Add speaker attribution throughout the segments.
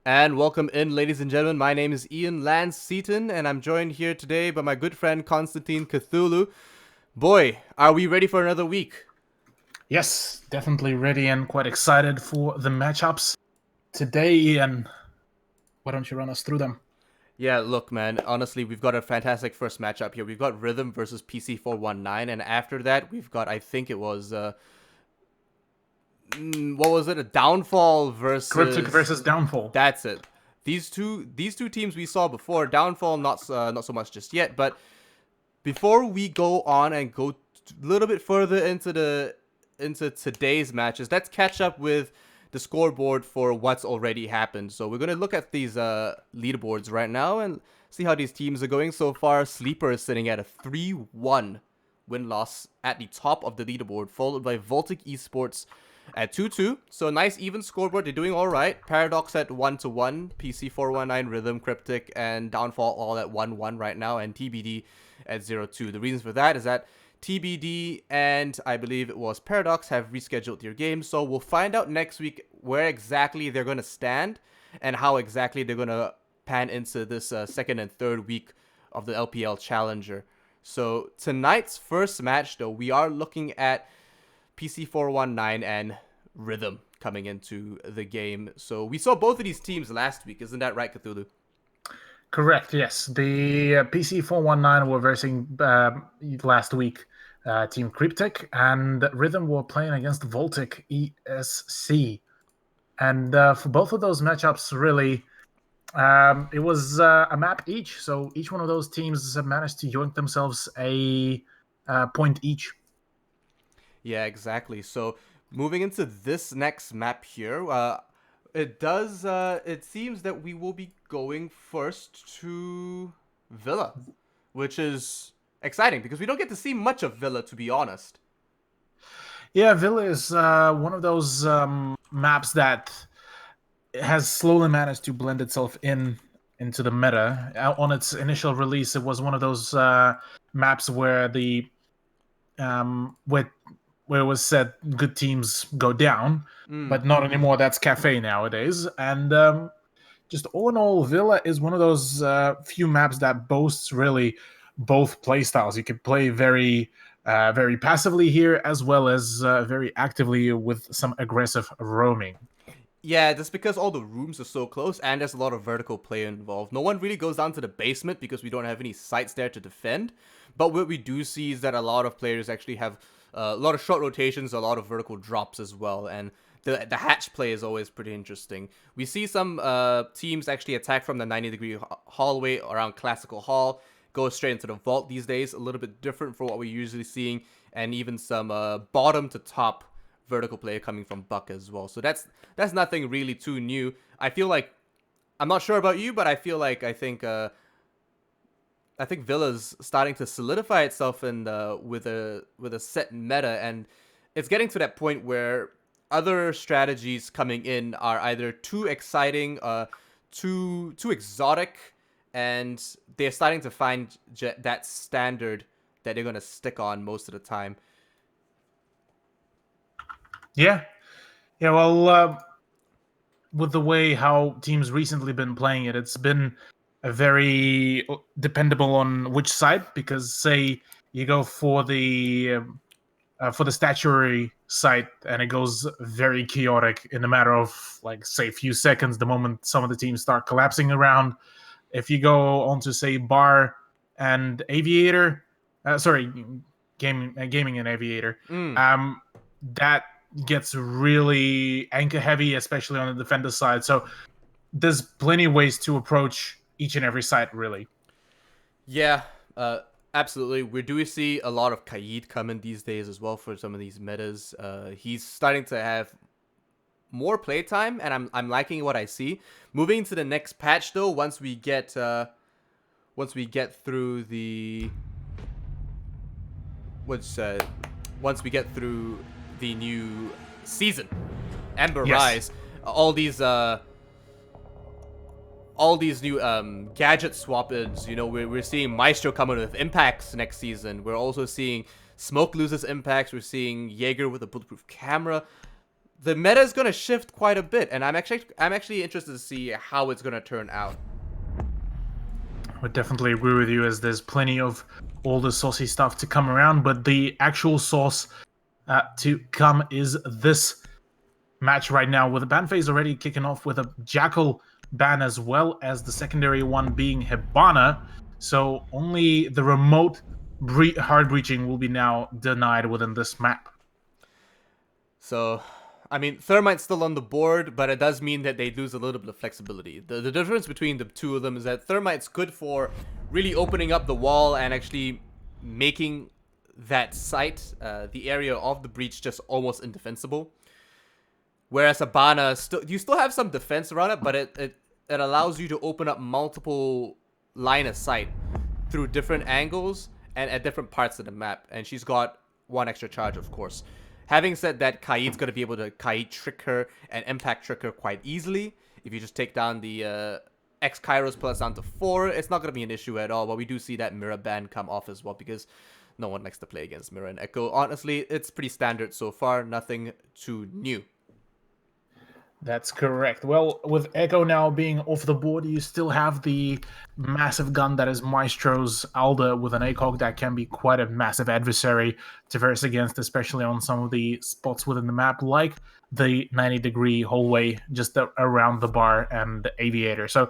Speaker 1: And welcome in, ladies and gentlemen. My name is Ian Lance Seaton, and I'm joined here today by my good friend Constantine Cthulhu. Boy, are we ready for another week?
Speaker 2: Yes, definitely ready and quite excited for the matchups today, Ian. Why don't you run us through them?
Speaker 1: Yeah, look, man, honestly, we've got a fantastic first matchup here. We've got Rhythm versus PC419, and after that, we've got, I think it was, what was it? A Downfall
Speaker 2: CryptiK
Speaker 1: versus.
Speaker 2: versus Downfall.
Speaker 1: That's it. These two teams we saw before. Downfall, not so much just yet, but before we go on and go a little bit further into today's matches, let's catch up with the scoreboard for what's already happened. So we're gonna look at these leaderboards right now and see how these teams are going so far. Sleeper is sitting at a 3-1 win-loss at the top of the leaderboard, followed by Voltic Esports at 2-2. So nice even scoreboard. They're doing all right. Paradox at 1-1. PC419, Rhythm, CryptiK, and Downfall all at 1-1 right now, and TBD at 0-2. The reasons for that is that TBD and I believe it was Paradox have rescheduled their games, so we'll find out next week where exactly they're going to stand and how exactly they're going to pan into this second and third week of the LPL Challenger. So tonight's first match, though, we are looking at PC419 and Rhythm coming into the game. So we saw both of these teams last week, isn't that right, Cthulhu?
Speaker 2: Correct, yes. The PC419 were versing last week Team CryptiK, and Rhythm were playing against Voltic ESC. And for both of those matchups, really, it was a map each. So each one of those teams managed to yoink themselves a point each.
Speaker 1: Yeah, exactly. So moving into this next map here, it seems that we will be going first to Villa, which is exciting because we don't get to see much of Villa, to be honest.
Speaker 2: Yeah, Villa is one of those maps that has slowly managed to blend itself into the meta. On its initial release, it was one of those maps where the with where it was said good teams go down, but not anymore. That's cafe nowadays, and just all in all, Villa is one of those few maps that boasts really both playstyles. You can play very passively here, as well as very actively with some aggressive roaming.
Speaker 1: Yeah, just because all the rooms are so close and there's a lot of vertical play involved. No one really goes down to the basement because we don't have any sites there to defend. But what we do see is that a lot of players actually have a lot of short rotations, a lot of vertical drops as well, and the hatch play is always pretty interesting. We see some teams actually attack from the 90-degree hallway around Classical Hall, go straight into the vault these days, a little bit different from what we're usually seeing, and even some bottom to top vertical play coming from Buck as well. So that's nothing really too new. I feel like I'm not sure about you, but I think Villa's starting to solidify itself in with a set meta, and it's getting to that point where other strategies coming in are either too exciting, too exotic, and they're starting to find that standard that they're gonna stick on most of the time.
Speaker 2: Yeah, yeah. Well, with the way how teams recently been playing it, it's been a very dependable on which side. Because say you go for the statuary site, and it goes very chaotic in a matter of like say a few seconds. The moment some of the teams start collapsing around, if you go on to say bar and aviator, sorry, gaming and aviator,
Speaker 1: Mm.
Speaker 2: um, that gets really anchor heavy, especially on the defender side. So there's plenty of ways to approach each and every site, really.
Speaker 1: Yeah, absolutely. We do see a lot of Kaid coming these days as well for some of these metas. He's starting to have more playtime, and I'm liking what I see. Moving to the next patch though, once we get through the what's once we get through the new season, Ember
Speaker 2: Yes.
Speaker 1: Rise, all these all these new gadget swap-ins. You know, we're seeing Maestro coming with impacts next season. We're also seeing Smoke loses impacts. We're seeing Jaeger with a bulletproof camera. the meta is going to shift quite a bit, and I'm actually interested to see how it's going to turn out.
Speaker 2: I would definitely agree with you, as there's plenty of all the saucy stuff to come around, but the actual sauce to come is this match right now, with the ban phase already kicking off with a Jackal ban, as well as the secondary one being Hibana. So only the remote hard breaching will be now denied within this map.
Speaker 1: So, I mean, Thermite's still on the board, but it does mean that they lose a little bit of flexibility. The difference between the two of them is that Thermite's good for really opening up the wall and actually making that site, the area of the breach, just almost indefensible. Whereas Hibana, you still have some defense around it, but it allows you to open up multiple line of sight through different angles and at different parts of the map. And she's got one extra charge, of course. Having said that, Kaid's going to be able to Kaid trick her and impact trick her quite easily. If you just take down the X Kairos plus down to 4, it's not going to be an issue at all. But we do see that Mirror ban come off as well, because no one likes to play against Mirror and Echo. Honestly, it's pretty standard so far. Nothing too new.
Speaker 2: That's correct. Well, with Echo now being off the board, you still have the massive gun that is Maestro's Alda with an ACOG that can be quite a massive adversary to verse against, especially on some of the spots within the map, like the 90-degree hallway just around the bar and the Aviator. So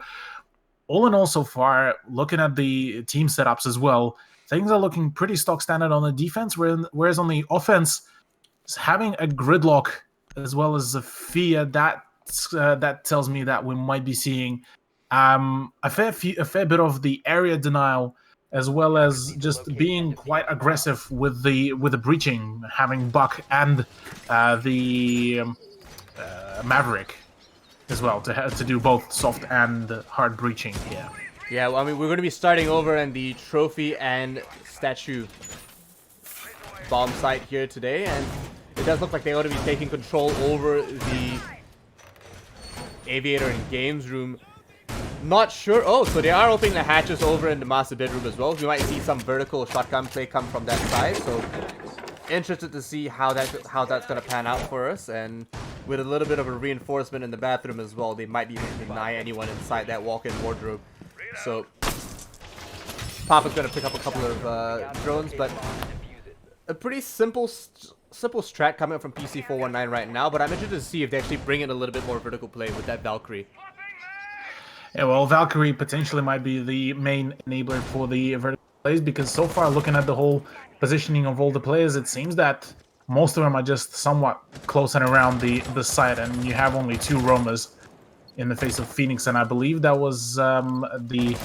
Speaker 2: all in all, so far, looking at the team setups as well, things are looking pretty stock standard on the defense, whereas on the offense, having a Gridlock as well as a fear, that tells me that we might be seeing a fair bit of the area denial, as well as just being quite aggressive with the breaching, having Buck and the Maverick as well to do both soft and hard breaching here.
Speaker 1: Yeah, well, I mean, we're going to be starting over in the trophy and statue bomb site here today, and it does look like they ought to be taking control over the Aviator and Games room. Not sure. Oh, so they are opening the hatches over in the master bedroom as well. We might see some vertical shotgun play come from that side. So interested to see how that's going to pan out for us. And with a little bit of a reinforcement in the bathroom as well, they might be able to deny anyone inside that walk-in wardrobe. So Papa's going to pick up a couple of drones, but a pretty simple strat coming up from PC419 right now, but I'm interested to see if they actually bring in a little bit more vertical play with that Valkyrie.
Speaker 2: Yeah, well, Valkyrie potentially might be the main enabler for the vertical plays, because so far, looking at the whole positioning of all the players, it seems that most of them are just somewhat close and around the site, and you have only 2 roamers in the face of Phoenix, and I believe that was the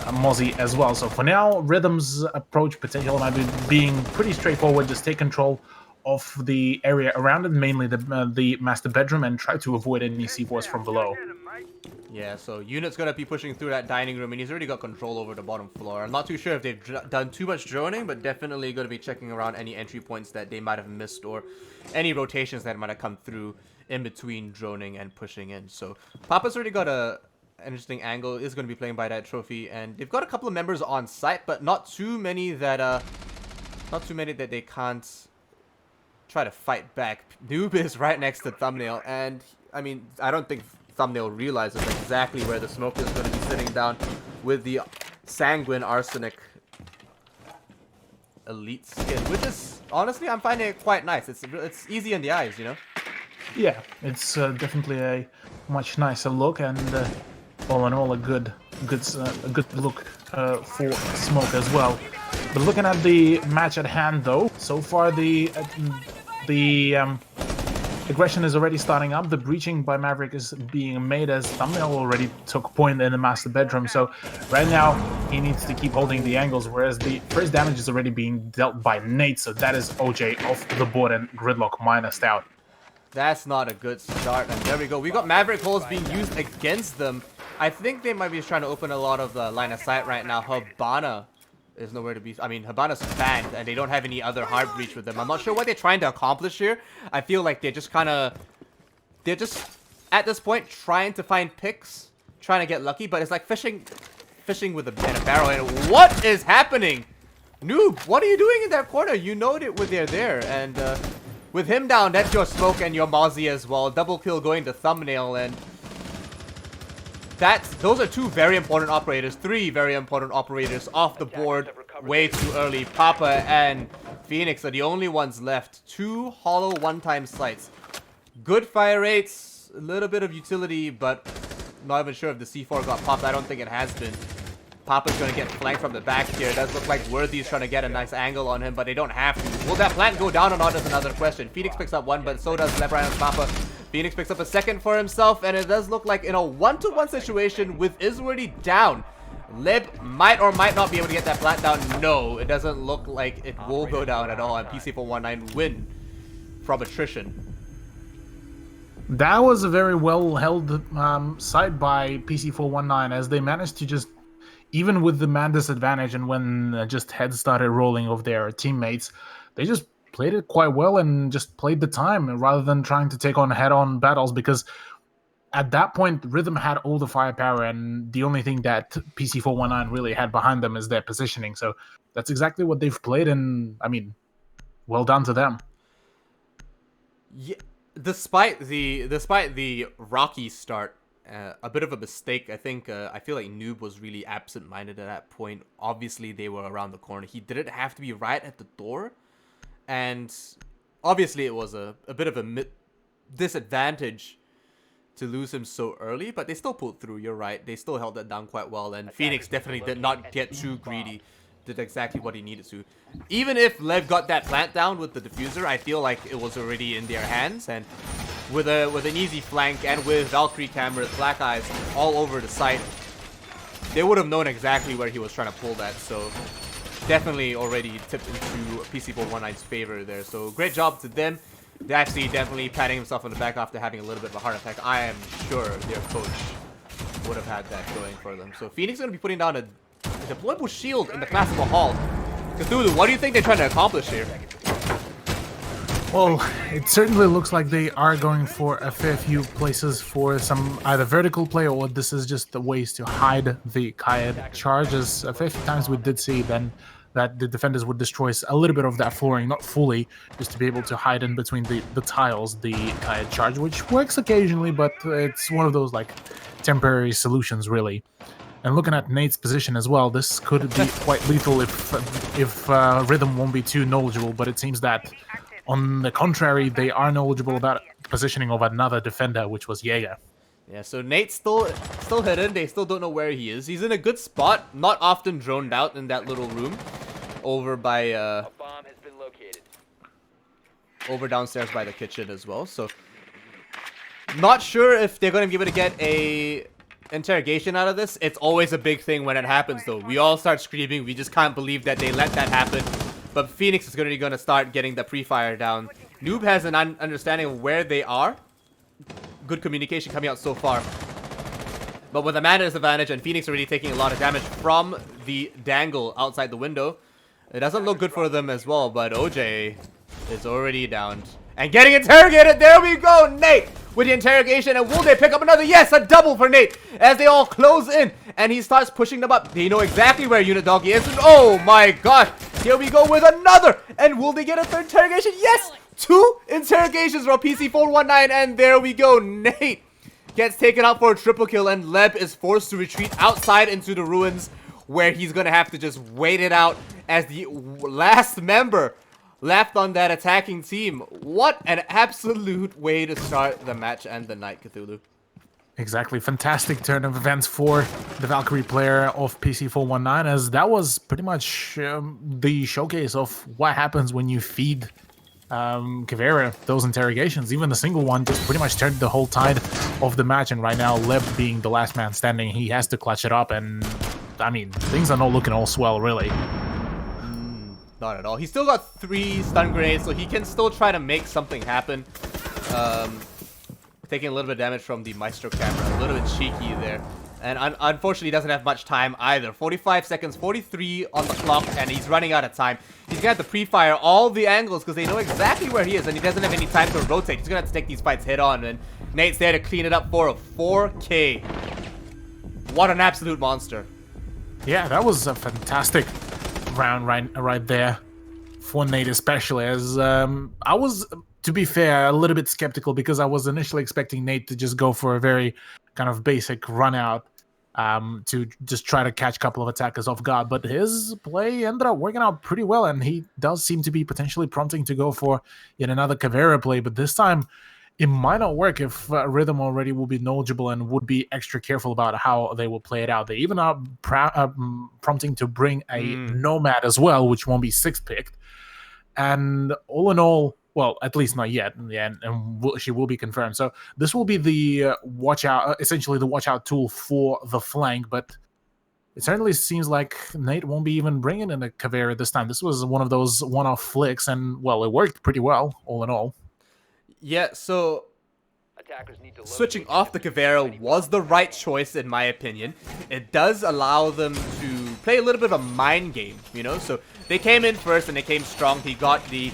Speaker 2: Mozzie as well. So for now, Rhythm's approach potentially might be being pretty straightforward. Just take control of the area around it, mainly the master bedroom, and try to avoid any C4s from below.
Speaker 1: Yeah, so Unit's going to be pushing through that dining room, and he's already got control over the bottom floor. I'm not too sure if they've done too much droning, but definitely going to be checking around any entry points that they might have missed, or any rotations that might have come through in between droning and pushing in. So Papa's already got an interesting angle, is going to be playing by that trophy, and they've got a couple of members on site, but not too many that they can't try to fight back. Noob is right next to Thumbnail, and I mean, I don't think Thumbnail realizes exactly where the smoke is going to be sitting down with the Sanguine Arsenic Elite skin, which is, honestly, I'm finding it quite nice. It's easy in the eyes, you know?
Speaker 2: Yeah, it's definitely a much nicer look, and all in all, a good look for smoke as well. But looking at the match at hand, though, so far the aggression is already starting up. The breaching by Maverick is being made, as Thumbnail already took point in the master bedroom. So right now he needs to keep holding the angles, whereas the first damage is already being dealt by Nate. So that is OJ off the board and Gridlock minused out.
Speaker 1: That's not a good start, and there we go. We got Maverick holes being used against them. I think they might be trying to open a lot of the line of sight right now. Hibana is nowhere to be. I mean, Hibana's banned, and they don't have any other hard breach with them. I'm not sure what they're trying to accomplish here. I feel like they're just at this point trying to find picks, trying to get lucky, but it's like fishing with a barrel. And what is happening? Noob, what are you doing in that corner? You know that they're there, and with him down, that's your Smoke and your Mozzie as well. Double kill going to Thumbnail, and those are two very important operators, three very important operators off the board way too early. Papa and Phoenix are the only ones left. Two hollow one-time sites. Good fire rates, a little bit of utility, but not even sure if the C4 got popped. I don't think it has been. Papa's going to get flanked from the back here. It does look like Worthy's trying to get a nice angle on him, but they don't have to. Will that plant go down or not is another question. Phoenix picks up one, but so does Lebron and Papa. Phoenix picks up a second for himself, and it does look like in a 1-to-1 situation with Isworthy down. Leb might or might not be able to get that plant down. No, it doesn't look like it will go down at all, and PC419 win from attrition.
Speaker 2: That was a very well-held side by PC419, as they managed to just, even with the man disadvantage and when just heads started rolling of their teammates, they just played it quite well and just played the time rather than trying to take on head-on battles, because at that point, Rhythm had all the firepower, and the only thing that PC419 really had behind them is their positioning. So that's exactly what they've played, and, I mean, well done to them.
Speaker 1: Yeah, despite the rocky start, a bit of a mistake. I think I feel like Noob was really absent-minded at that point. Obviously, they were around the corner. He didn't have to be right at the door, and obviously it was a bit of a disadvantage to lose him so early, but they still pulled through. You're right. They still held that down quite well, and Phoenix definitely did not get too greedy. Did exactly what he needed to. Even if Lev got that plant down with the diffuser, I feel like it was already in their hands, and with an easy flank and with Valkyrie cameras, Black Eyes all over the site, they would have known exactly where he was trying to pull that. So definitely already tipped into PC419's favor there. So great job to them. They're actually definitely patting himself on the back after having a little bit of a heart attack. I am sure their coach would have had that going for them. So Phoenix is going to be putting down a deployable shield in the classical hall. Cthulhu, what do you think they're trying to accomplish here?
Speaker 2: Well, it certainly looks like they are going for a fair few places for some either vertical play, or this is just the ways to hide the Kaid charges. A fair few times we did see then that the defenders would destroy a little bit of that flooring, not fully, just to be able to hide in between the tiles the Kaid charge, which works occasionally, but it's one of those like temporary solutions, really. And looking at Nate's position as well, this could be quite lethal if Rhythm won't be too knowledgeable, but it seems that on the contrary, they are knowledgeable about positioning of another defender, which was Jaeger.
Speaker 1: Yeah, so Nate's still hidden. They still don't know where he is. He's in a good spot, not often droned out in that little room over by
Speaker 3: A bomb has been located.
Speaker 1: over downstairs by the kitchen as well. So not sure if they're going to be able to get a interrogation out of this. It's always a big thing when it happens, though. We all start screaming. We just can't believe that they let that happen. But Phoenix is going to start getting the pre-fire down. Noob has an understanding of where they are. Good communication coming out so far. But with a man disadvantage and Phoenix already taking a lot of damage from the dangle outside the window, it doesn't look good for them as well. But OJ is already downed. And getting interrogated. There we go. Nate with the interrogation. And will they pick up another? Yes, a double for Nate. As they all close in. And he starts pushing them up. They know exactly where Unit Doggy is. And oh my gosh. Here we go with another. And will they get a third interrogation? Yes. 2 interrogations from PC419. And there we go. Nate gets taken out for a triple kill. And Leb is forced to retreat outside into the ruins, where he's going to have to just wait it out as the last member left on that attacking team. What an absolute way to start the match and the night, Cthulhu.
Speaker 2: Exactly. Fantastic turn of events for the Valkyrie player of PC419, as that was pretty much the showcase of what happens when you feed Caveira those interrogations. Even the single one just pretty much turned the whole tide of the match, and right now Leb being the last man standing, he has to clutch it up, and I mean, things are not looking all swell, really.
Speaker 1: Not at all. He's still got 3 stun grenades, so he can still try to make something happen. Taking a little bit of damage from the Maestro camera. A little bit cheeky there. And unfortunately, he doesn't have much time either. 45 seconds, 43 on the clock, and he's running out of time. He's going to have to pre-fire all the angles because they know exactly where he is, and he doesn't have any time to rotate. He's going to have to take these fights head on, and Nate's there to clean it up for a 4K. What an absolute monster.
Speaker 2: Yeah, that was a fantastic round right there for Nate, especially as I was to be fair, a little bit skeptical because I was initially expecting Nate to just go for a very kind of basic run out to just try to catch a couple of attackers off guard. But his play ended up working out pretty well, and he does seem to be potentially prompting to go for yet another Caveira play. But this time, it might not work if Rhythm already will be knowledgeable and would be extra careful about how they will play it out. They even are prompting to bring a Nomad as well, which won't be 6th picked. And all in all, well, at least not yet, and she will be confirmed. So this will be the watch out, essentially the watch out tool for the flank. But it certainly seems like Nate won't be even bringing in a Caveira this time. This was one of those one-off flicks, and well, it worked pretty well, all in all.
Speaker 1: Yeah, so
Speaker 3: Attackers need to
Speaker 1: switching
Speaker 3: locate
Speaker 1: off the
Speaker 3: and defuse
Speaker 1: Caveira
Speaker 3: any
Speaker 1: was the right choice in my opinion. It does allow them to play a little bit of a mind game, you know? So they came in first and they came strong. He got the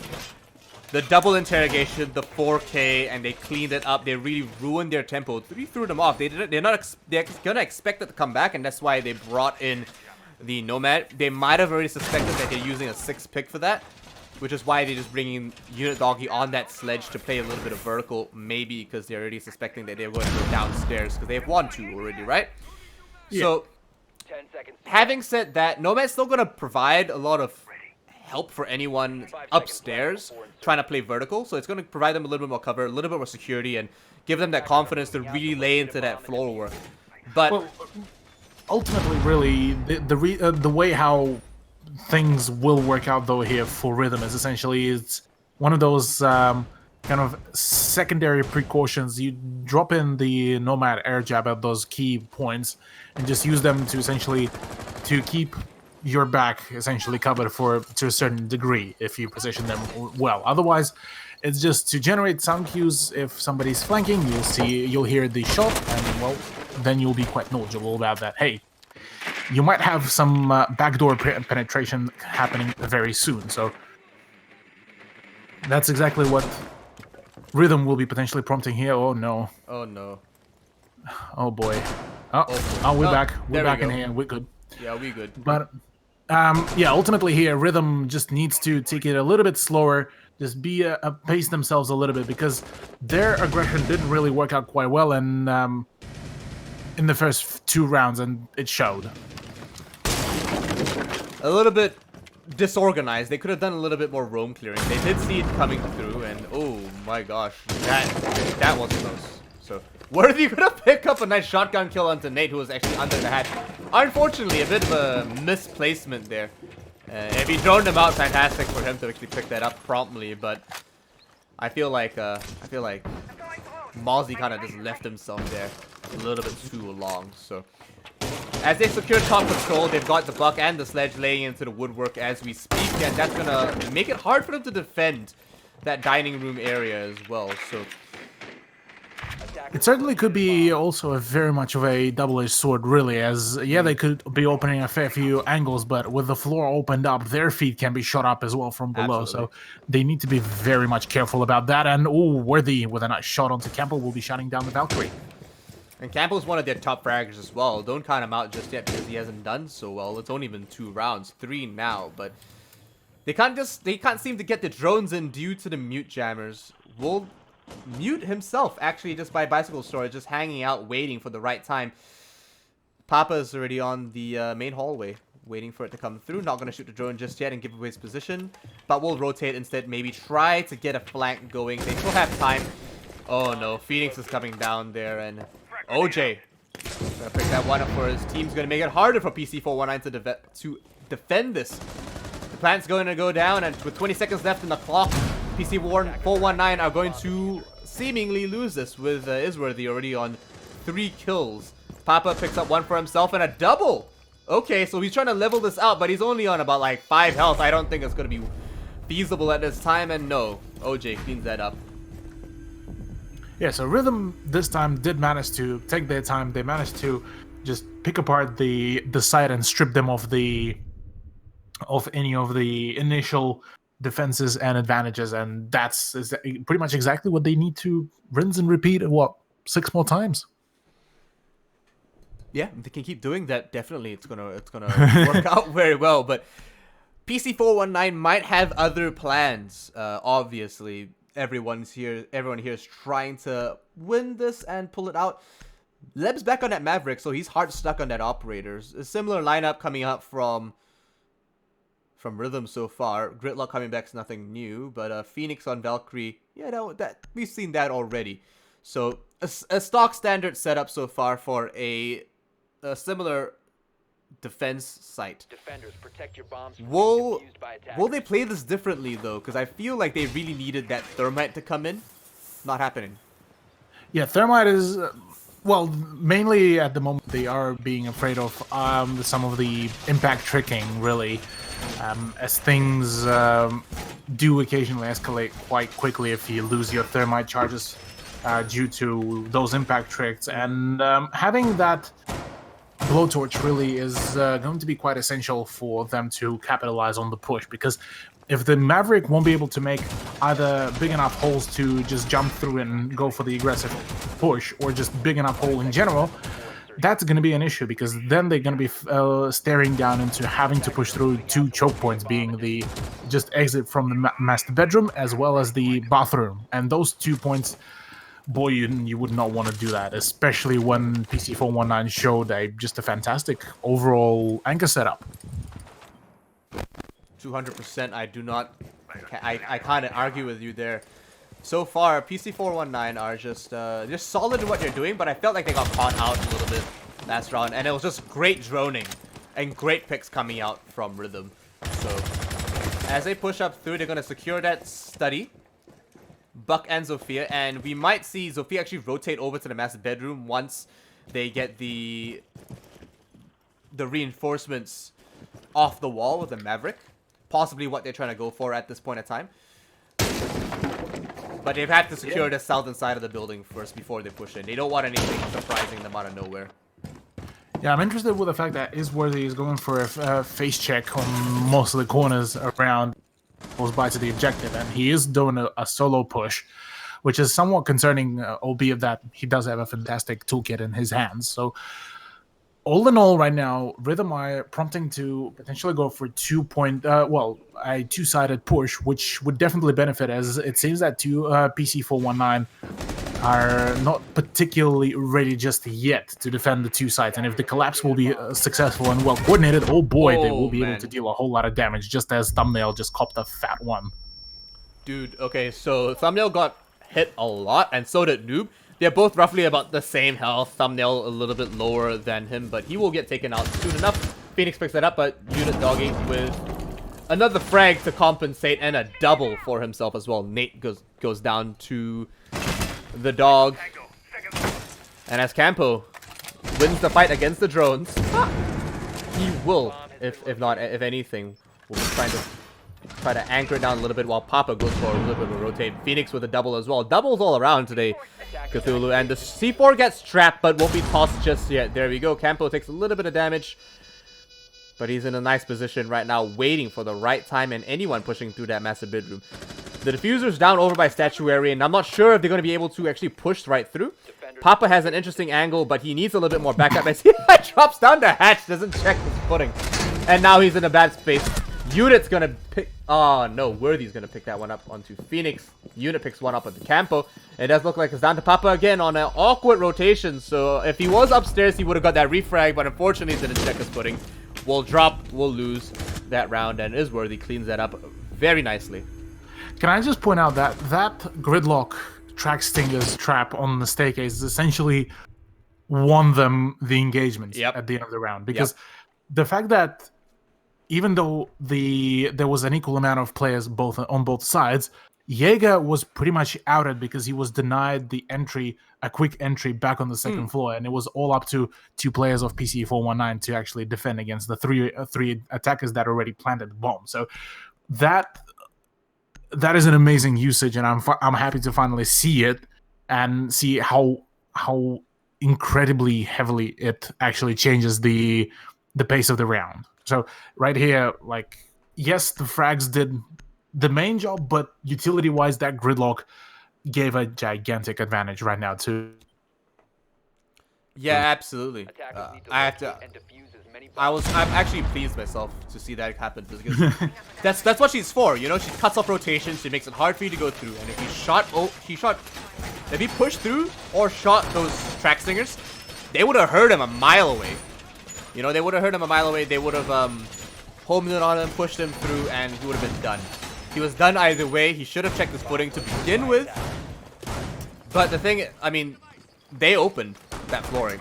Speaker 1: double interrogation, the 4K, and they cleaned it up. They really ruined their tempo. They threw them off. They're gonna expect it to come back, and that's why they brought in the Nomad. They might have already suspected that they're using a 6th pick for that, which is why they're just bringing Unit Doggy on that sledge to play a little bit of vertical, maybe because they're already suspecting that they're going to go downstairs because they've won 2 already, right?
Speaker 2: Yeah.
Speaker 1: So,
Speaker 3: 10 seconds.
Speaker 1: having said that, Nomad's still going to provide a lot of help for anyone upstairs trying to play vertical, so it's going to provide them a little bit more cover, a little bit more security, and give them that confidence to really lay into that floor work. But
Speaker 2: Well, ultimately, really, the way how things will work out though here for Rhythm is essentially it's one of those kind of secondary precautions. You drop in the Nomad air jab at those key points and just use them to essentially to keep your back essentially covered to a certain degree if you position them well. Otherwise, it's just to generate sound cues. If somebody's flanking, you'll hear the shot, and well, then you'll be quite knowledgeable about that. Hey, you might have some backdoor penetration happening very soon. So that's exactly what Rhythm will be potentially prompting here. Oh no.
Speaker 1: oh no.
Speaker 2: Oh boy. Oh, we're back. We're back in here. We're good.
Speaker 1: Yeah, we good.
Speaker 2: But yeah, ultimately here, Rhythm just needs to take it a little bit slower, just pace themselves a little bit, because their aggression didn't really work out quite well in the first 2 rounds, and it showed.
Speaker 1: A little bit disorganized. They could have done a little bit more roam clearing. They did see it coming through, and oh my gosh, that was close. So Worthy gonna pick up a nice shotgun kill onto Nate, who was actually under the hatch. Unfortunately, a bit of a misplacement there. If he droned him out, fantastic for him to actually pick that up promptly. But I feel like Mozzie kind of just left himself there a little bit too long. So as they secure top control, they've got the buck and the sledge laying into the woodwork as we speak, and that's gonna make it hard for them to defend that dining room area as well. So
Speaker 2: it certainly could be also a very much of a double-edged sword, really, as, yeah, they could be opening a fair few angles, but with the floor opened up, their feet can be shot up as well from below,
Speaker 1: Absolutely.
Speaker 2: so they need to be very much careful about that, and, ooh, Worthy with a nice shot onto Campbell will be shutting down the Valkyrie.
Speaker 1: And Campbell's one of their top fraggers as well. Don't count him out just yet because he hasn't done so well. It's only been 2 rounds, 3 now, but they can't seem to get the drones in due to the mute jammers. We'll mute himself actually just by bicycle storage, just hanging out waiting for the right time. Papa's already on the main hallway waiting for it to come through. Not gonna shoot the drone just yet and give away his position, but we'll rotate instead, maybe try to get a flank going. They still have time. Oh no, Phoenix is coming down there, and OJ gonna pick that one up for his team's gonna make it harder for PC419 to defend this. The plant's going to go down, and with 20 seconds left in the clock, PC419 are going to seemingly lose this with Isworthy already on 3 kills. Papa picks up 1 for himself and a double. Okay, so he's trying to level this out, but he's only on about like 5 health. I don't think it's going to be feasible at this time, and no, OJ cleans that up.
Speaker 2: Yeah, so Rhythm this time did manage to take their time. They managed to just pick apart the site and strip them of any of the initial defenses and advantages, and that's pretty much exactly what they need to rinse and repeat, what, 6 more times?
Speaker 1: Yeah, they can keep doing that. Definitely, it's gonna work out very well. But PC419 might have other plans. Obviously, everyone here is trying to win this and pull it out. Leb's back on that Maverick, so he's hard stuck on that Operators. A similar lineup coming up from Rhythm so far. Gridlock coming back is nothing new, but Phoenix on Valkyrie, yeah, that we've seen that already. So a stock standard setup so far for a similar defense site.
Speaker 3: Defenders, protect your bombs from being
Speaker 1: Will
Speaker 3: defused by attackers.
Speaker 1: will they play this differently though? Because I feel like they really needed that Thermite to come in. Not happening.
Speaker 2: Yeah, Thermite is well, mainly at the moment they are being afraid of some of the impact tricking, really, as things do occasionally escalate quite quickly if you lose your Thermite charges due to those impact tricks, and having that blowtorch really is going to be quite essential for them to capitalize on the push, because if the Maverick won't be able to make either big enough holes to just jump through and go for the aggressive push, or just big enough hole in general, that's going to be an issue, because then they're going to be staring down into having to push through 2 choke points, being the just exit from the master bedroom as well as the bathroom. And those 2 points, boy, you would not want to do that, especially when PC419 showed just a fantastic overall anchor setup.
Speaker 1: 200%. I do not. I kind of argue with you there. So far, PC419 are just solid in what they're doing, but I felt like they got caught out a little bit last round, and it was just great droning and great picks coming out from Rhythm. So as they push up through, they're gonna secure that study. Buck and Zofia, and we might see Zofia actually rotate over to the master bedroom once they get the reinforcements off the wall with the Maverick. Possibly what they're trying to go for at this point in time. But they've had to secure the southern side of the building first before they push in. They don't want anything surprising them out of nowhere.
Speaker 2: Yeah, I'm interested with the fact that Isworthy is going for a face check on most of the corners around close by to the objective, and he is doing a solo push, which is somewhat concerning, albeit that he does have a fantastic toolkit in his hands. So all in all, right now, Rhythm are prompting to potentially go for a two-sided push, which would definitely benefit, as it seems that PC419 are not particularly ready just yet to defend the 2 sides. And if the collapse will be successful and well coordinated, oh boy, they will be able to deal a whole lot of damage, just as Thumbnail just copped a fat one.
Speaker 1: Dude, okay, so Thumbnail got hit a lot, and so did Noob. They're both roughly about the same health. Thumbnail a little bit lower than him, but he will get taken out soon enough. Phoenix picks that up, but Unit dogging with another frag to compensate, and a double for himself as well. Nate goes down to the dog. And as Campo wins the fight against the drones, he will, if anything, will be try to anchor it down a little bit, while Papa goes for a little bit of a rotate. Phoenix with a double as well. Doubles all around today, Cthulhu. And the C4 gets trapped, but won't be tossed just yet. There we go. Campo takes a little bit of damage, but he's in a nice position right now, waiting for the right time and anyone pushing through that massive bedroom. The diffuser's down over by Statuary, and I'm not sure if they're going to be able to actually push right through. Papa has an interesting angle, but he needs a little bit more backup as he drops down the hatch, doesn't check his footing. And now he's in a bad space. Unit's gonna pick... Oh, no. Worthy's gonna pick that one up onto Phoenix. Unit picks one up onto Campo. It does look like it's down to Papa again on an awkward rotation. So if he was upstairs, he would have got that refrag, but unfortunately he didn't check his footing. We'll drop, we'll lose that round, and Isworthy cleans that up very nicely.
Speaker 2: Can I just point out that Gridlock Track Stinger's trap on the staircase essentially won them the engagement at the end of the round? Because the fact that even though there was an equal amount of players on both sides, Jaeger was pretty much outed because he was denied a quick entry back on the second floor, and it was all up to 2 players of PC419 to actually defend against the three attackers that already planted the bomb. So that is an amazing usage, and I'm happy to finally see it and see how incredibly heavily it actually changes the pace of the round. So right here, like, yes, the frags did the main job, but utility-wise, that Gridlock gave a gigantic advantage right now too.
Speaker 1: Yeah, absolutely.
Speaker 3: Attackers need to
Speaker 1: I have to.
Speaker 3: locate and defuse as many bombs.
Speaker 1: I'm actually pleased myself to see that happen because that's what she's for. You know, she cuts off rotations. She makes it hard for you to go through. And if he pushed through or shot those track stingers, they would have heard him a mile away. You know, they would have heard him a mile away. They would have homed in on him, pushed him through, and he would have been done. He was done either way. He should have checked his footing to begin with. But the thing, I mean, they opened that flooring.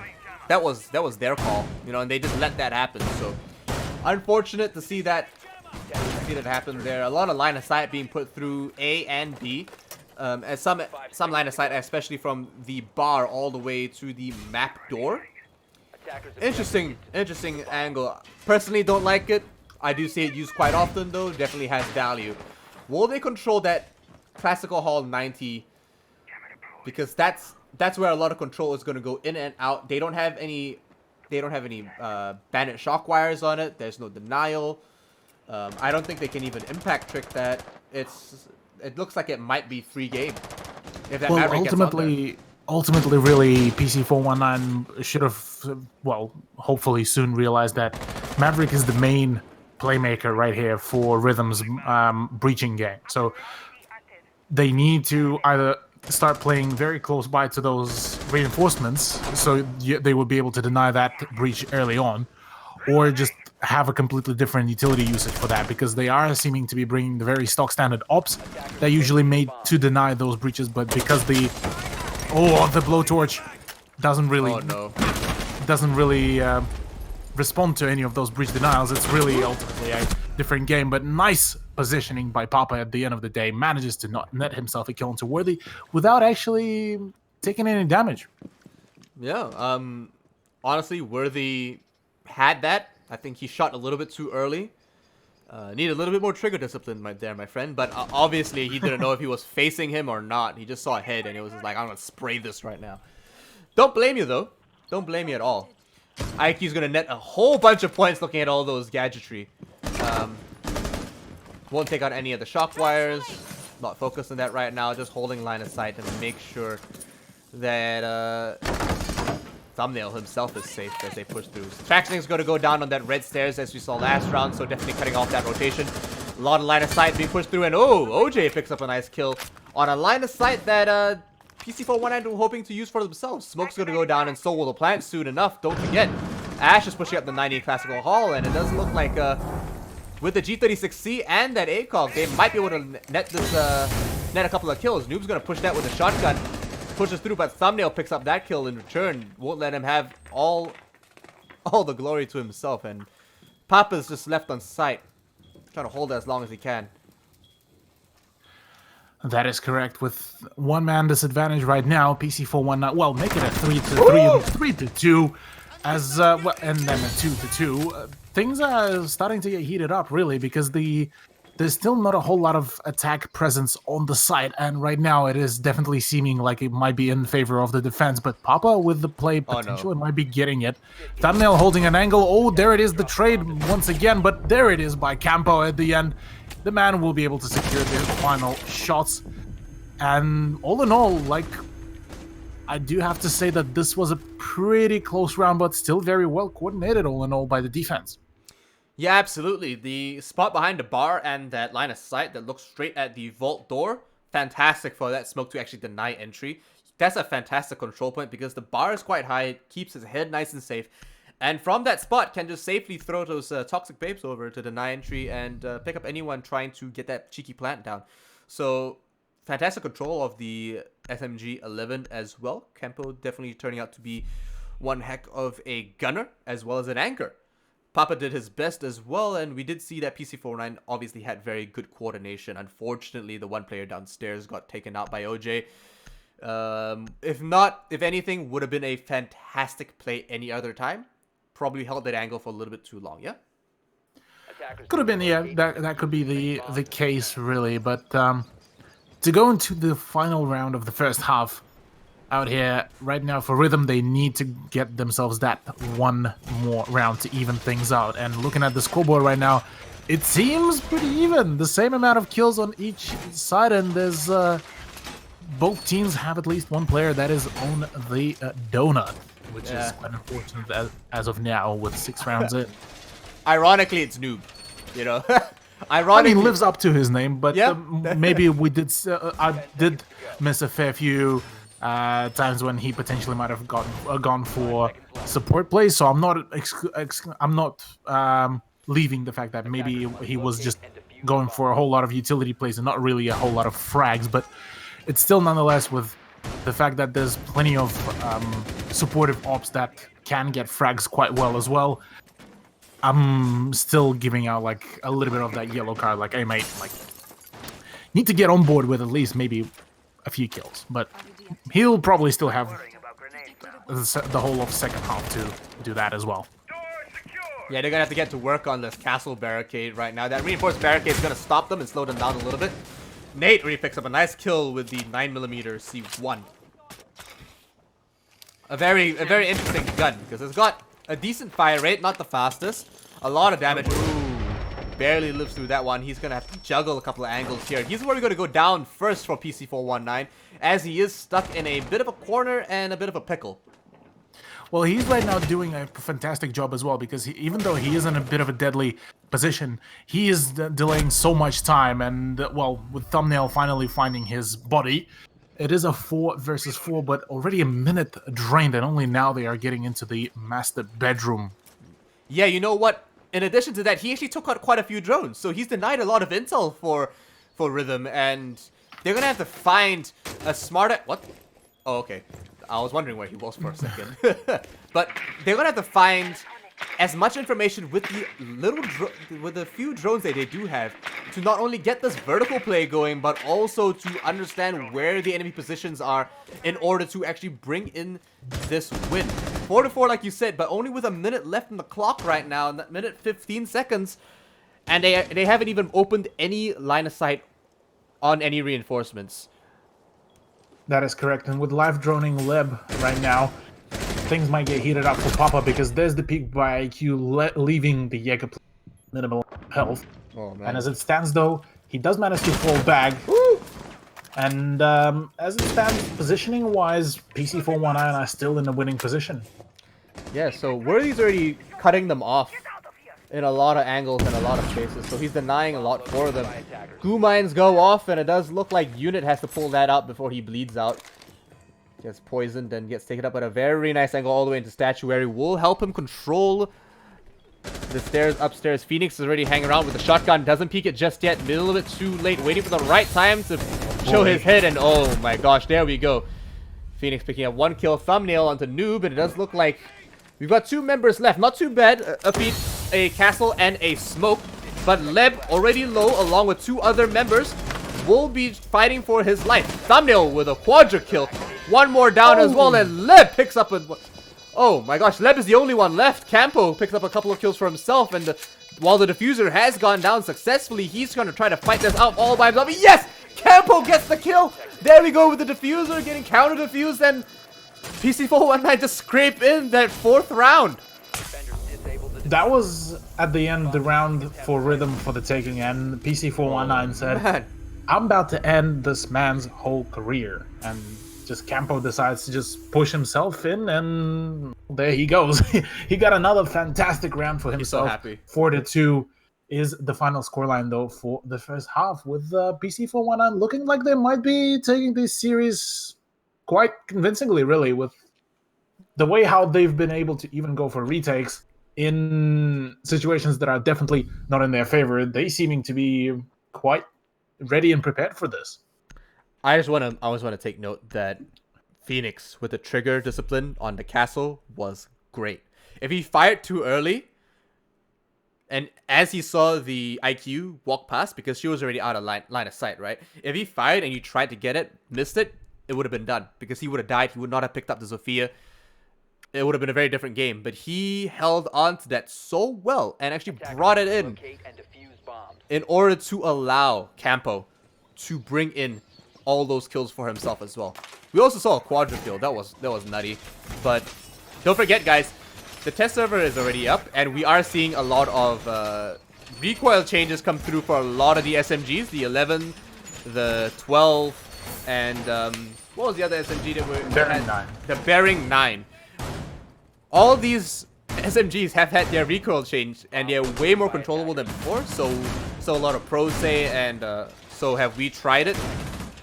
Speaker 1: That was their call, you know, and they just let that happen. So unfortunate to see that happen there. A lot of line of sight being put through A and B. And some line of sight, especially from the bar all the way to the map door. Interesting angle. Personally, don't like it. I do see it used quite often though. Definitely has value. Will they control that classical hall 90? Because that's where a lot of control is going to go in and out. They don't have any bandit shock wires on it. There's no denial. I don't think they can even impact trick that. It looks like it might be free game. If that Maverick gets on there.
Speaker 2: Ultimately, really, PC419 should have, well, hopefully soon realized that Maverick is the main playmaker right here for Rhythm's breaching game. So they need to either start playing very close by to those reinforcements, so they will be able to deny that breach early on, or just have a completely different utility usage for that, because they are seeming to be bringing the very stock standard ops that usually made to deny those breaches, but because the blowtorch doesn't really respond to any of those breach denials. It's really ultimately a different game, but nice positioning by Papa at the end of the day. Manages to not net himself a kill into Worthy without actually taking any damage.
Speaker 1: Yeah, honestly, Worthy had that. I think he shot a little bit too early. Need a little bit more trigger discipline right there, my friend. But obviously, he didn't know if he was facing him or not. He just saw a head, and it was just like, I'm going to spray this right now. Don't blame you, though. Don't blame you at all. IQ's going to net a whole bunch of points looking at all those gadgetry. Won't take out any of the shock wires. Not focused on that right now. Just holding line of sight and make sure that Thumbnail himself is safe as they push through. Traxling's going to go down on that red stairs as we saw last round, so definitely cutting off that rotation. A lot of line of sight being pushed through, and OJ picks up a nice kill on a line of sight that PC419 were hoping to use for themselves. Smoke's going to go down, and so will the plant soon enough. Don't forget, Ash is pushing up the 90 Classical Hall, and it does look like with the G36C and that ACOG, they might be able to net a couple of kills. Noob's going to push that with a shotgun. Pushes through, but Thumbnail picks up that kill in return. Won't let him have all the glory to himself, and Papa's just left on site, trying to hold it as long as he can.
Speaker 2: That is correct. With one man disadvantage right now, PC419. Well, make it a 3-2, as well, and then a 2-2. Things are starting to get heated up, really, because there's still not a whole lot of attack presence on the site, and right now it is definitely seeming like it might be in favor of the defense, but Papa with the play potential, it might be getting it. Thumbnail holding an angle. Oh, there it is, the trade once again, but there it is by Campo at the end. The man will be able to secure the final shots, and all in all, like, I do have to say that this was a pretty close round, but still very well coordinated all in all by the defense.
Speaker 1: Yeah, absolutely. The spot behind the bar and that line of sight that looks straight at the vault door, fantastic for that smoke to actually deny entry. That's a fantastic control point because the bar is quite high, it keeps his head nice and safe, and from that spot can just safely throw those toxic babes over to deny entry and pick up anyone trying to get that cheeky plant down. So fantastic control of the SMG-11 as well. Campo definitely turning out to be one heck of a gunner as well as an anchor. Papa did his best as well, and we did see that PC419 obviously had very good coordination. Unfortunately, the one player downstairs got taken out by OJ. If anything, would have been a fantastic play any other time. Probably held that angle for a little bit too long, yeah?
Speaker 2: Could have been, yeah, that could be the case, really, but to go into the final round of the first half, out here right now for Rhythm, they need to get themselves that one more round to even things out. And looking at the scoreboard right now, it seems pretty even. The same amount of kills on each side, and there's both teams have at least one player that is on the donut, which
Speaker 1: Yeah.
Speaker 2: is quite unfortunate as of now with 6 rounds in.
Speaker 1: Ironically, it's Noob. You know,
Speaker 2: I
Speaker 1: ironically,
Speaker 2: mean, lives up to his name, but
Speaker 1: Yeah.
Speaker 2: maybe we did. I did miss a fair few times when he potentially might have gone for support plays. So I'm not leaving the fact that maybe he was just going for a whole lot of utility plays and not really a whole lot of frags. But it's still nonetheless with the fact that there's plenty of supportive ops that can get frags quite well as well. I'm still giving out like a little bit of that yellow card, like, hey mate, like, need to get on board with at least maybe a few kills, but he'll probably still have the whole of second half to do that as well.
Speaker 1: yeah, they're gonna have to get to work on this castle barricade right now. That reinforced barricade is gonna stop them and slow them down a little bit. Nate really picks up a nice kill with the 9mm C1. A very interesting gun because it's got a decent fire rate, not the fastest. A lot of damage. Ooh, barely lives through that one. He's gonna have to juggle a couple of angles here. He's probably gonna go down first for PC419, as he is stuck in a bit of a corner and a bit of a pickle.
Speaker 2: Well, he's right now doing a fantastic job as well, because even though he is in a bit of a deadly position, he is delaying so much time, and well, with Thumbnail finally finding his body, it is a 4 versus 4, but already a minute drained, and only now they are getting into the master bedroom.
Speaker 1: Yeah, you know what? In addition to that, he actually took out quite a few drones, so he's denied a lot of intel for Rhythm, and they're gonna have to find a smarter. What? Oh, okay. I was wondering where he was for a second. But they're gonna have to find as much information with the few drones that they do have to not only get this vertical play going, but also to understand where the enemy positions are in order to actually bring in this win. 4-4, like you said, but only with a minute left in the clock right now, and that minute 15 seconds, and they haven't even opened any line of sight on any reinforcements.
Speaker 2: That is correct, and with live droning Leb right now, things might get heated up for Papa, because there's the peak by IQ leaving the Jaeger minimal health.
Speaker 1: Oh, man.
Speaker 2: And as it stands though, he does manage to fall back.
Speaker 1: Woo!
Speaker 2: And as it stands, positioning wise, PC419 are still in a winning position.
Speaker 1: Yeah, so Worthy's already cutting them off in a lot of angles and a lot of spaces, so he's denying a lot for them. Goo mines go off, and it does look like Unit has to pull that out before he bleeds out. Gets poisoned and gets taken up at a very nice angle all the way into Statuary. Will help him control the stairs upstairs. Phoenix is already hanging around with the shotgun. Doesn't peek it just yet. Middle of it too late. Waiting for the right time to show his head. And oh my gosh, there we go. Phoenix picking up 1 kill. Thumbnail onto Noob. And it does look like we've got 2 members left. Not too bad. A feat, a castle, and a smoke. But Leb already low along with 2 other members. Will be fighting for his life. Thumbnail with a quadra kill. 1 more down as well. And Leb picks up a... Oh my gosh, Leb is the only one left. Campo picks up a couple of kills for himself, and while the diffuser has gone down successfully, he's going to try to fight this out all by himself. Yes! Campo gets the kill! There we go with the diffuser getting counter-diffused, and PC419 just scrape in that 4th round.
Speaker 2: That was, at the end, the round for Rhythm for the taking, and PC419 said,
Speaker 1: Man.
Speaker 2: I'm about to end this man's whole career. And just Campo decides to just push himself in, and there he goes. He got another fantastic round for himself.
Speaker 1: He's so happy.
Speaker 2: 4-2 is the final scoreline though for the first half, with PC419 looking like they might be taking this series quite convincingly, really, with the way how they've been able to even go for retakes in situations that are definitely not in their favor. They seeming to be quite ready and prepared for this.
Speaker 1: I always want to take note that Phoenix with the trigger discipline on the castle was great. If he fired too early, and as he saw the IQ walk past, because she was already out of line of sight, right? If he fired and you tried to get it, missed it, it would have been done, because he would have died. He would not have picked up the Zofia. It would have been a very different game, but he held on to that so well and actually brought it in order to allow Campo to bring in all those kills for himself as well. We also saw a quadra kill. That was nutty. But don't forget, guys, the test server is already up, and we are seeing a lot of recoil changes come through for a lot of the SMGs. The 11, the 12, and what was the other SMG that we
Speaker 2: Bearing
Speaker 1: had?
Speaker 2: 9.
Speaker 1: The Bearing 9. all these SMGs have had their recoil changed, and they're way more controllable than before. So a lot of pros say, and so have we tried it.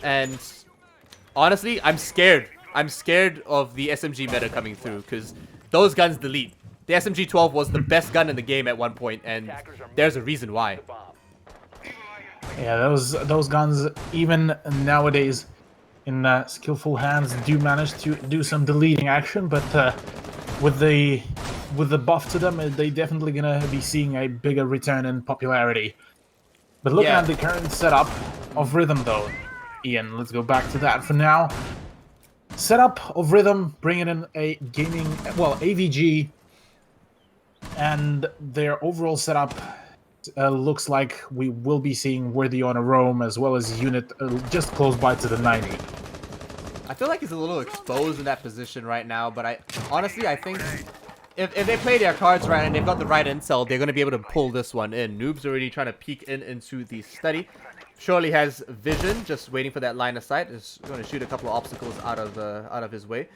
Speaker 1: And honestly, I'm scared. I'm scared of the SMG meta coming through, because those guns delete. The SMG-12 was the best gun in the game at one point, and there's a reason why.
Speaker 2: Yeah, those guns, even nowadays, in skillful hands, do manage to do some deleting action. But with the buff to them, they definitely gonna be seeing a bigger return in popularity. But looking at the current setup of Rhythm, though, Ian, let's go back to that for now. Setup of Rhythm, bringing in a gaming, well, AVG, and their overall setup looks like we will be seeing Worthy on a roam, as well as Unit just close by to the 90.
Speaker 1: I feel like he's a little exposed in that position right now, but I think if they play their cards right and they've got the right intel, they're going to be able to pull this one in. Noob's already trying to peek into the study. Surely has vision, just waiting for that line of sight. Is going to shoot a couple of obstacles out of his way.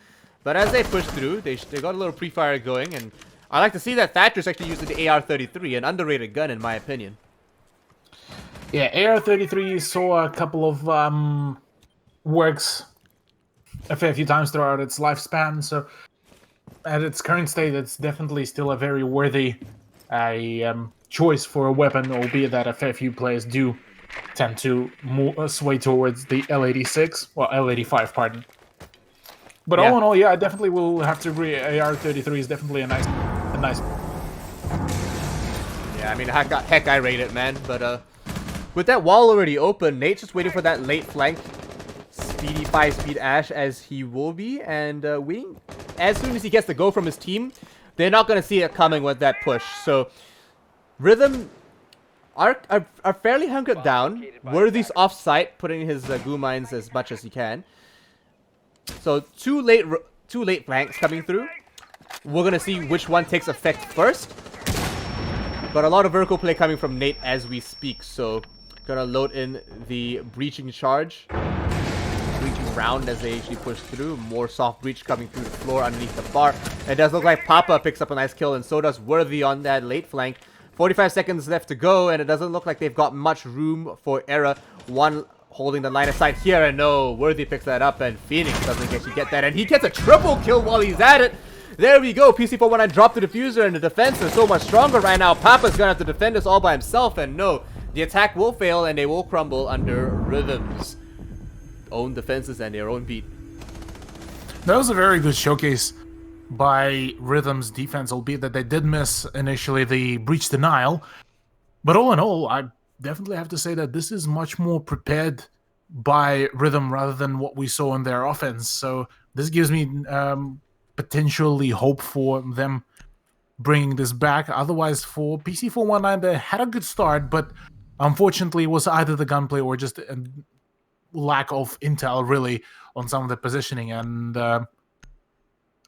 Speaker 1: But as they push through, they got a little pre-fire going, and I like to see that Thatcher's actually using the AR-33, an underrated gun in my opinion.
Speaker 2: Yeah, AR-33 saw a couple of works a fair few times throughout its lifespan, so at its current state, it's definitely still a very worthy choice for a weapon, albeit that a fair few players do tend to sway towards the L86, well, L85, pardon. But all in all, yeah, I definitely will have to agree. AR-33 is definitely a nice.
Speaker 1: Yeah, I mean, heck, I rate it, man. But with that wall already open, Nate's just waiting for that late flank, speedy 5-speed Ash as he will be, and waiting. As soon as he gets the go from his team, they're not gonna see it coming with that push. So Rhythm are fairly hunkered down. Worthy's off-site, putting his goo mines as much as he can. So two late flanks coming through. We're gonna see which one takes effect first. But a lot of vertical play coming from Nate as we speak. So gonna load in the breaching charge, breaching round as they actually push through. More soft breach coming through the floor underneath the bar. It does look like Papa picks up a nice kill, and so does Worthy on that late flank. 45 seconds left to go, and it doesn't look like they've got much room for error. One holding the line of sight here, and no, Worthy picks that up, and Phoenix doesn't actually get that, and he gets a triple kill while he's at it. There we go. PC419 dropped the diffuser, and the defense is so much stronger right now. Papa's gonna have to defend this all by himself, and no, the attack will fail, and they will crumble under Rhythm's own defenses and their own beat.
Speaker 2: That was a very good showcase by Rhythm's defense, albeit that they did miss initially the breach denial. But all in all, I definitely have to say that this is much more prepared by Rhythm rather than what we saw in their offense. So this gives me potentially hope for them bringing this back. Otherwise, for PC419, they had a good start, but unfortunately it was either the gunplay or just a lack of intel, really, on some of the positioning. And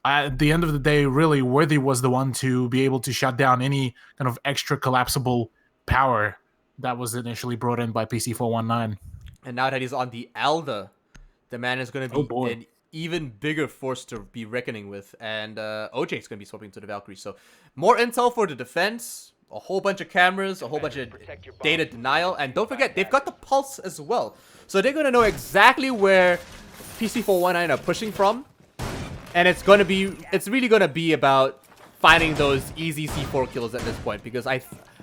Speaker 2: at the end of the day, really, Worthy was the one to be able to shut down any kind of extra collapsible power that was initially brought in by PC419.
Speaker 1: And now that he's on the Alda, the man is going to be an even bigger force to be reckoning with. And OJ's going to be swapping to the Valkyrie. So more intel for the defense, a whole bunch of cameras, a whole bunch of data denial. And don't forget, they've got the pulse as well. So they're going to know exactly where PC419 are pushing from. And it's really going to be about finding those easy C4 kills at this point. Because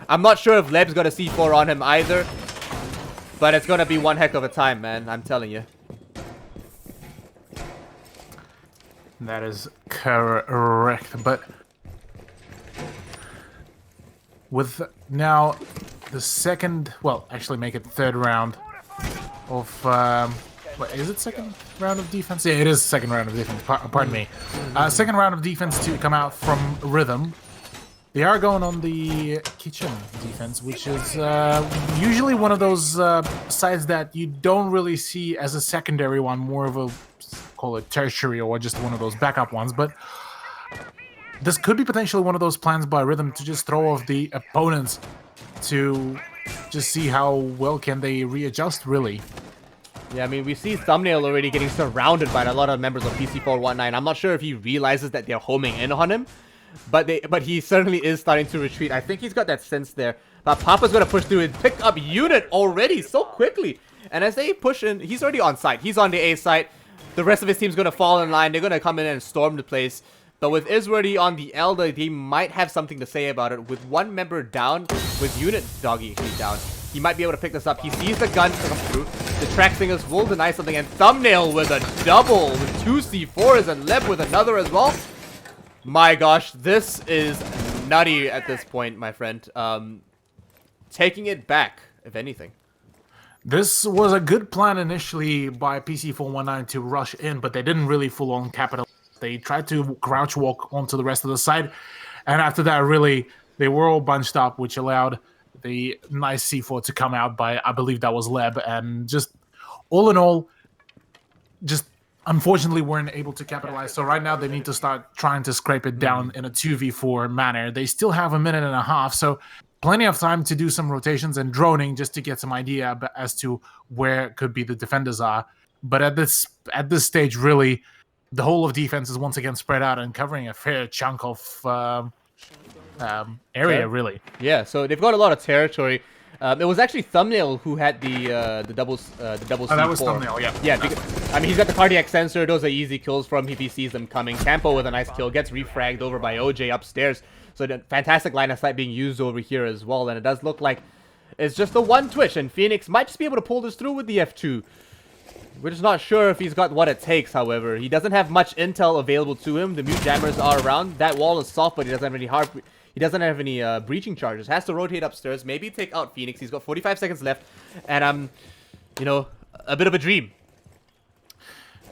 Speaker 1: I'm not sure if Leb's got a C4 on him either. But it's going to be one heck of a time, man. I'm telling you.
Speaker 2: That is correct. But with now the second, well, actually make it third round of... What, is it second round of defense? Yeah, it is second round of defense. Pardon me. Second round of defense to come out from Rhythm. They are going on the kitchen defense, which is usually one of those sides that you don't really see as a secondary one, more of a, call it tertiary, or just one of those backup ones. But this could be potentially one of those plans by Rhythm to just throw off the opponents to just see how well can they readjust, really.
Speaker 1: Yeah, I mean, we see Thumbnail already getting surrounded by a lot of members of PC419. I'm not sure if he realizes that they're homing in on him, but he certainly is starting to retreat. I think he's got that sense there. But Papa's gonna push through and pick up unit already so quickly. And as they push in, he's already on site. He's on the A site. The rest of his team's gonna fall in line. They're gonna come in and storm the place. But with Isworthy on the Elder, he might have something to say about it. With one member down, with unit doggy actually down, he might be able to pick this up. He sees the gun come through. The track singers will deny something, and Thumbnail with a double with 2 C4s and Leb with another as well. My gosh, this is nutty at this point, my friend. Taking it back, if anything.
Speaker 2: This was a good plan initially by PC419 to rush in, but they didn't really full-on capitalize. They tried to crouch walk onto the rest of the side, and after that, really, they were all bunched up, which allowed the nice C4 to come out by, I believe that was Leb, and just all in all, just unfortunately weren't able to capitalize. So right now they need to start trying to scrape it down in a 2v4 manner. They still have a minute and a half, so plenty of time to do some rotations and droning just to get some idea as to where could be the defenders are. But at this stage, really, the whole of defense is once again spread out and covering a fair chunk of area, really.
Speaker 1: Yeah, so they've got a lot of territory. It was actually Thumbnail who had the double C4.
Speaker 2: That was Thumbnail, yeah.
Speaker 1: Yeah, because, I mean, he's got the cardiac sensor. Those are easy kills from him if he sees them coming. Campo with a nice kill gets refragged over by OJ upstairs. So the fantastic line of sight being used over here as well. And it does look like it's just a one twitch, and Phoenix might just be able to pull this through with the F2. We're just not sure if he's got what it takes, however. He doesn't have much intel available to him. The mute jammers are around. That wall is soft, but he doesn't have any breaching charges. Has to rotate upstairs, maybe take out Phoenix. He's got 45 seconds left, and you know, a bit of a dream.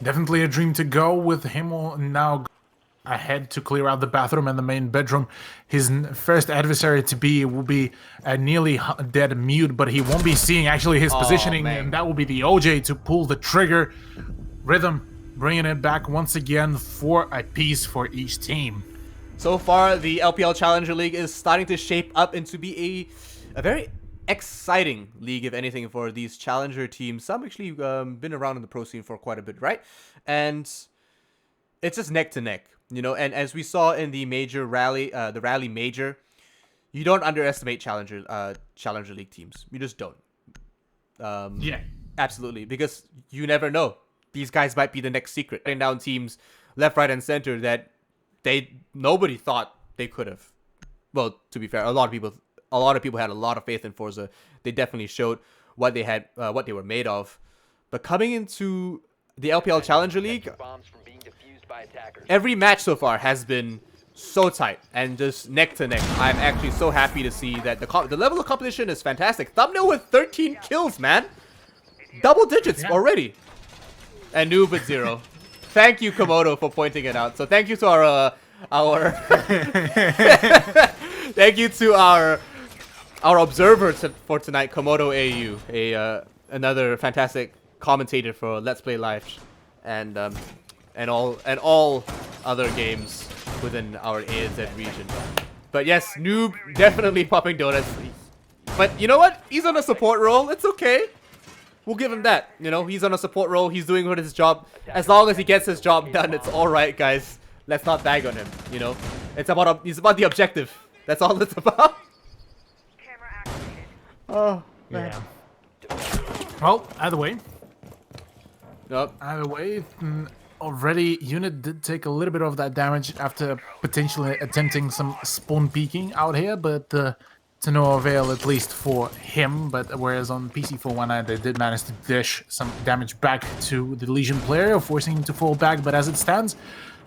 Speaker 2: Definitely a dream to go with him now ahead to clear out the bathroom and the main bedroom. His first adversary to be will be a nearly dead mute, but he won't be seeing actually his positioning,
Speaker 1: man.
Speaker 2: and that will be the OJ to pull the trigger. Rhythm bringing it back once again for a piece for each team.
Speaker 1: So far, the LPL Challenger League is starting to shape up into be a very exciting league, if anything, for these challenger teams. Some actually been around in the pro scene for quite a bit, right? And it's just neck to neck, you know. And as we saw in the major rally, the rally major, you don't underestimate challenger league teams. You just don't.
Speaker 2: Yeah,
Speaker 1: absolutely, because you never know. These guys might be the next secret. Putting down teams left, right, and center that nobody thought they could have. Well, to be fair, a lot of people had a lot of faith in Forza. They definitely showed what they had, what they were made of. But coming into the LPL Challenger League, every match so far has been so tight and just neck to neck. I'm actually so happy to see that the level of competition is fantastic. Thumbnail with 13 kills, man, double digits already, and Noob with 0. Thank you, Komodo, for pointing it out. So thank you to our thank you to our observer for tonight, Komodo AU, another fantastic commentator for Let's Play Live, and all other games within our ANZ region. But yes, Noob definitely popping donuts. But you know what? He's on a support role. It's okay. We'll give him that. You know, he's on a support role. He's doing his job. As long as he gets his job done, it's all right, guys. Let's not bag on him. You know, it's about the objective. That's all it's about. Oh man.
Speaker 2: Yeah. Well, either way.
Speaker 1: Nope.
Speaker 2: Either way, already unit did take a little bit of that damage after potentially attempting some spawn peeking out here, but to no avail, at least for him. But whereas on PC419 they did manage to dish some damage back to the Legion player, forcing him to fall back. But as it stands,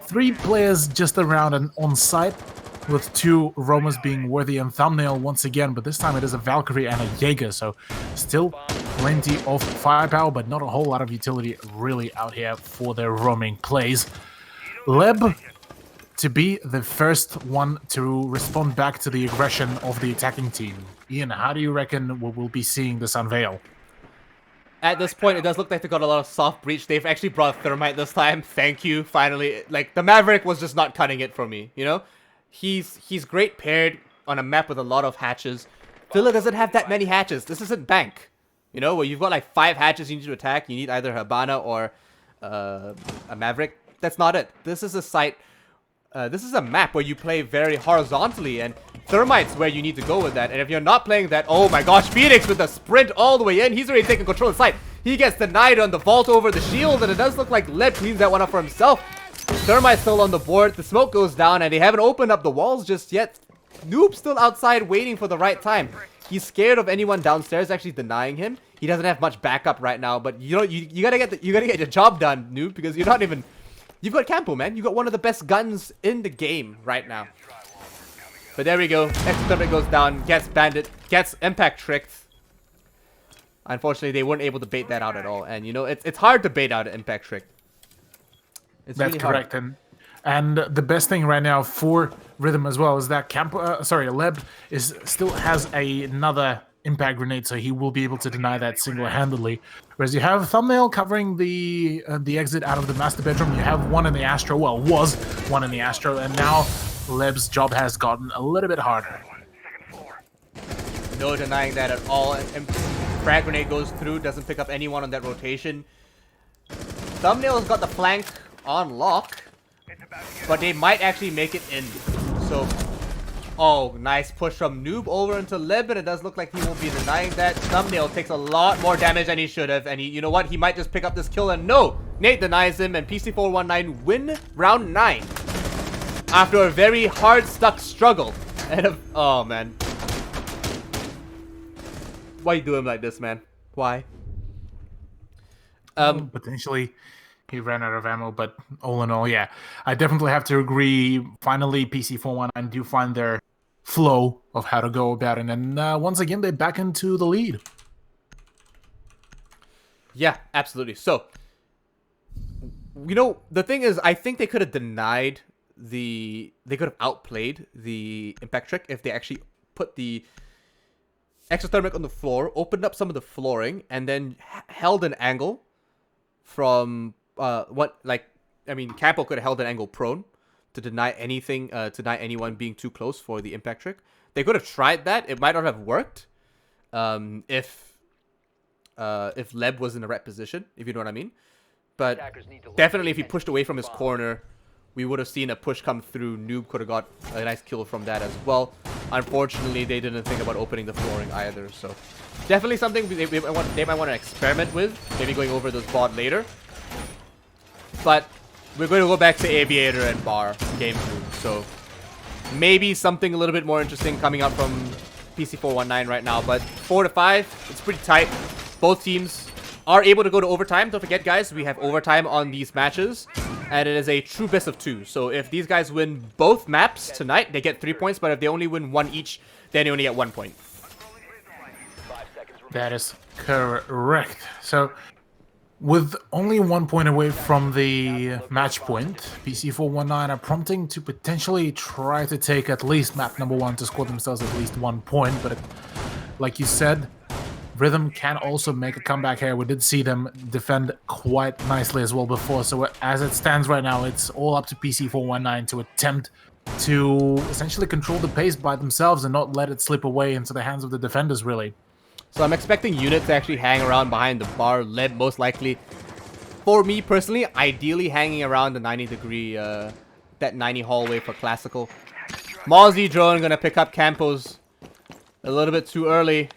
Speaker 2: 3 players just around and on site, with 2 roamers being Worthy and Thumbnail once again, but this time it is a Valkyrie and a Jaeger, so still plenty of firepower, but not a whole lot of utility really out here for their roaming plays. Leb to be the first one to respond back to the aggression of the attacking team. Ian, how do you reckon we'll be seeing this unveil?
Speaker 1: At this point, it does look like they got a lot of soft breach. They've actually brought Thermite this time. Thank you, finally. Like, the Maverick was just not cutting it for me, you know? He's great paired on a map with a lot of hatches. Villa doesn't have that many hatches. This isn't Bank, you know, where you've got like 5 hatches you need to attack. You need either Habana or a Maverick. That's not it. This is a site this is a map where you play very horizontally, and Thermite's where you need to go with that. And if you're not playing that, oh my gosh, Phoenix with the sprint all the way in. He's already taking control of the site. He gets denied on the vault over the shield, and it does look like Leb cleans that one up for himself. Thermite's still on the board. The smoke goes down, and they haven't opened up the walls just yet. Noob's still outside waiting for the right time. He's scared of anyone downstairs actually denying him. He doesn't have much backup right now, but you know you gotta get your job done, Noob, because you're not even. You've got Campo, man. You got one of the best guns in the game right now. But there we go. Experiment goes down, gets bandit, gets impact tricked. Unfortunately, they weren't able to bait that out at all, and you know it's hard to bait out an impact trick. It's
Speaker 2: That's
Speaker 1: really
Speaker 2: correct,
Speaker 1: hard.
Speaker 2: and the best thing right now for Rhythm as well is that Leb still has another impact grenade, so he will be able to deny that single-handedly. Whereas you have Thumbnail covering the exit out of the master bedroom. You have one in the Astro. Well, was one in the Astro, and now Leb's job has gotten a little bit harder.
Speaker 1: No denying that at all. And frag grenade goes through, doesn't pick up anyone on that rotation. Thumbnail's got the flank on lock, but they might actually make it in. So, oh, nice push from Noob over into Leb, and it does look like he won't be denying that. Thumbnail takes a lot more damage than he should have, and you know what? He might just pick up this kill, and no! Nate denies him, and PC419 win round 9 after a very hard-stuck struggle. And oh man, why you do him like this, man? Why?
Speaker 2: Potentially, he ran out of ammo, but all in all, yeah, I definitely have to agree. Finally, PC419 do find their flow of how to go about it, and once again, they're back into the lead.
Speaker 1: Yeah, absolutely. So, you know, the thing is, I think they could have denied they could have outplayed the impact trick if they actually put the exothermic on the floor, opened up some of the flooring, and then held an angle from Campo could have held an angle prone to deny anything, deny anyone being too close for the impact trick. They could have tried that. It might not have worked if Leb was in the right position, if you know what I mean. But definitely if he pushed away from his corner, we would have seen a push come through. Noob could have got a nice kill from that as well. Unfortunately, they didn't think about opening the flooring either. So definitely something they might want to experiment with. Maybe going over this bot later. But we're going to go back to Aviator and Bar game 2. So maybe something a little bit more interesting coming up from PC419 right now. But 4 to 5, it's pretty tight. Both teams are able to go to overtime. Don't forget, guys, we have overtime on these matches. And it is a true best of 2. So if these guys win both maps tonight, they get 3 points. But if they only win one each, then they only get 1 point.
Speaker 2: That is correct. So, with only 1 point away from the match point, PC419 are prompting to potentially try to take at least map number 1 to score themselves at least 1 point. But like you said, Rhythm can also make a comeback here. We did see them defend quite nicely as well before. So as it stands right now, it's all up to PC419 to attempt to essentially control the pace by themselves and not let it slip away into the hands of the defenders, really.
Speaker 1: So I'm expecting Unit to actually hang around behind the bar. Leb most likely. For me personally, ideally hanging around the 90-degree, that 90 hallway for Classical. Mozzie Drone gonna pick up Campos a little bit too early.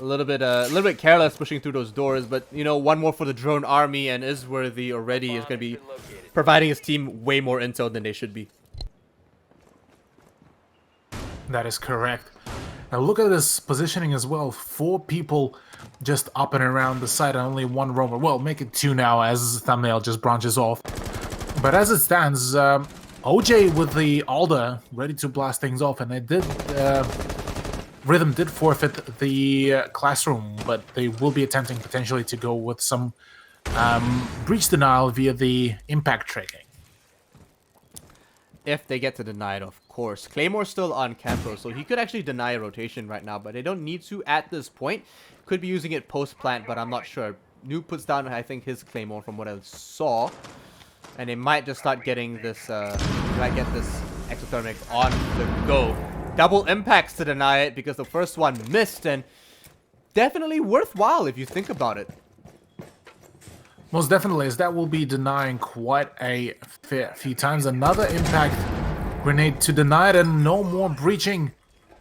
Speaker 1: A little bit careless pushing through those doors, but you know, one more for the drone army, and Isworthy already is going to be providing his team way more intel than they should be.
Speaker 2: That is correct. Now look at this positioning as well. 4 people just up and around the site and only 1 roamer. Well, make it 2 now as Thumbnail just branches off. But as it stands, OJ with the Alder ready to blast things off, and they did... Rhythm did forfeit the classroom, but they will be attempting potentially to go with some breach denial via the impact tracking.
Speaker 1: If they get to deny it, of course. Claymore's still on Campo, so he could actually deny a rotation right now, but they don't need to at this point. Could be using it post-plant, but I'm not sure. Noob puts down, I think, his Claymore from what I saw. And they might just start getting this, might get this exothermic on the go. Double impacts to deny it because the first one missed, and definitely worthwhile if you think about it.
Speaker 2: Most definitely, as that will be denying quite a fair few times. Another impact grenade to deny it, and no more breaching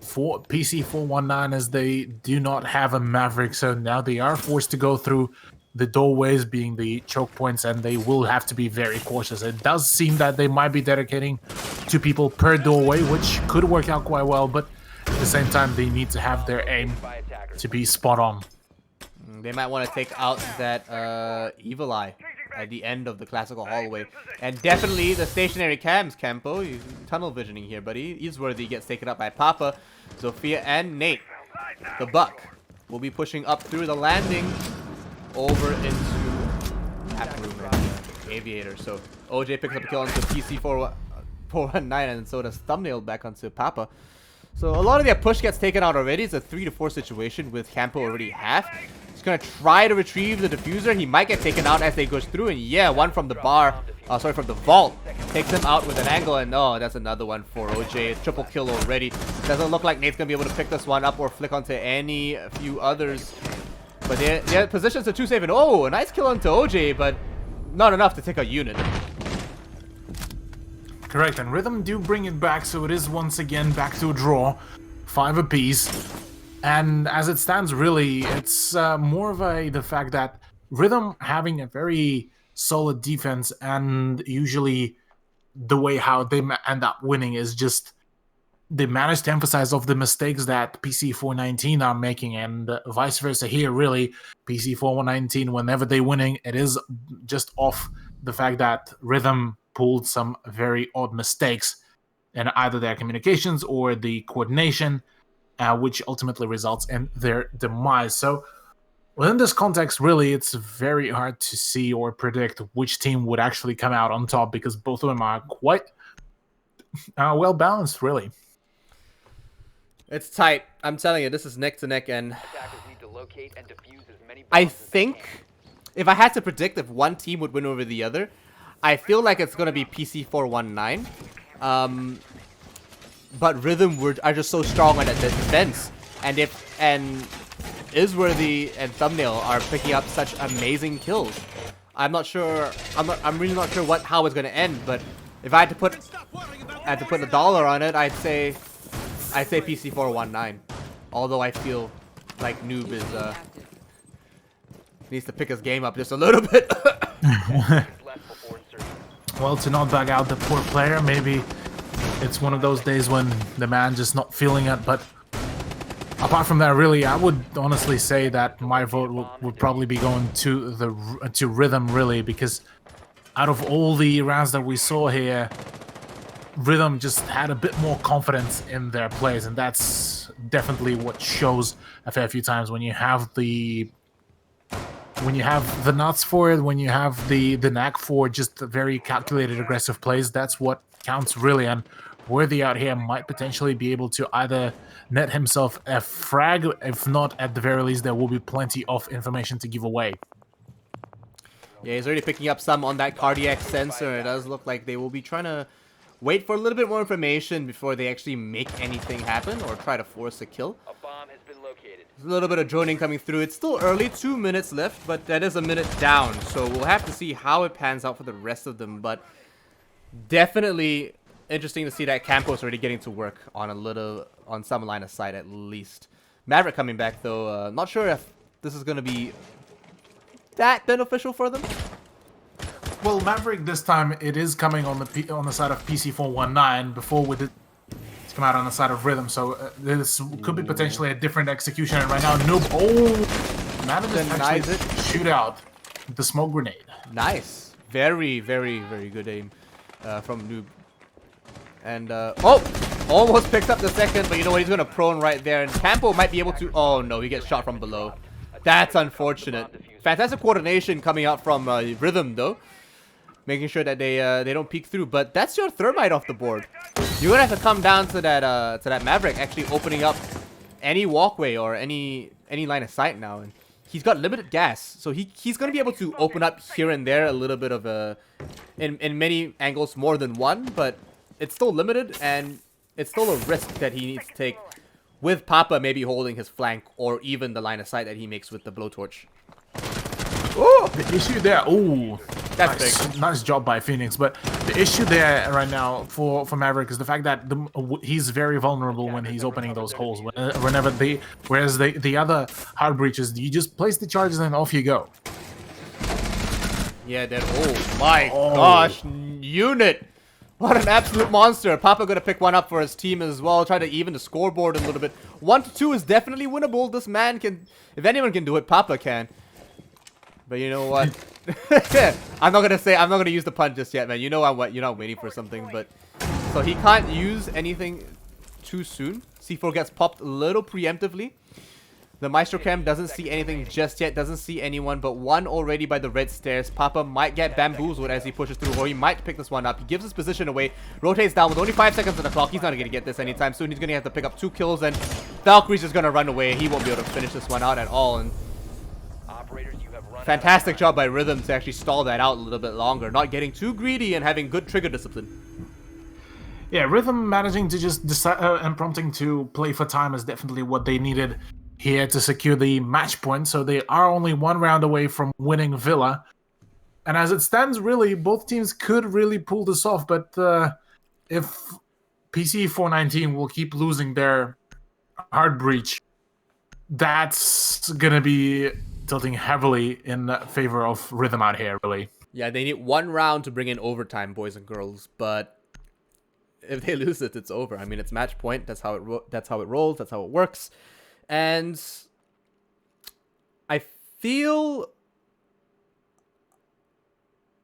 Speaker 2: for PC419 as they do not have a Maverick. So now they are forced to go through the doorways being the choke points, and they will have to be very cautious. It does seem that they might be dedicating 2 people per doorway, which could work out quite well, but at the same time, they need to have their aim to be spot on.
Speaker 1: They might want to take out that Evil Eye at the end of the classical hallway. And definitely the stationary cams, Campo. You're tunnel visioning here, buddy. Easworthy gets taken up by Papa, Zofia, and Nate. The Buck will be pushing up through the landing over into Tap Room and Aviator. So OJ picks up a kill onto PC419, and so does Thumbnail back onto Papa. So a lot of their push gets taken out already. It's a 3-4 situation with Campo already half. He's gonna try to retrieve the diffuser. He might get taken out as they go through, and yeah, one from the bar, from the vault, takes him out with an angle, and oh, that's another one for OJ. Triple kill already. Doesn't look like Nate's gonna be able to pick this one up or flick onto any few others. But their positions are too safe, and oh, a nice kill onto OJ, but not enough to take a unit.
Speaker 2: Correct, and Rhythm do bring it back, so it is once again back to a draw. 5 apiece. And as it stands, really, it's more of the fact that Rhythm having a very solid defense, and usually the way how they end up winning is just they manage to emphasize of the mistakes that PC419 are making, and vice versa here, really. PC419, whenever they're winning, it is just off the fact that Rhythm pulled some very odd mistakes in either their communications or the coordination, which ultimately results in their demise. So within this context, really, it's very hard to see or predict which team would actually come out on top, because both of them are quite well balanced, really.
Speaker 1: It's tight. I'm telling you, this is neck to neck, and I think if I had to predict if one team would win over the other, I feel like it's gonna be PC419. But Rhythm are just so strong on the defense, and Isworthy and Thumbnail are picking up such amazing kills. I'm not sure. I'm really not sure how it's gonna end. But if I had to put a dollar on it, I'd say PC419. Although I feel like Noob is needs to pick his game up just a little bit.
Speaker 2: Well, to not bug out the poor player, maybe it's one of those days when the man just not feeling it. But apart from that, really, I would honestly say that my vote would probably be going to Rhythm, really, because out of all the rounds that we saw here, Rhythm just had a bit more confidence in their plays, and that's definitely what shows a fair few times when you have the nuts for it, when you have the knack for just very calculated aggressive plays. That's what counts, really. And Worthy out here might potentially be able to either net himself a frag, if not, at the very least, there will be plenty of information to give away.
Speaker 1: Yeah, he's already picking up some on that cardiac sensor. It does look like they will be trying to wait for a little bit more information before they actually make anything happen or try to force a kill.
Speaker 3: A bomb has been located.
Speaker 1: There's a little bit of droning coming through. It's still early, 2 minutes left, but that is a minute down. So we'll have to see how it pans out for the rest of them. But definitely interesting to see that Campo's already getting to work on some line of sight at least. Maverick coming back though. Not sure if this is going to be that beneficial for them.
Speaker 2: Well, Maverick this time, it is coming on the side of PC419. Before we did come out on the side of Rhythm, so this could be potentially a different execution. And right now, Noob, manages to actually shoot out the smoke grenade.
Speaker 1: Nice, very, very, very good aim from Noob. And almost picked up the second, but you know what? He's gonna prone right there, and Campo might be able to. Oh no, he gets shot from below. That's unfortunate. Fantastic coordination coming out from Rhythm though, making sure that they don't peek through. But that's your thermite off the board. You're gonna have to come down to that Maverick actually opening up any walkway or any line of sight now, and he's got limited gas, so he's gonna be able to open up here and there a little bit of in many angles more than one, but it's still limited, and it's still a risk that he needs to take with Papa maybe holding his flank or even the line of sight that he makes with the blowtorch. Oh,
Speaker 2: The issue there, oh,
Speaker 1: That's
Speaker 2: nice, nice job by Phoenix. But the issue there right now for Maverick is the fact that he's very vulnerable when he's opening those holes. Whenever whereas the other hard breaches, you just place the charges and off you go.
Speaker 1: Yeah, that. Oh my gosh, unit! What an absolute monster. Papa gonna pick one up for his team as well. Try to even the scoreboard a little bit. 1-2 is definitely winnable. This man can, if anyone can do it, Papa can. But you know what? I'm not gonna use the pun just yet, man. You know I'm waiting for something, but so he can't use anything too soon. C4 gets popped a little preemptively. The Maestro Cam doesn't see anything just yet, doesn't see anyone, but one already by the red stairs. Papa might get bamboozled as he pushes through, or he might pick this one up. He gives his position away, rotates down with only 5 seconds on the clock. He's not going to get this anytime soon. He's going to have to pick up 2 kills, and Valkyrie's just going to run away. He won't be able to finish this one out at all. And fantastic job by Rhythm to actually stall that out a little bit longer, not getting too greedy and having good trigger discipline.
Speaker 2: Yeah, Rhythm managing to just decide and prompting to play for time is definitely what they needed here to secure the match point, so they are only 1 round away from winning Villa. And as it stands, really, both teams could really pull this off, but if PC419 will keep losing their hard breach, that's gonna be tilting heavily in favor of Rhythm out here, really.
Speaker 1: Yeah, they need 1 round to bring in overtime, boys and girls, but if they lose it, it's over. I mean, it's match point. That's how it rolls. That's how it works. And I feel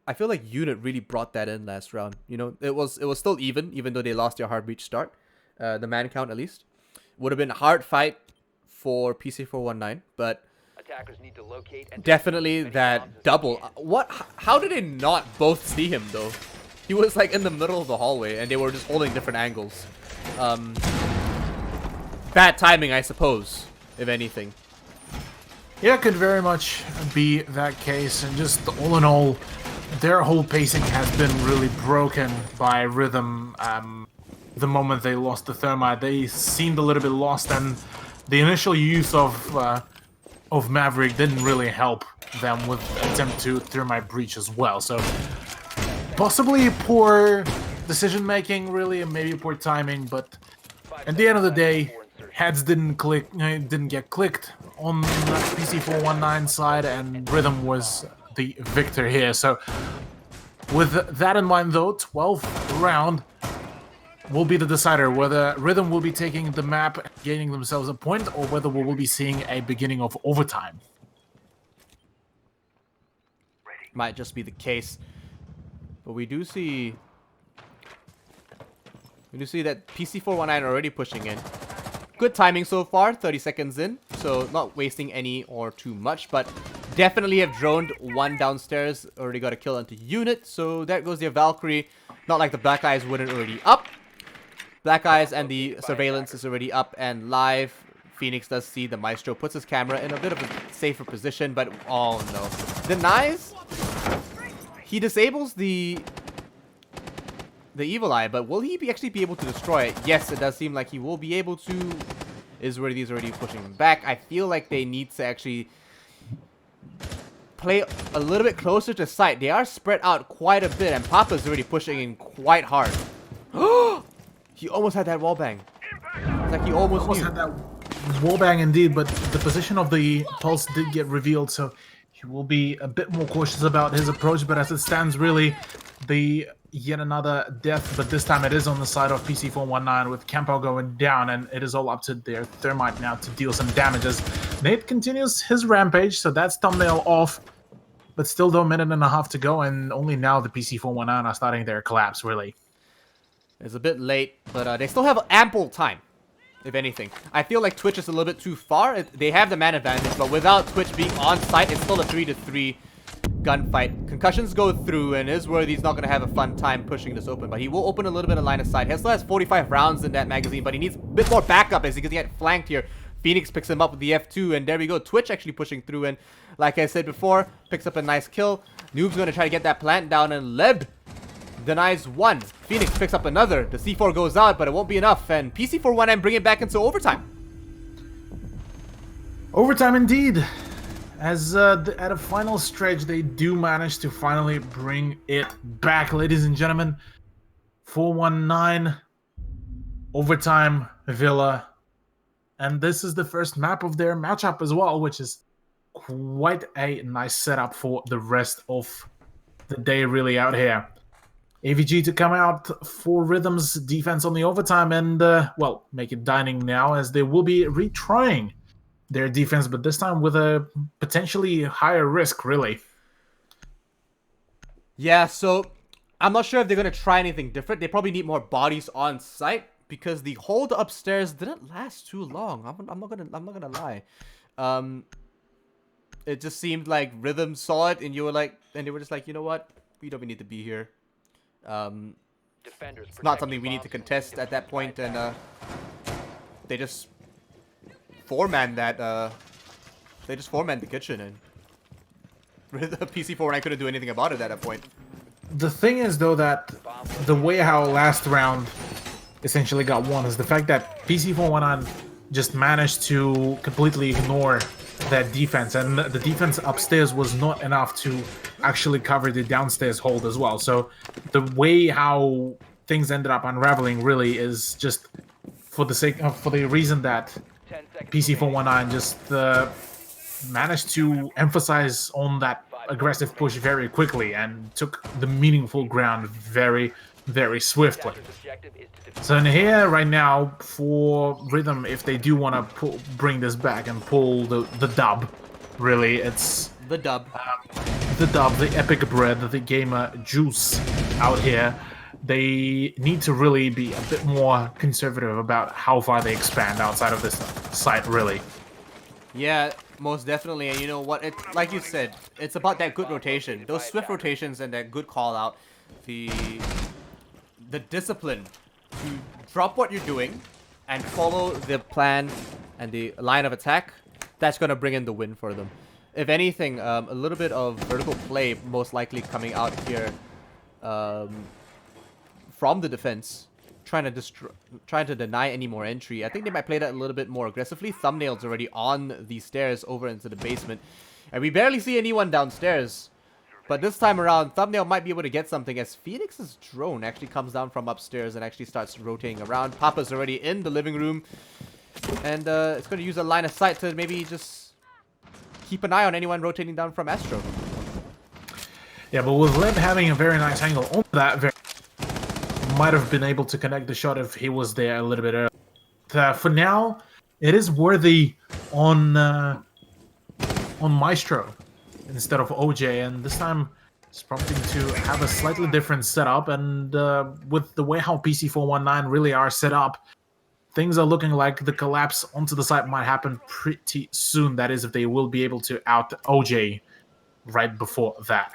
Speaker 1: like Unit really brought that in last round. You know, it was still even though they lost their hard breach start. The man count at least would have been a hard fight for PC419, but
Speaker 3: Attackers need to locate and
Speaker 1: definitely that double. What? How did they not both see him though? He was like in the middle of the hallway, and they were just holding different angles. Bad timing, I suppose, if anything.
Speaker 2: Yeah, it could very much be that case, and just all in all, their whole pacing has been really broken by Rhythm. The moment they lost the Thermite, they seemed a little bit lost, and the initial use of Maverick didn't really help them with attempt to Thermite breach as well. So possibly poor decision making, really, and maybe poor timing, but at the end of the day, heads didn't get clicked on the PC419 side, and Rhythm was the victor here. So with that in mind though, 12th round will be the decider whether Rhythm will be taking the map and gaining themselves a point, or whether we will be seeing a beginning of overtime.
Speaker 1: Might just be the case. But we do see that PC419 already pushing in. Good timing so far, 30 seconds in, so not wasting any or too much, but definitely have droned 1 downstairs, already got a kill onto Unit, so there goes their Valkyrie. Not like the Black Eyes weren't already up. Black Eyes and the surveillance is already up and live. Phoenix does see the Maestro, puts his camera in a bit of a safer position, but oh no. Denies. He disables the Evil Eye, but will he actually be able to destroy it? Yes, it does seem like he will be able to. Is already pushing him back. I feel like they need to actually play a little bit closer to sight. They are spread out quite a bit, and Papa's already pushing in quite hard. He almost had that wallbang. It's like he almost knew.
Speaker 2: Had that wallbang indeed, but the position of the pulse did get revealed, so he will be a bit more cautious about his approach. But as it stands, really, the yet another death, but this time it is on the side of PC419 with Campo going down, and it is all up to their Thermite now to deal some damages. Nate continues his rampage, so that's thumbnail off, but still though, 1.5 minutes to go, and only now the PC419 are starting their collapse, really.
Speaker 1: It's a bit late, but they still have ample time, if anything. I feel like Twitch is a little bit too far. They have the man advantage, but without Twitch being on site, it's still a 3-3 gunfight. Concussions go through, and Isworthy's not going to have a fun time pushing this open, but he will open a little bit of line of sight. He still has 45 rounds in that magazine, but he needs a bit more backup as he can get flanked here. Phoenix picks him up with the F2, and there we go. Twitch actually pushing through, and like I said before, picks up a nice kill. Noob's going to try to get that plant down, and Leb denies 1. Phoenix picks up another. The C4 goes out, but it won't be enough, and PC419 bring it back into overtime.
Speaker 2: Overtime indeed. as at a final stretch, they do manage to finally bring it back, ladies and gentlemen. 419 overtime Villa, and this is the first map of their matchup as well, which is quite a nice setup for the rest of the day really out here. AVG to come out for Rhythm's defense on the overtime and, well, make it dining now, as they will be retrying their defense, but this time with a potentially higher risk, really.
Speaker 1: Yeah, so I'm not sure if they're going to try anything different. They probably need more bodies on site because the hold upstairs didn't last too long. I'm not gonna lie. It just seemed like Rhythm saw it and they were just like, you know what? We don't need to be here.
Speaker 3: Defenders,
Speaker 1: It's not something we need to contest at that point, and they just four-man that. They just four-man the kitchen, and the PC419 couldn't do anything about it at that point.
Speaker 2: The thing is, though, that the way how last round essentially got won is the fact that PC419 just managed to completely ignore that defense, and the defense upstairs was not enough to actually cover the downstairs hold as well. So the way how things ended up unraveling really is just for the reason that PC419 just managed to emphasize on that aggressive push very quickly and took the meaningful ground very, very swiftly. So in here right now for Rhythm, if they do want to bring this back and pull the dub, really, it's
Speaker 1: the dub,
Speaker 2: the epic bread, the gamer juice out here. They need to really be a bit more conservative about how far they expand outside of this site, really.
Speaker 1: Yeah, most definitely. And you know what? It, like you said, it's about that good rotation, those swift rotations, and that good call out, the discipline to drop what you're doing and follow the plan and the line of attack. That's gonna bring in the win for them. If anything, a little bit of vertical play most likely coming out here from the defense, trying to deny any more entry. I think they might play that a little bit more aggressively. Thumbnail's already on the stairs over into the basement, and we barely see anyone downstairs. But this time around, Thumbnail might be able to get something as Phoenix's drone actually comes down from upstairs and actually starts rotating around. Papa's already in the living room, and it's going to use a line of sight to maybe just keep an eye on anyone rotating down from Astro.
Speaker 2: Yeah, but with Leb having a very nice angle on that, might have been able to connect the shot if he was there a little bit earlier. For now, it is worthy on Maestro instead of OJ, and this time it's prompting to have a slightly different setup, and with the way how PC419 really are set up, things are looking like the collapse onto the site might happen pretty soon. That is, if they will be able to out OJ right before that.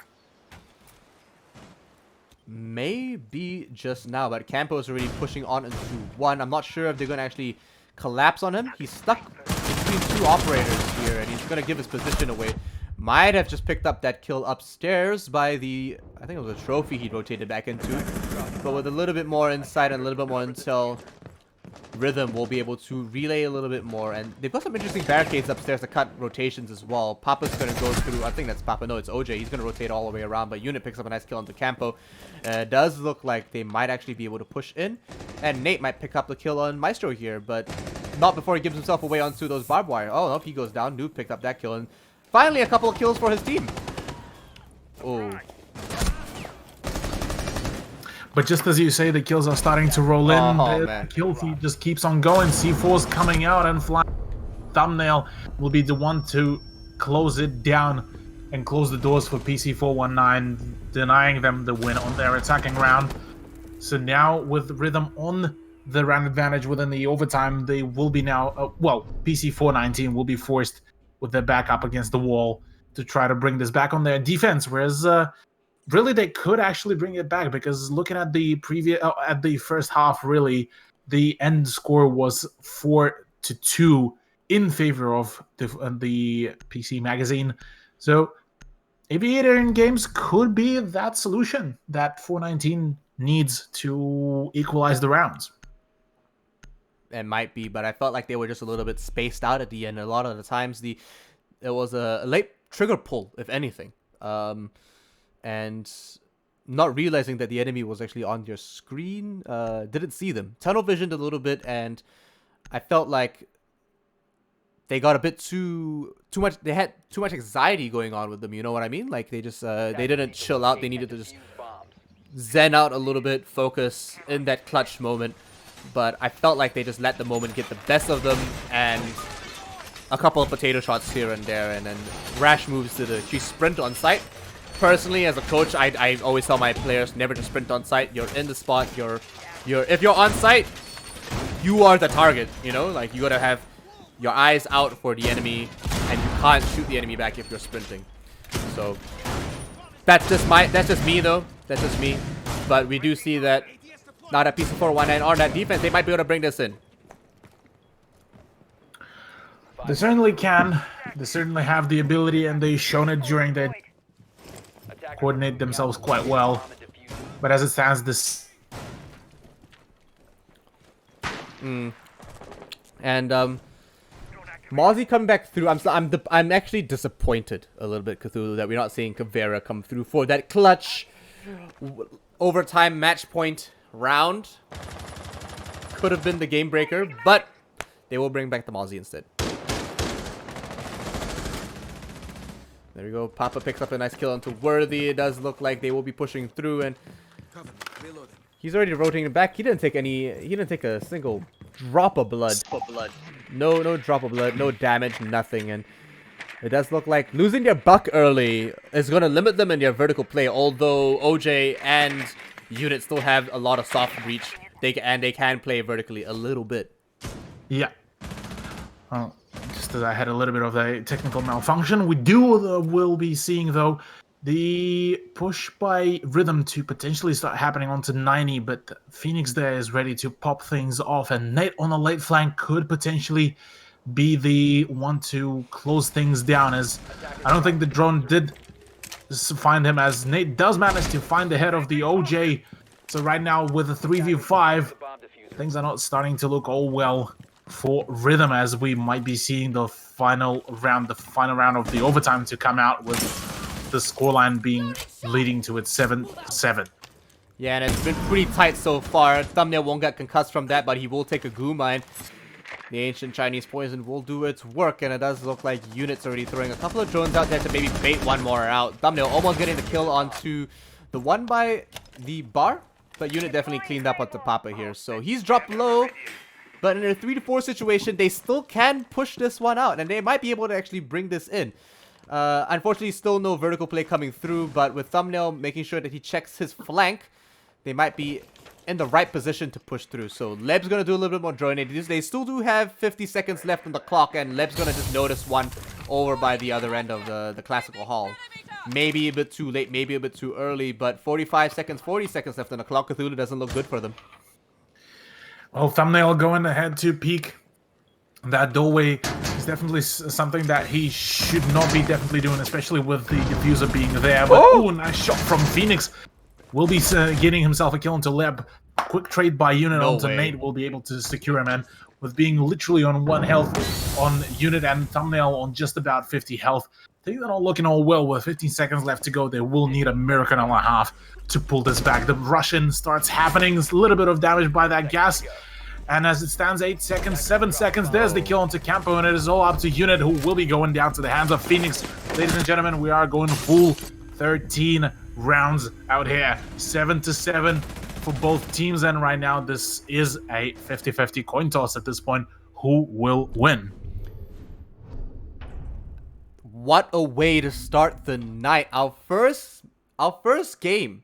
Speaker 1: Maybe just now, but Campo's already pushing on into one. I'm not sure if they're going to actually collapse on him. He's stuck between two operators here, and he's going to give his position away. Might have just picked up that kill upstairs by the, I think it was a trophy he rotated back into. But with a little bit more insight and a little bit more intel, Rhythm will be able to relay a little bit more. And they've got some interesting barricades upstairs to cut rotations as well. Papa's going to go through, I think that's Papa, no, it's OJ. He's going to rotate all the way around, but Unit picks up a nice kill onto Campo. Does look like they might actually be able to push in. And Nate might pick up the kill on Maestro here, but not before he gives himself away onto those barbed wire. Oh, no, he goes down. Noob picked up that kill. And finally, a couple of kills for his team. Oh.
Speaker 2: But just as you say, the kills are starting to roll in.
Speaker 1: Oh,
Speaker 2: the kill feed just keeps on going. C4's coming out and flying. Thumbnail will be the one to close it down and close the doors for PC419, denying them the win on their attacking round. So now with Rhythm on the round advantage within the overtime, they will be now, well, PC419 will be forced with their back up against the wall to try to bring this back on their defense, whereas really they could actually bring it back, because looking at the at the first half, really the end score was 4-2 in favor of the PC magazine. So Aviator in games could be that solution that 419 needs to equalize the rounds.
Speaker 1: It might be, but I felt like they were just a little bit spaced out at the end. A lot of the times, the it was a late trigger pull, if anything. And not realizing that the enemy was actually on your screen, didn't see them. Tunnel visioned a little bit, and I felt like they got a bit too much. They had too much anxiety going on with them. You know what I mean? Like they just they didn't chill out. They needed to just zen out a little bit, focus in that clutch moment. But I felt like they just let the moment get the best of them, and a couple of potato shots here and there, and then rash moves to the sprint on site. Personally, as a coach, I always tell my players never to sprint on site. You're in the spot. If you're on site, you are the target. You know, like you gotta have your eyes out for the enemy, and you can't shoot the enemy back if you're sprinting. So that's just me though. That's just me. But we do see that now that PC419 on that defense, they might be able to bring this in.
Speaker 2: They certainly can. They certainly have the ability, and they've shown it during the coordinate themselves quite well. But as it stands, this
Speaker 1: and Mozzie coming back through. I'm actually disappointed a little bit, Cthulhu, that we're not seeing Caveira come through for that clutch overtime match point round. Could have been the game breaker, but they will bring back the Mozzie instead. There we go. Papa picks up a nice kill onto Worthy. It does look like they will be pushing through, and he's already rotating back. He didn't take a single drop of blood. No drop of blood, no damage, nothing. And it does look like losing their buck early is going to limit them in their vertical play. Although OJ and Unit still have a lot of soft reach, they can play vertically a little bit.
Speaker 2: Yeah. Well, just as I had a little bit of a technical malfunction, we will be seeing though the push by Rhythm to potentially start happening onto 90, but Phoenix there is ready to pop things off, and Nate on the late flank could potentially be the one to close things down, as I don't think the drone did find him, as Nate does manage to find the head of the OJ. So right now with a 3v5, things are not starting to look all well for Rhythm, as we might be seeing the final round of the overtime to come out with the scoreline being leading to its 7-7.
Speaker 1: Yeah, and it's been pretty tight so far. Thumbnail won't get concussed from that, but he will take a goo mine. The ancient Chinese poison will do its work, and it does look like Unit's already throwing a couple of drones out there to maybe bait one more out. Thumbnail almost getting the kill onto the one by the bar, but Unit definitely cleaned up onto Papa here. So he's dropped low, but in a 3-4 situation, they still can push this one out, and they might be able to actually bring this in. Unfortunately, still no vertical play coming through, but with Thumbnail making sure that he checks his flank, they might be in the right position to push through. So Leb's going to do a little bit more droning. They still do have 50 seconds left on the clock, and Leb's going to just notice one over by the other end of the classical hall. Maybe a bit too late, maybe a bit too early, but 45 seconds, 40 seconds left on the clock. Cthulhu doesn't look good for them.
Speaker 2: Well, Thumbnail going ahead to peek. That doorway is definitely something that he should not be definitely doing, especially with the diffuser being there. But oh, nice shot from Phoenix. Will be getting himself a kill into Leb. Quick trade by Unit onto Nate will be able to secure him, and with being literally on 1 health on Unit and Thumbnail on just about 50 health, things are not looking all well. With 15 seconds left to go, they will need a miracle and a half to pull this back. The Russian starts happening. It's a little bit of damage by that gas. And as it stands, 8 seconds, 7 seconds, there's the kill onto Campo, and it is all up to Unit, who will be going down to the hands of Phoenix. Ladies and gentlemen, we are going full 13 rounds out here. 7-7 for both teams, and right now this is a 50-50 coin toss at this point. Who will win?
Speaker 1: What a way to start the night. Our first game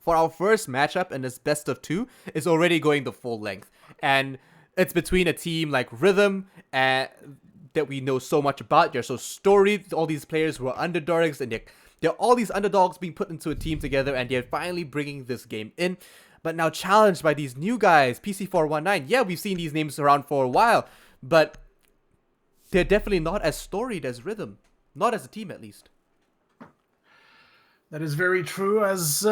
Speaker 1: for our first matchup in this best of 2 is already going the full length. And it's between a team like Rhythm that we know so much about. They're so storied. All these players were underdogs, and they're all these underdogs being put into a team together, and they're finally bringing this game in. But now challenged by these new guys, PC419. Yeah, we've seen these names around for a while, but they're definitely not as storied as Rhythm. Not as a team, at least.
Speaker 2: That is very true, as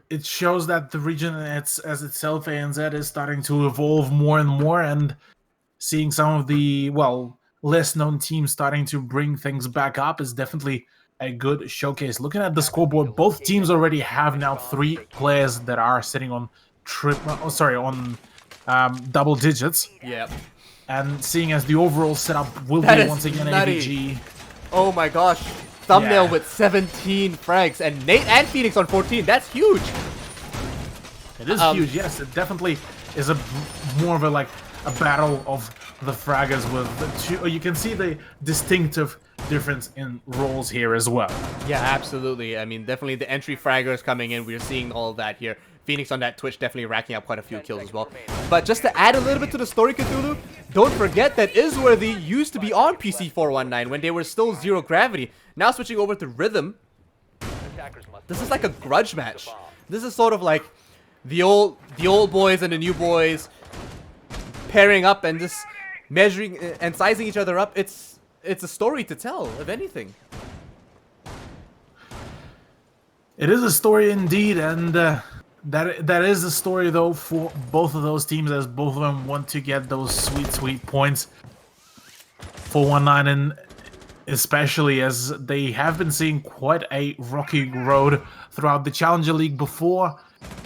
Speaker 2: it shows that the region as itself, ANZ, is starting to evolve more and more, and seeing some of the, well, less known teams starting to bring things back up is definitely a good showcase. Looking at the scoreboard, both teams already have now 3 players that are sitting on double digits.
Speaker 1: Yeah.
Speaker 2: And seeing as the overall setup will
Speaker 1: That
Speaker 2: be
Speaker 1: is
Speaker 2: once again
Speaker 1: nutty.
Speaker 2: AVG.
Speaker 1: Oh my gosh. Thumbnail
Speaker 2: Yeah.
Speaker 1: with 17 frags and Nate and Phoenix on 14. That's huge.
Speaker 2: It is huge, yes. It definitely is more of a battle of the fraggers with the two. You can see the distinctive difference in roles here as well.
Speaker 1: Yeah, absolutely. I mean, definitely the entry fraggers coming in. We're seeing all of that here. Phoenix on that Twitch definitely racking up quite a few kills as well. But just to add a little bit to the story, Cthulhu, don't forget that Isworthy used to be on PC419 when they were still zero gravity. Now switching over to Rhythm. This is like a grudge match. This is sort of like the old boys and the new boys pairing up and just measuring and sizing each other up. It's a story to tell, if anything.
Speaker 2: It is a story indeed, and that is a story though for both of those teams, as both of them want to get those sweet points for 1-9, and especially as they have been seeing quite a rocky road throughout the Challenger League before,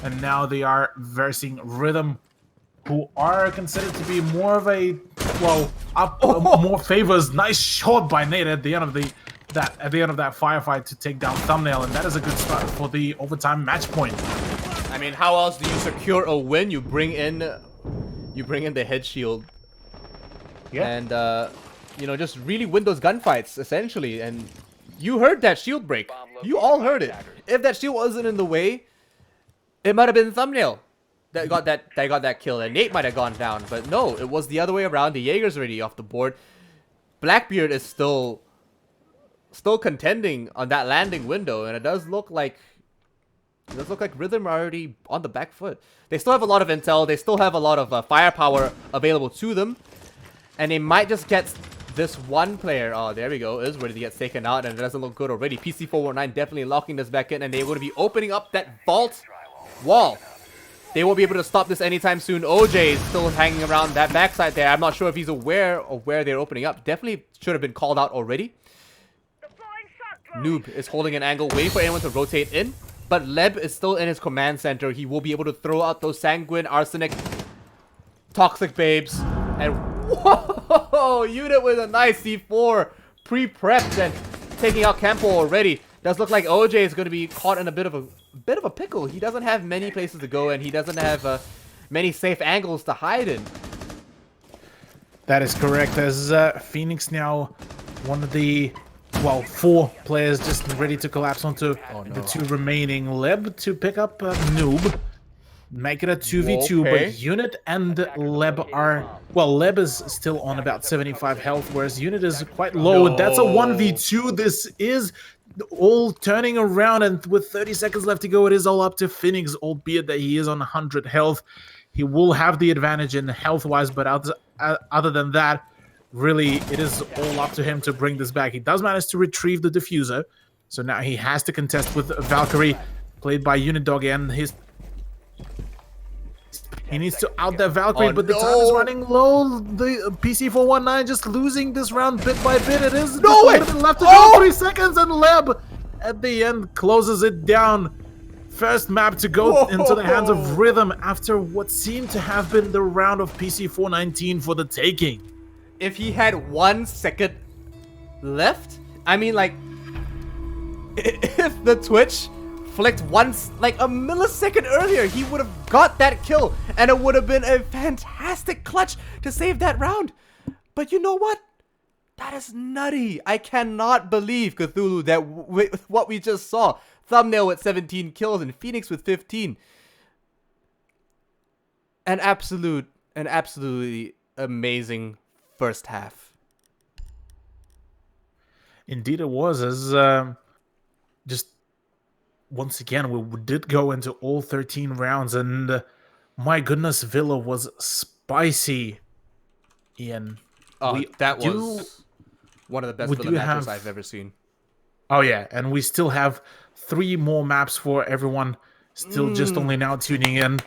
Speaker 2: and now they are versing Rhythm, who are considered to be more of a more favors. Nice shot by Nate at the end of that firefight to take down Thumbnail, and that is a good start for the overtime match point.
Speaker 1: I mean, how else do you secure a win? You bring in the head shield.
Speaker 2: Yeah.
Speaker 1: And you know, just really win those gunfights essentially. And you heard that shield break. You all heard it. If that shield wasn't in the way, it might have been Thumbnail that got that kill, and Nate might have gone down. But no, it was the other way around. The Jaeger's already off the board. Blackbeard is still contending on that landing window, and it does look like Rhythm are already on the back foot. They still have a lot of intel. They still have a lot of firepower available to them, and they might just get this one player. Oh, there we go. Is where he gets taken out, and it doesn't look good already. PC419 definitely locking this back in, and they're going to be opening up that vault wall. They won't be able to stop this anytime soon. OJ is still hanging around that backside there. I'm not sure if he's aware of where they're opening up. Definitely should have been called out already. Noob is holding an angle, waiting for anyone to rotate in. But Leb is still in his command center. He will be able to throw out those Sanguine, Arsenic, Toxic Babes. And whoa! Unit with a nice C4. Pre-prepped and taking out Campo already. Does look like OJ is going to be caught in a bit of a pickle. He doesn't have many places to go, and he doesn't have many safe angles to hide in.
Speaker 2: That is correct, as Phoenix now one of the 4 players just ready to collapse onto the 2 remaining. Leb to pick up Noob, make it a 2v2,
Speaker 1: Okay.
Speaker 2: but Unit and Leb are... Well, Leb is still on about 75 health, whereas Unit is quite low.
Speaker 1: No.
Speaker 2: That's a 1v2. This is all turning around, and with 30 seconds left to go, it is all up to Phoenix, albeit that he is on 100 health. He will have the advantage in health-wise, but other than that, really, it is all up to him to bring this back. He does manage to retrieve the diffuser, so now he has to contest with Valkyrie, played by Unidog, and he needs to out that Valkyrie, but the time is running low. The PC419 just losing this round bit by bit. It is
Speaker 1: No way!
Speaker 2: left to go, 3 seconds, and Leb at the end closes it down. First map to go into the hands of Rhythm after what seemed to have been the round of PC419 for the taking.
Speaker 1: If he had 1 second left, I mean, like, if the Twitch flicked once, like a millisecond earlier, he would have got that kill, and it would have been a fantastic clutch to save that round. But you know what? That is nutty. I cannot believe, Cthulhu, that with what we just saw, Thumbnail with 17 kills and Phoenix with 15. An absolutely amazing first half.
Speaker 2: Indeed it was, as just once again we did go into all 13 rounds, and my goodness, Villa was spicy, Ian.
Speaker 1: Oh, that was one of the best Villa matches I've ever seen.
Speaker 2: Oh yeah, and we still have 3 more maps for everyone still just only now tuning in.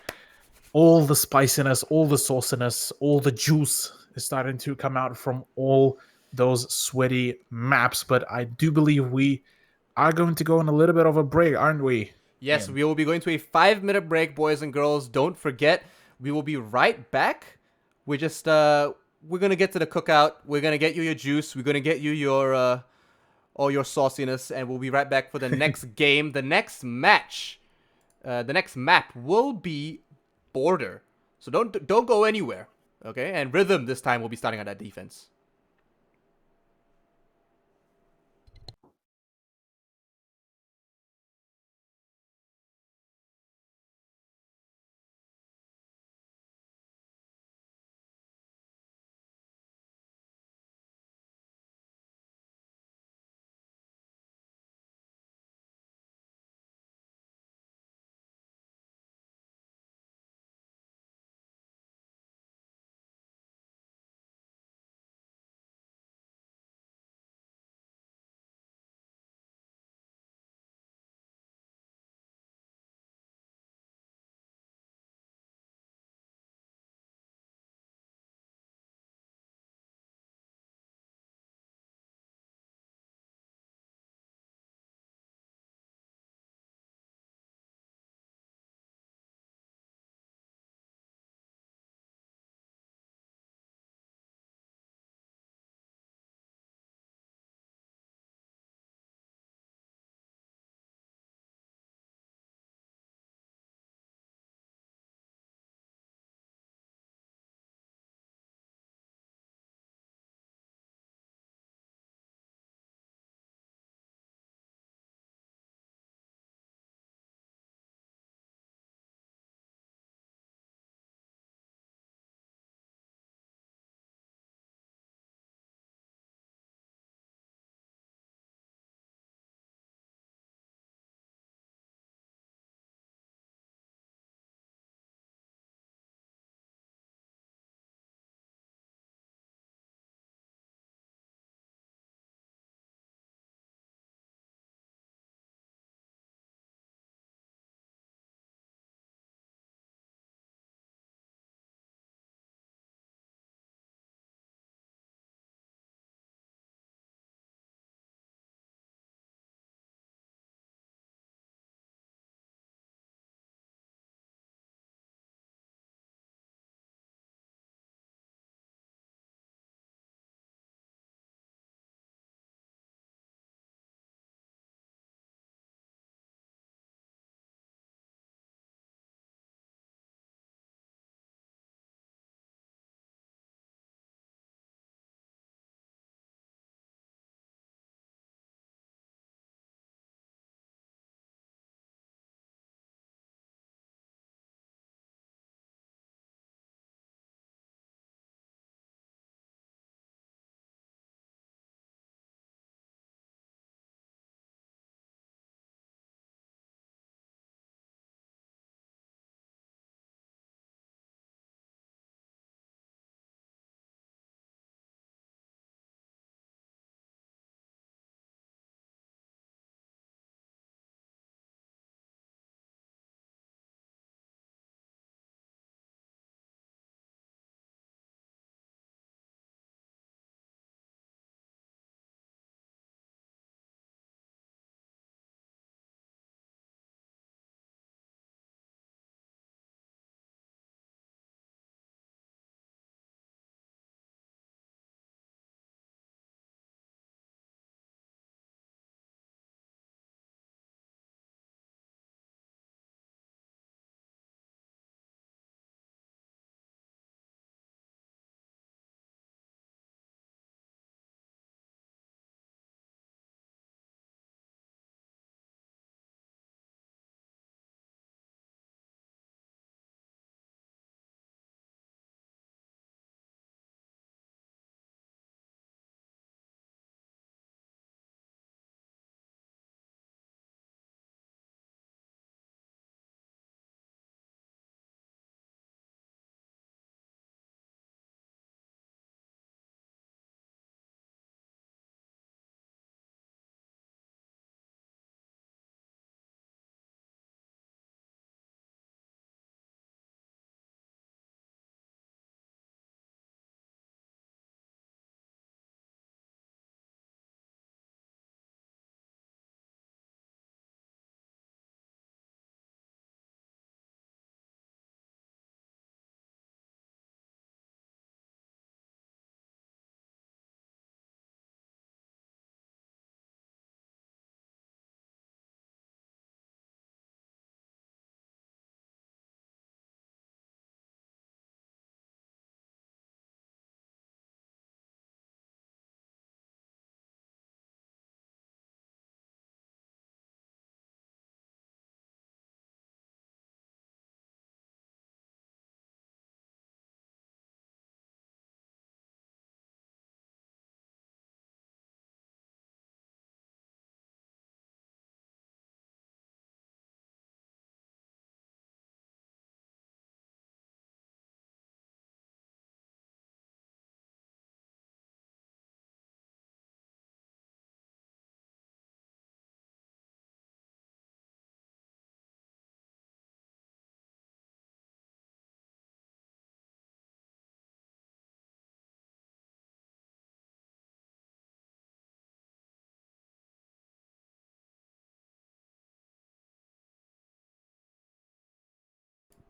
Speaker 2: All the spiciness, all the sauciness, all the juice is starting to come out from all those sweaty maps. But I do believe we are going to go on a little bit of a break, aren't we?
Speaker 1: Yes,
Speaker 2: Ian?
Speaker 1: we will be going to a 5-minute break, boys and girls. Don't forget, we will be right back. We're just we're gonna get to the cookout. We're gonna get you your juice. We're gonna get you your all your sauciness, and we'll be right back for the next game. The next match, the next map will be Border. So don't go anywhere. Okay, and Rhythm this time will be starting on that defense.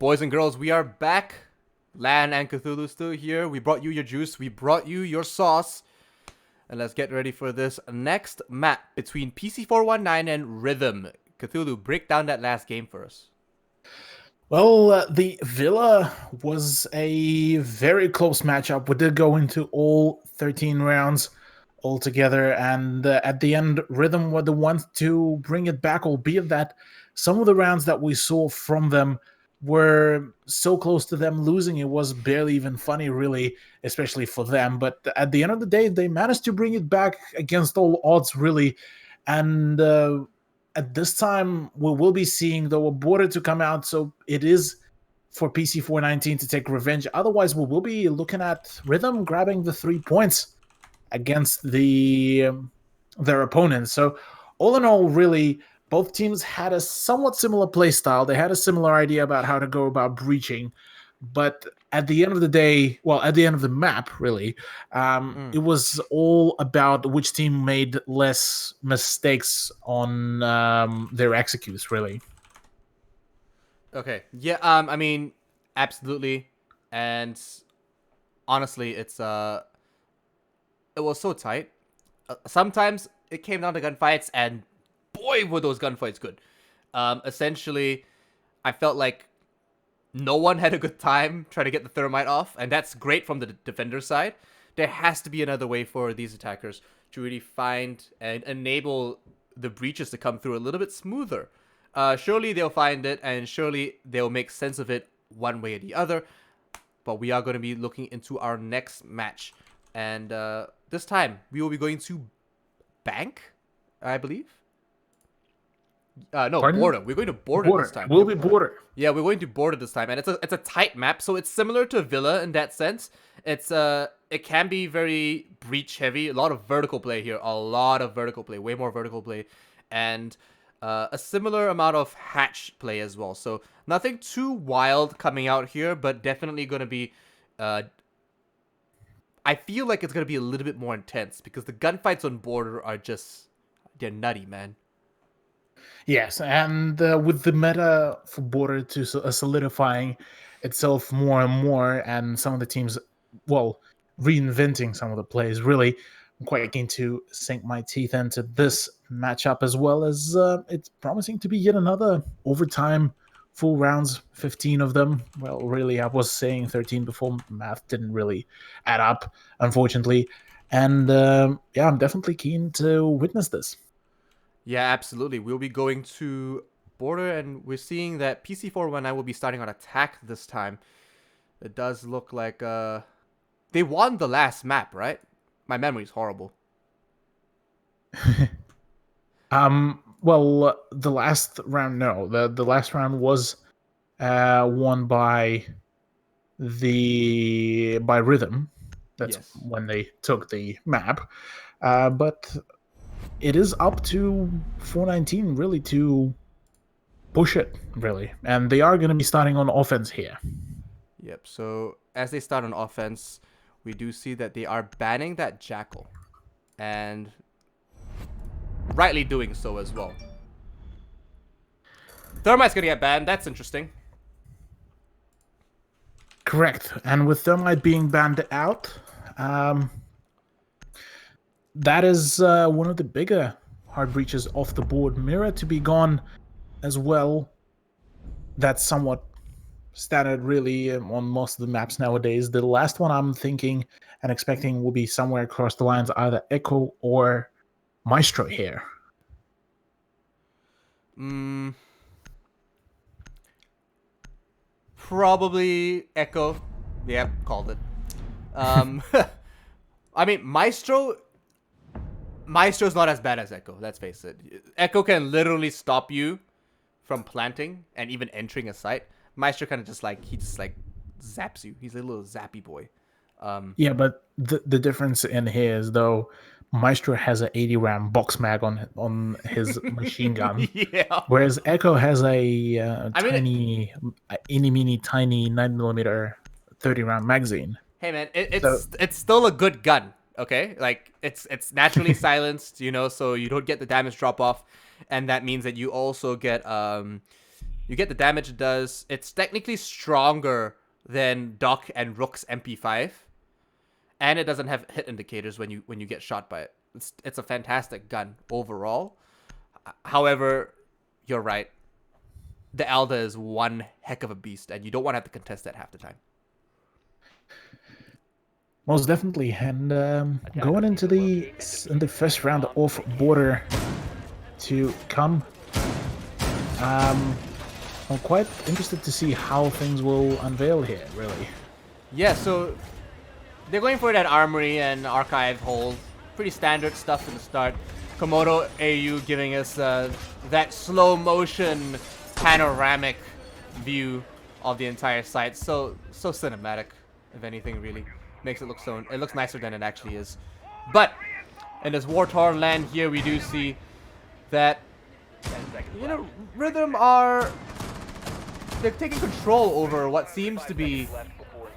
Speaker 1: Boys and girls, we are back. Lan and Cthulhu still here. We brought you your juice. We brought you your sauce. And let's get ready for this next map between PC419 and Rhythm. Cthulhu, break down that last game for us.
Speaker 2: Well, the Villa was a very close matchup. We did go into all 13 rounds altogether, and at the end, Rhythm were the ones to bring it back, albeit that some of the rounds that we saw from them were so close to them losing, it was barely even funny, really, especially for them. But at the end of the day, they managed to bring it back against all odds, really. And at this time, we will be seeing, though, a border to come out, so it is for PC419 to take revenge. Otherwise, we will be looking at Rhythm grabbing the 3 points against their opponents. So all in all, really, both teams had a somewhat similar play style. They had a similar idea about how to go about breaching. But at the end of the day, well, at the end of the map, really, it was all about which team made less mistakes on their executes, really.
Speaker 1: Okay. Yeah, I mean, absolutely. And honestly, it was so tight. Sometimes it came down to gunfights, and boy, were those gunfights good. Essentially, I felt like no one had a good time trying to get the thermite off, and that's great from the defender side. There has to be another way for these attackers to really find and enable the breaches to come through a little bit smoother. Surely they'll find it, and surely they'll make sense of it one way or the other. But we are going to be looking into our next match. And this time, we will be going to Bank, I believe. No,
Speaker 2: Pardon?
Speaker 1: Border. We're going to Border this time.
Speaker 2: We'll be Border.
Speaker 1: Yeah, we're going to Border this time, and it's a tight map, so it's similar to Villa in that sense. It can be very breach heavy, a lot of vertical play here, way more vertical play, and a similar amount of hatch play as well. So nothing too wild coming out here, but definitely going to be. I feel like it's going to be a little bit more intense because the gunfights on Border are they're nutty, man.
Speaker 2: Yes, and with the meta for Border to solidifying itself more and more, and some of the teams, well, reinventing some of the plays, really, I'm quite keen to sink my teeth into this matchup, as well as it's promising to be yet another overtime full rounds, 15 of them. Well, really, I was saying 13 before, math didn't really add up, unfortunately. And yeah, I'm definitely keen to witness this.
Speaker 1: Yeah, absolutely. We'll be going to Border, and we're seeing that PC419 will be starting on attack this time. It does look like they won the last map, right? My memory's horrible.
Speaker 2: Well, the last round, no. The last round was won by Rhythm. That's
Speaker 1: Yes.
Speaker 2: when they took the map. But it is up to 419 really to push it, really. And they are going to be starting on offense here.
Speaker 1: Yep, so as they start on offense, we do see that they are banning that Jackal. And rightly doing so as well. Thermite's gonna get banned, that's interesting.
Speaker 2: Correct. And with Thermite being banned out, that is one of the bigger hard breaches off the board. Mirror to be gone as well. That's somewhat standard, really, on most of the maps nowadays. The last one I'm thinking and expecting will be somewhere across the lines, either Echo or Maestro here.
Speaker 1: Probably Echo. Yep, called it. I mean, Maestro's not as bad as Echo, let's face it. Echo can literally stop you from planting and even entering a site. Maestro kind of just zaps you. He's a little zappy boy.
Speaker 2: Yeah, but the difference in here is, though, Maestro has an 80 round box mag on his machine gun,
Speaker 1: Yeah.
Speaker 2: whereas Echo has a tiny 9mm 30 round magazine.
Speaker 1: Hey man, it's still a good gun, okay? Like it's naturally silenced, so you don't get the damage drop off, and that means that you also get You get the damage it does. It's technically stronger than Doc and Rook's MP5. And it doesn't have hit indicators when you get shot by it. It's a fantastic gun overall. However, you're right. The Alda is one heck of a beast, and you don't want to have to contest that half the time.
Speaker 2: Most definitely, and going into the first round of Border to come, I'm quite interested to see how things will unveil here, really.
Speaker 1: Yeah, so they're going for that armory and archive hold. Pretty standard stuff in the start. Komodo AU giving us that slow motion panoramic view of the entire site. So cinematic, if anything, really. Makes it looks nicer than it actually is. But in this war-torn land here, we do see that, you know, Rhythm they're taking control over what seems to be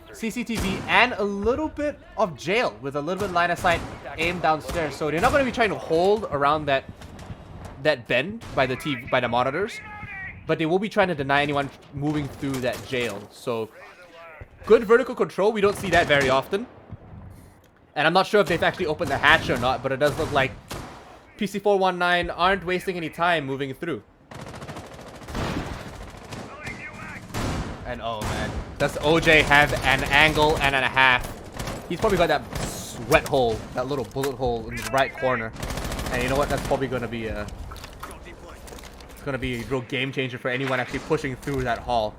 Speaker 1: CCTV and a little bit of jail with a little bit line of sight aimed downstairs. So they're not going to be trying to hold around that bend by the monitors, but they will be trying to deny anyone moving through that jail. So good vertical control. We don't see that very often. And I'm not sure if they've actually opened the hatch or not, but it does look like PC419 aren't wasting any time moving through. And oh man, does OJ have an angle and a half? He's probably got that sweat hole, that little bullet hole in the right corner. And you know what? That's probably gonna be a real game changer for anyone actually pushing through that hall.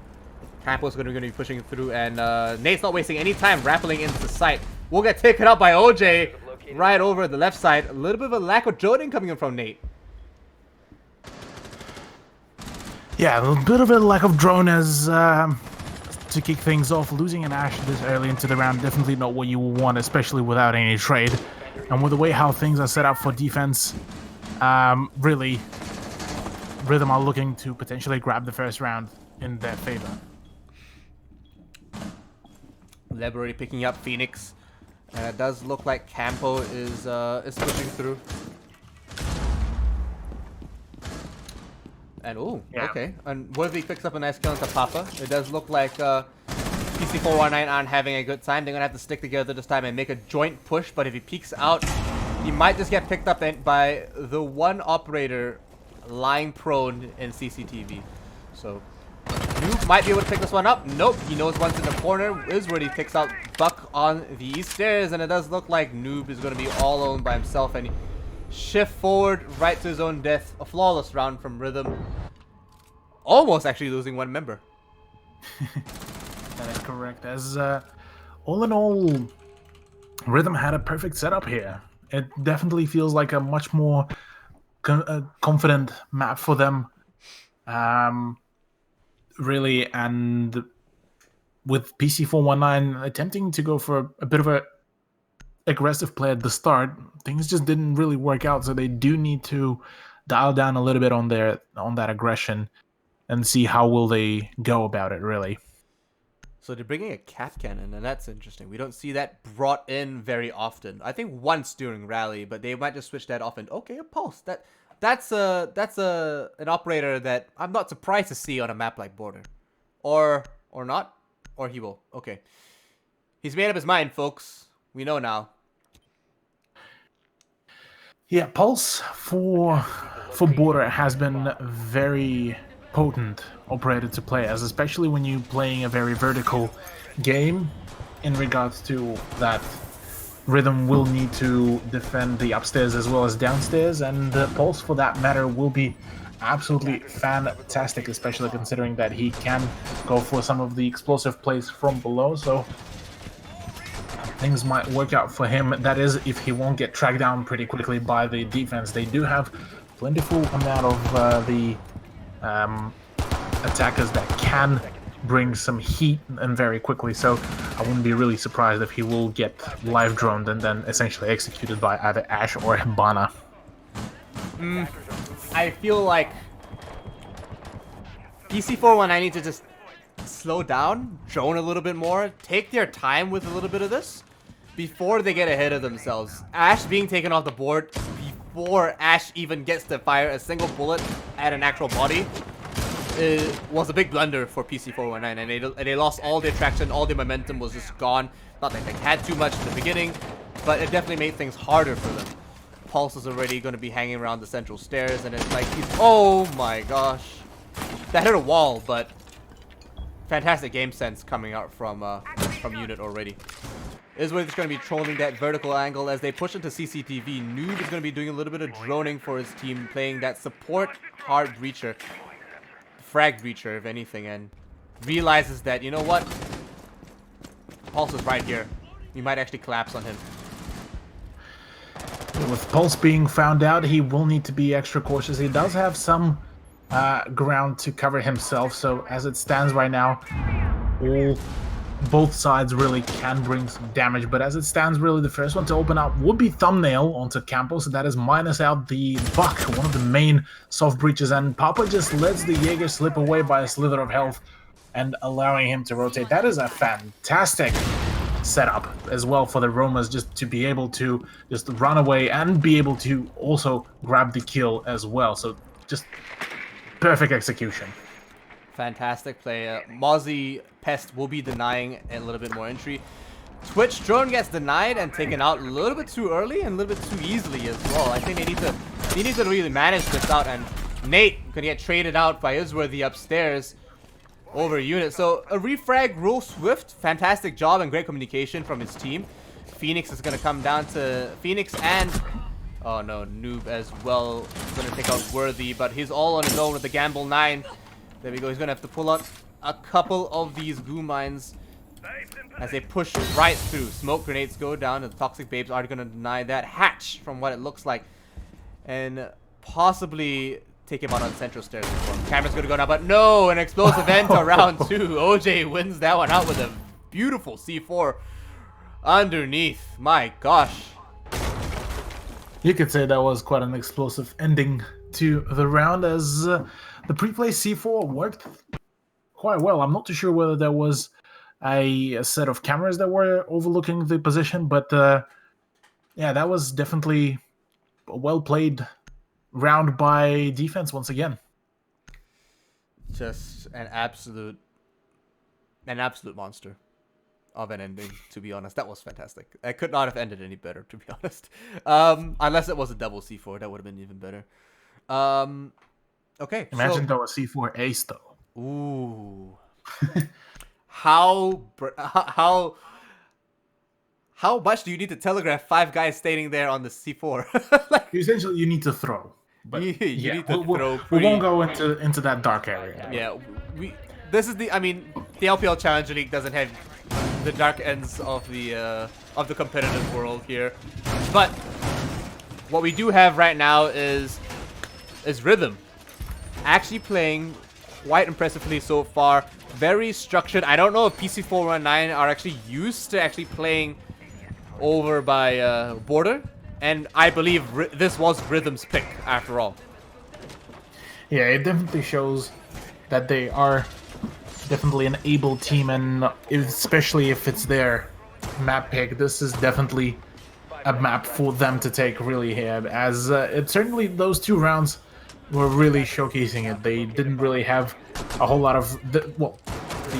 Speaker 1: Campo's gonna be pushing through, and Nate's not wasting any time rappelling into the site. We'll get taken out by OJ right over the left side. A little bit of a lack of joining coming in from Nate.
Speaker 2: Yeah, a bit of a lack of drone as to kick things off. Losing an Ash this early into the round, definitely not what you want, especially without any trade. And with the way how things are set up for defense, really, Rhythm are looking to potentially grab the first round in their favor.
Speaker 1: Leb already picking up Phoenix. It does look like Campo is pushing through. And oh,
Speaker 2: yeah.
Speaker 1: Okay. And what if he picks up a nice kill into Papa? It does look like PC419 aren't having a good time. They're gonna have to stick together this time and make a joint push. But if he peeks out, he might just get picked up by the one operator lying prone in CCTV. So Noob might be able to pick this one up. Nope, he knows one's in the corner is where he picks out Buck on the east stairs, and it does look like Noob is going to be all alone by himself, and he shift forward right to his own death. A flawless round from Rhythm. Almost actually losing one member.
Speaker 2: That is correct. As all in all, Rhythm had a perfect setup here. It definitely feels like a much more confident map for them. Really, and with PC419 attempting to go for a bit of a aggressive play at the start, things just didn't really work out. So they do need to dial down a little bit on that aggression and see how will they go about it, really.
Speaker 1: So they're bringing a cap cannon, and that's interesting. We don't see that brought in very often. I think once during rally, but they might just switch that off. And okay, a pulse. That's an operator that I'm not surprised to see on a map like Border, or not, or he will. Okay, he's made up his mind, folks. We know now.
Speaker 2: Yeah, Pulse for Border has been very potent operator to play as, especially when you're playing a very vertical game in regards to that. Rhythm will need to defend the upstairs as well as downstairs, and Pulse, for that matter, will be absolutely fantastic, especially considering that he can go for some of the explosive plays from below, so things might work out for him. That is, if he won't get tracked down pretty quickly by the defense. They do have plentiful amount of the attackers that can bring some heat and very quickly, so I wouldn't be really surprised if he will get live droned and then essentially executed by either Ash or Hibana.
Speaker 1: I feel like PC419 need to just slow down, drone a little bit more, take their time with a little bit of this before they get ahead of themselves. Ash being taken off the board before Ash even gets to fire a single bullet at an actual body. was a big blunder for PC419, and they lost all their traction, all their momentum was just gone. Not that they had too much in the beginning, but it definitely made things harder for them. Pulse is already going to be hanging around the central stairs, and it's like oh my gosh, that hit a wall, but fantastic game sense coming out from Unit already. Israel is going to be trolling that vertical angle as they push into CCTV. Noob is going to be doing a little bit of droning for his team, playing that support hard breacher, frag breacher if anything, and realizes that, you know what, Pulse is right here. We might actually collapse on him.
Speaker 2: With Pulse being found out, he will need to be extra cautious. He does have some ground to cover himself, so as it stands right now, both sides really can bring some damage, but as it stands, really the first one to open up would be Thumbnail onto Campo, so that is minus out the Buck, one of the main soft breaches, and Papa just lets the Jaeger slip away by a slither of health and allowing him to rotate. That is a fantastic setup as well for the Romas, just to be able to just run away and be able to also grab the kill as well, so just perfect execution.
Speaker 1: Fantastic play. Mozzie Pest will be denying a little bit more entry. Twitch drone gets denied and taken out a little bit too early and a little bit too easily as well. I think they need to really manage this out, and Nate gonna get traded out by Isworthy upstairs over Unit. So a refrag real swift, fantastic job and great communication from his team. Phoenix is gonna come down to Phoenix and oh no, Noob as well. He's gonna take out Worthy, but he's all on his own with the Gamble 9. There we go. He's gonna have to pull out a couple of these goo mines as they push right through. Smoke grenades go down, and the Toxic Babes are gonna deny that hatch from what it looks like, and possibly take him out on central stairs as well. Camera's gonna go now, but no, an explosive end to round 2. OJ wins that one out with a beautiful C4 underneath. My gosh.
Speaker 2: You could say that was quite an explosive ending to the round, as the pre-play C4 worked quite well. I'm not too sure whether there was a set of cameras that were overlooking the position, but yeah, that was definitely a well-played round by defense once again.
Speaker 1: Just an absolute monster of an ending, to be honest. That was fantastic. I could not have ended any better, to be honest. Unless it was a double C4, that would have been even better. Okay.
Speaker 2: Imagine though a C4 ace though.
Speaker 1: Ooh. How much do you need to telegraph 5 guys standing there on the C4? Like,
Speaker 2: essentially, you need to throw. But
Speaker 1: you
Speaker 2: yeah,
Speaker 1: need to throw.
Speaker 2: We won't go into that dark area.
Speaker 1: Yeah, this is the. I mean, the LPL Challenger League doesn't have the dark ends of the competitive world here, but what we do have right now is Rhythm actually playing quite impressively so far. Very structured. I don't know if PC419 are actually used to actually playing over by border, and I believe this was Rhythm's pick after all.
Speaker 2: Yeah, it definitely shows that they are definitely an able team, and especially if it's their map pick, this is definitely a map for them to take really here, as it certainly those 2 rounds were really showcasing it. They didn't really have a whole lot of the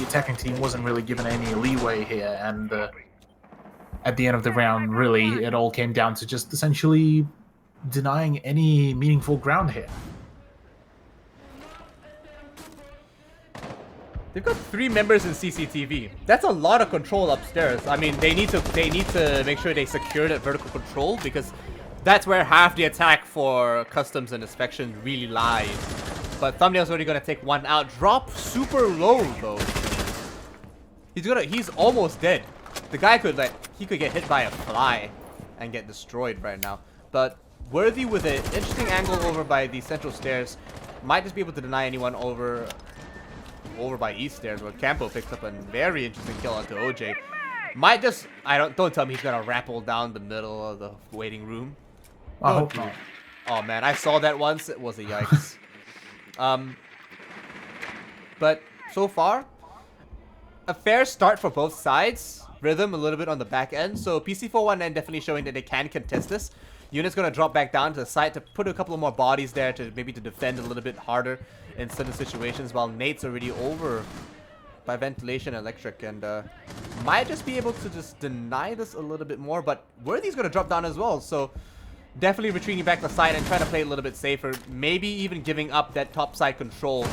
Speaker 2: attacking team wasn't really given any leeway here, and at the end of the round, really, it all came down to just essentially denying any meaningful ground here.
Speaker 1: They've got 3 members in CCTV. That's a lot of control upstairs. I mean, they need to make sure they secure that vertical control, because that's where half the attack for customs and inspection really lies. But Thumbnail's already gonna take 1 out. Drop super low though. He's almost dead. The guy could get hit by a fly and get destroyed right now. But Worthy with an interesting angle over by the central stairs might just be able to deny anyone over by east stairs, where Campo picks up a very interesting kill onto OJ. Might just don't tell me he's gonna rappel down the middle of the waiting room.
Speaker 2: I hope not.
Speaker 1: Oh man, I saw that once. It was a yikes. But so far, a fair start for both sides. Rhythm a little bit on the back end. So PC419 definitely showing that they can contest this. Unit's going to drop back down to the side to put a couple of more bodies there to maybe to defend a little bit harder in certain situations, while Nate's already over by ventilation electric and might just be able to just deny this a little bit more. But Worthy's going to drop down as well, so definitely retreating back to the side and trying to play a little bit safer, maybe even giving up that top side control,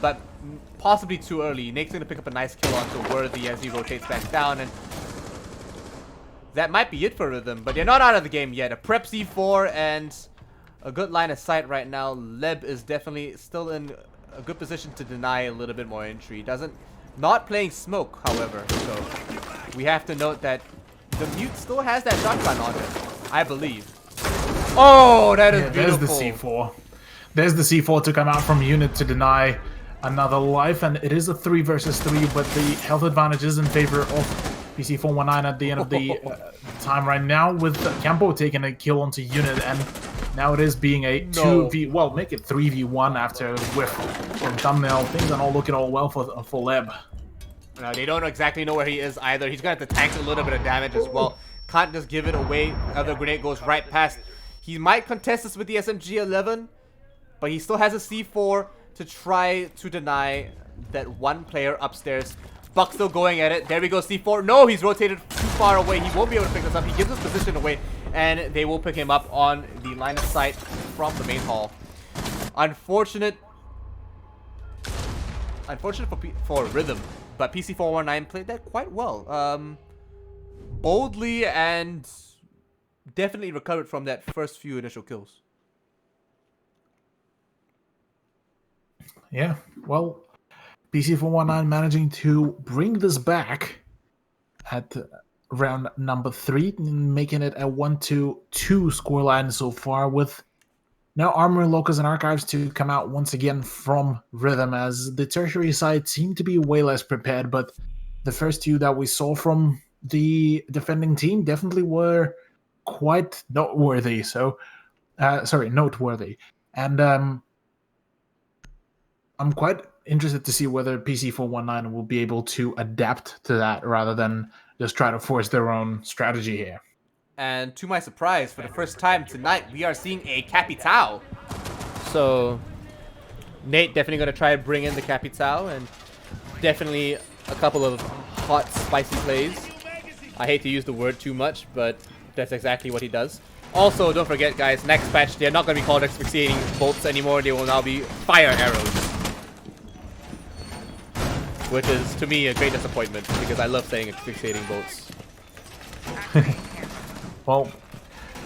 Speaker 1: but possibly too early. Nate's going to pick up a nice kill onto Worthy as he rotates back down, and that might be it for Rhythm, but they're not out of the game yet. A prep C4 and a good line of sight right now. Leb is definitely still in a good position to deny a little bit more entry. Not playing smoke, however, so we have to note that the Mute still has that shotgun on him, I believe. Oh, that is beautiful.
Speaker 2: There's the C4. There's the C4 to come out from Unit to deny another life, and it is a 3 versus 3, but the health advantage is in favor of PC419 at the end of the time right now, with Campo taking a kill onto Unit, and now it is being a 2v, well, make it 3v1 after a whiff from Thumbnail. Things are not looking all well for Leb.
Speaker 1: No, they don't exactly know where he is either. He's going to have to tank a little bit of damage as well. Can't just give it away. Other grenade goes right past. He might contest this with the SMG-11, but he still has a C4 to try to deny that one player upstairs. Buck still going at it. There we go, C4. No, he's rotated too far away. He won't be able to pick this up. He gives his position away, and they will pick him up on the line of sight from the main hall. Unfortunate for Rhythm, but PC419 played that quite well. Boldly and definitely recovered from that first few initial kills.
Speaker 2: Yeah, well, PC419 managing to bring this back at round number 3, making it a 1-2 scoreline so far, with now Armory, Locus, and Archives to come out once again from Rhythm, as the tertiary side seemed to be way less prepared, but the first 2 that we saw from the defending team definitely were quite noteworthy. So, noteworthy. And I'm quite interested to see whether PC419 will be able to adapt to that rather than just try to force their own strategy here.
Speaker 1: And to my surprise, for the first time tonight, we are seeing a Capitao. So Nate definitely going to try to bring in the Capitao, and definitely a couple of hot, spicy plays. I hate to use the word too much, but that's exactly what he does. Also, don't forget, guys, next patch, they're not going to be called asphyxiating bolts anymore. They will now be fire arrows, which is, to me, a great disappointment, because I love saying asphyxiating bolts.
Speaker 2: Well,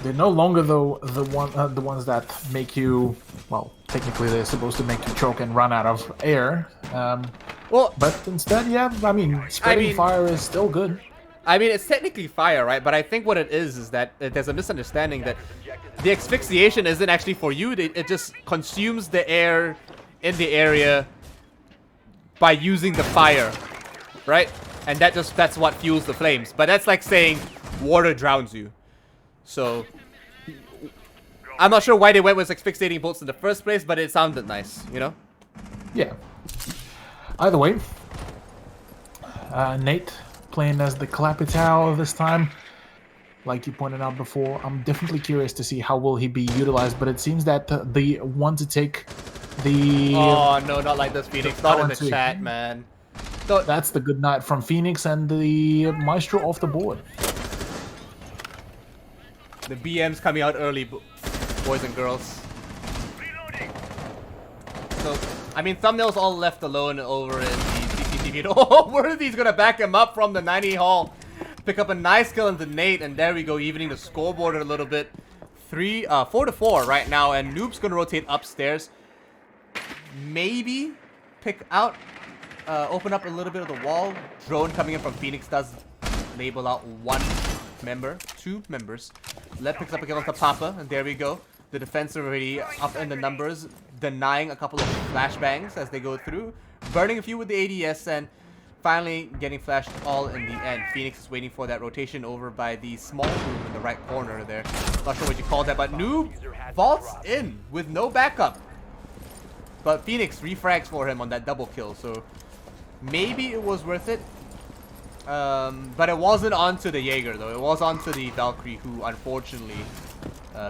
Speaker 2: they're no longer the ones that make you, well, technically they're supposed to make you choke and run out of air. But instead, yeah, I mean, spreading fire is still good.
Speaker 1: I mean, it's technically fire, right? But I think what it is that there's a misunderstanding that the asphyxiation isn't actually for you. It just consumes the air in the area by using the fire, right? And that's what fuels the flames. But that's like saying water drowns you. So I'm not sure why they went with asphyxiating bolts in the first place, but it sounded nice, you know?
Speaker 2: Yeah. Either way, Nate playing as the Clapitao this time. Like you pointed out before, I'm definitely curious to see how will he be utilized, but it seems that the one to take the...
Speaker 1: Oh, no, not like this, Phoenix. Not in the chat, man.
Speaker 2: That's the good night from Phoenix and the Maestro off the board.
Speaker 1: The BM's coming out early, boys and girls. So, I mean, Thumbnail's all left alone over in the CCTV. Oh, Worthy's gonna back him up from the 90 hall. Pick up a nice kill into Nate, and there we go, evening the scoreboard a little bit. 4-4 right now, and Noob's gonna rotate upstairs. Maybe pick out, open up a little bit of the wall. Drone coming in from Phoenix does label out 2 members. Led picks up a kill onto Papa, and there we go. The defense already up in the numbers, denying a couple of flashbangs as they go through, burning a few with the ADS, and finally getting flashed all in the end. Phoenix is waiting for that rotation over by the small room in the right corner there. Not sure what you call that, but Noob vaults in with no backup. But Phoenix refrags for him on that double kill, so maybe it was worth it. But it wasn't onto the Jaeger though. It was onto the Valkyrie, who unfortunately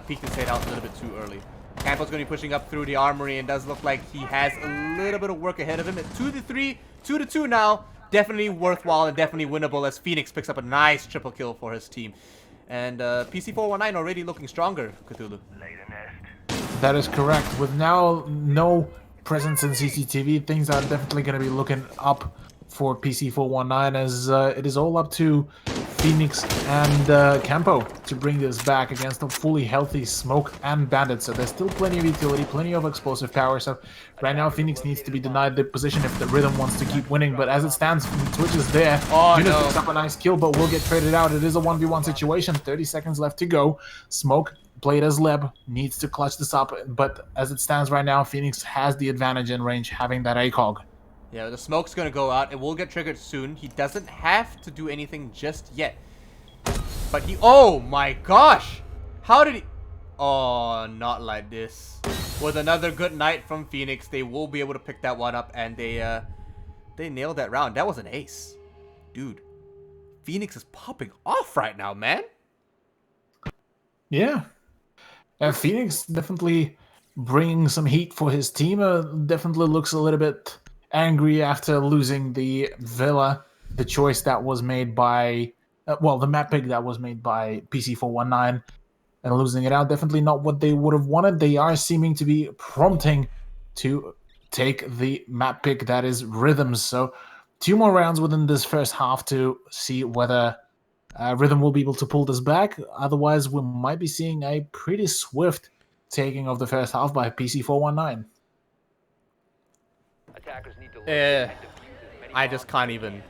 Speaker 1: peeked his head out a little bit too early. Campo's going to be pushing up through the armory, and does look like he has a little bit of work ahead of him. At 2-3, 2-2 now. Definitely worthwhile and definitely winnable, as Phoenix picks up a nice triple kill for his team. And PC419 already looking stronger, Cthulhu.
Speaker 2: That is correct. With now no presence in CCTV, things are definitely going to be looking up for PC419, as it is all up to Phoenix and Campo to bring this back against a fully healthy Smoke and Bandit. So there's still plenty of utility, plenty of explosive power. So right now Phoenix needs to be denied the position if the Rhythm wants to keep winning. But as it stands, Twitch is there. Unit picks up a nice kill, but will get traded out. It is a 1v1 situation. 30 seconds left to go. Smoke, played as Leb, needs to clutch this up. But as it stands right now, Phoenix has the advantage in range, having that ACOG.
Speaker 1: Yeah, the smoke's gonna go out. It will get triggered soon. He doesn't have to do anything just yet. But he... Oh my gosh! How did he... Oh, not like this. With another good night from Phoenix, they will be able to pick that one up, and they nailed that round. That was an ace. Dude. Phoenix is popping off right now, man.
Speaker 2: Yeah. Phoenix definitely bringing some heat for his team. Definitely looks a little bit angry after losing the Villa, the choice that was made by, the map pick that was made by PC419, and losing it out. Definitely not what they would have wanted. They are seeming to be prompting to take the map pick that is Rhythms. So 2 more rounds within this first half to see whether Rhythm will be able to pull this back. Otherwise, we might be seeing a pretty swift taking of the first half by PC419.
Speaker 1: I just can't even.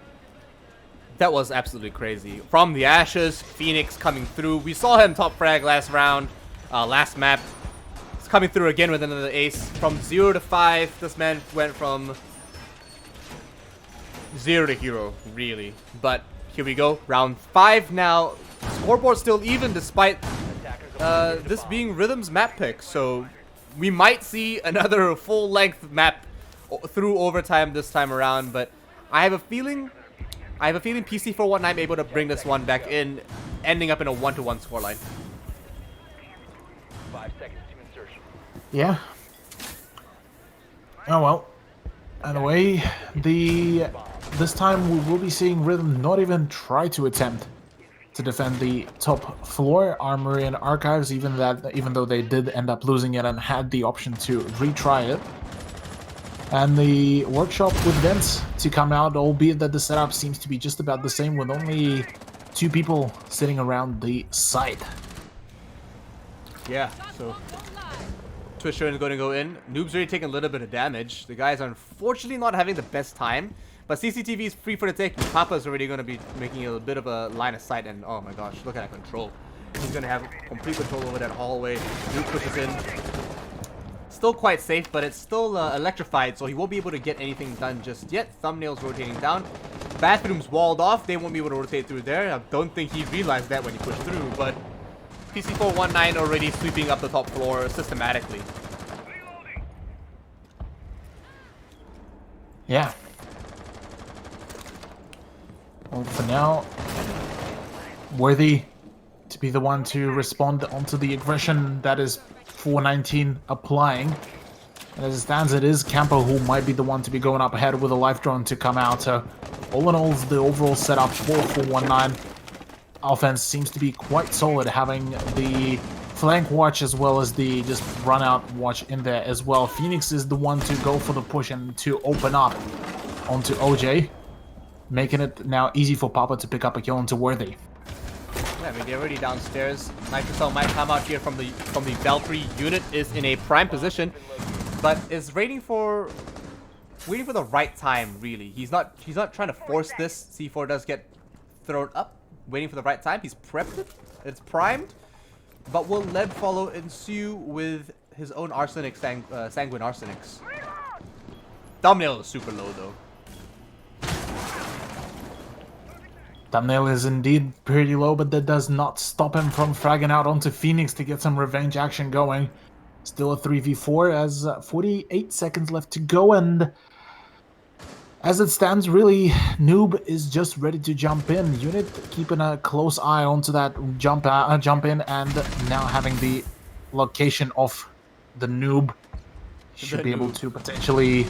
Speaker 1: That was absolutely crazy. From the ashes, Phoenix coming through. We saw him top frag last round, last map. He's coming through again with another ace. From 0 to 5, this man went from 0 to hero, really. But here we go, round 5 now. Scoreboard still even despite this being Rhythm's map pick. So we might see another full-length map through overtime this time around, but I have a feeling PC419 able to bring this one back in, ending up in a 1-1 scoreline.
Speaker 3: 5 seconds to insertion.
Speaker 2: Yeah. Oh well. Anyway, this time we will be seeing Rhythm not even try to attempt to defend the top floor, Armory and Archives, even though they did end up losing it and had the option to retry it. And the workshop with vents to come out, albeit that the setup seems to be just about the same, with only 2 people sitting around the site.
Speaker 1: Yeah, so Twister is going to go in. Noob's already taking a little bit of damage. The guys are unfortunately not having the best time, but CCTV is free for the taking. Papa's already going to be making a bit of a line of sight, and oh my gosh, look at that control. He's going to have complete control over that hallway. Noob pushes in. Still quite safe, but it's still electrified, so he won't be able to get anything done just yet. Thumbnails rotating down. Bathroom's walled off. They won't be able to rotate through there. I don't think he realized that when he pushed through, but PC419 already sweeping up the top floor systematically.
Speaker 2: Yeah. Well, for now, Worthy to be the one to respond onto the aggression that is 419 applying. And as it stands, it is Campo who might be the one to be going up ahead with a life drone to come out. So all in all, the overall setup for 419 offense seems to be quite solid, having the flank watch as well as the just run out watch in there as well. Phoenix is the one to go for the push and to open up onto OJ, making it now easy for Papa to pick up a kill onto Worthy.
Speaker 1: Yeah, I mean, they're already downstairs. Microsoft might come out here from the Valkyrie unit, is in a prime position, but is waiting for the right time, really. He's not trying to force this. C4 does get thrown up, waiting for the right time. He's prepped it. It's primed. But will Lead follow ensue with his own Arsenic, Sanguine Arsenics? Thumbnail is super low, though.
Speaker 2: Thumbnail is indeed pretty low, but that does not stop him from fragging out onto Phoenix to get some revenge action going. Still a 3v4 as 48 seconds left to go, and As it stands, really, Noob is just ready to jump in. Unit keeping a close eye onto that jump in, and now having the location of the Noob should be able to potentially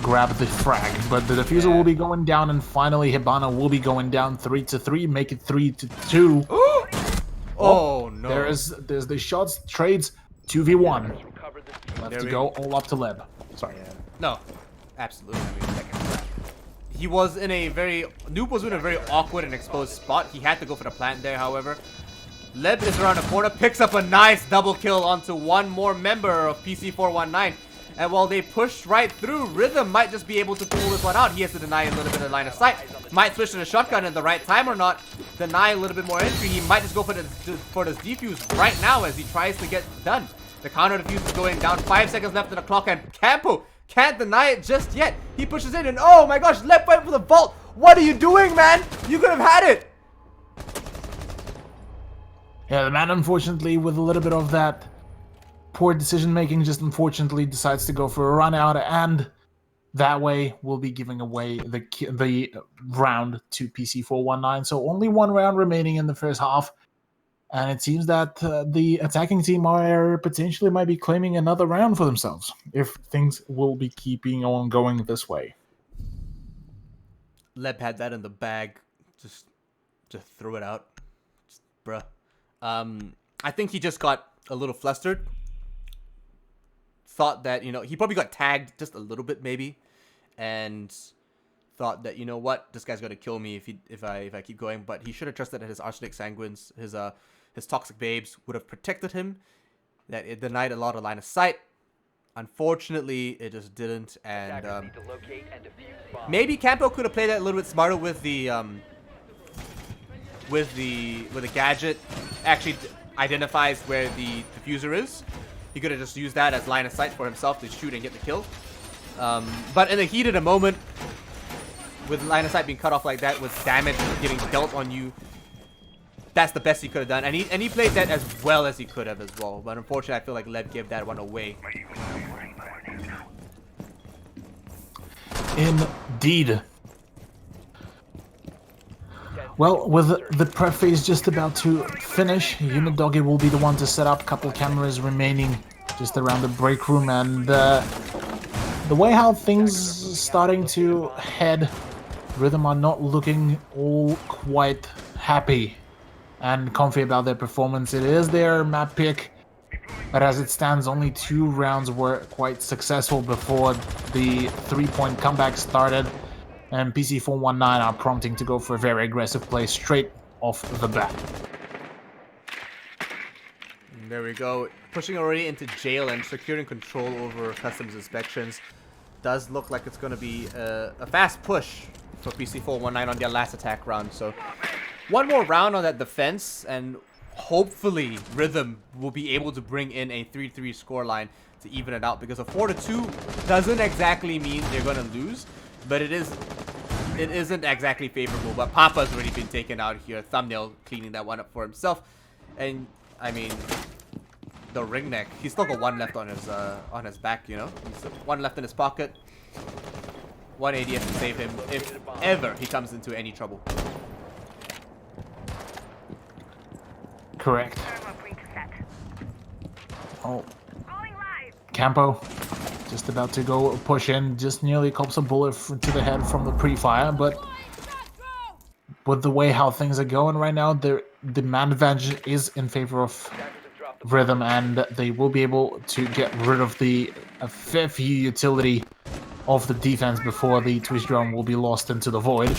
Speaker 2: grab the frag. But the diffuser will be going down, and finally Hibana will be going down 3-3, make it 3-2.
Speaker 1: Oh no!
Speaker 2: There's the shots, trades, 2v1. Left to go, all up to Leb. Sorry.
Speaker 1: No, absolutely. I mean, he was in a very Noob was in a very awkward and exposed spot. He had to go for the plant there, however. Leb is around the corner, picks up a nice double kill onto one more member of PC419. And while they push right through, Rhythm might just be able to pull this one out. He has to deny a little bit of line of sight. Might switch to the shotgun at the right time or not. Deny a little bit more entry. He might just go for this defuse right now as he tries to get done. The counter defuse is going down. 5 seconds left on the clock, and Campo can't deny it just yet. He pushes in, and oh my gosh, left right for the vault. What are you doing, man? You could have had it.
Speaker 2: Yeah, the man, unfortunately, with a little bit of that poor decision making, just unfortunately decides to go for a run out, and that way we'll be giving away the round to PC419. So only one round remaining in the first half, and it seems that the attacking team are potentially might be claiming another round for themselves if things will be keeping on going this way.
Speaker 1: Leb had that in the bag. Just throw it out. Just, bruh. I think he just got a little flustered. Thought that, you know, he probably got tagged just a little bit maybe, and thought that, you know what, this guy's gonna kill me if I keep going. But he should have trusted that his arsenic sanguines, his toxic babes would have protected him. That it denied a lot of line of sight. Unfortunately, it just didn't, and maybe Campo could have played that a little bit smarter with the gadget. Actually identifies where the diffuser is. He could have just used that as line of sight for himself to shoot and get the kill. But in the heat of the moment, with line of sight being cut off like that, with damage getting dealt on you, that's the best he could have done. And he played that as well as he could have as well. But unfortunately, I feel like Leb gave that one away.
Speaker 2: Indeed. Well, with the prep phase just about to finish, Unit Doggy will be the one to set up. A couple cameras remaining just around the break room, and the way how things starting to head, Rhythm are not looking all quite happy and comfy about their performance. It is their map pick, but as it stands, only 2 rounds were quite successful before the 3-point comeback started. And PC419 are prompting to go for a very aggressive play straight off the bat.
Speaker 1: There we go. Pushing already into jail and securing control over customs inspections. Does look like it's going to be a fast push for PC419 on their last attack round. So one more round on that defense, and hopefully Rhythm will be able to bring in a 3-3 scoreline to even it out. Because a 4-2 doesn't exactly mean they're going to lose. But it isn't exactly favorable. But Papa's already been taken out here. Thumbnail cleaning that one up for himself. And I mean, the ring neck. He's still got 1 left on his back. You know, he's 1 left in his pocket. 180 to save him if ever he comes into any trouble.
Speaker 2: Correct. Oh, Campo. Just about to go push in, just nearly cops a bullet to the head from the pre-fire, but with the way how things are going right now, the man advantage is in favor of Rhythm, and they will be able to get rid of the fair few utility of the defense before the twist drone will be lost into the void.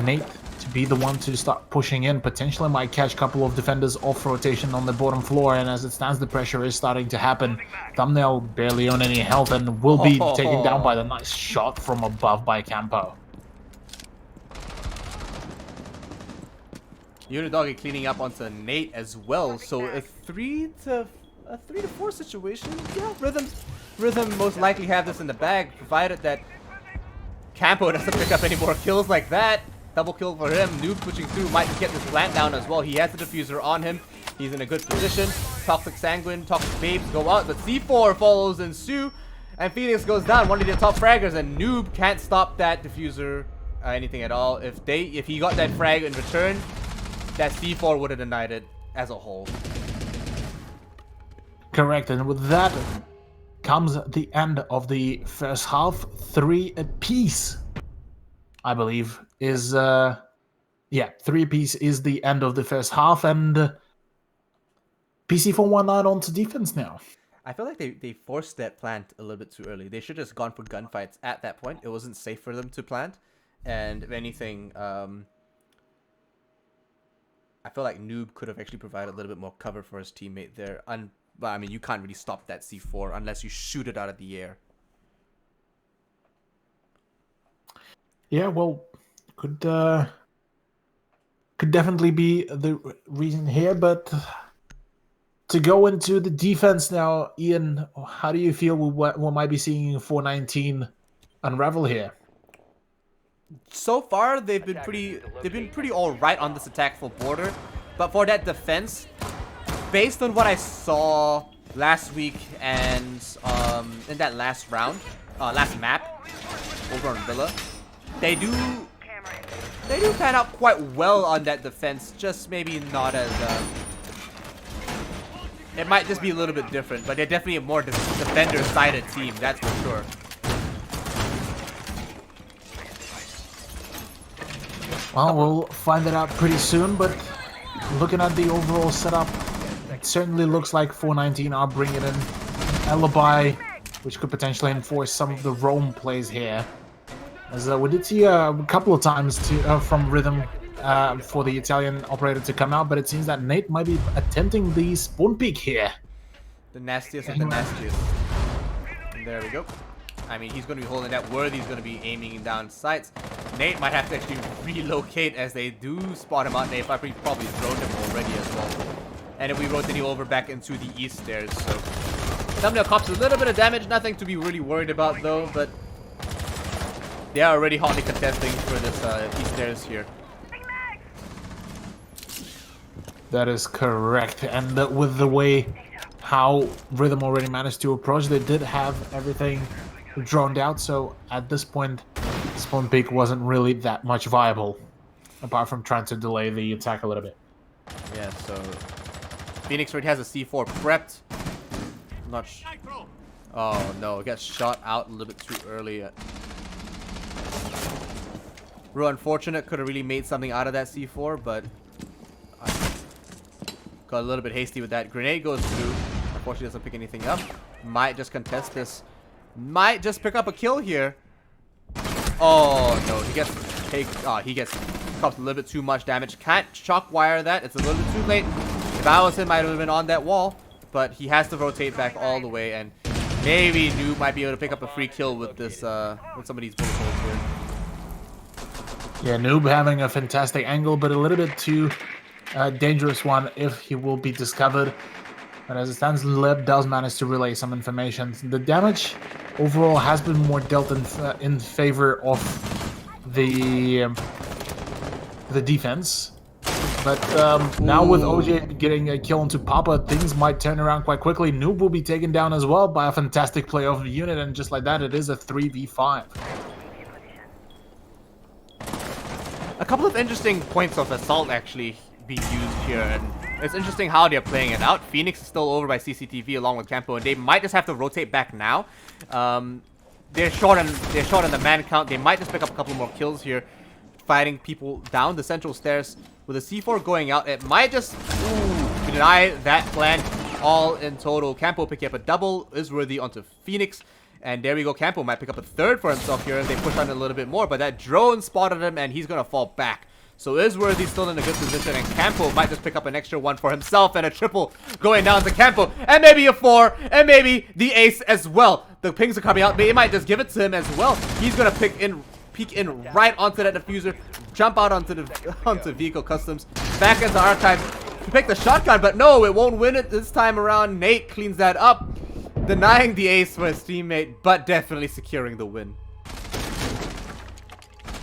Speaker 2: Nate to be the one to start pushing in, potentially might catch a couple of defenders off rotation on the bottom floor, and as it stands, the pressure is starting to happen. Thumbnail barely on any health and will be taken down by the nice shot from above by Campo.
Speaker 1: Unidoggy cleaning up onto Nate as well, so a 3 to 4 situation. Yeah, Rhythm most likely have this in the bag, provided that Campo doesn't pick up any more kills like that. Double kill for him. Noob switching through might get this plant down as well. He has the diffuser on him. He's in a good position. Toxic Sanguine, Toxic Babes go out, but C4 follows ensue. And Phoenix goes down, one of the top fraggers, and Noob can't stop that diffuser anything at all. If he got that frag in return, that C4 would have denied it as a whole.
Speaker 2: Correct, and with that comes the end of the first half. 3 apiece, I believe, is 3 apiece is the end of the first half, and PC419 onto defense now.
Speaker 1: I feel like they forced that plant a little bit too early. They should have just gone for gunfights at that point. It wasn't safe for them to plant, and if anything, I feel like Noob could have actually provided a little bit more cover for his teammate there. But I mean, you can't really stop that C4 unless you shoot it out of the air.
Speaker 2: Yeah, well, could definitely be the reason here, but to go into the defense now, Ian, how do you feel we might be seeing 419 unravel here?
Speaker 1: So far, they've been pretty all right on this attackful border, but for that defense, based on what I saw last week and in that last round, last map over on Villa, they do pan out quite well on that defense. Just maybe not as it might just be a little bit different, but they're definitely a more defender-sided team. That's for sure.
Speaker 2: Well, we'll find it out pretty soon, but looking at the overall setup, it certainly looks like 419 are bringing in Alibi, which could potentially enforce some of the roam plays here. As we did see a couple of times from Rhythm for the Italian operator to come out, but it seems that Nate might be attempting the spawn peek here.
Speaker 1: The nastiest of the nastiest. And there we go. I mean, he's going to be holding that. Worthy's going to be aiming down sights. Nate might have to actually relocate as they do spot him out. Nate probably droned him already as well. And if we rotate you over back into the east stairs, so thumbnail cops a little bit of damage, nothing to be really worried about though, but they are already hotly contesting for this east stairs here.
Speaker 2: That is correct, and with the way how Rhythm already managed to approach, they did have everything droned out, so at this point, spawn peek wasn't really that much viable, apart from trying to delay the attack a little bit.
Speaker 1: Yeah, so Phoenix already has a C4 prepped. Not oh no, it gets shot out a little bit too early. Real unfortunate, could have really made something out of that C4, but got a little bit hasty with that. Grenade goes through. Unfortunately doesn't pick anything up. Might just contest this. Might just pick up a kill here. Oh no, he gets copped a little bit too much damage. Can't shock wire that. It's a little bit too late. If I was him, might have been on that wall, but he has to rotate back all the way, and maybe Noob might be able to pick up a free kill with this with some of these bullet holes here.
Speaker 2: Yeah, Noob having a fantastic angle, but a little bit too dangerous one if he will be discovered. But as it stands, Leb does manage to relay some information. The damage overall has been more dealt in favor of the defense. But now with OJ getting a kill into Papa, things might turn around quite quickly. Noob will be taken down as well by a fantastic play of the unit, and just like that, it is a 3v5.
Speaker 1: A couple of interesting points of assault actually being used here, and it's interesting how they're playing it out. Phoenix is still over by CCTV along with Campo, and they might just have to rotate back now. They're short on the man count. They might just pick up a couple more kills here, fighting people down the central stairs. With a C4 going out, it might just deny that plan all in total. Campo picking up a double, is worthy onto Phoenix. And there we go, Campo might pick up a third for himself here if they push on a little bit more, but that drone spotted him and he's going to fall back. So Isworthy still in a good position, and Campo might just pick up an extra one for himself, and a triple going down to Campo, and maybe a 4, and maybe the ace as well. The pings are coming out, but it might just give it to him as well. He's going to peek in right onto that diffuser, jump out onto vehicle customs, back into archives to pick the shotgun, but no, it won't win it this time around. Nate cleans that up, denying the ace for his teammate, but definitely securing the win.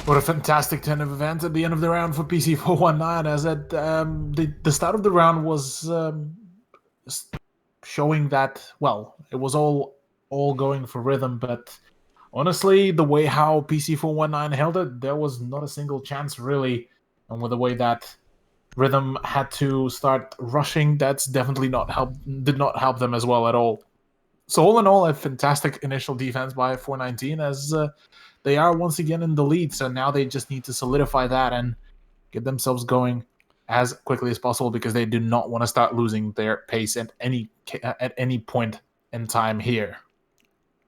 Speaker 2: What a fantastic turn of events at the end of the round for PC419, as at the start of the round was showing that, well, it was all all going for Rhythm, but honestly, the way how PC419 held it, there was not a single chance really. And with the way that Rhythm had to start rushing, that's definitely did not help them as well at all. So all in all, a fantastic initial defense by 419 as they are once again in the lead. So now they just need to solidify that and get themselves going as quickly as possible because they do not want to start losing their pace at any point in time here.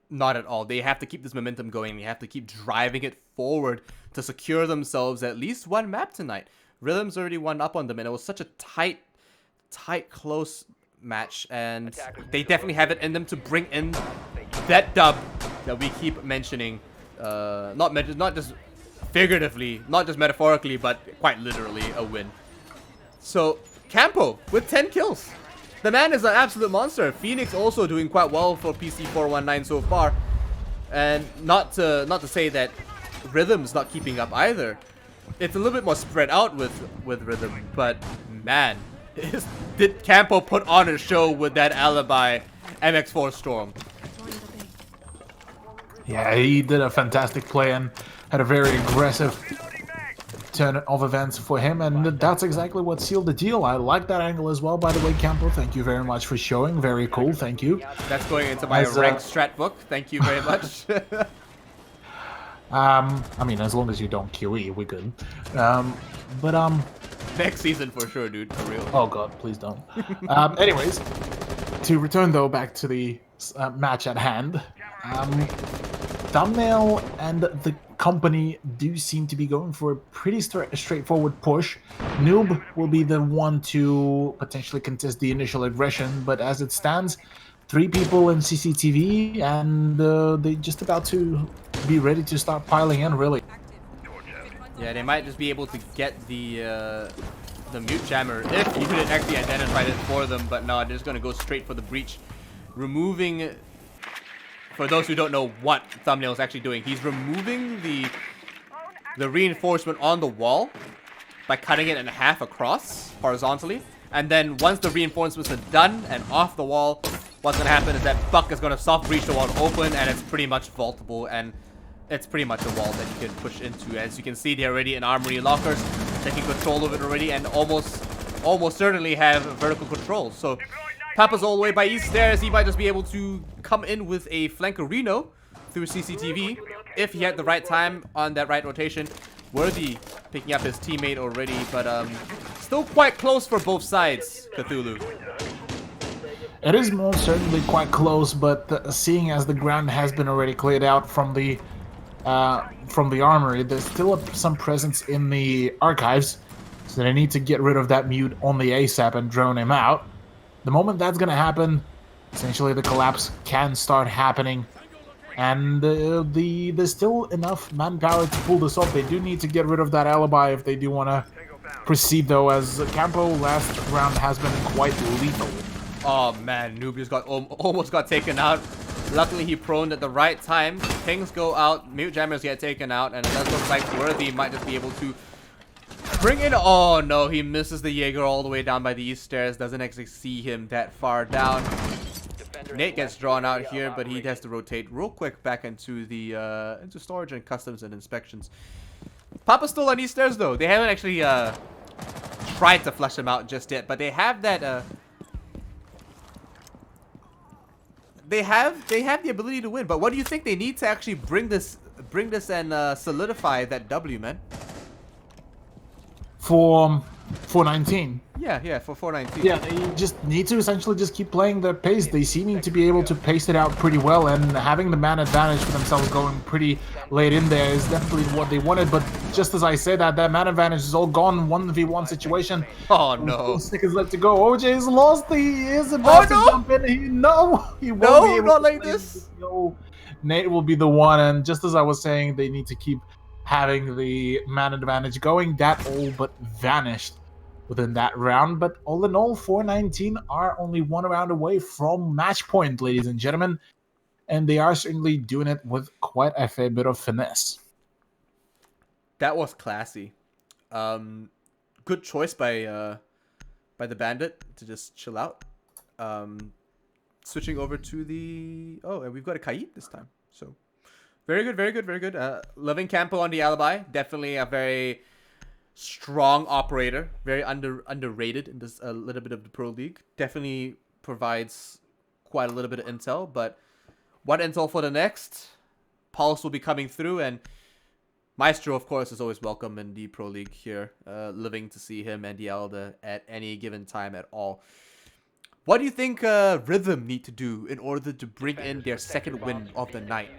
Speaker 1: Not at all. They have to keep this momentum going. They have to keep driving it forward to secure themselves at least one map tonight. Rhythm's already won up on them, and it was such a tight, close match. And they definitely have it in them to bring in that dub that we keep mentioning. Not just figuratively, not just metaphorically, but quite literally a win. So, Campo with 10 kills. The man is an absolute monster. Phoenix also doing quite well for PC419 so far. And not to say that Rhythm's not keeping up either. It's a little bit more spread out with Rhythm, but man, did Campo put on a show with that alibi MX4 Storm.
Speaker 2: Yeah, he did a fantastic play and had a very aggressive turn of events for him, and that's exactly what sealed the deal. I like that angle as well, by the way, Campo. Thank you very much for showing. Very cool, thank you.
Speaker 1: That's going into my ranked strat book. Thank you very much.
Speaker 2: I mean, as long as you don't QE, we're good.
Speaker 1: Next season for sure, dude, for real.
Speaker 2: Oh god, please don't. Anyways, to return though back to the match at hand, Thumbnail and the company do seem to be going for a pretty straightforward push. Noob will be the one to potentially contest the initial aggression, but as it stands, 3 people in CCTV, and they're just about to be ready to start piling in, really.
Speaker 1: Yeah, they might just be able to get the mute jammer if you didn't actually identify it for them, but no, they're just gonna go straight for the breach, removing. For those who don't know what Thumbnail is actually doing, he's removing the reinforcement on the wall by cutting it in half across horizontally. And then once the reinforcements are done and off the wall, what's going to happen is that Buck is going to soft breach the wall open, and it's pretty much vaultable, and it's pretty much a wall that you can push into. As you can see, they're already in armory lockers, taking control of it already, and almost certainly have vertical control. So Papa's all the way by East Stairs. He might just be able to come in with a flankerino through CCTV if he had the right time on that right rotation. Worthy picking up his teammate already, but still quite close for both sides, Cthulhu.
Speaker 2: It is most certainly quite close, but seeing as the ground has been already cleared out from the armory, there's still some presence in the archives, so they need to get rid of that mute on the ASAP and drone him out. The moment that's going to happen, essentially the collapse can start happening. And there's still enough manpower to pull this off. They do need to get rid of that alibi if they do want to proceed, though, as Campo last round has been quite lethal.
Speaker 1: Oh man, Noob just almost got taken out. Luckily, he proned at the right time. Pings go out, mute jammers get taken out, and it does look like Worthy might just be able to bring in. Oh no, he misses the Jaeger all the way down by the East Stairs. Doesn't actually see him that far down. Nate gets drawn out here, but he has to rotate real quick back into the into storage and customs and inspections. Papa's still on East Stairs though. They haven't actually tried to flush him out just yet, but they have that. They have the ability to win. But what do you think they need to actually bring this and solidify that W, man?
Speaker 2: For 419.
Speaker 1: Yeah, for 419.
Speaker 2: Yeah, they just need to essentially just keep playing their pace. They seem to be able to pace it out pretty well, and having the man advantage for themselves going pretty late in there is definitely what they wanted. But just as I say that man advantage is all gone. 1v1 situation.
Speaker 1: Oh no!
Speaker 2: 4 seconds left to go. OJ is lost. He is about to jump in. He won't be able
Speaker 1: not
Speaker 2: to
Speaker 1: like
Speaker 2: play
Speaker 1: this.
Speaker 2: No, Nate will be the one. And just as I was saying, they need to keep having the man advantage going. That all but vanished within that round. But all in all, 419 are only 1 round away from match point, ladies and gentlemen, and they are certainly doing it with quite a fair bit of finesse.
Speaker 1: That was classy. Good choice by the bandit to just chill out. switching over to the... Oh, and we've got a Kayit this time. So, very good, very good, very good. Loving Campo on the alibi. Definitely a very strong operator. Very underrated in this a little bit of the Pro League. Definitely provides quite a little bit of intel. But what intel for the next? Pulse will be coming through, and Maestro, of course, is always welcome in the Pro League here. Living to see him and the Elder at any given time at all. What do you think Rhythm need to do in order to bring in their second win of the night?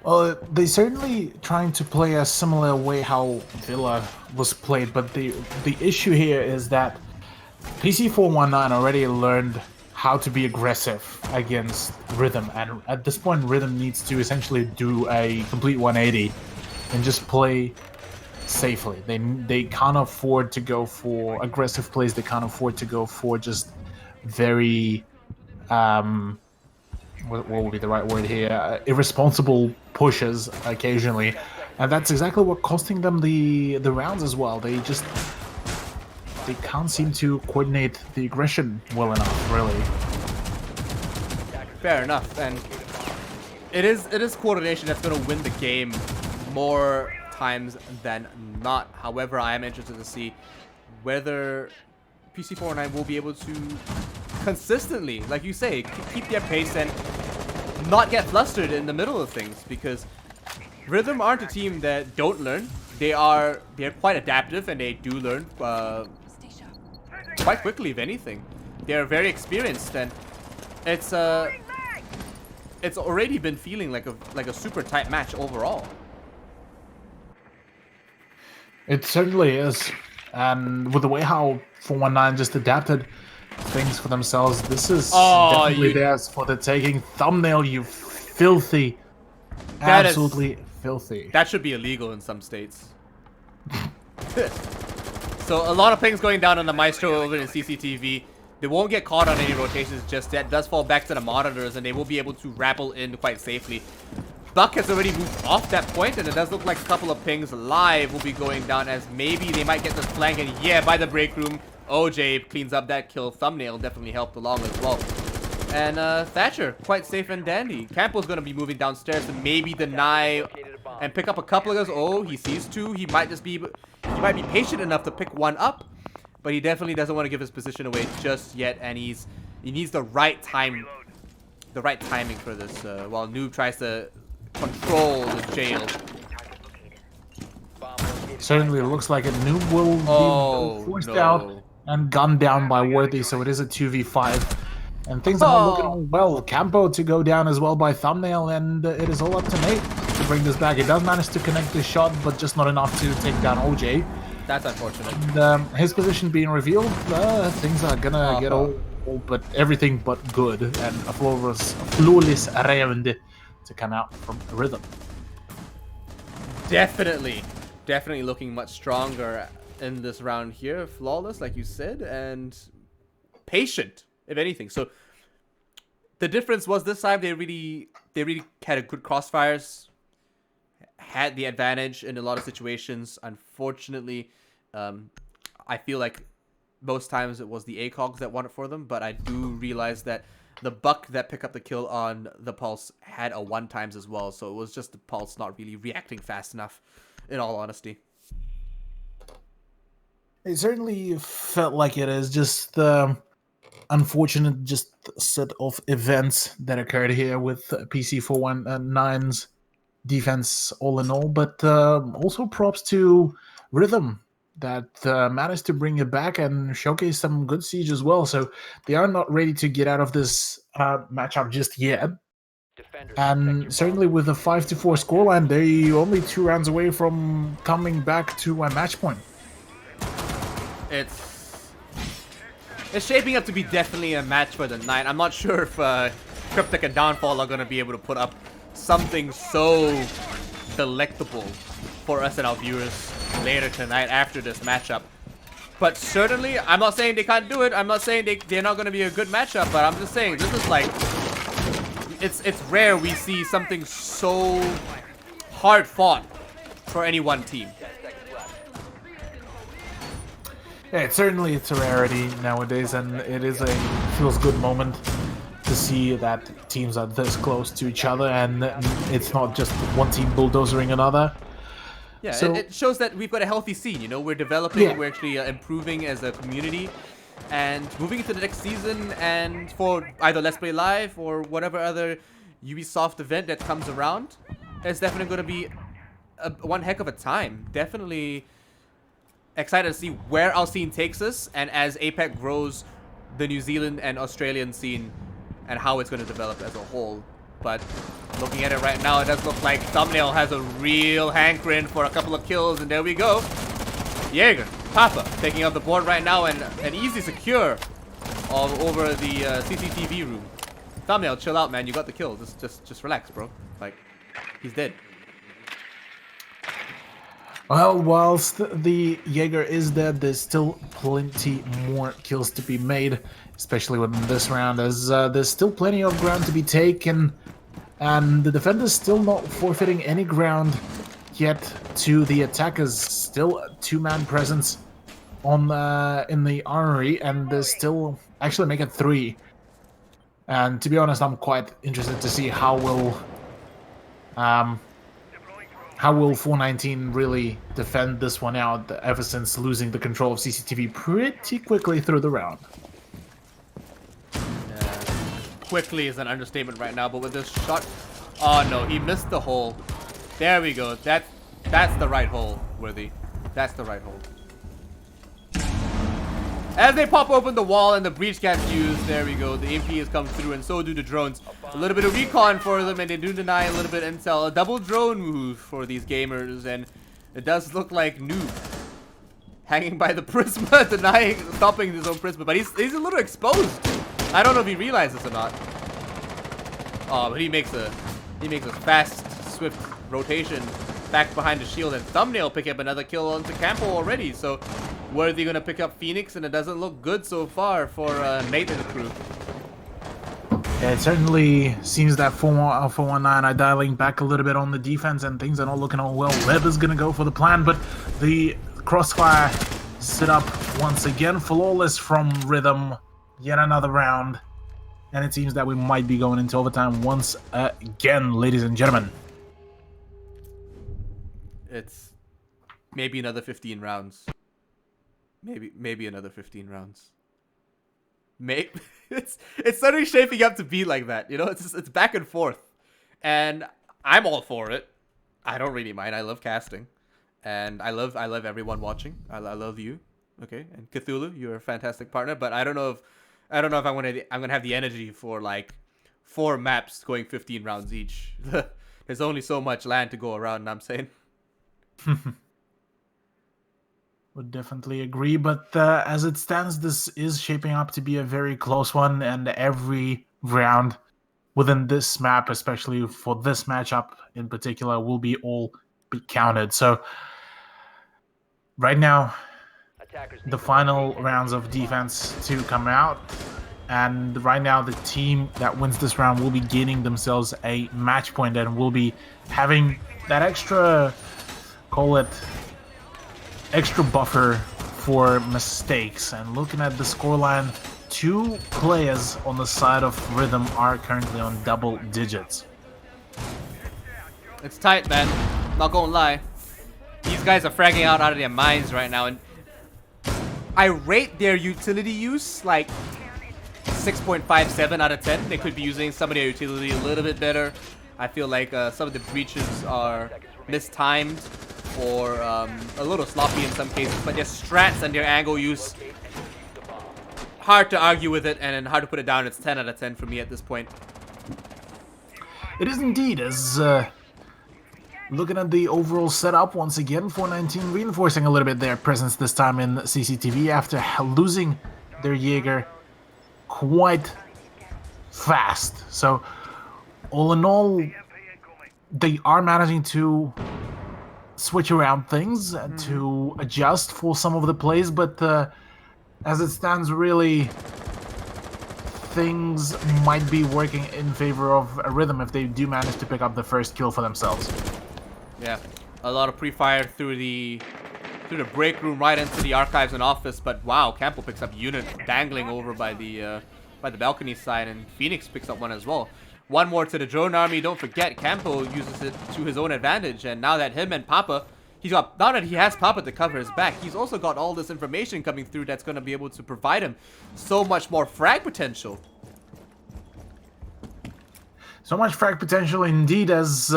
Speaker 2: Well, they certainly trying to play a similar way how Villa was played, but the issue here is that PC419 already learned how to be aggressive against Rhythm, and at this point Rhythm needs to essentially do a complete 180 and just play safely. They can't afford to go for aggressive plays. They can't afford to go for just very what would be the right word here, irresponsible pushes occasionally, and that's exactly what costing them the rounds as well. They can't seem to coordinate the aggression well enough, really.
Speaker 1: Fair enough, and it is coordination that's going to win the game more times than not. However, I am interested to see whether PC419 will be able to consistently, like you say, keep their pace and not get flustered in the middle of things, because Rhythm aren't a team that don't learn. They're quite adaptive, and they do learn quite quickly, if anything. They're very experienced, and it's already been feeling like a super tight match overall.
Speaker 2: It certainly is, and with the way how 419 just adapted things for themselves, this is definitely theirs for the taking. Thumbnail, you filthy, absolutely filthy.
Speaker 1: That should be illegal in some states. So a lot of things going down on the Maestro over in CCTV. They won't get caught on any rotations just yet. It does fall back to the monitors, and they will be able to rappel in quite safely. Buck has already moved off that point, and it does look like a couple of pings live will be going down, as maybe they might get this flank, and yeah, by the break room, OJ cleans up that kill. Thumbnail definitely helped along as well. And Thatcher, quite safe and dandy. Campo's going to be moving downstairs to maybe deny and pick up a couple of guys. Oh, he sees two. He might be patient enough to pick one up, but he definitely doesn't want to give his position away just yet, and he needs the right timing for this, while Noob tries to control the jail.
Speaker 2: Certainly looks like a Noob will be forced out and gunned down by Worthy, so it is a 2v5. And things are not looking all well. Campo to go down as well by Thumbnail, and it is all up to Nate to bring this back. He does manage to connect the shot, but just not enough to take down OJ.
Speaker 1: That's unfortunate.
Speaker 2: And his position being revealed, things are gonna get all but everything but good, and a flawless round to come out from Rhythm.
Speaker 1: Definitely looking much stronger in this round here. Flawless, like you said, and patient, if anything. So the difference was this time they really had a good crossfires, had the advantage in a lot of situations. Unfortunately, I feel like most times it was the ACOGs that won it for them, but I do realize that the Buck that picked up the kill on the Pulse had a 1x as well, so it was just the Pulse not really reacting fast enough, in all honesty.
Speaker 2: It certainly felt like it is just unfortunate just set of events that occurred here with PC419's defense all in all, but also props to Rhythm that managed to bring it back and showcase some good siege as well. So they are not ready to get out of this matchup just yet. And certainly with a 5-4 scoreline, they're only 2 rounds away from coming back to a match point.
Speaker 1: It's shaping up to be definitely a match for the night. I'm not sure if CryptiK and Downfall are going to be able to put up something so delectable for us and our viewers later tonight after this matchup. But certainly, I'm not saying they can't do it. I'm not saying they're not going to be a good matchup, but I'm just saying this is like, it's rare we see something so hard fought for any one team.
Speaker 2: Yeah, it's a rarity nowadays, and it is a feels good moment to see that teams are this close to each other, and it's not just one team bulldozering another.
Speaker 1: Yeah,
Speaker 2: So
Speaker 1: it shows that we've got a healthy scene. You know, we're developing,
Speaker 2: yeah,
Speaker 1: we're actually improving as a community, and moving into the next season. And for either Let's Play Live or whatever other Ubisoft event that comes around, it's definitely going to be one heck of a time. Definitely excited to see where our scene takes us, and as APEC grows, the New Zealand and Australian scene, and how it's going to develop as a whole. But looking at it right now, it does look like Thumbnail has a real hankering for a couple of kills, and there we go. Jaeger, Papa, taking out the board right now, and an easy secure all over the CCTV room. Thumbnail, chill out, man. You got the kill. Just relax, bro. Like, he's dead.
Speaker 2: well, whilst the Jaeger is dead, there's still plenty more kills to be made, especially within this round, as there's still plenty of ground to be taken, and the defenders still not forfeiting any ground yet to the attackers. Still a two-man presence on in the armory, and there's still actually make it 3. And to be honest, I'm quite interested to see how will 419 really defend this one out ever since losing the control of CCTV pretty quickly through the round.
Speaker 1: Quickly is an understatement right now, but with this shot, oh no, he missed the hole. There we go. That's the right hole, Worthy. That's the right hole. As they pop open the wall and the breach gets used, there we go. The MP has come through, and so do the drones. A little bit of recon for them, and they do deny a little bit of intel. A double drone move for these gamers, and it does look like Noob hanging by the Prisma, stopping his own Prisma, but he's a little exposed. I don't know if he realizes or not. Oh, but he makes a fast, swift rotation back behind the shield, and Thumbnail pick up another kill onto Campo already. So Worthy gonna pick up Phoenix, and it doesn't look good so far for Nate and the crew.
Speaker 2: Yeah, it certainly seems that 419 are dialing back a little bit on the defense, and things are not looking all well. Webb is gonna go for the plan, but the crossfire set up once again, flawless from Rhythm. Yet another round, and it seems that we might be going into overtime once again, ladies and gentlemen.
Speaker 1: It's maybe another 15 rounds. Maybe another 15 rounds. It's suddenly shaping up to be like that. You know, it's back and forth, and I'm all for it. I don't really mind. I love casting, and I love everyone watching. I love you, okay? And Cthulhu, you're a fantastic partner. But I don't know if I'm gonna have the energy for like 4 maps going 15 rounds each. There's only so much land to go around, I'm saying.
Speaker 2: Would definitely agree, but as it stands, this is shaping up to be a very close one, and every round within this map, especially for this matchup in particular, will be counted. So right now, the final rounds of defense to come out, and right now the team that wins this round will be gaining themselves a match point and will be having that extra, call it extra buffer for mistakes. And looking at the scoreline, 2 players on the side of Rhythm are currently on double digits.
Speaker 1: It's tight, man. Not gonna lie. These guys are fragging out of their minds right now, and I rate their utility use like 6.57 out of 10. They could be using some of their utility a little bit better. I feel like some of the breaches are mistimed or a little sloppy in some cases, but their strats and their angle use, hard to argue with it, and hard to put it down. It's 10 out of 10 for me at this point.
Speaker 2: It is indeed, as looking at the overall setup, once again, 419 reinforcing a little bit their presence this time in CCTV after losing their Jaeger quite fast. So, all in all, they are managing to switch around things and to adjust for some of the plays, but as it stands, really, things might be working in favor of a Rhythm if they do manage to pick up the first kill for themselves.
Speaker 1: Yeah, a lot of pre-fire through the through the break room right into the archives and office. But wow, Campo picks up unit dangling over by the balcony side, and Phoenix picks up one as well. One more to the drone army. Don't forget, Campo uses it to his own advantage, and now that him and Papa, now that he has Papa to cover his back, he's also got all this information coming through that's going to be able to provide him so much more frag potential.
Speaker 2: So much frag potential indeed, as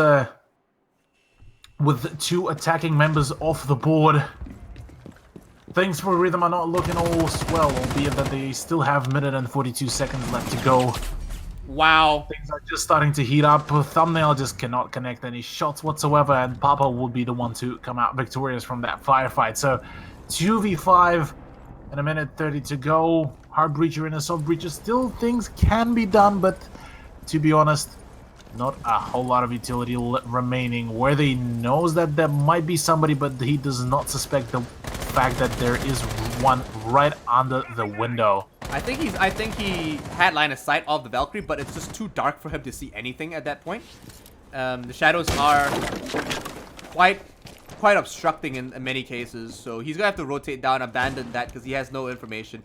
Speaker 2: with 2 attacking members off the board, things for Rhythm are not looking all swell, albeit that they still have minute and 42 seconds left to go.
Speaker 1: Wow.
Speaker 2: Things are just starting to heat up. Thumbnail just cannot connect any shots whatsoever, and Papa will be the one to come out victorious from that firefight. So 2v5 and a minute 30 to go. Hard breacher and assault breacher. Still things can be done, but to be honest, not a whole lot of utility remaining. Worthy knows that there might be somebody, but he does not suspect the fact that there is one right under the window.
Speaker 1: I think he had line of sight of the Valkyrie, but it's just too dark for him to see anything at that point. The shadows are quite obstructing in many cases, so he's gonna have to rotate down, abandon that because he has no information.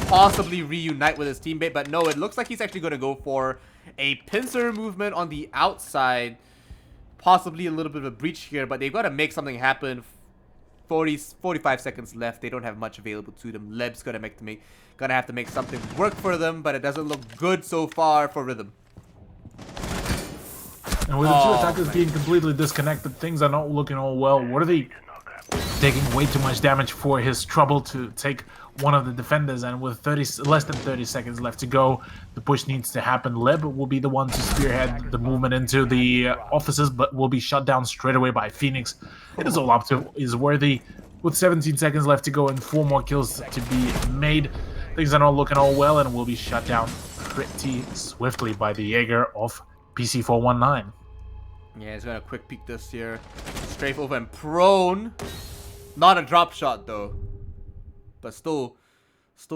Speaker 1: Possibly reunite with his teammate, but no, it looks like he's actually gonna go for a pincer movement on the outside. Possibly a little bit of a breach here, but they've got to make something happen. 45 seconds left. They don't have much available to them. Leb's gonna have to make something work for them, but it doesn't look good so far for Rhythm.
Speaker 2: And with the 2 attackers being completely disconnected, things are not looking all well. Worthy taking way too much damage for his trouble to take one of the defenders, and with less than 30 seconds left to go, the push needs to happen. Leb will be the one to spearhead the movement into the offices, but will be shut down straight away by Phoenix. It is all up to is Worthy, with 17 seconds left to go and 4 more kills to be made. Things are not looking all well, and will be shut down pretty swiftly by the Jaeger of PC419.
Speaker 1: Yeah, he's gonna quick peek this here. Strafe over and prone. Not a drop shot though, but still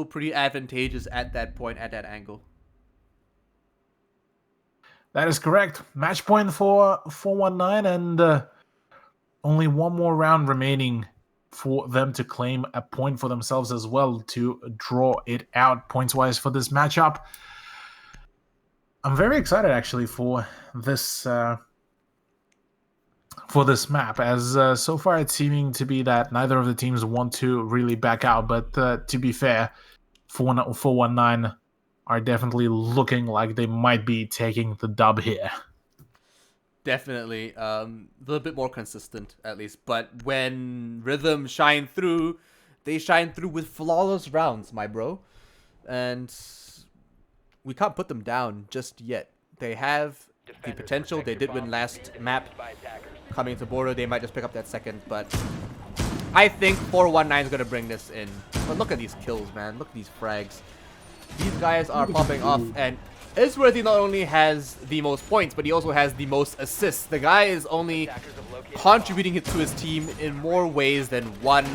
Speaker 1: pretty advantageous at that point, at that angle.
Speaker 2: That is correct. Match point for 419, and only one more round remaining for them to claim a point for themselves as well to draw it out points-wise for this matchup. I'm very excited actually for this map, as so far it's seeming to be that neither of the teams want to really back out, but to be fair, 419 are definitely looking like they might be taking the dub here.
Speaker 1: Definitely, a little bit more consistent at least, but when Rhythm shine through, they shine through with flawless rounds, my bro, and we can't put them down just yet. They have the potential. They did win last map. Coming to border, they might just pick up that second, but I think 419 is going to bring this in. But look at these kills, man. Look at these frags. These guys are popping off, and Isworthy not only has the most points, but he also has the most assists. The guy is only contributing to his team in more ways than one,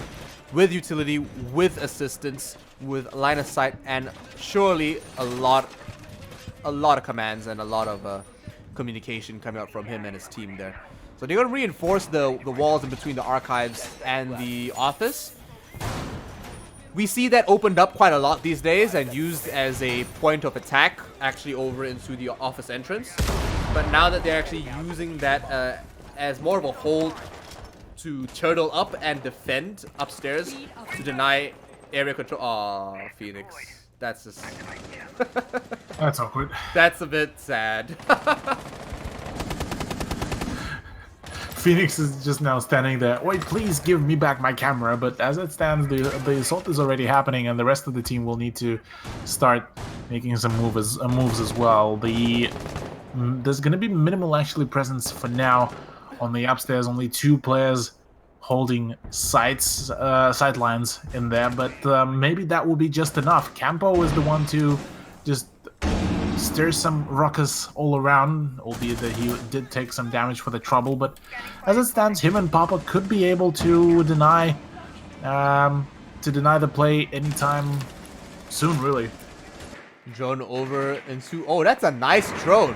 Speaker 1: with utility, with assistance, with line of sight, and surely a lot of commands and a lot of communication coming out from him and his team there. So they're going to reinforce the walls in between the archives and the office. We see that opened up quite a lot these days and used as a point of attack actually over into the office entrance. But now that they're actually using that as more of a hold to turtle up and defend upstairs to deny area control. Aw, Phoenix. That's just...
Speaker 2: That's awkward.
Speaker 1: That's a bit sad.
Speaker 2: Phoenix is just now standing there. Wait, please give me back my camera. But as it stands, the assault is already happening, and the rest of the team will need to start making some moves as well. There's going to be minimal actually presence for now on the upstairs. Only 2 players holding sightlines in there, but maybe that will be just enough. Campo is the one to just stir some ruckus all around, albeit that he did take some damage for the trouble, but as it stands, him and Papa could be able to deny the play anytime soon, really.
Speaker 1: Drone over into... Oh, that's a nice drone.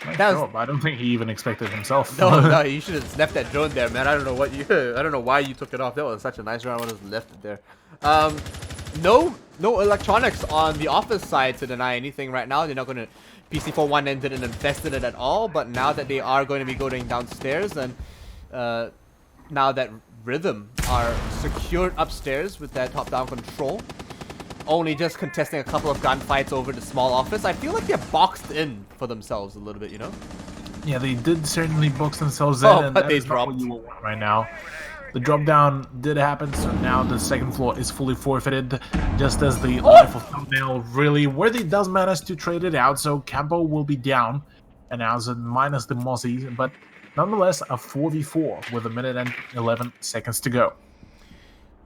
Speaker 2: Nice
Speaker 1: That was
Speaker 2: job. I don't think he even expected himself.
Speaker 1: no. You should have left that drone there, man. I don't know what you. I don't know why you took it off. That was such a nice round. I would have left it there. No electronics on the office side to deny anything right now. They're not going to. PC419 didn't invest in it at all, but now that they are going to be going downstairs, and now that Rhythm are secured upstairs with that top-down control, only just contesting a couple of gunfights over the small office, I feel like they're boxed in for themselves a little bit, you know?
Speaker 2: Yeah, they did certainly box themselves in, and
Speaker 1: but
Speaker 2: that
Speaker 1: they
Speaker 2: is not what
Speaker 1: dropped.
Speaker 2: you will want right now. The drop down did happen, so now the second floor is fully forfeited, just as the life of thumbnail really worthy does manage to trade it out, so Campo will be down, and now it's minus the Mozzie, but nonetheless a 4v4 with a minute and 11 seconds to go.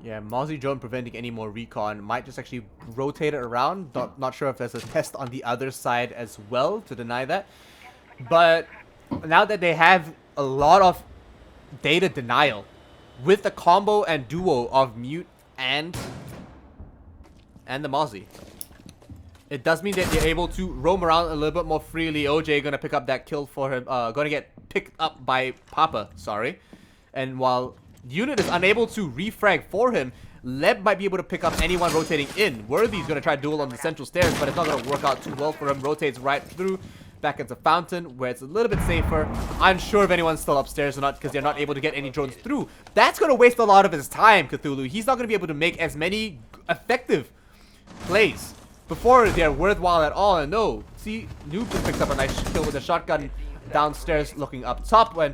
Speaker 1: Yeah, Mozzie drone preventing any more recon. Might just actually rotate it around. Not sure if there's a test on the other side as well to deny that. But now that they have a lot of data denial with the combo and duo of Mute and the Mozzie, it does mean that they're able to roam around a little bit more freely. OJ gonna pick up that kill for him. Gonna get picked up by Papa, sorry. And while Unit is unable to refrag for him, Leb might be able to pick up anyone rotating in. Worthy's gonna try duel on the central stairs, but it's not gonna work out too well for him. Rotates right through, back into Fountain, where it's a little bit safer. Unsure if anyone's still upstairs or not, because they're not able to get any drones through. That's gonna waste a lot of his time, Cthulhu. He's not gonna be able to make as many effective plays before they're worthwhile at all. And no, see, Noob just picks up a nice kill with a shotgun downstairs looking up top, when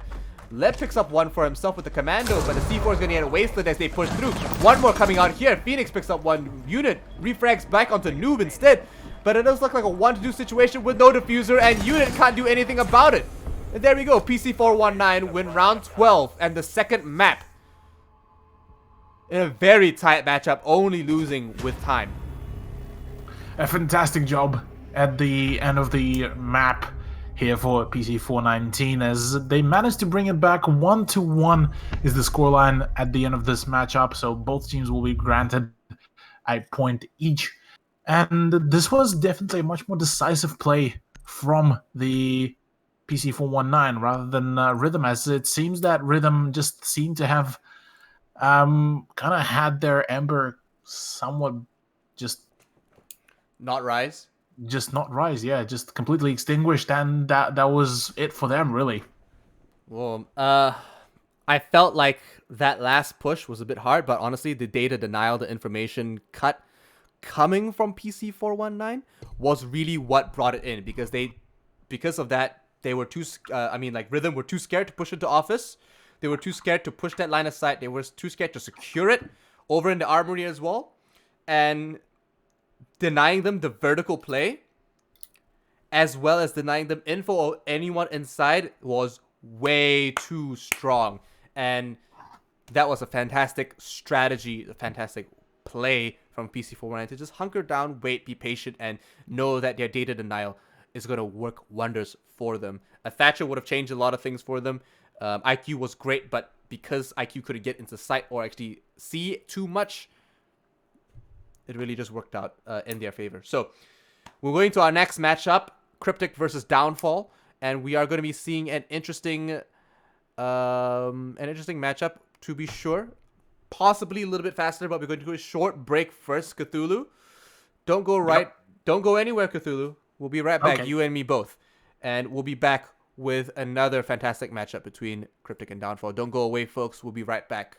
Speaker 1: Leb picks up one for himself with the commando, but the C4 is going to get wasted as they push through. One more coming out here. Phoenix picks up one. Unit refrags back onto Noob instead, but it does look like a 1-2 situation with no diffuser, and Unit can't do anything about it. And there we go. PC419 win round 12 and the second map in a very tight matchup, only losing with time.
Speaker 2: A fantastic job at the end of the map here for PC419, as they managed to bring it back. 1-1 is the scoreline at the end of this matchup, so both teams will be granted a point each. And this was definitely a much more decisive play from the PC419 rather than Rhythm, as it seems that Rhythm just seemed to have kind of had their ember somewhat just
Speaker 1: Not rise.
Speaker 2: not rise, yeah, just completely extinguished, and that was it for them, really.
Speaker 1: Well, I felt like that last push was a bit hard, but honestly, the data denial, the information cut coming from PC419 was really what brought it in, because of that, they were too, Rhythm were too scared to push into office. They were too scared to push that line of sight. They were too scared to secure it over in the armory as well. And denying them the vertical play, as well as denying them info of anyone inside, was way too strong. And that was a fantastic strategy, a fantastic play from PC419 to just hunker down, wait, be patient, and know that their data denial is going to work wonders for them. A Thatcher would have changed a lot of things for them. IQ was great, but because IQ couldn't get into sight or actually see too much, it really just worked out in their favor. So we're going to our next matchup, CryptiK versus Downfall, and we are going to be seeing an interesting matchup, to be sure. Possibly a little bit faster, but we're going to do a short break first, Cthulhu. Don't go Don't go anywhere, Cthulhu. We'll be right back, you and me both. And we'll be back with another fantastic matchup between CryptiK and Downfall. Don't go away, folks. We'll be right back.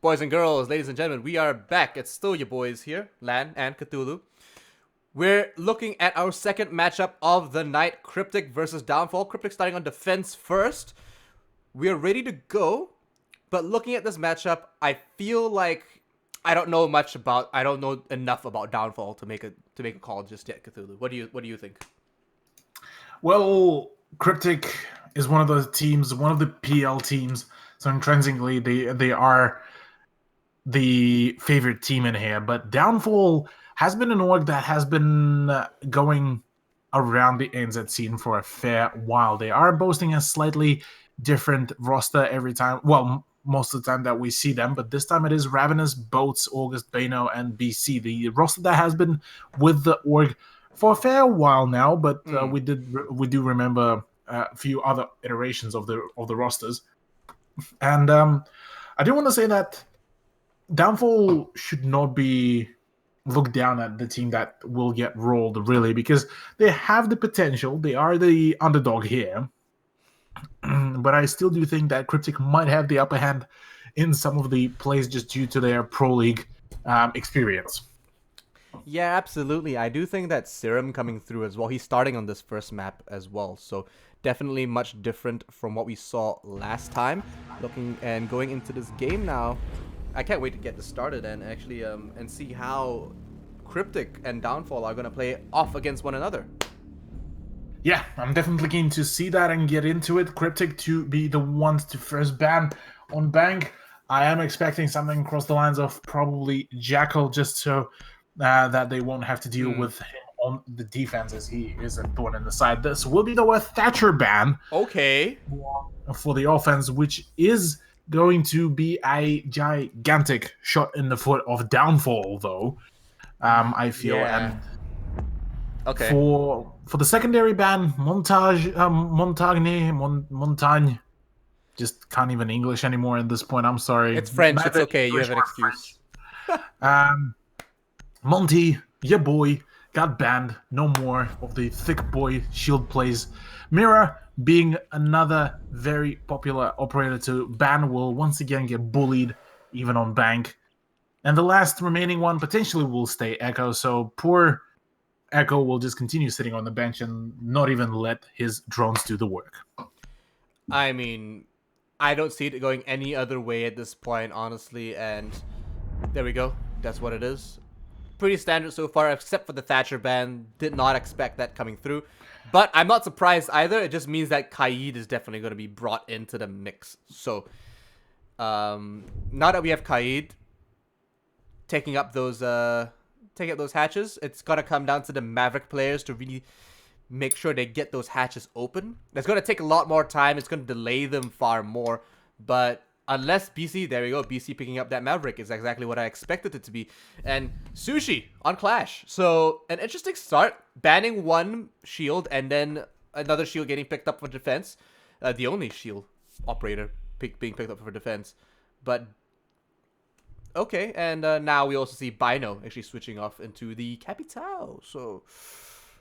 Speaker 1: Boys and girls, ladies and gentlemen, we are back. It's still your boys here, Lan and Cthulhu. We're looking at our second matchup of the night, CryptiK versus Downfall. CryptiK starting on defense first. We're ready to go, but looking at this matchup, I feel like I don't know enough about Downfall to make a call just yet, Cthulhu. What do you think?
Speaker 2: Well, CryptiK is one of the teams, one of the PL teams, so intrinsically they are the favorite team in here. But Downfall has been an org that has been going around the NZ scene for a fair while. They are boasting a slightly different roster every time. Well, most of the time that we see them, but this time it is Ravenous, Boats, August, Bano, and BC. The roster that has been with the org for a fair while now, but we do remember a few other iterations of the rosters. And I do want to say that Downfall should not be looked down at the team that will get rolled, really, because they have the potential. They are the underdog here. But I still do think that CryptiK might have the upper hand in some of the plays just due to their Pro League experience.
Speaker 1: Yeah, absolutely. I do think that Serum coming through as well. He's starting on this first map as well, so definitely much different from what we saw last time. Looking and going into this game now, I can't wait to get this started and actually and see how CryptiK and Downfall are going to play off against one another.
Speaker 2: Yeah, I'm definitely keen to see that and get into it. CryptiK to be the ones to first ban on Bank. I am expecting something across the lines of probably Jackal, just so that they won't have to deal with him on the defense, as he is a thorn in the side. This will be the Thatcher ban.
Speaker 1: Okay.
Speaker 2: For the offense, which is going to be a gigantic shot in the foot of Downfall, though. I feel.
Speaker 1: Yeah.
Speaker 2: And
Speaker 1: okay.
Speaker 2: For the secondary ban, Montagne, just can't even English anymore at this point. I'm sorry.
Speaker 1: It's French.
Speaker 2: Neither
Speaker 1: It's okay.
Speaker 2: English
Speaker 1: You have an excuse.
Speaker 2: Monty, your boy, got banned. No more of the thick boy shield plays. Mira, being another very popular operator to ban, will once again get bullied, even on Bank. And the last remaining one potentially will stay Echo, so poor Echo will just continue sitting on the bench and not even let his drones do the work.
Speaker 1: I mean, I don't see it going any other way at this point, honestly, and there we go. That's what it is. Pretty standard so far, except for the Thatcher ban. Did not expect that coming through. But I'm not surprised either. It just means that Kaid is definitely going to be brought into the mix. So, now that we have Kaid taking up those hatches, it's got to come down to the Maverick players to really make sure they get those hatches open. It's going to take a lot more time. It's going to delay them far more. But unless BC, there we go, BC picking up that Maverick is exactly what I expected it to be. And Sushi on Clash. So an interesting start, banning one shield and then another shield getting picked up for defense. The only shield operator being picked up for defense. But okay, and now we also see Bino actually switching off into the Capital. So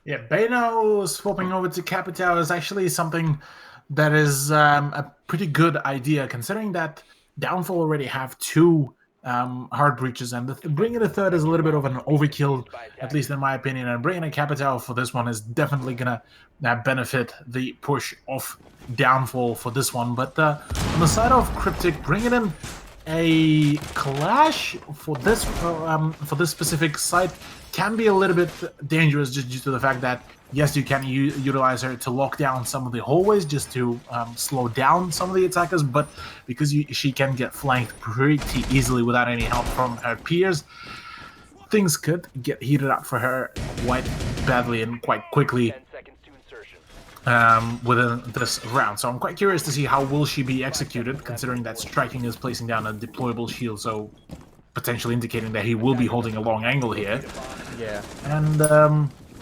Speaker 2: yeah, Bano swapping over to Capital is actually something that is a pretty good idea, considering that Downfall already have two hard breaches, and bringing a third is a little bit of an overkill, at least in my opinion. And bringing a Capital for this one is definitely gonna benefit the push of Downfall for this one. But on the side of CryptiK, bringing in a Clash for this specific site can be a little bit dangerous, just due to the fact that yes, you can utilize her to lock down some of the hallways just to slow down some of the attackers, but because she can get flanked pretty easily without any help from her peers, things could get heated up for her quite badly and quite quickly within this round. So I'm quite curious to see how will she be executed, considering that Striking is placing down a deployable shield, so potentially indicating that he will be holding a long angle here.
Speaker 1: yeah,
Speaker 2: and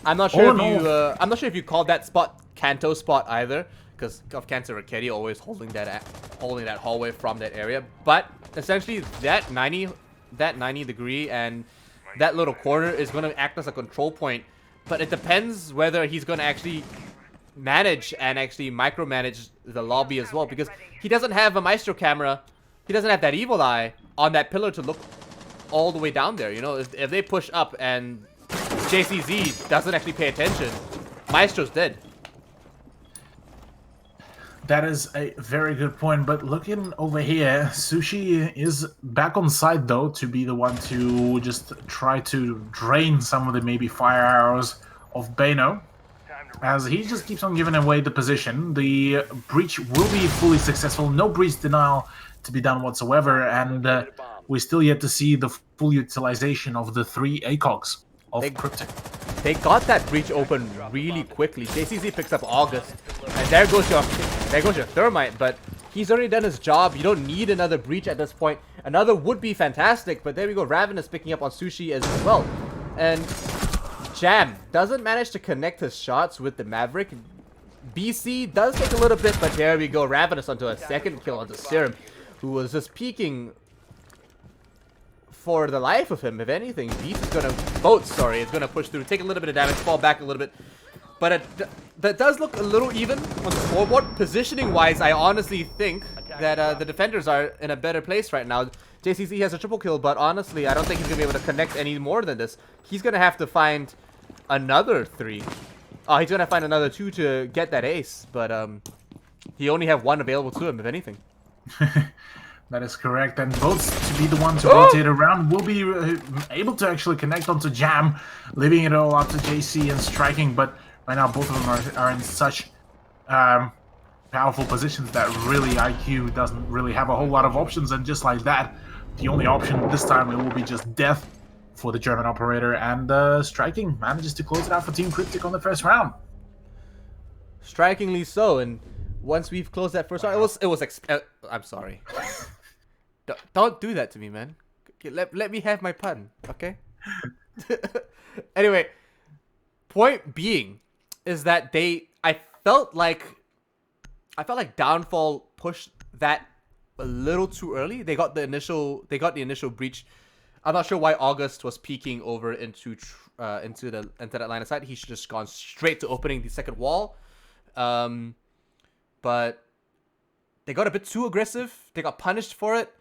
Speaker 1: I'm not sure I'm not sure if you called that spot Kanto spot either, because of Kanto Raketti always holding that hallway from that area. But essentially that 90 degree and that little corner is going to act as a control point. But it depends whether he's going to actually manage and actually micromanage the lobby as well, because he doesn't have a Maestro camera. he doesn't have that evil eye on that pillar to look all the way down there. You know, if they push up and JCZ doesn't actually pay attention, Maestro's dead.
Speaker 2: That is a very good point, but looking over here, Sushi is back on site though to be the one to just try to drain some of the maybe fire arrows of Beno. As he just keeps on giving away the position, the breach will be fully successful, no breach denial to be done whatsoever, and we're still yet to see the full utilization of the 3 ACOGs of CryptiK.
Speaker 1: They got that breach open really quickly. JCZ picks up August, and there goes your Thermite, but he's already done his job. You don't need another breach at this point. Another would be fantastic, but there we go. Ravenous picking up on Sushi as well. And Jam doesn't manage to connect his shots with the Maverick. BC does take a little bit, but there we go. Ravenous onto a second kill onto Serum, who was just peeking for the life of him. If anything, Beast is gonna is gonna push through, take a little bit of damage, fall back a little bit, but that does look a little even on the scoreboard. Positioning wise, I honestly think that the defenders are in a better place right now. JCC has a triple kill, but honestly, I don't think he's gonna be able to connect any more than this. He's gonna have to find another 3. Oh, he's gonna find another 2 to get that ace, but he only have 1 available to him, if anything.
Speaker 2: That is correct, and both to be the one to rotate around will be able to actually connect onto Jam, leaving it all up to JC and striking, but right now both of them are in such powerful positions that really IQ doesn't really have a whole lot of options, and just like that, the only option this time it will be just death for the German operator, and striking manages to close it out for Team CryptiK on the first round.
Speaker 1: Strikingly so, and once we've closed that first round, I'm sorry. Don't do that to me, man. Okay, let me have my pun, okay? Anyway, point being is that I felt like Downfall pushed that a little too early. They got the initial breach. I'm not sure why August was peeking over into that line of sight. He should have just gone straight to opening the second wall. But they got a bit too aggressive. They got punished for it,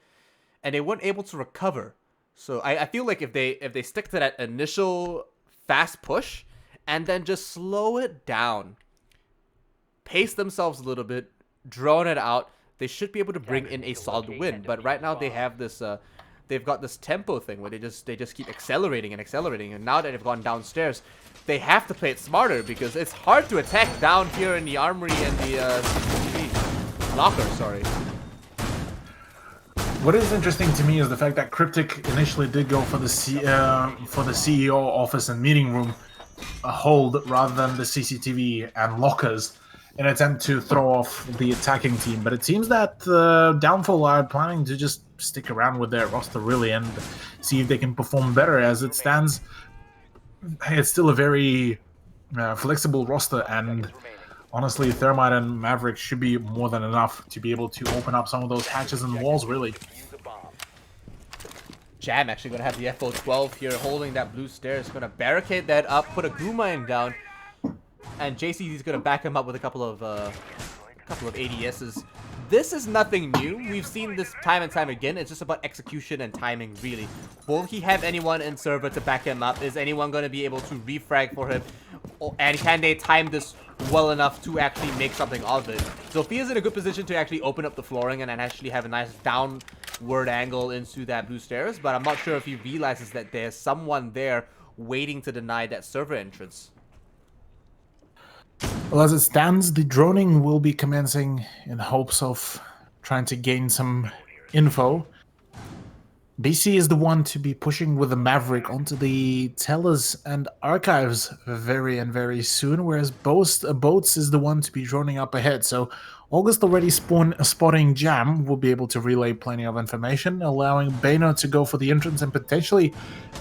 Speaker 1: and they weren't able to recover. So I feel like if they stick to that initial fast push and then just slow it down, pace themselves a little bit, drone it out, they should be able to bring in a solid win. But right now they have this they've got this tempo thing where they just keep accelerating, and now that they've gone downstairs, they have to play it smarter, because it's hard to attack down here in the armory and the locker, sorry.
Speaker 2: What is interesting to me is the fact that CryptiK initially did go for the CEO office and meeting room hold rather than the CCTV and lockers in an attempt to throw off the attacking team. But it seems that Downfall are planning to just stick around with their roster really and see if they can perform better. As it stands, it's still a very flexible roster, and honestly, Thermite and Maverick should be more than enough to be able to open up some of those hatches and walls, really.
Speaker 1: Jam actually going to have the FO12 here, holding that blue stairs, going to barricade that up, put a Goo Mine down, and JCZ is going to back him up with a couple of ADSs. This is nothing new. We've seen this time and time again. It's just about execution and timing, really. Will he have anyone in server to back him up? Is anyone going to be able to refrag for him? And can they time this well enough to actually make something of it? Sophia's in a good position to actually open up the flooring and then actually have a nice downward angle into that blue stairs, but I'm not sure if he realizes that there's someone there waiting to deny that server entrance.
Speaker 2: Well, as it stands, the droning will be commencing in hopes of trying to gain some info. BC is the one to be pushing with the Maverick onto the tellers and archives very soon, whereas Boats is the one to be droning up ahead. So August already spotting Jam will be able to relay plenty of information, allowing Beno to go for the entrance, and potentially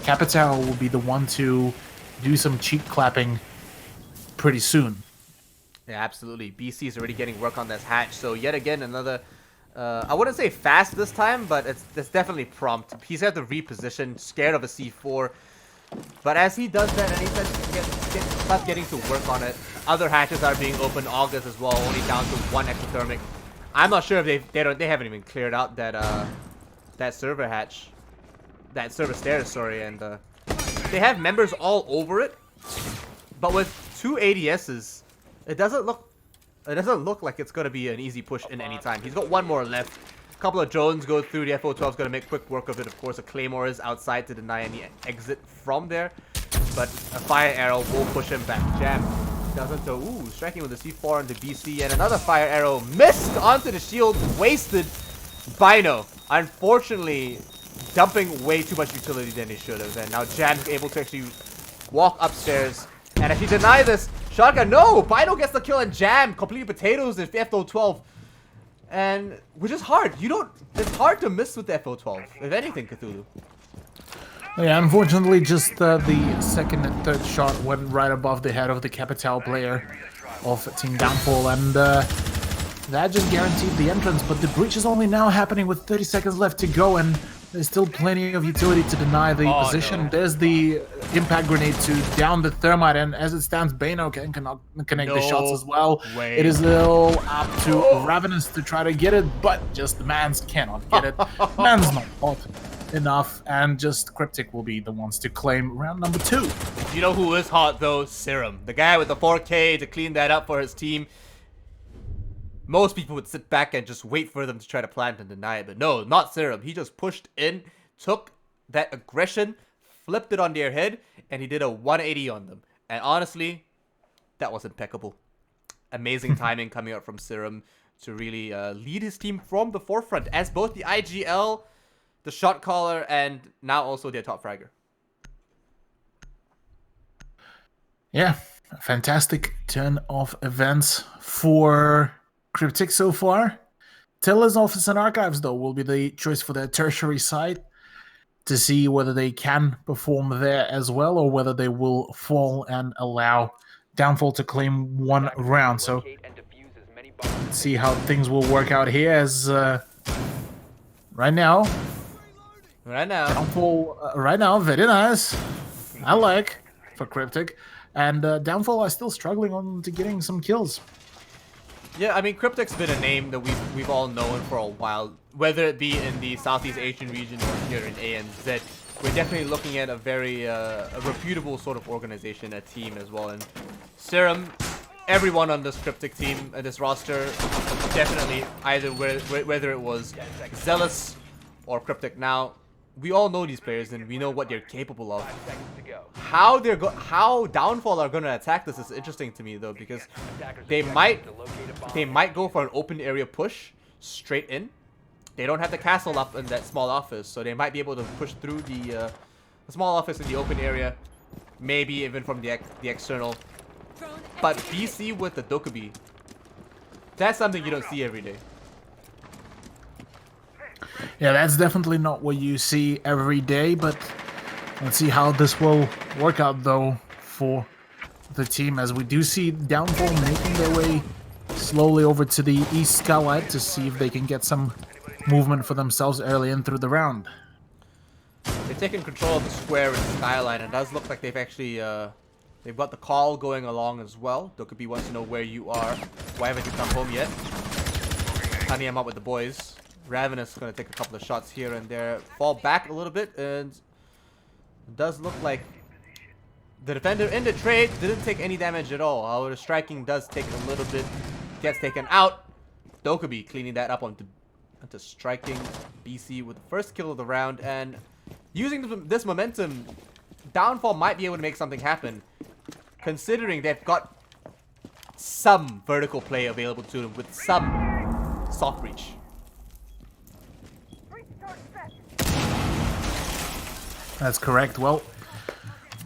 Speaker 2: Capital will be the one to do some cheek clapping pretty soon.
Speaker 1: Yeah, absolutely. BC is already getting work on this hatch, so yet again another I wouldn't say fast this time, but it's definitely prompt. He's got to reposition, scared of a C4. But as he does that and he starts getting to work on it, other hatches are being opened. August as well, only down to 1 exothermic. I'm not sure if they haven't even cleared out that server hatch, that server stairs, sorry, and they have members all over it. But with 2 ADSs, it doesn't look like it's gonna be an easy push in any time. He's got one more left. A couple of drones go through. The FO12's gonna make quick work of it. Of course, a Claymore is outside to deny any exit from there. But a fire arrow will push him back. Jam doesn't go. Ooh, striking with the C4 into BC, and another fire arrow missed onto the shield, wasted. Bino, unfortunately, dumping way too much utility than he should have. And now Jam's able to actually walk upstairs. And if he deny this, Shotgun, no! Bino gets the kill and Jam completely potatoes the FO12. And, which is hard. It's hard to miss with the FO12, if anything, Cthulhu.
Speaker 2: Yeah, unfortunately, just the second and third shot went right above the head of the Capital player of Team Downfall, and that just guaranteed the entrance. But the breach is only now happening with 30 seconds left to go, and there's still plenty of utility to deny the position. No. There's the impact grenade to down the thermite, and as it stands, Bano can connect the shots as well. It is still up to Ravenous to try to get it, but just the Mans cannot get it. Mans not hot enough, and just CryptiK will be the ones to claim round number 2.
Speaker 1: You know who is hot though? Serum, the guy with the 4K to clean that up for his team. Most people would sit back and just wait for them to try to plant and deny it, but no, not Serum. He just pushed in, took that aggression, flipped it on their head, and he did a 180 on them. And honestly, that was impeccable. Amazing timing coming out from Serum to really lead his team from the forefront as both the IGL, the shot caller, and now also their top fragger.
Speaker 2: Yeah, a fantastic turn of events for CryptiK so far. Taylor's Office and Archives, though, will be the choice for their tertiary site to see whether they can perform there as well, or whether they will fall and allow Downfall to claim one round. So let's see how things will work out here, as right now, Downfall, very nice. I like for CryptiK. And Downfall are still struggling on to getting some kills.
Speaker 1: Yeah, I mean, CryptiK's been a name that we've all known for a while, whether it be in the Southeast Asian region or here in ANZ. We're definitely looking at a very a reputable sort of organization, a team as well. And Serum, everyone on this CryptiK team, this roster, definitely either whether it was Zealous or CryptiK now, we all know these players and we know what they're capable of. How Downfall are going to attack this is interesting to me though, because they might go for an open area push straight in. They don't have the castle up in that small office, so they might be able to push through the small office in the open area, maybe even from the external. But BC with the Dokubi, that's something you don't see every day.
Speaker 2: Yeah, that's definitely not what you see every day, but let's see how this will work out, though, for the team, as we do see Downfall making their way slowly over to the east skylight to see if they can get some movement for themselves early in through the round.
Speaker 1: They've taken control of the square and skyline, and it does look like they've actually they've got the call going along as well. Dokubi wants to know where you are. Why haven't you come home yet? Honey, I'm out with the boys. Ravenous is going to take a couple of shots here and there, fall back a little bit, and it does look like the defender in the trade didn't take any damage at all. However, striking does take a little bit, gets taken out. Dokubi cleaning that up onto striking BC with the first kill of the round, and using this momentum, Downfall might be able to make something happen, considering they've got some vertical play available to them with some soft reach.
Speaker 2: That's correct. Well,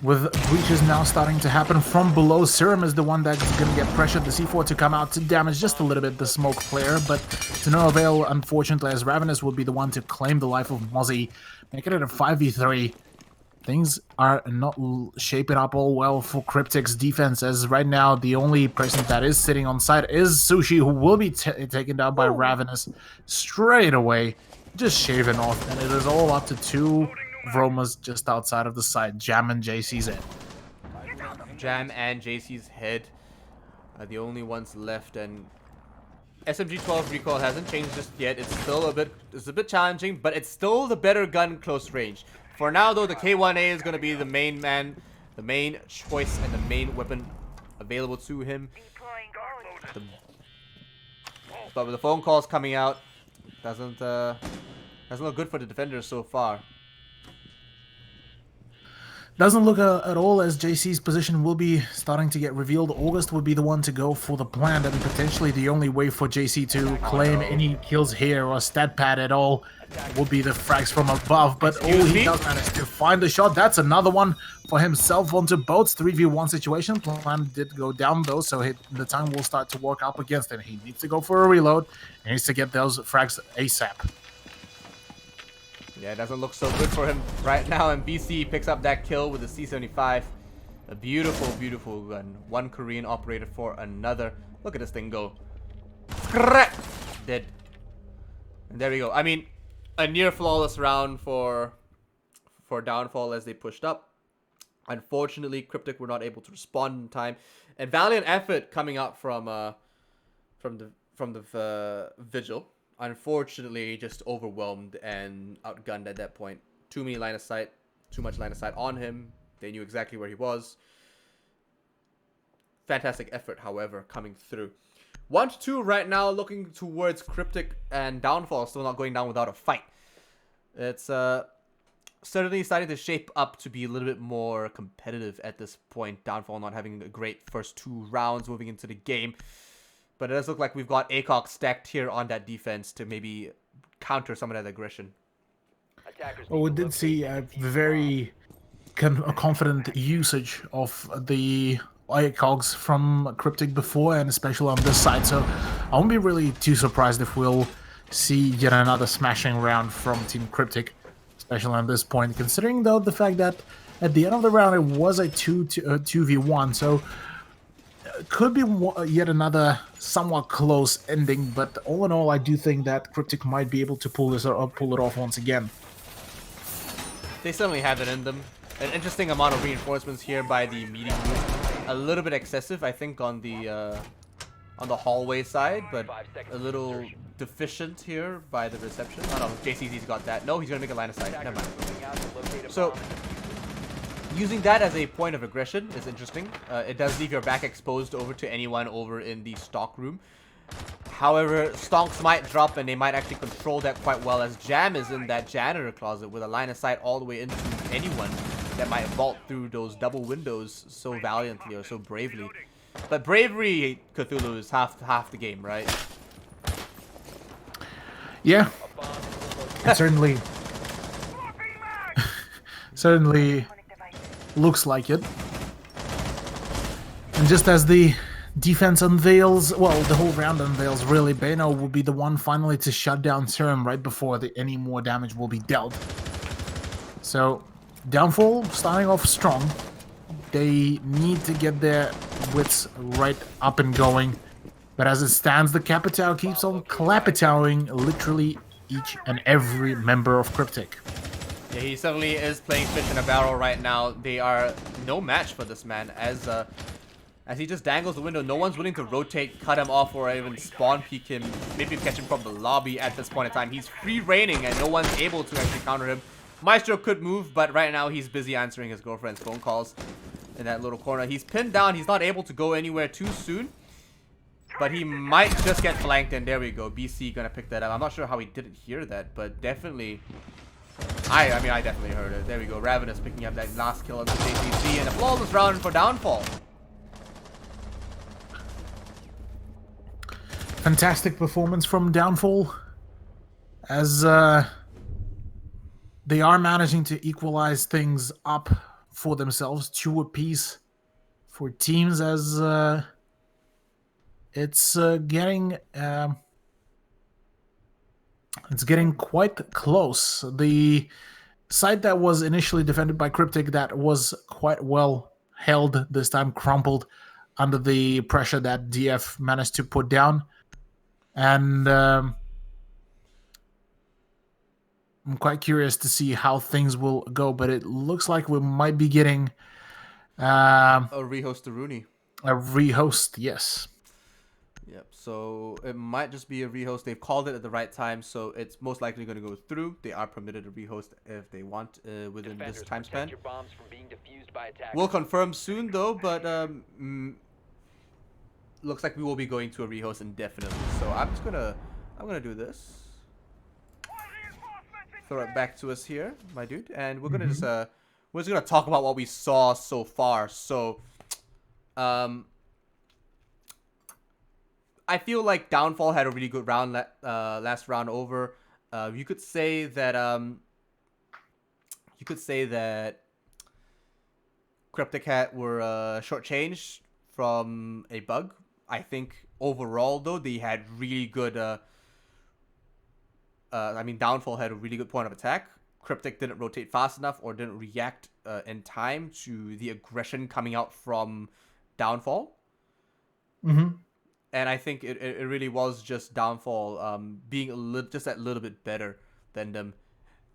Speaker 2: with breaches now starting to happen from below, Serum is the one that's going to get pressured. The C4 to come out to damage just a little bit the smoke player, but to no avail, unfortunately, as Ravenous will be the one to claim the life of Mozzie, making it a 5v3. Things are not shaping up all well for CryptiK's defense, as right now the only person that is sitting on site is Sushi, who will be taken down by Ravenous straight away, just shaving off, and it is all up to 2 Vromas just outside of the site. Jam and JC's head.
Speaker 1: Jam and JC's head are the only ones left, and SMG-12 recoil hasn't changed just yet. It's still a bit challenging, but it's still the better gun close range. For now, though, the K1A is going to be the main man, the main choice, and the main weapon available to him. But with the phone calls coming out, doesn't look good for the defenders so far.
Speaker 2: Doesn't look at all as JC's position will be starting to get revealed. August would be the one to go for the plant, and potentially the only way for JC to claim any kills here or stat pad at all will be the frags from above. But he does manage to find the shot. That's another one for himself onto boats. 3v1 situation. Plant did go down though, so the time will start to work up against him. He needs to go for a reload. He needs to get those frags ASAP.
Speaker 1: Yeah, it doesn't look so good for him right now, and BC picks up that kill with the C75. A beautiful, beautiful gun. One Korean operator for another. Look at this thing go. Dead. And there we go. I mean, a near flawless round for Downfall as they pushed up. Unfortunately, CryptiK were not able to respond in time, and valiant effort coming out from the Vigil. Unfortunately, just overwhelmed and outgunned at that point. Too much line of sight on him. They knew exactly where he was. Fantastic effort, however, coming through. 1-2 right now, looking towards CryptiK, and Downfall still not going down without a fight. It's certainly starting to shape up to be a little bit more competitive at this point. Downfall not having a great first 2 rounds moving into the game. But it does look like we've got ACOG stacked here on that defense to maybe counter some of that aggression.
Speaker 2: Well, we did see a very confident usage of the ACOGs from CryptiK before, and especially on this side. So I won't be really too surprised if we'll see yet another smashing round from Team CryptiK, especially on this point. Considering, though, the fact that at the end of the round it was a 2v1, so could be yet another somewhat close ending, but all in all, I do think that CryptiK might be able to pull it off once again.
Speaker 1: They certainly have it in them. An interesting amount of reinforcements here by the meeting group. A little bit excessive, I think, on the hallway side, but a little deficient here by the reception. Oh no, JCZ's got that. No, he's gonna make a line of sight. Never mind. So, using that as a point of aggression is interesting. It does leave your back exposed over to anyone over in the stock room. However, stonks might drop and they might actually control that quite well, as Jam is in that janitor closet with a line of sight all the way into anyone that might vault through those double windows so valiantly or so bravely. But bravery, Cthulhu, is half the game, right?
Speaker 2: Yeah. Certainly. Certainly looks like it. And just as the defense unveils, well, the whole round unveils, really, Beno will be the one finally to shut down Serum right before any more damage will be dealt. So, Downfall starting off strong. They need to get their wits right up and going. But as it stands, the Capitao keeps on clapitowing literally each and every member of CryptiK.
Speaker 1: Yeah, he certainly is playing fish in a barrel right now. They are no match for this man, as he just dangles the window. No one's willing to rotate, cut him off, or even spawn peek him, maybe catch him from the lobby at this point in time. He's free reigning and no one's able to actually counter him. Maestro could move, but right now he's busy answering his girlfriend's phone calls in that little corner. He's pinned down. He's not able to go anywhere too soon, but he might just get flanked, and there we go. BC gonna pick that up. I'm not sure how he didn't hear that, but definitely... I mean, I definitely heard it. There we go. Ravenous picking up that last kill on the JCC, and a flawless round for Downfall.
Speaker 2: Fantastic performance from Downfall, as they are managing to equalize things up for themselves, 2 apiece for teams, as it's getting quite close. The site that was initially defended by CryptiK, that was quite well held this time, crumpled under the pressure that DF managed to put down. And I'm quite curious to see how things will go, but it looks like we might be getting
Speaker 1: a rehost to Rooney.
Speaker 2: A rehost, yes.
Speaker 1: Yep. So it might just be a rehost. They've called it at the right time, so it's most likely going to go through. They are permitted to rehost if they want within this
Speaker 3: Defenders,
Speaker 1: time
Speaker 3: protect
Speaker 1: span.
Speaker 3: your bombs from being defused by attackers.
Speaker 1: We'll confirm soon though, but looks like we will be going to a rehost indefinitely. So I'm gonna do this. Throw it back to us here, my dude, and we're gonna we're just gonna talk about what we saw so far. So, I feel like Downfall had a really good round last round over. You could say that CryptiK were shortchanged from a bug. I think overall though they had really good. I mean, Downfall had a really good point of attack. CryptiK didn't rotate fast enough or didn't react in time to the aggression coming out from Downfall. And I think it really was just Downfall being just that little bit better than them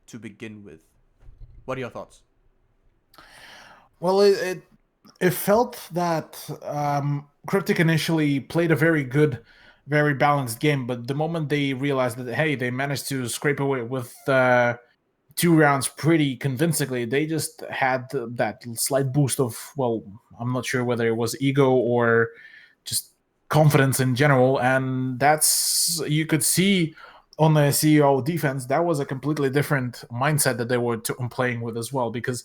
Speaker 1: to begin with. What are your thoughts?
Speaker 2: Well, it felt that CryptiK initially played a very good, very balanced game, but the moment they realized that, hey, they managed to scrape away with 2 rounds pretty convincingly, they just had that slight boost of, well, I'm not sure whether it was ego or just confidence in general, and that's, you could see on the CEO defense, that was a completely different mindset that they were playing with as well, because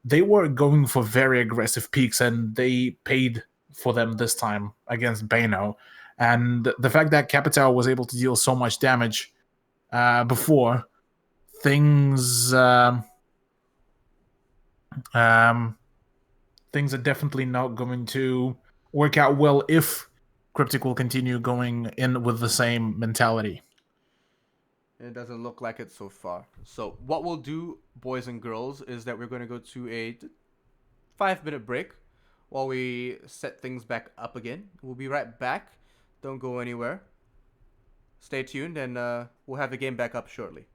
Speaker 2: they were going for very aggressive peaks, and they paid for them this time against Bano. And the fact that Capital was able to deal so much damage before, things things are definitely not going to work out well if CryptiK will continue going in with the same mentality.
Speaker 1: It doesn't look like it so far. So what we'll do, boys and girls, is that we're going to go to a 5-minute break while we set things back up again. We'll be right back. Don't go anywhere. Stay tuned, and we'll have the game back up shortly.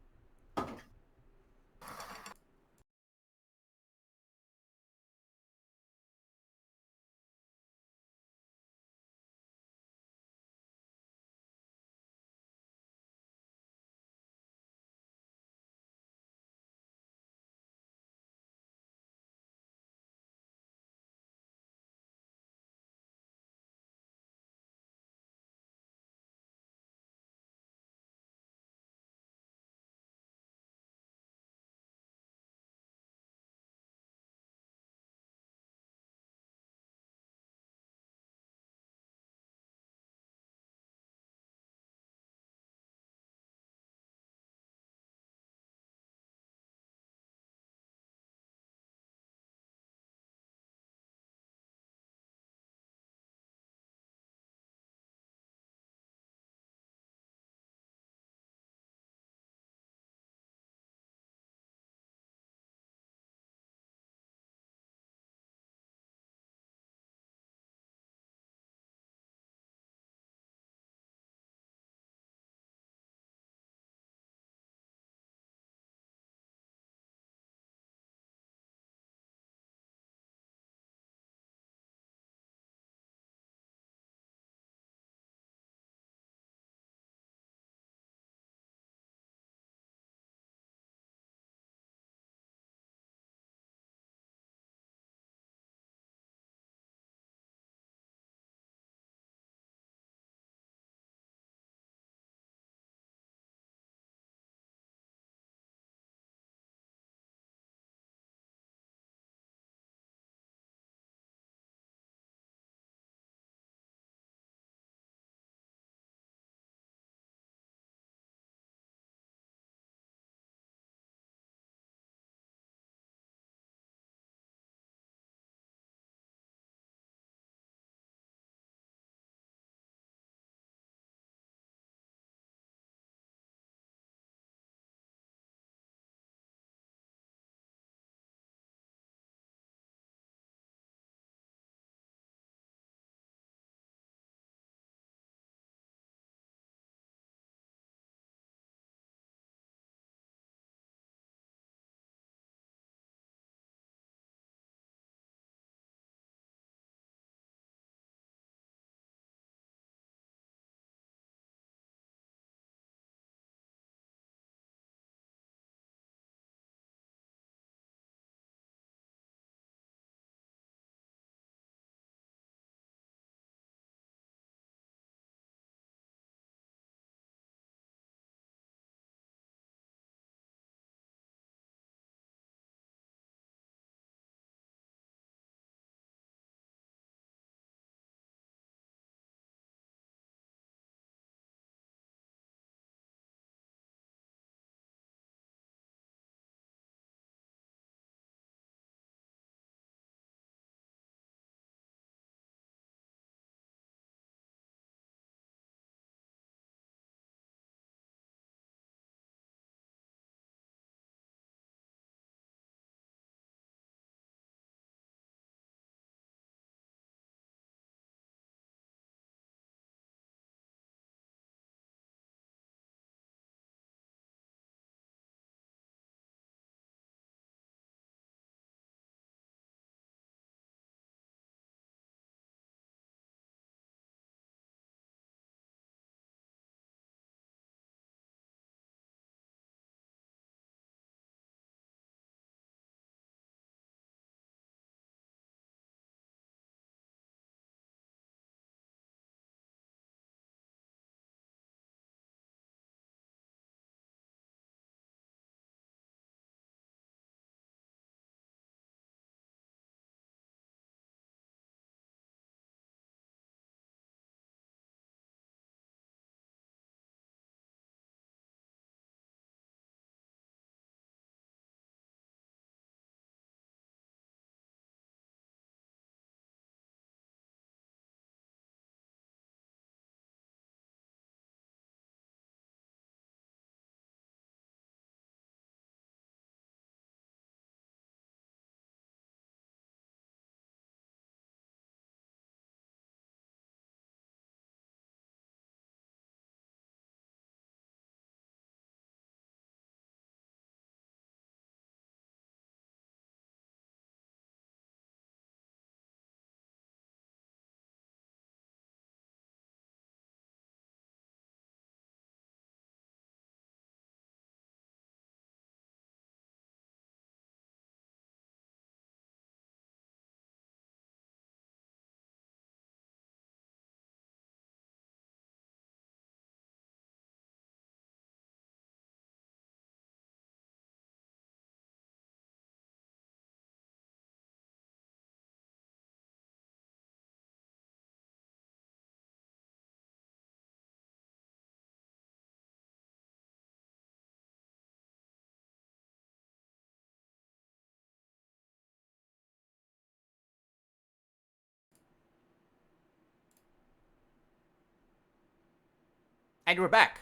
Speaker 1: And we're back.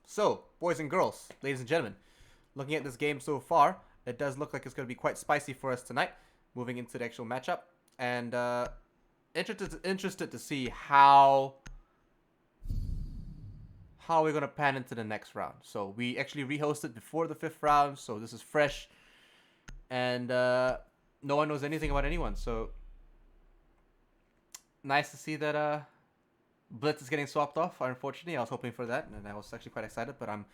Speaker 1: So, boys and girls, ladies and gentlemen, looking at this game so far, it does look like it's going to be quite spicy for us tonight, moving into the actual matchup. And interested to see how we're going to pan into the next round. So, we actually rehosted before the 5th round, so this is fresh. And no one knows anything about anyone, so nice to see that Blitz is getting swapped off. Unfortunately, I was hoping for that, and I was actually quite excited, but I'm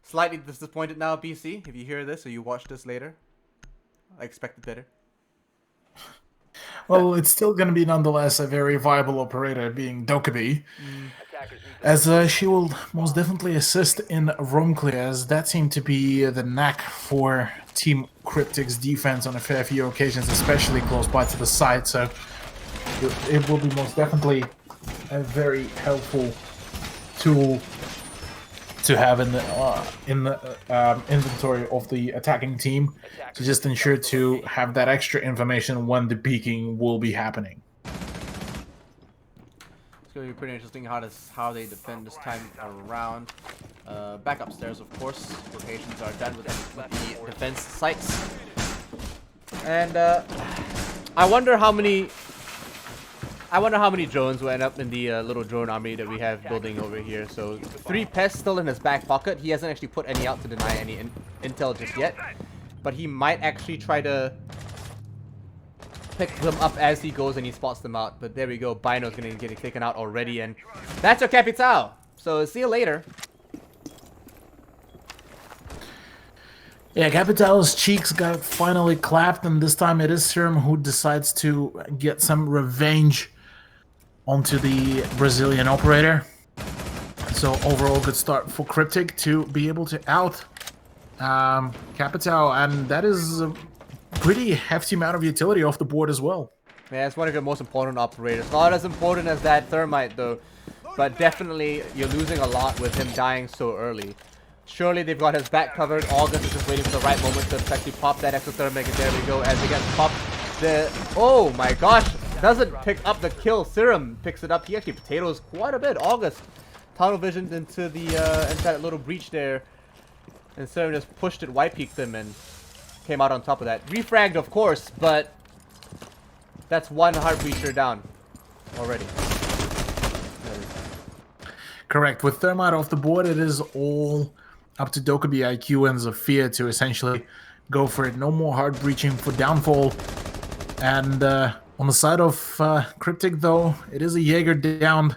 Speaker 1: slightly disappointed now, BC. If you hear this or you watch this later, I expected better.
Speaker 2: Well, it's still going to be nonetheless a very viable operator, being Dokkaebi, as she will most definitely assist in roam clears. That seemed to be the knack for Team CryptiK's defense on a fair few occasions, especially close by to the side. So it will be most definitely a very helpful tool to have in the inventory of the attacking team to just ensure to have that extra information when the peeking will be happening.
Speaker 1: It's going to be pretty interesting how they defend this time around. Back upstairs, of course. Rotations are done with the defense sites. And I wonder how many drones will end up in the little drone army that we have building over here. So 3 pests still in his back pocket. He hasn't actually put any out to deny any intel just yet. But he might actually try to pick them up as he goes and he spots them out. But there we go. Bino's going to get taken out already. And that's your Capital. So see you later.
Speaker 2: Yeah, Capital's cheeks got finally clapped, and this time it is Serum who decides to get some revenge onto the Brazilian operator. So overall, good start for CryptiK to be able to out Capital, and that is a pretty hefty amount of utility off the board as well.
Speaker 1: Yeah, it's one of your most important operators. Not as important as that Thermite though, but definitely you're losing a lot with him dying so early. Surely they've got his back covered. August is just waiting for the right moment to actually pop that exothermic, and there we go. As he gets popped, oh my gosh, doesn't pick up the kill. Serum picks it up. He actually potatoes quite a bit. August tunnel visioned into the into that little breach there, and Serum just pushed it, white peeked him, and came out on top of that. Refragged, of course, but that's one heart breacher down already.
Speaker 2: Correct. With Thermite off the board, it is all up to Dokkaebi IQ and Zafir to essentially go for it. No more hard breaching for Downfall. And on the side of CryptiK, though, it is a Jaeger down,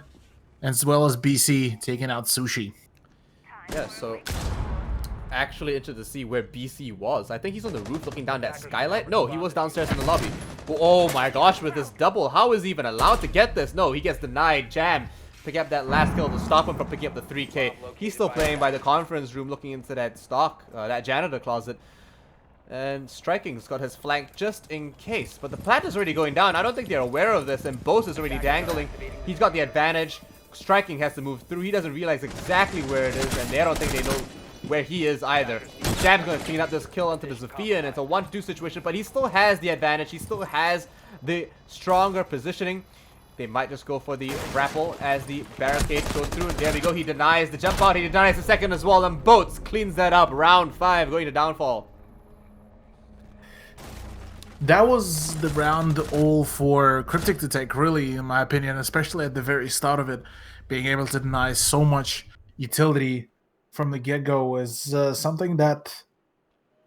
Speaker 2: as well as BC taking out Sushi.
Speaker 1: Yeah, so actually interested to see where BC was. I think he's on the roof looking down that skylight. No, he was downstairs in the lobby. Oh my gosh, with this double, how is he even allowed to get this? No, he gets denied. Jam. Pick up that last kill to stop him from picking up the 3K. He's still playing by the conference room, looking into that stock, that janitor closet. And Striking's got his flank just in case. But the plant is already going down. I don't think they're aware of this, and Bose is already dangling. He's got the advantage. Striking has to move through. He doesn't realize exactly where it is, and they don't think they know where he is either. Jam's going to clean up this kill onto the Zafia, and it's a 1-2 situation, but he still has the advantage. He still has the stronger positioning. They might just go for the grapple as the barricade goes through. And there we go. He denies the jump out. He denies the second as well. And Boats cleans that up. Round 5 going to Downfall.
Speaker 2: That was the round all for CryptiK to take, really, in my opinion, especially at the very start of it. Being able to deny so much utility from the get-go is something that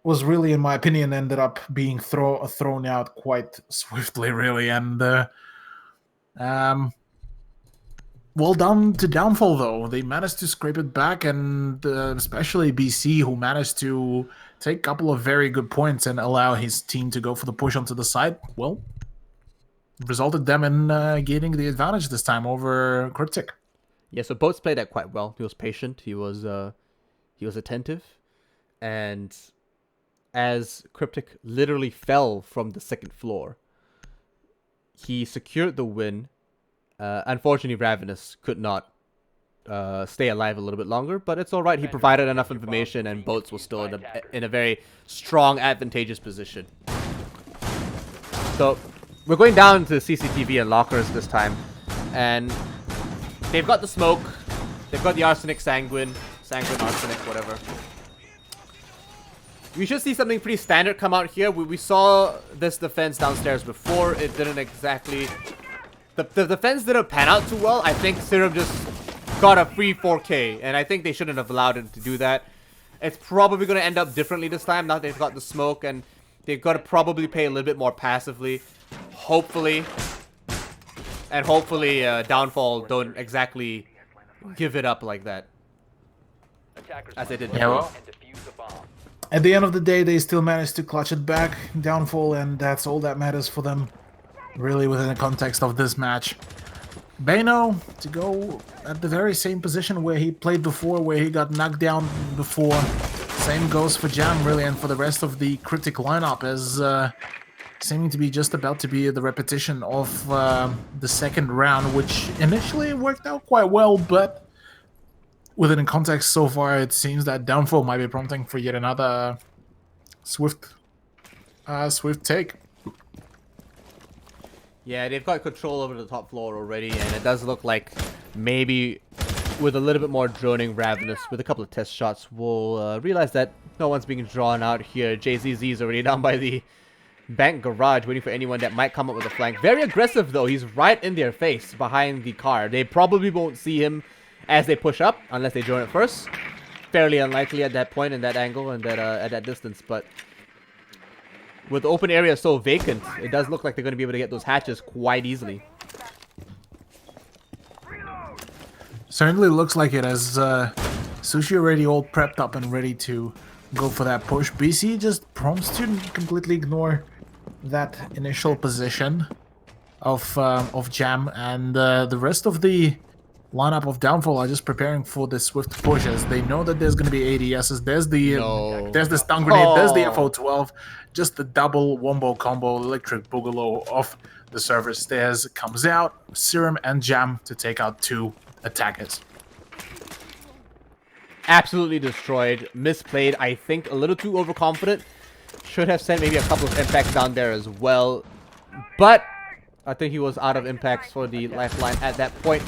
Speaker 2: was really, in my opinion, ended up being thrown out quite swiftly, really. And well done to Downfall, though. They managed to scrape it back, and especially BC, who managed to take a couple of very good points and allow his team to go for the push onto the side. Well, resulted them in gaining the advantage this time over CryptiK.
Speaker 1: Yeah, so Boats played that quite well. He was patient. He was attentive, and as CryptiK literally fell from the 2nd floor, he secured the win. Unfortunately, Ravenous could not stay alive a little bit longer, but it's all right. He provided enough information, and Boats was still in a very strong, advantageous position. So we're going down to CCTV and lockers this time, and they've got the smoke. They've got the Arsenic Sanguine, Arsenic, whatever. We should see something pretty standard come out here. We saw this defense downstairs before. It didn't exactly... The defense didn't pan out too well. I think Serum just got a free 4K, and I think they shouldn't have allowed him to do that. It's probably going to end up differently this time. Now they've got the smoke, and they've got to probably play a little bit more passively. Hopefully. And hopefully Downfall don't exactly give it up like that. As they did before.
Speaker 2: Yeah, well, at the end of the day, they still managed to clutch it back, Downfall, and that's all that matters for them, really, within the context of this match. Bano to go at the very same position where he played before, where he got knocked down before. Same goes for Jam, really, and for the rest of the CryptiK lineup, as seeming to be just about to be the repetition of the second round, which initially worked out quite well, but within the context so far, it seems that Downfall might be prompting for yet another swift take.
Speaker 1: Yeah, they've got control over the top floor already, and it does look like maybe with a little bit more droning Ravenous, with a couple of test shots, we'll realize that no one's being drawn out here. JZZ is already down by the bank garage, waiting for anyone that might come up with a flank. Very aggressive, though. He's right in their face, behind the car. They probably won't see him as they push up, unless they drone it first. Fairly unlikely at that point, in that angle, and that at that distance, but with the open area so vacant, it does look like they're going to be able to get those hatches quite easily.
Speaker 2: Certainly looks like it, as Sushi already all prepped up and ready to go for that push. BC just prompts to completely ignore that initial position of Jam, and the rest of the lineup of Downfall are just preparing for the swift pushes. They know that there's going to be ADSs. There's the stun grenade. There's the FO12. Just the double wombo combo electric boogaloo of the server stairs comes out. Serum and Jam to take out two attackers.
Speaker 1: Absolutely destroyed. Misplayed. I think a little too overconfident. Should have sent maybe a couple of impacts down there as well. But I think he was out of impacts for the lifeline at that point.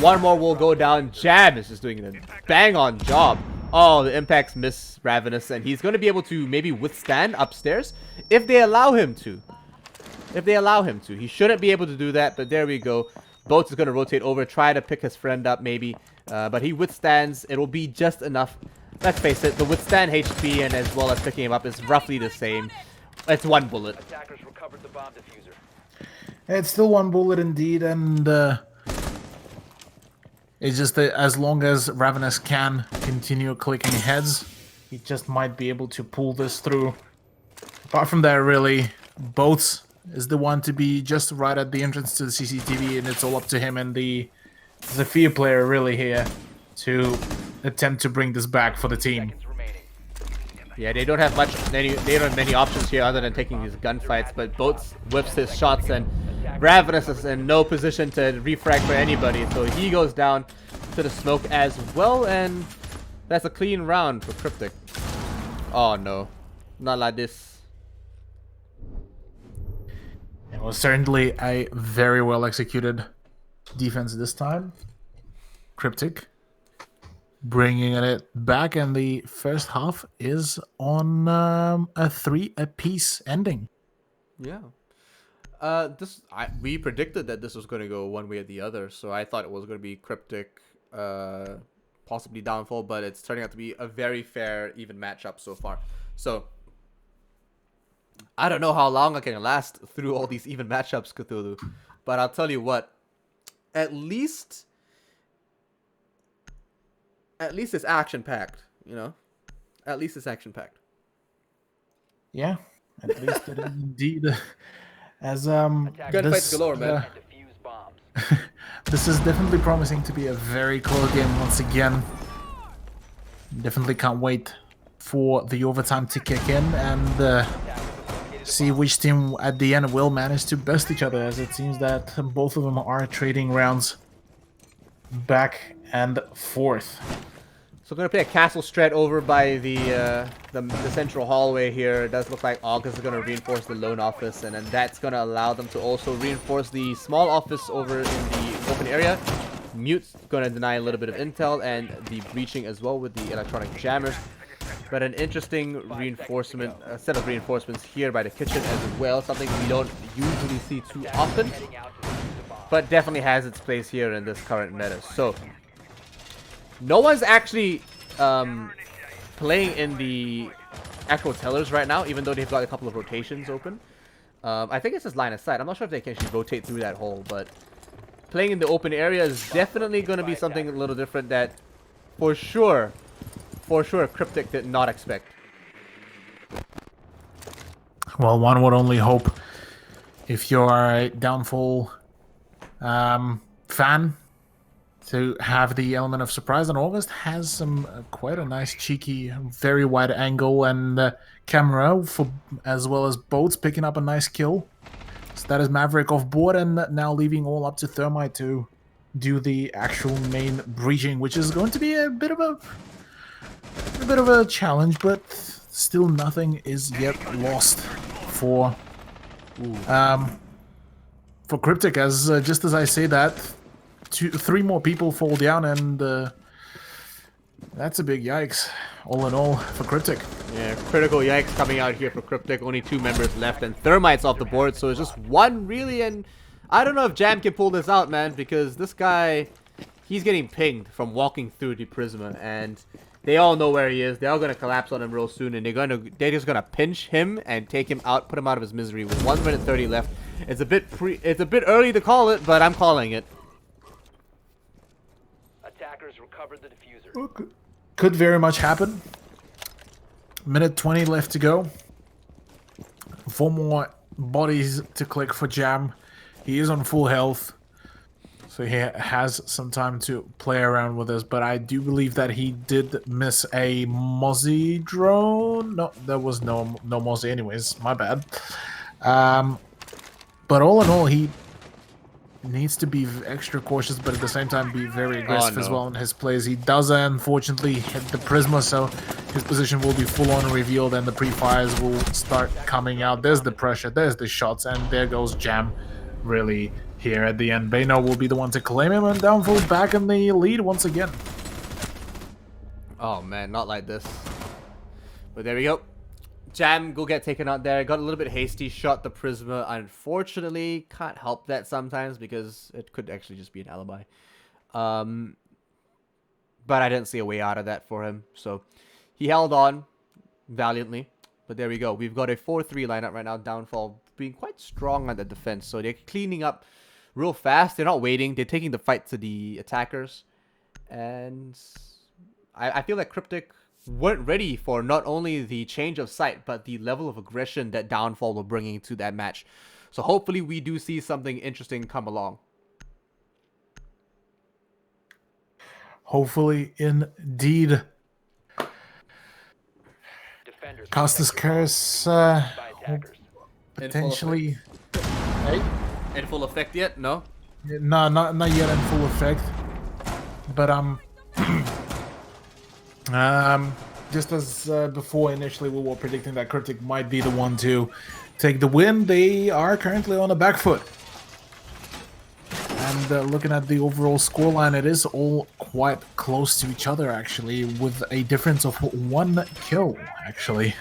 Speaker 1: One more will go down. Jam is just doing a bang-on job. Oh, the impacts miss Ravenous, and he's going to be able to maybe withstand upstairs if they allow him to. If they allow him to. He shouldn't be able to do that, but there we go. Boats is going to rotate over, try to pick his friend up maybe. But he withstands. It'll be just enough. Let's face it, the withstand HP and as well as picking him up is roughly the same. It's one bullet.
Speaker 3: Attackers recovered the bomb diffuser.
Speaker 2: It's still one bullet indeed, and it's just that as long as Ravenous can continue clicking heads, he just might be able to pull this through. Apart from that, really, Boats is the one to be just right at the entrance to the CCTV, and it's all up to him and the Zephyr player really here to attempt to bring this back for the team.
Speaker 1: Yeah, they don't have they don't have many options here other than taking these gunfights, but Boats whips his shots, and Ravenous is in no position to refrag for anybody, so he goes down to the smoke as well, and that's a clean round for CryptiK. Oh no, not like this.
Speaker 2: It was certainly a very well executed defense this time. CryptiK bringing it back, and the first half is on a 3-apiece ending.
Speaker 1: Yeah. We predicted that this was going to go one way or the other, so I thought it was going to be CryptiK, possibly Downfall, but it's turning out to be a very fair, even matchup so far. So I don't know how long I can last through all these even matchups, Cthulhu, but I'll tell you what, at least it's action-packed, you know? At least it's action-packed.
Speaker 2: Yeah, at least it is indeed. As
Speaker 1: gunfights galore, man.
Speaker 2: This is definitely promising to be a very close game once again. Definitely can't wait for the overtime to kick in and see which team at the end will manage to best each other, as it seems that both of them are trading rounds back and forth.
Speaker 1: So we're going to play a castle strat over by the central hallway here. It does look like August is going to reinforce the lone office, and then that's going to allow them to also reinforce the small office over in the open area. Mute's going to deny a little bit of intel and the breaching as well with the electronic jammers. But an interesting reinforcement, a set of reinforcements here by the kitchen as well. Something we don't usually see too often, but definitely has its place here in this current meta. So no one's actually playing in the actual tellers right now, even though they've got a couple of rotations open. I think it's just line of sight. I'm not sure if they can actually rotate through that hole, but playing in the open area is definitely going to be something a little different that for sure CryptiK did not expect.
Speaker 2: Well, one would only hope, if you're a Downfall fan, to have the element of surprise. And August has some quite a nice, cheeky, very wide angle and camera, as well as Boats picking up a nice kill. So that is Maverick off board, and now leaving all up to Thermite to do the actual main breaching, which is going to be a bit of a challenge, but still nothing is yet lost for CryptiK. As just as I say that, three more people fall down, and that's a big yikes, all in all, for CryptiK.
Speaker 1: Yeah, critical yikes coming out here for CryptiK. Only 2 members left, and Thermite's off the board, so it's just one really, and I don't know if Jam can pull this out, man, because this guy, he's getting pinged from walking through the Prisma, and they all know where he is. They're all gonna collapse on him real soon, and they're just gonna pinch him and take him out, put him out of his misery with 1 minute 30 left. It's a bit early to call it, but I'm calling it.
Speaker 3: Attackers recovered the diffuser.
Speaker 2: Could very much happen. Minute 20 left to go. 4 more bodies to click for Jam. He is on full health, so he has some time to play around with this. But I do believe that he did miss a Mozzie drone. No, there was no Mozzie anyways. My bad. But all in all, he needs to be extra cautious, but at the same time be very aggressive as well in his plays. He does unfortunately hit the Prisma, so his position will be full on revealed, and the pre-fires will start coming out. There's the pressure, there's the shots, and there goes Jam really here at the end. Bano will be the one to claim him, and Downfall back in the lead once again.
Speaker 1: Oh man, not like this. But there we go. Jam go get taken out there. Got a little bit hasty, shot the Prisma. Unfortunately, can't help that sometimes because it could actually just be an alibi. But I didn't see a way out of that for him. So he held on valiantly. But there we go. We've got a 4-3 lineup right now. Downfall being quite strong on the defense. So they're cleaning up real fast. They're not waiting. They're taking the fight to the attackers. And I feel like CryptiK weren't ready for not only the change of sight, but the level of aggression that Downfall were bringing to that match. So hopefully we do see something interesting come along.
Speaker 2: Hopefully, indeed. Costas Curse, potentially...
Speaker 1: In full effect yet? No?
Speaker 2: No, not yet in full effect. But, just as before, initially we were predicting that CryptiK might be the one to take the win, they are currently on the back foot. And looking at the overall scoreline, it is all quite close to each other, actually, with a difference of 1 kill, actually.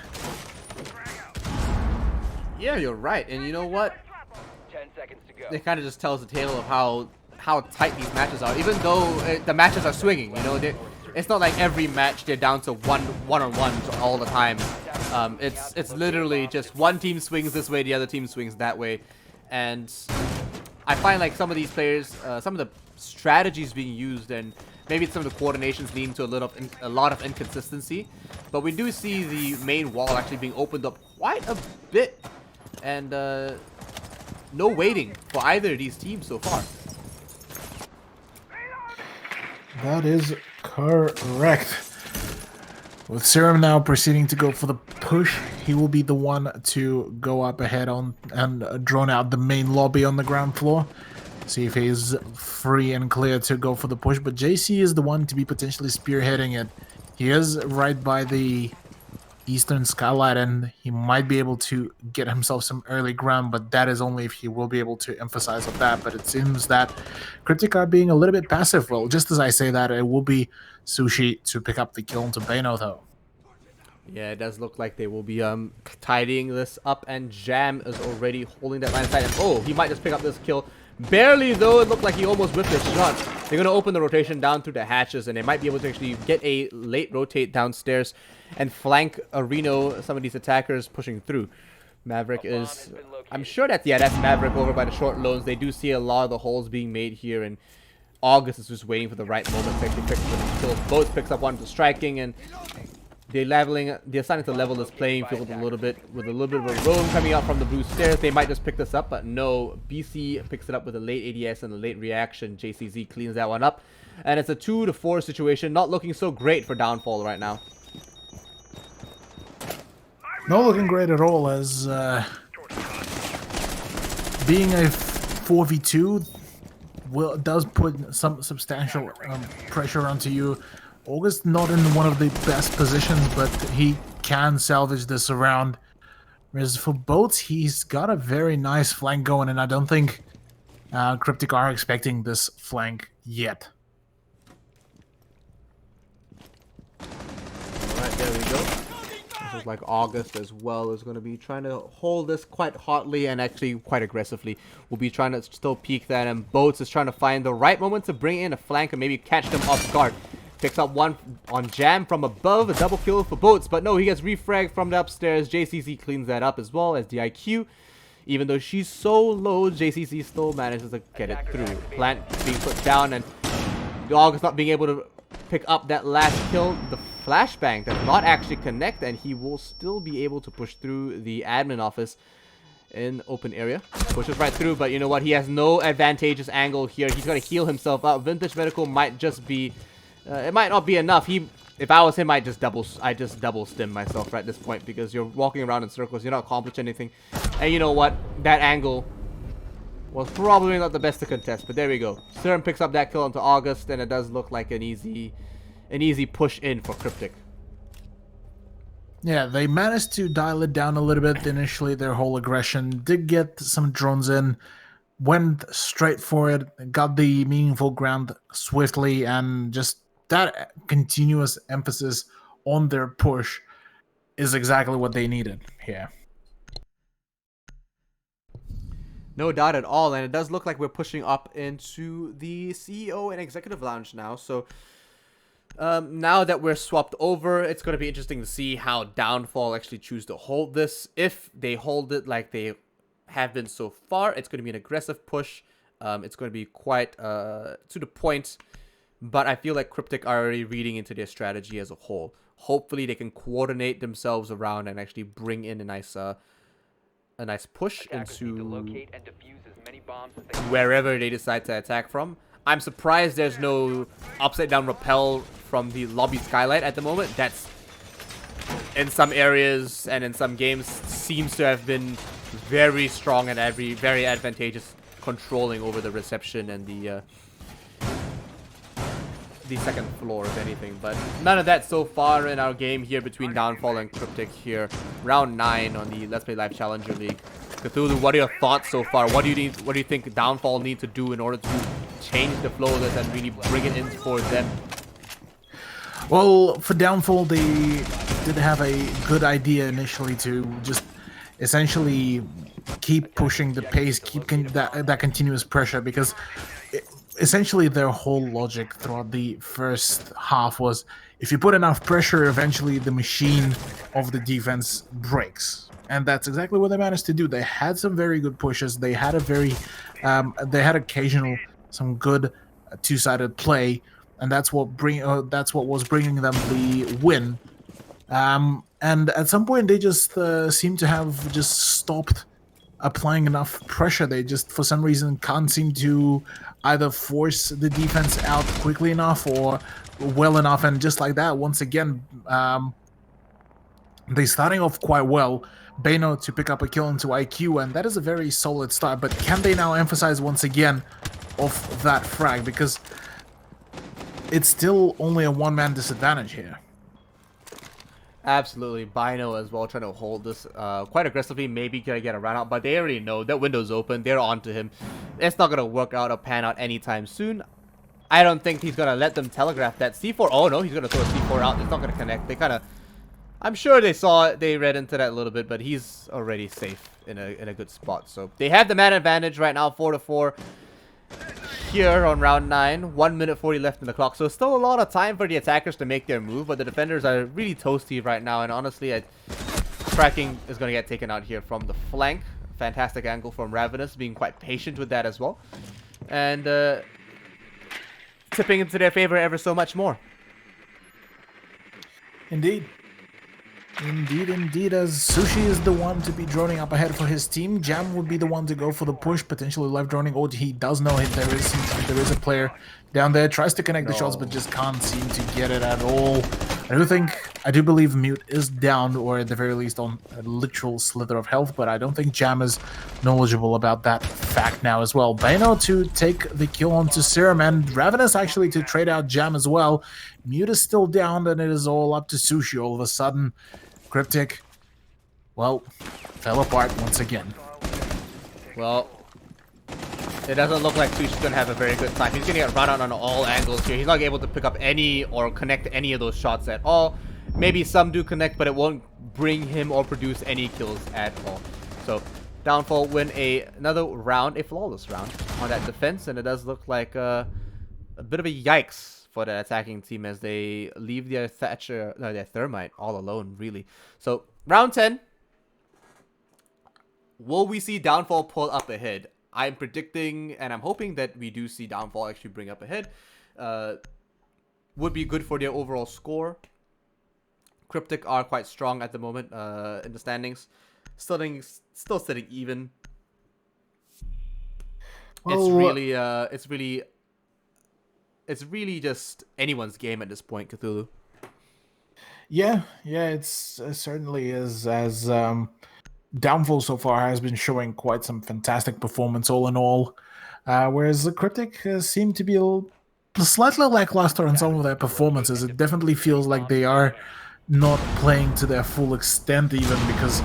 Speaker 1: Yeah, you're right. And you know what?
Speaker 3: 10 seconds to go.
Speaker 1: It kind of just tells the tale of how tight these matches are. Even though the matches are swinging, you know, it's not like every match they're down to one-on-ones all the time. It's literally just one team swings this way, the other team swings that way, and I find like some of these players, some of the strategies being used, and maybe some of the coordinations lean to a lot of inconsistency. But we do see the main wall actually being opened up quite a bit, and no waiting for either of these teams so far.
Speaker 2: That is correct. With Serum now proceeding to go for the push, he will be the one to go up ahead on and drone out the main lobby on the ground floor. See if he's free and clear to go for the push, but JC is the one to be potentially spearheading it. He is right by the eastern skylight, and he might be able to get himself some early ground, but that is only if he will be able to emphasize on that. But it seems that CryptiK are being a little bit passive. Well, just as I say that, it will be Sushi to pick up the kill into Bano, though.
Speaker 1: Yeah, it does look like they will be tidying this up, and Jam is already holding that line of sight. And oh, he might just pick up this kill. Barely, though. It looked like he almost whipped his shot. They're going to open the rotation down through the hatches, and they might be able to actually get a late rotate downstairs and flank Reno, some of these attackers pushing through. Maverick is... I'm sure that's Maverick over by the short loans. They do see a lot of the holes being made here, and August is just waiting for the right moment to actually pick up the kills. Both picks up one for striking, and they're starting to level this playing field a little bit with a little bit of a roam coming up from the blue stairs. They might just pick this up, but no. BC picks it up with a late ADS and a late reaction. JCZ cleans that one up, and it's a 2-4 situation. Not looking so great for Downfall right now.
Speaker 2: Not looking great at all, as being a 4v2 does put some substantial pressure onto you. August not in one of the best positions, but he can salvage this around. Whereas for Boats, he's got a very nice flank going, and I don't think CryptiK are expecting this flank yet.
Speaker 1: Alright, there we go. This is like August as well is going to be trying to hold this quite hotly and actually quite aggressively. We'll be trying to still peek that, and Boats is trying to find the right moment to bring in a flank and maybe catch them off guard. Picks up one on Jam from above, a double kill for Boats, but no, he gets refragged from the upstairs. JCC cleans that up as well as the IQ. Even though she's so low, JCC still manages to get it through. Plant being put down, and August not being able to pick up that last kill. The flashbang does not actually connect, and he will still be able to push through the admin office in open area. Pushes right through, but you know what? He has no advantageous angle here. He's got to heal himself out. Vintage Medical might just be... it might not be enough. If I was him, I just double stim myself right at this point, because you're walking around in circles, you're not accomplishing anything. And you know what? That angle was probably not the best to contest, but there we go. Serum picks up that kill onto August, and it does look like an easy push in for CryptiK.
Speaker 2: Yeah, they managed to dial it down a little bit initially. Their whole aggression did get some drones in. Went straight for it, got the meaningful ground swiftly, and just that continuous emphasis on their push is exactly what they needed here.
Speaker 1: No doubt at all, and it does look like we're pushing up into the CEO and Executive Lounge now, so now that we're swapped over, it's going to be interesting to see how Downfall actually choose to hold this. If they hold it like they have been so far, it's going to be an aggressive push. It's going to be quite to the point, but I feel like CryptiK are already reading into their strategy as a whole. Hopefully they can coordinate themselves around and actually bring in a nice push into wherever they decide to attack from. I'm surprised there's no upside down rappel from the lobby skylight at the moment. That's in some areas and in some games seems to have been very strong and very advantageous, controlling over the reception and the second floor, if anything. But none of that so far in our game here between Downfall and CryptiK here. Round 9 on the Let's Play Live Challenger League. Cthulhu, what are your thoughts so far? What do you think Downfall need to do in order to change the flow of this and really bring it in for them?
Speaker 2: Well, for Downfall, they did have a good idea initially to just essentially keep pushing the pace, keep that continuous pressure, because essentially their whole logic throughout the first half was, if you put enough pressure, eventually the machine of the defense breaks. And that's exactly what they managed to do. They had some very good pushes. They had they had occasional some good two-sided play, and that's what was bringing them the win. And at some point, they just seem to have just stopped applying enough pressure. They just, for some reason, can't seem to either force the defense out quickly enough or well enough. And just like that, once again, they're starting off quite well. Bano to pick up a kill into IQ, and that is a very solid start. But can they now emphasize once again of that frag? Because it's still only a one-man disadvantage here.
Speaker 1: Absolutely. Bino as well, trying to hold this quite aggressively. Maybe gonna get a run out, but they already know that window's open. They're onto him. It's not gonna work out or pan out anytime soon. I don't think he's gonna let them telegraph that C4. Oh no, he's gonna throw a C4 out. It's not gonna connect. They kind of, I'm sure they saw it. They read into that a little bit, but he's already safe in a good spot. So they have the man advantage right now, 4-4 here on round 9. 1 minute 40 left in the clock. So still a lot of time for the attackers to make their move, but the defenders are really toasty right now. And honestly, Tracking is going to get taken out here from the flank. Fantastic angle from Ravenous, being quite patient with that as well. And tipping into their favor ever so much more.
Speaker 2: Indeed. Indeed, as Sushi is the one to be droning up ahead for his team, Jam would be the one to go for the push, potentially left droning, or he does know there is a player down there, tries to connect the shots, but just can't seem to get it at all. I do believe Mute is down, or at the very least on a literal slither of health, but I don't think Jam is knowledgeable about that fact now as well. Bano to take the kill onto Serum, and Ravenous actually to trade out Jam as well. Mute is still down, and it is all up to Sushi all of a sudden. CryptiK, well, fell apart once again.
Speaker 1: Well, it doesn't look like Sushi's gonna have a very good time. He's gonna get run out on all angles here. He's not able to pick up any or connect any of those shots at all. Maybe some do connect, but it won't bring him or produce any kills at all. So, Downfall win another round, a flawless round on that defense, and it does look like a bit of a yikes for the attacking team as they leave their their Thermite all alone, really. So, round 10. Will we see Downfall pull up ahead? I'm predicting and I'm hoping that we do see Downfall actually bring up ahead. Would be good for their overall score. CryptiK are quite strong at the moment in the standings. Still sitting even. Well, it's really just anyone's game at this point, Cthulhu.
Speaker 2: Yeah, it certainly is, as Downfall so far has been showing quite some fantastic performance all in all, whereas the CryptiK seem to be slightly lackluster in some of their performances. It definitely feels like they are not playing to their full extent, even because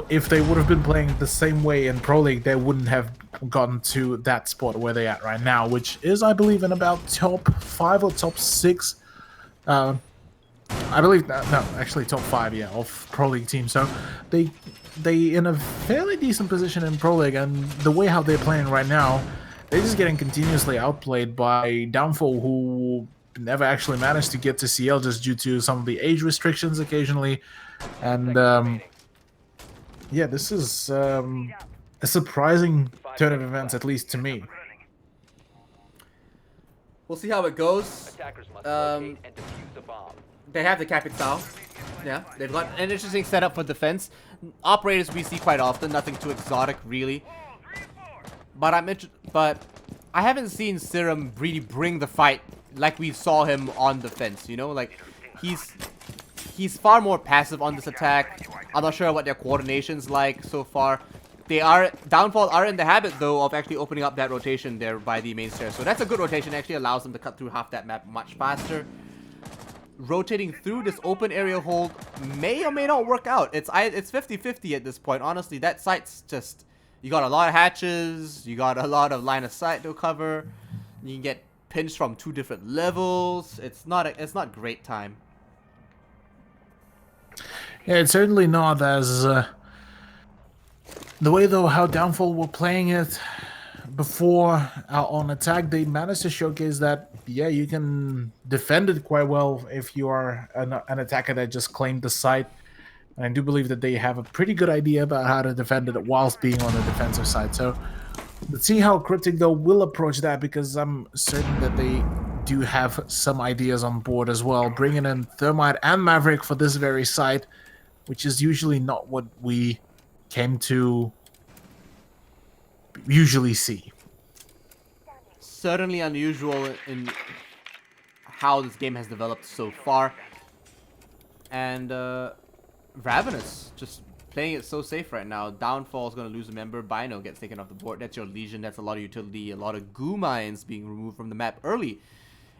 Speaker 2: if they would have been playing the same way in Pro League, they wouldn't have gotten to that spot where they're at right now, which is, I believe, in about top 5 or top 6. I believe actually top 5, yeah, of Pro League teams. So they in a fairly decent position in Pro League, and the way how they're playing right now, they're just getting continuously outplayed by Downfall, who never actually managed to get to CL just due to some of the age restrictions occasionally, and yeah, this is a surprising turn of events, at least to me.
Speaker 1: We'll see how it goes.
Speaker 3: Attackers must locate and defuse the bomb.
Speaker 1: They have the Capital. Yeah, they've got an interesting setup for defense. Operators we see quite often, nothing too exotic really. But I haven't seen Serum really bring the fight like we saw him on defense, you know? Like, he's far more passive on this attack. I'm not sure what their coordination's like so far. Downfall are in the habit, though, of actually opening up that rotation there by the main stairs. So that's a good rotation. Actually allows them to cut through half that map much faster. Rotating through this open area hold may or may not work out. It's 50-50 at this point. Honestly, that site's just... You got a lot of hatches. You got a lot of line of sight to cover. You can get pinched from 2 different levels. It's not great time.
Speaker 2: Yeah, it's certainly not, as the way though how Downfall were playing it before on attack, they managed to showcase that, yeah, you can defend it quite well if you are an attacker that just claimed the site. And I do believe that they have a pretty good idea about how to defend it whilst being on the defensive side. So let's see how CryptiK though will approach that, because I'm certain that they do have some ideas on board as well, bringing in Thermite and Maverick for this very site, which is usually not what we came to usually see.
Speaker 1: Certainly unusual in how this game has developed so far. And Ravenous just playing it so safe right now. Downfall is going to lose a member. Bino gets taken off the board. That's your Legion. That's a lot of utility. A lot of goo mines being removed from the map early.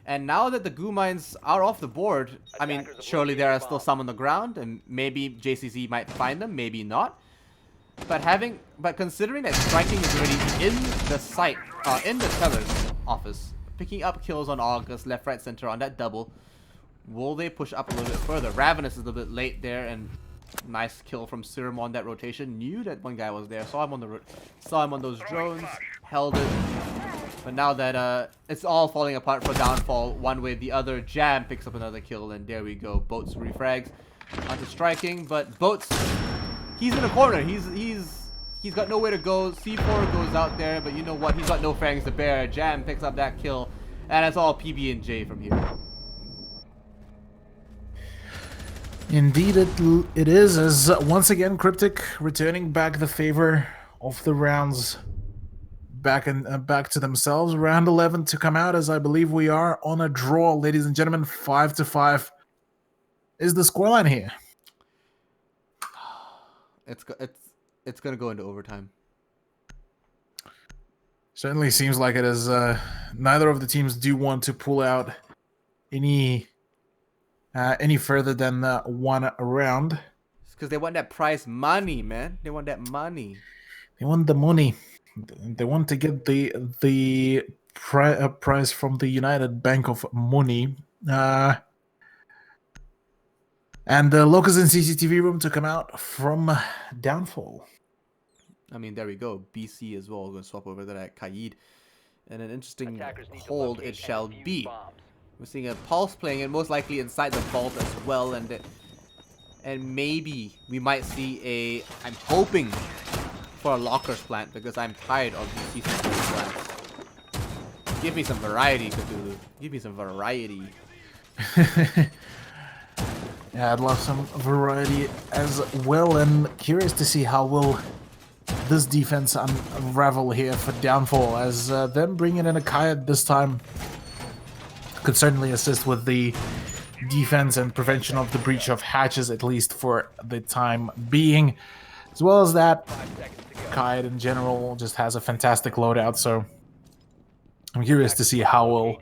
Speaker 1: And now that the goo mines are off the board, I mean, surely there are still some on the ground, and maybe JCZ might find them, maybe not. But considering that striking is already in the site, in the teller's office, picking up kills on August, left, right, center on that double, will they push up a little bit further? Ravenous is a little bit late there, and nice kill from Serum on that rotation. Knew that one guy was there. Saw him on those drones. Held it. But now that it's all falling apart for Downfall, one way or the other, Jam picks up another kill, and there we go. Boats refrags onto striking, but Boats, he's in a corner. He's got nowhere to go. C4 goes out there, but you know what? He's got no fangs to bear. Jam picks up that kill, and it's all PB and J from here.
Speaker 2: Indeed, it is, as once again CryptiK returning back the favor of the rounds back to themselves. Round 11 to come out, as I believe we are on a draw, ladies and gentlemen. 5-5 is the scoreline here.
Speaker 1: It's gonna go into overtime.
Speaker 2: Certainly seems like it, as neither of the teams do want to pull out any further than one round.
Speaker 1: It's because they want that prize money, man. They want that money.
Speaker 2: They want the money. They want to get the prize from the United Bank of Money. And the Locus in CCTV room to come out from Downfall.
Speaker 1: I mean, there we go. BC as well. We're going to swap over to that Kaid. And an interesting hold it shall be. We're seeing a Pulse playing it, most likely inside the vault as well. And maybe we might see a... I'm hoping for a Lockers plant, because I'm tired of these CCTV plants. Give me some variety, Cthulhu. Give me some variety.
Speaker 2: Yeah, I'd love some variety as well, and curious to see how will this defense unravel here for Downfall, as them bringing in a Kayad this time could certainly assist with the defense and prevention of the breach of hatches, at least for the time being. As well as that, Kayad in general just has a fantastic loadout, so I'm curious to see how will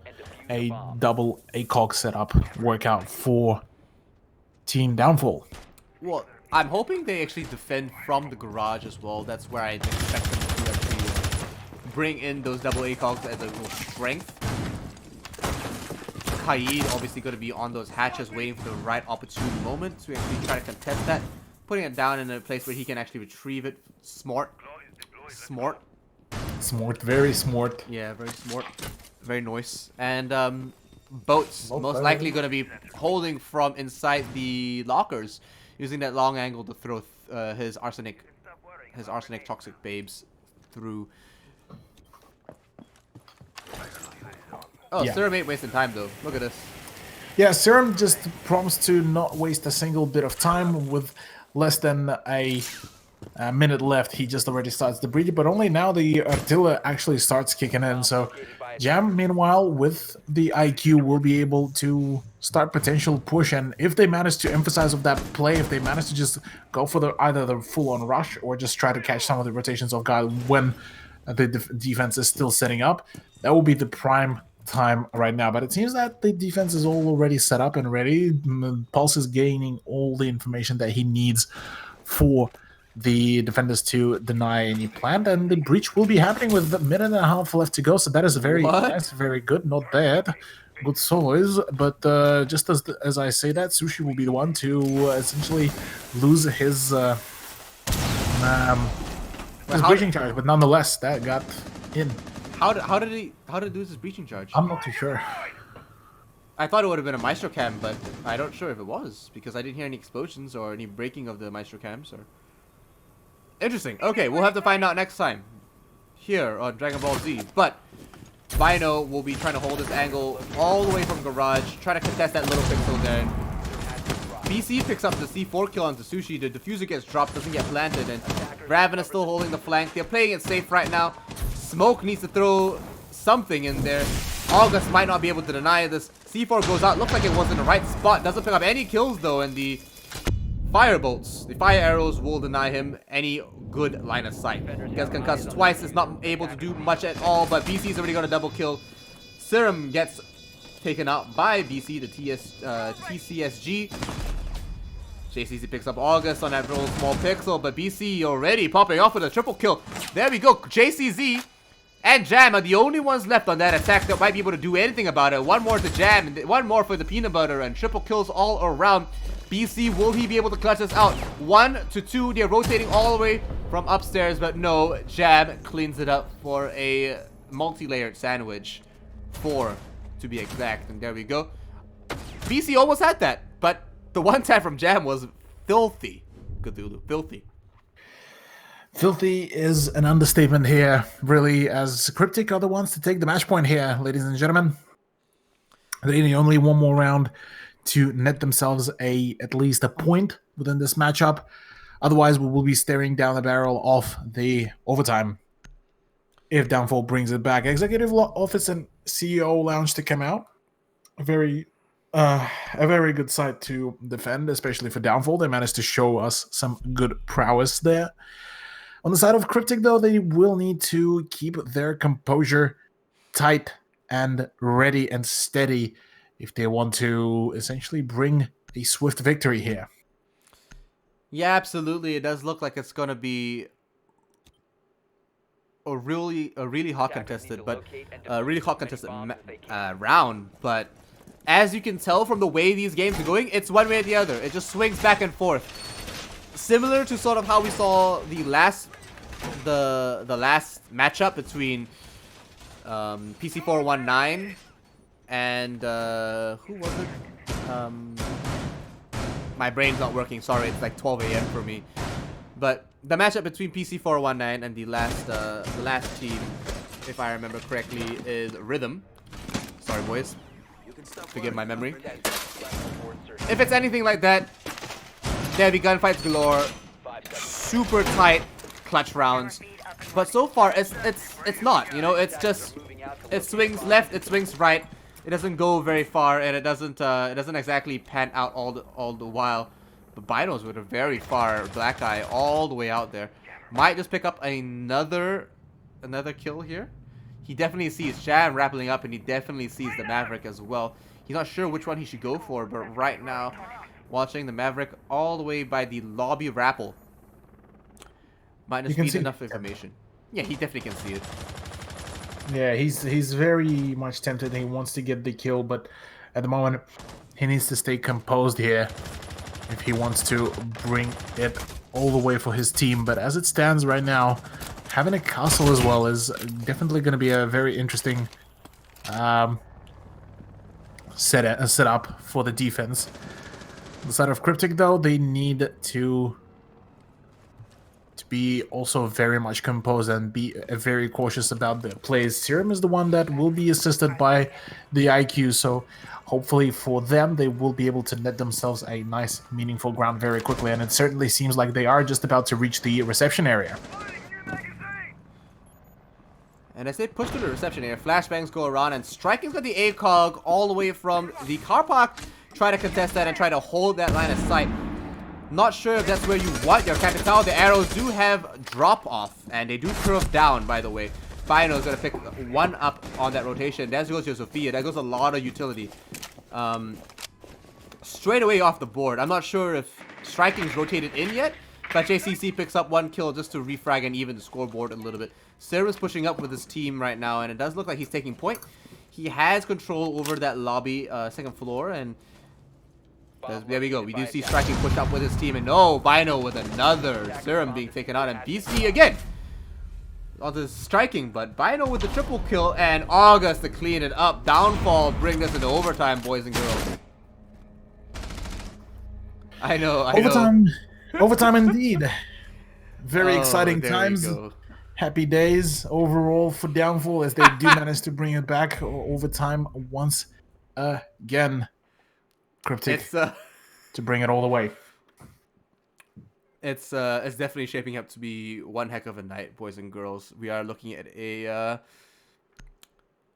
Speaker 2: a double ACOG setup work out for Team Downfall.
Speaker 1: Well, I'm hoping they actually defend from the garage as well. That's where I expect them to actually bring in those double ACOGs as a little strength. Kaid obviously going to be on those hatches waiting for the right opportune moment to actually try to contest that. Putting it down in a place where he can actually retrieve it. Smart. Smart.
Speaker 2: Smart, very smart.
Speaker 1: Yeah, very smart. Very nice. And Boats most likely going to be holding from inside the lockers, using that long angle to throw his arsenic toxic babes through. Oh, yeah. Serum ain't wasting time though. Look at this.
Speaker 2: Yeah, Serum just promised to not waste a single bit of time. With less than a minute left, he just already starts the breach, but only now the artillery actually starts kicking in. So Jam, meanwhile, with the IQ, will be able to start potential push, and if they manage to emphasize of that play, if they manage to just go for either the full-on rush or just try to catch some of the rotations of guy when the defense is still setting up, that will be the prime time right now. But it seems that the defense is all already set up and ready. Pulse is gaining all the information that he needs for the defenders to deny any plant, and the breach will be happening with a minute and a half left to go. So that is very nice, very good, not bad, good solos. But just as I say that, Sushi will be the one to essentially lose his breaching charge, but nonetheless that got in.
Speaker 1: How did he lose his breaching charge?
Speaker 2: I'm not too sure.
Speaker 1: I thought it would have been a Maestro Cam, but I'm not sure if it was, because I didn't hear any explosions or any breaking of the Maestro Cams. Or interesting. Okay, we'll have to find out next time here on Dragon Ball Z. But Bino will be trying to hold this angle all the way from garage, try to contest that little pixel there. BC picks up the C4 kill onto Sushi. The diffuser gets dropped, doesn't get planted, and Raven is still holding the flank. They're playing it safe right now. Smoke needs to throw something in there. August might not be able to deny this. C4 goes out. Looks like it was in the right spot. Doesn't pick up any kills though, and the fire bolts, the fire arrows will deny him any good line of sight. He gets concussed twice. Is not able to do much at all, but BC's already got a double kill. Serum gets taken out by BC, the TCSG. JCC picks up August on that real small pixel, but BC already popping off with a triple kill. There we go. JCZ and Jam are the only ones left on that attack that might be able to do anything about it. One more to Jam, and one more for the peanut butter, and triple kills all around. BC, will he be able to clutch us out? 1 to 2, they're rotating all the way from upstairs, but no, Jam cleans it up for a multi-layered sandwich. 4 to be exact, and there we go. BC almost had that, but the one tap from Jam was filthy. Cthulhu, filthy.
Speaker 2: Filthy is an understatement here, really, as CryptiK are the ones to take the match point here, ladies and gentlemen. They need only one more round to net themselves at least a point within this matchup. Otherwise, we will be staring down the barrel of the overtime if Downfall brings it back. Executive Office and CEO Lounge to come out. A very good side to defend, especially for Downfall. They managed to show us some good prowess there. On the side of CryptiK, though, they will need to keep their composure tight and ready and steady if they want to essentially bring a swift victory here.
Speaker 1: Yeah, absolutely. It does look like it's going to be a really hot contested, round. But as you can tell from the way these games are going, it's one way or the other. It just swings back and forth. Similar to sort of how we saw the last matchup between PC419 and who was it? My brain's not working. Sorry, it's like 12 a.m. for me. But the matchup between PC419 and the last team, if I remember correctly, is Rhythm. Sorry, boys. Forgive my memory. If it's anything like that, there'll be gunfights galore. Super tight clutch rounds. But so far, it's not. You know, it's just it swings left, it swings right. It doesn't go very far, and it doesn't exactly pan out all the while. But Binos with a very far black eye all the way out there might just pick up another kill here. He definitely sees Jam rappelling up, and he definitely sees the Maverick as well. He's not sure which one he should go for, but right now, watching the Maverick all the way by the lobby rappel might just be enough information. Yeah, he definitely can see it.
Speaker 2: Yeah, he's very much tempted. He wants to get the kill, but at the moment, he needs to stay composed here if he wants to bring it all the way for his team. But as it stands right now, having a castle as well is definitely going to be a very interesting setup for the defense. On the side of CryptiK, though, they need to be also very much composed and be very cautious about the plays. Serum is the one that will be assisted by the IQ, so hopefully for them, they will be able to net themselves a nice, meaningful ground very quickly, and it certainly seems like they are just about to reach the reception area.
Speaker 1: And as they push to the reception area, flashbangs go around, and Striking's got the ACOG all the way from the car park. Try to contest that and try to hold that line of sight. Not sure if that's where you want your Capital. The arrows do have drop-off, and they do curve down, by the way. Bino's gonna pick one up on that rotation. There goes your Sophia. There goes a lot of utility. Straight away off the board. I'm not sure if Striking's rotated in yet, but JCC picks up one kill just to refrag and even the scoreboard a little bit. Serum's pushing up with his team right now, and it does look like he's taking point. He has control over that lobby, second floor, and there we go. We do see Striking push up with his team, and no, Bino with another Serum being taken out, and BC again on the Striking, but Bino with the triple kill, and August to clean it up. Downfall bring this into overtime, boys and girls. I know.
Speaker 2: Overtime indeed. Very exciting
Speaker 1: there
Speaker 2: times.
Speaker 1: we go.
Speaker 2: Happy days overall for Downfall as they do manage to bring it back overtime once again. CryptiK to bring it all the way.
Speaker 1: It's definitely shaping up to be one heck of a night, boys and girls. We are looking at a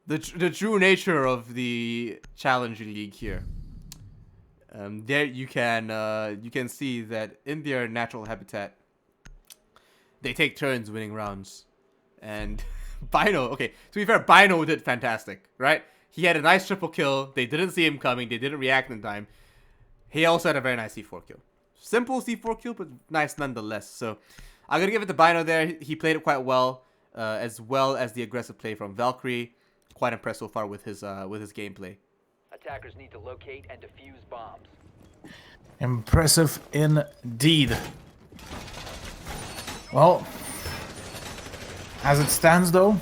Speaker 1: the true nature of the Challenge League here. There you can see that in their natural habitat, they take turns winning rounds, and Bino. Okay, to be fair, Bino did fantastic, right? He had a nice triple kill. They didn't see him coming. They didn't react in time. He also had a very nice C4 kill. Simple C4 kill, but nice nonetheless. So I'm gonna give it to Bino there. He played it quite well as the aggressive play from Valkyrie. Quite impressed so far with his gameplay.
Speaker 3: Attackers need to locate and defuse bombs.
Speaker 2: Impressive indeed. Well, as it stands though,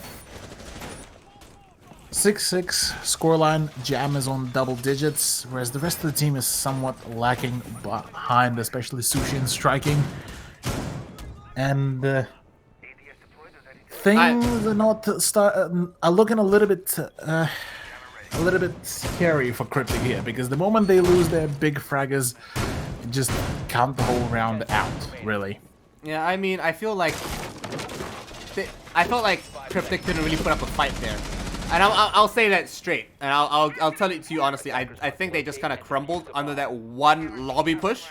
Speaker 2: 6-6 scoreline. Jam is on double digits, whereas the rest of the team is somewhat lacking behind, especially Sushi in striking. And things are not are looking a little bit scary for CryptiK here, because the moment they lose their big fraggers, just count the whole round out, really.
Speaker 1: Yeah, I mean, I felt like CryptiK didn't really put up a fight there, and I'll say that straight, and I'll tell it to you honestly. I think they just kind of crumbled under that one lobby push.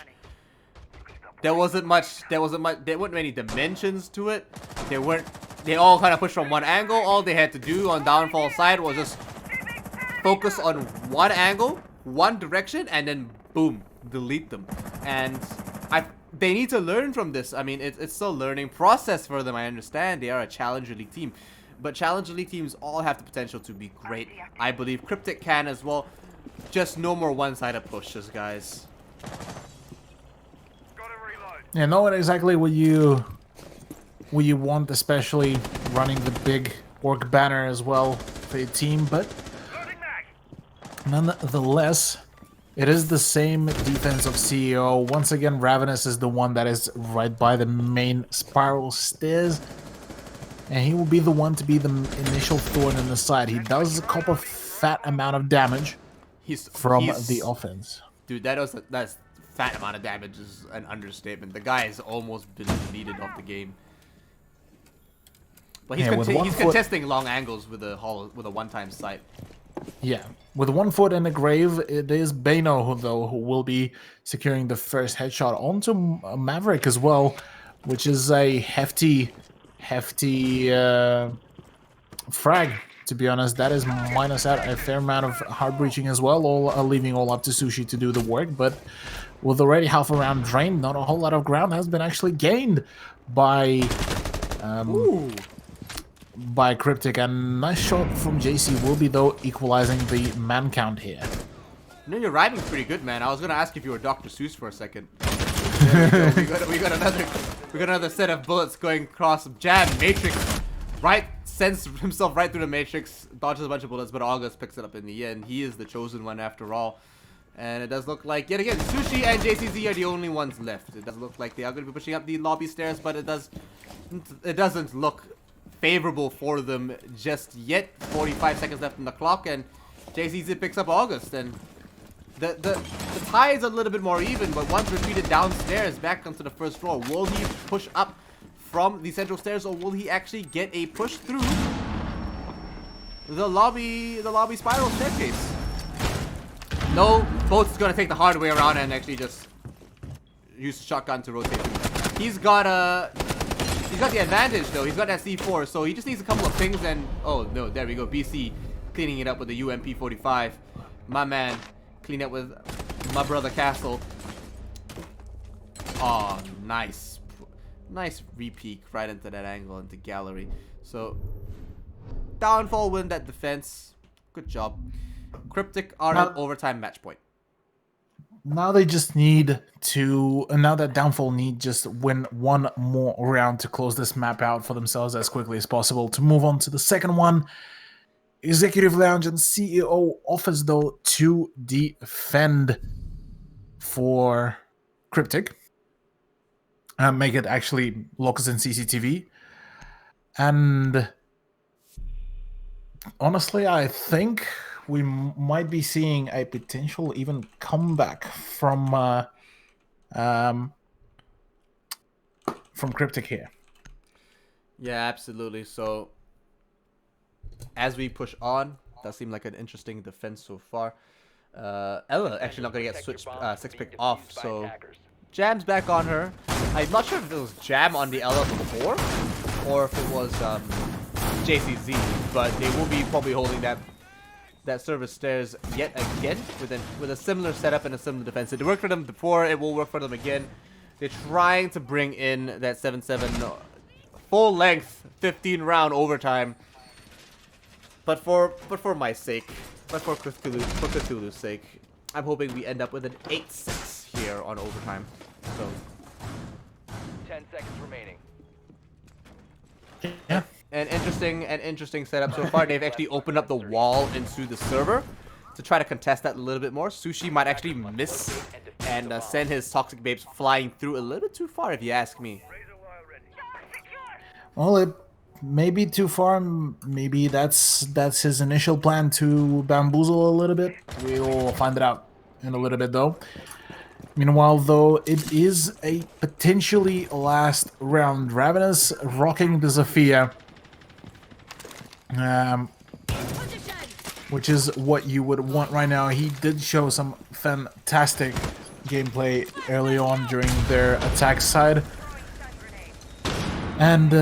Speaker 1: There wasn't much. There weren't many dimensions to it. They all kind of pushed from one angle. All they had to do on downfall side was just focus on one angle, one direction, and then boom, delete them. And they need to learn from this. I mean, it's still a learning process for them. I understand they are a Challenger League team, but Challenger League teams all have the potential to be great. I believe CryptiK can as well. Just no more one-sided pushes, guys.
Speaker 2: Yeah, know exactly what you want, especially running the big orc banner as well for your team, but nonetheless, it is the same defense of CEO. Once again, Ravenous is the one that is right by the main spiral stairs, and he will be the one to be the initial thorn in the side. He does a couple of fat amount of damage from the offense.
Speaker 1: Dude, that's fat amount of damage is an understatement. The guy has almost been deleted off the game. But he's, he's contesting long angles with a one-time sight.
Speaker 2: Yeah, with 1 foot in the grave, it is Bano who will be securing the first headshot onto Maverick as well, which is a hefty frag. To be honest, that is minus out a fair amount of hard breaching as well, leaving all up to Sushi to do the work. But with already half a round drained, not a whole lot of ground has been actually gained by CryptiK, and nice shot from JC will be though equalizing the man count here.
Speaker 1: You know, your rhyming's pretty good, man. I was gonna ask if you were Dr. Seuss for a second. There we go. We got another set of bullets going across. Jam Matrix, right, sends himself right through the Matrix, dodges a bunch of bullets, but August picks it up in the end. He is the chosen one after all. And it does look like, yet again, Sushi and JCZ are the only ones left. It does look like they are going to be pushing up the lobby stairs, but it doesn't look favorable for them just yet. 45 seconds left on the clock, and JCZ picks up August, and the tie is a little bit more even, but once retreated downstairs back onto the first floor, will he push up from the central stairs, or will he actually get a push through the lobby spiral staircase? No, Boats is gonna take the hard way around and actually just use shotgun to rotate. He's got the advantage though. He's got that C4, so he just needs a couple of things and oh no, there we go. BC cleaning it up with the UMP45. My man, clean it with my brother Castle. Oh, nice repeat right into that angle into gallery. So downfall win that defense. Good job. CryptiK are at overtime match point.
Speaker 2: Now they just need to, now that downfall need just win one more round to close this map out for themselves as quickly as possible to move on to the second one. Executive Lounge and CEO offers though to defend for CryptiK and make it actually locus in CCTV. And honestly, I think we might be seeing a potential even comeback from CryptiK here.
Speaker 1: Yeah, absolutely. So as we push on, that seemed like an interesting defense so far. Ella actually not gonna get switched six pick off, so Jam's back on her. I'm not sure if it was Jam on the Ella before or if it was JCZ, but they will be probably holding that that server stairs yet again with a similar setup and a similar defense. It worked for them before, it will work for them again. They're trying to bring in that 7-7 full length 15 round overtime. But for my sake, but for Cthulhu's sake, I'm hoping we end up with an 8-6 here on overtime. So
Speaker 3: 10 seconds remaining.
Speaker 2: Yeah.
Speaker 1: an interesting setup so far. They've actually opened up the wall into the server to try to contest that a little bit more. Sushi might actually miss and send his toxic babes flying through a little bit too far, if you ask me.
Speaker 2: Well, it may be too far. Maybe that's his initial plan to bamboozle a little bit. We'll find it out in a little bit, though. Meanwhile, though, it is a potentially last round. Ravenous rocking the Zofia. Which is what you would want right now. He did show some fantastic gameplay early on during their attack side. And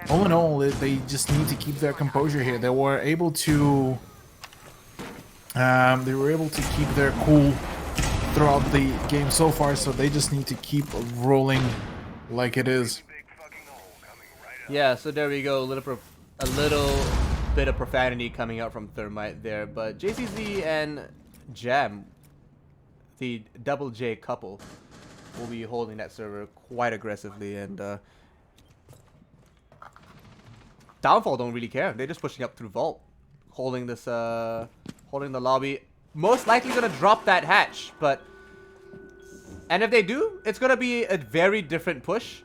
Speaker 2: all in all, they just need to keep their composure here. They were able to keep their cool throughout the game so far, so they just need to keep rolling like it is.
Speaker 1: Yeah, so there we go. A little bit of profanity coming out from Thermite there, but JCZ and Jam, the double J couple, will be holding that server quite aggressively, and Downfall don't really care. They're just pushing up through Vault, holding this, holding the lobby. Most likely gonna drop that hatch, and if they do, it's gonna be a very different push.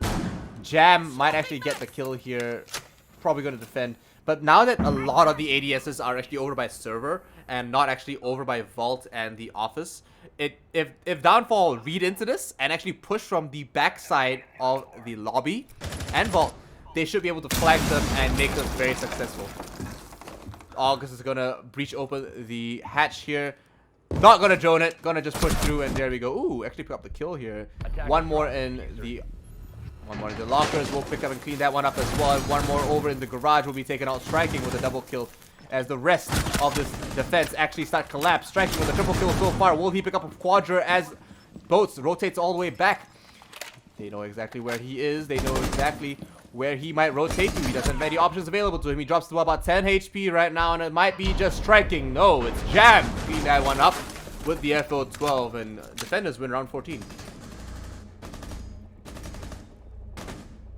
Speaker 1: Jam might actually get the kill here, probably gonna defend. But now that a lot of the ADSs are actually over by server and not actually over by Vault and the office, if Downfall read into this and actually push from the backside of the lobby and Vault, they should be able to flank them and make them very successful. August is gonna breach open the hatch here. Not gonna drone it, gonna just push through, and there we go. Ooh, actually pick up the kill here. One more in the lockers. We'll pick up and clean that one up as well. And one more over in the garage will be taken out striking with a double kill, as the rest of this defense actually start collapse. Striking with a triple kill so far. Will he pick up a quadra as Boats rotates all the way back? They know exactly where he is. They know exactly where he might rotate to. He doesn't have many options available to him. He drops to about 10 HP right now, and it might be just striking. No, it's Jam. Clean that one up with the FO12, and defenders win round 14.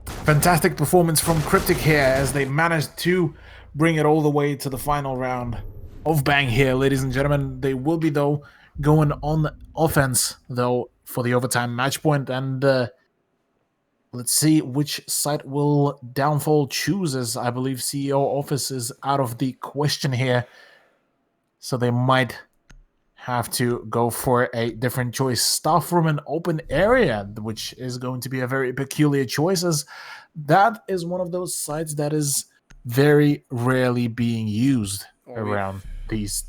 Speaker 2: Fantastic performance from CryptiK here as they managed to bring it all the way to the final round of Bang here, ladies and gentlemen. They will be, though, going on offense, though, for the overtime match point, and let's see which site will Downfall choose, as I believe CEO office is out of the question here. So they might have to go for a different choice. Staff from an open area, which is going to be a very peculiar choice, as that is one of those sites that is very rarely being used around these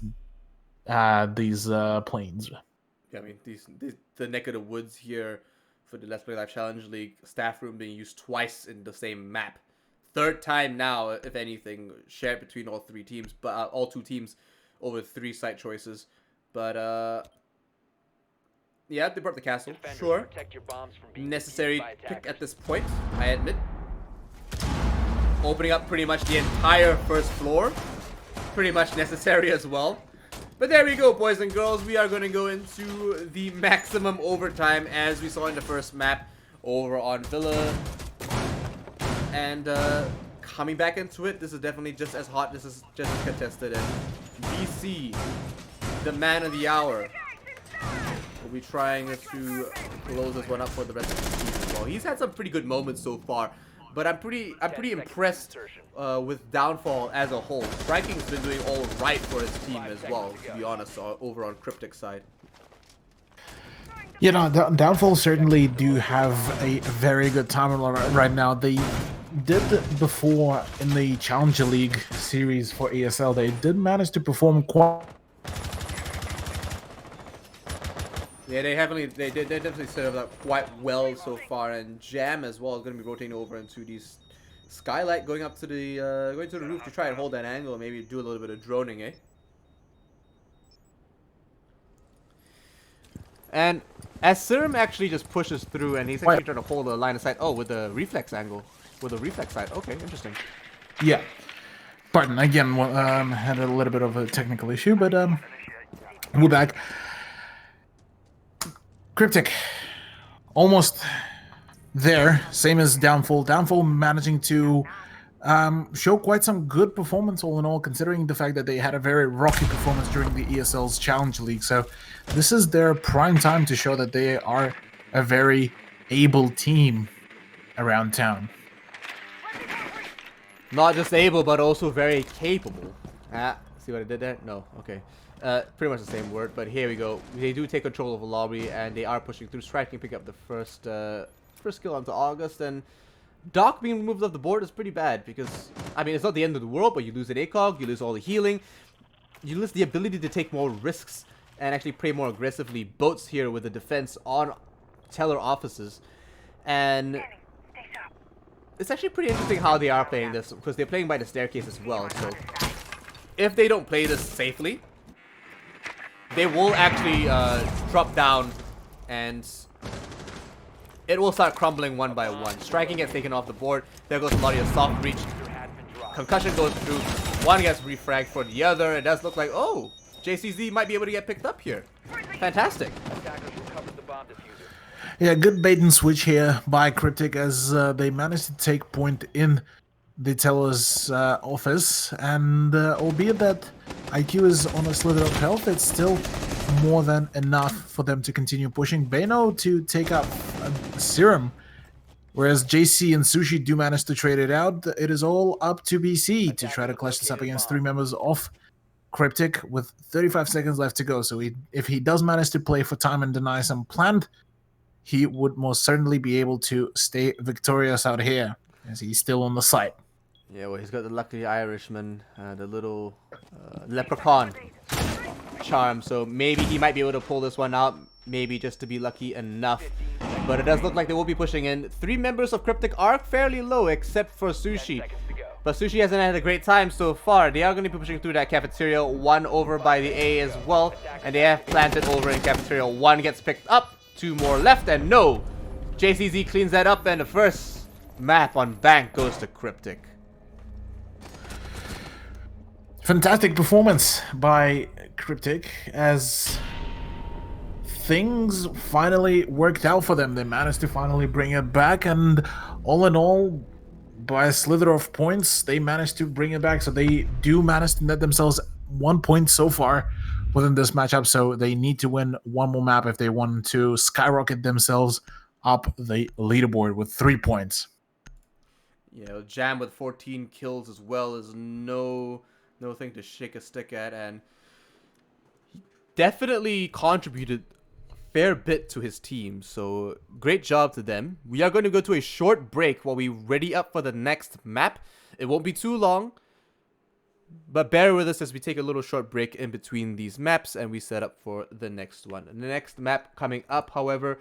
Speaker 2: planes.
Speaker 1: Yeah, I mean, the neck of the woods here for the Let's Play Live Challenge League staff room being used twice in the same map. Third time now, if anything, shared between all three teams, but all two teams over 3 site choices. But yeah, they brought the castle.
Speaker 3: Defenders,
Speaker 1: Sure,
Speaker 3: protect your bombs from being
Speaker 1: necessary
Speaker 3: defused by
Speaker 1: pick
Speaker 3: attackers.
Speaker 1: at this point, I admit. Opening up pretty much the entire first floor, pretty much necessary as well. But there we go, boys and girls. We are going to go into the maximum overtime as we saw in the first map over on Villa. And coming back into it, this is definitely just as hot. This is just as contested. And BC, the man of the hour, will be trying to close this one up for the rest of the team as well. He's had some pretty good moments so far. But I'm pretty impressed with Downfall as a whole. Striking's been doing all right for his team as well, to be honest, over on CryptiK side.
Speaker 2: You know, Downfall certainly do have a very good time right now. They did before in the Challenger League series for ESL. They did manage to perform quite.
Speaker 1: Yeah, they definitely set up quite well so far, and Jam as well is going to be rotating over into these Skylight going up to the going to the roof to try and hold that angle, maybe do a little bit of droning, eh? And as Serum actually just pushes through and he's actually trying to hold a line of sight. Oh, with the reflex angle. With the reflex side. Okay, interesting.
Speaker 2: Yeah. Pardon, again, had a little bit of a technical issue, but we're back. CryptiK, almost there, same as Downfall. Downfall managing to show quite some good performance all in all, considering the fact that they had a very rocky performance during the ESL's Challenge League. So this is their prime time to show that they are a very able team around town.
Speaker 1: Not just able, but also very capable. Ah, see what I did there? No, okay. Pretty much the same word, but here we go. They do take control of the lobby, and they are pushing through. Striking, pick up the first kill onto August, and Doc being removed off the board is pretty bad because, I mean, it's not the end of the world, but you lose an ACOG, you lose all the healing, you lose the ability to take more risks and actually play more aggressively. Boats here with the defense on teller offices, and it's actually pretty interesting how they are playing this because they're playing by the staircase as well. So if they don't play this safely, they will actually drop down and it will start crumbling one by one. Striking gets taken off the board. There goes Lottie, soft breach. Concussion goes through. One gets refragged for the other. It does look like, oh, JCZ might be able to get picked up here. Fantastic.
Speaker 2: Yeah, good bait and switch here by CryptiK as they managed to take point in the teller's office, and albeit that IQ is on a slither of health, it's still more than enough for them to continue pushing. Beno to take up Serum, whereas JC and Sushi do manage to trade it out. It is all up to BC to try to clutch this up against three members of CryptiK with 35 seconds left to go. So if he does manage to play for time and deny some planned, he would most certainly be able to stay victorious out here, as he's still on the site.
Speaker 1: Yeah, well, he's got the lucky Irishman, the little leprechaun charm, so maybe he might be able to pull this one out, maybe just to be lucky enough. But it does look like they will be pushing in. Three members of CryptiK are fairly low, except for Sushi. But Sushi hasn't had a great time so far. They are going to be pushing through that cafeteria. One over by the A as well, and they have planted over in cafeteria. One gets picked up. Two more left, and no! JCZ cleans that up, and the first map on Bank goes to CryptiK.
Speaker 2: Fantastic performance by CryptiK as things finally worked out for them. They managed to finally bring it back, and all in all, by a slither of points, they managed to bring it back. So they do manage to net themselves 1 point so far within this matchup, so they need to win one more map if they want to skyrocket themselves up the leaderboard with 3 points.
Speaker 1: Yeah, Jam with 14 kills as well is no thing to shake a stick at, and he definitely contributed a fair bit to his team, so great job to them. We are going to go to a short break while we ready up for the next map. It won't be too long, but bear with us as we take a little short break in between these maps and we set up for the next one. And the next map coming up, however,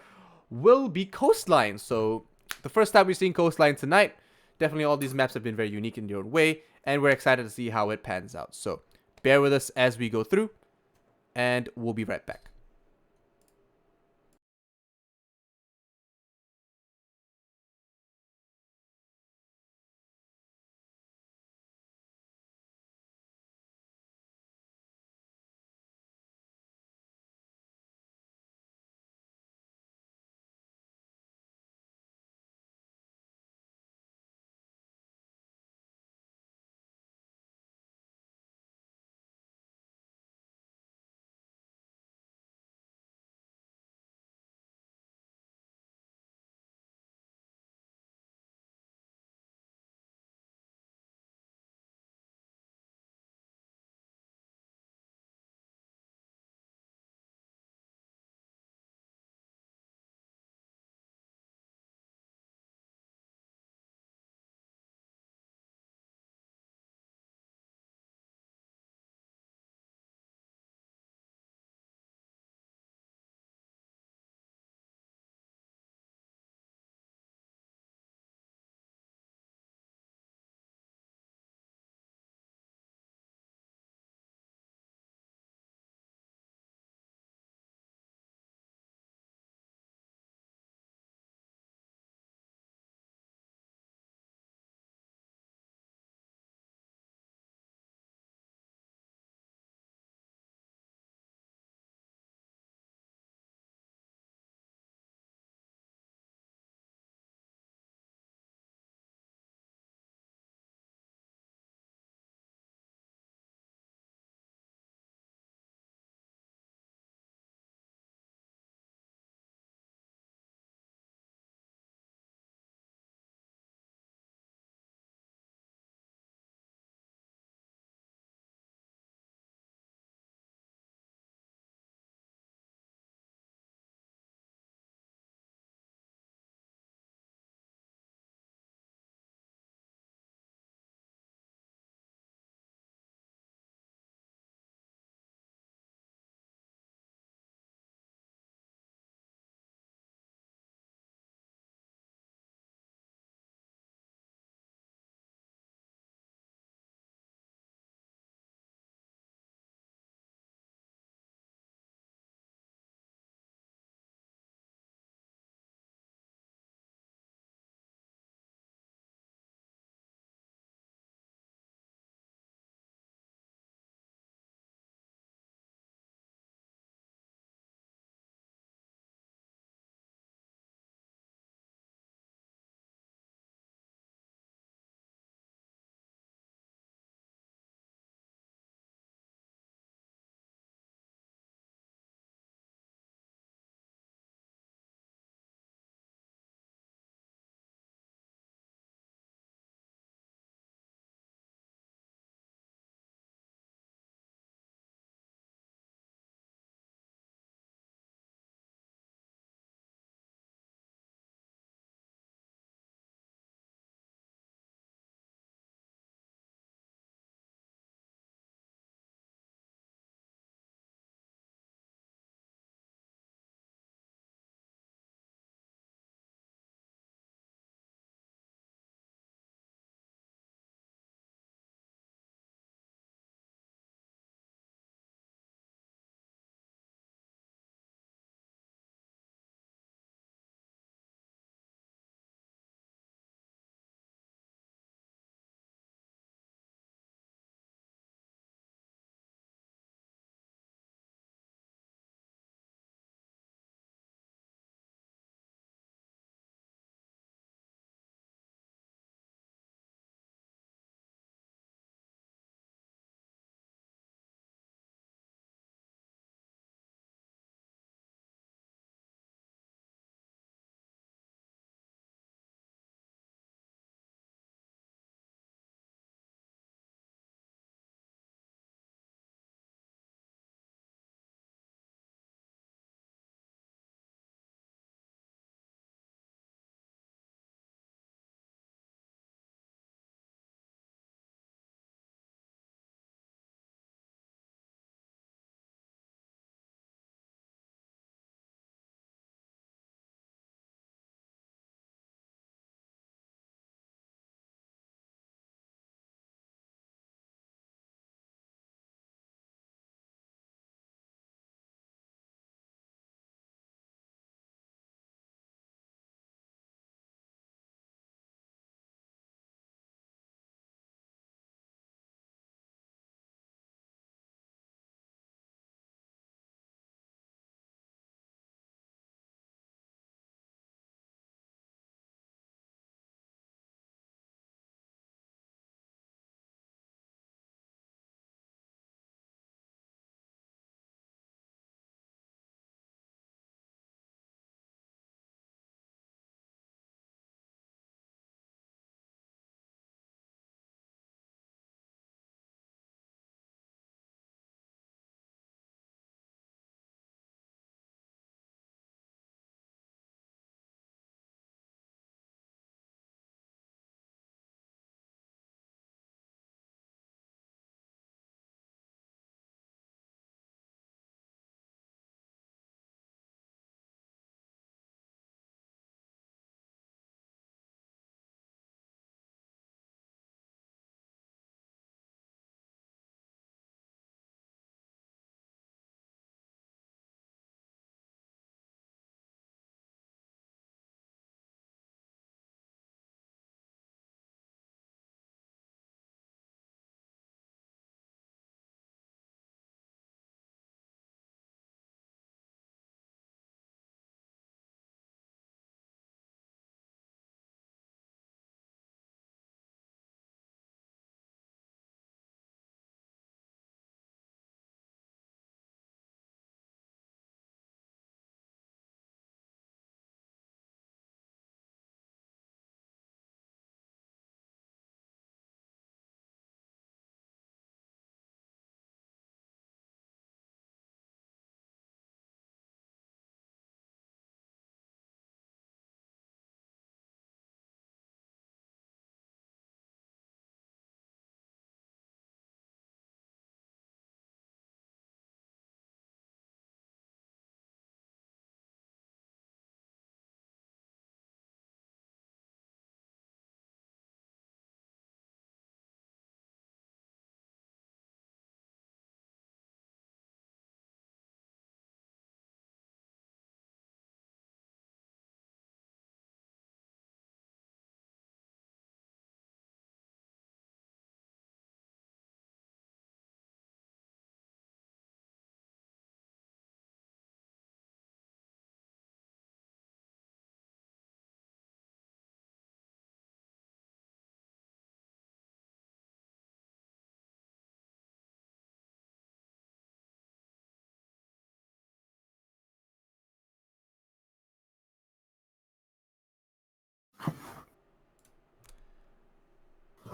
Speaker 1: will be Coastline. So the first time we've seen Coastline tonight. Definitely all these maps have been very unique in their own way, and we're excited to see how it pans out. So bear with us as we go through, and we'll be right back.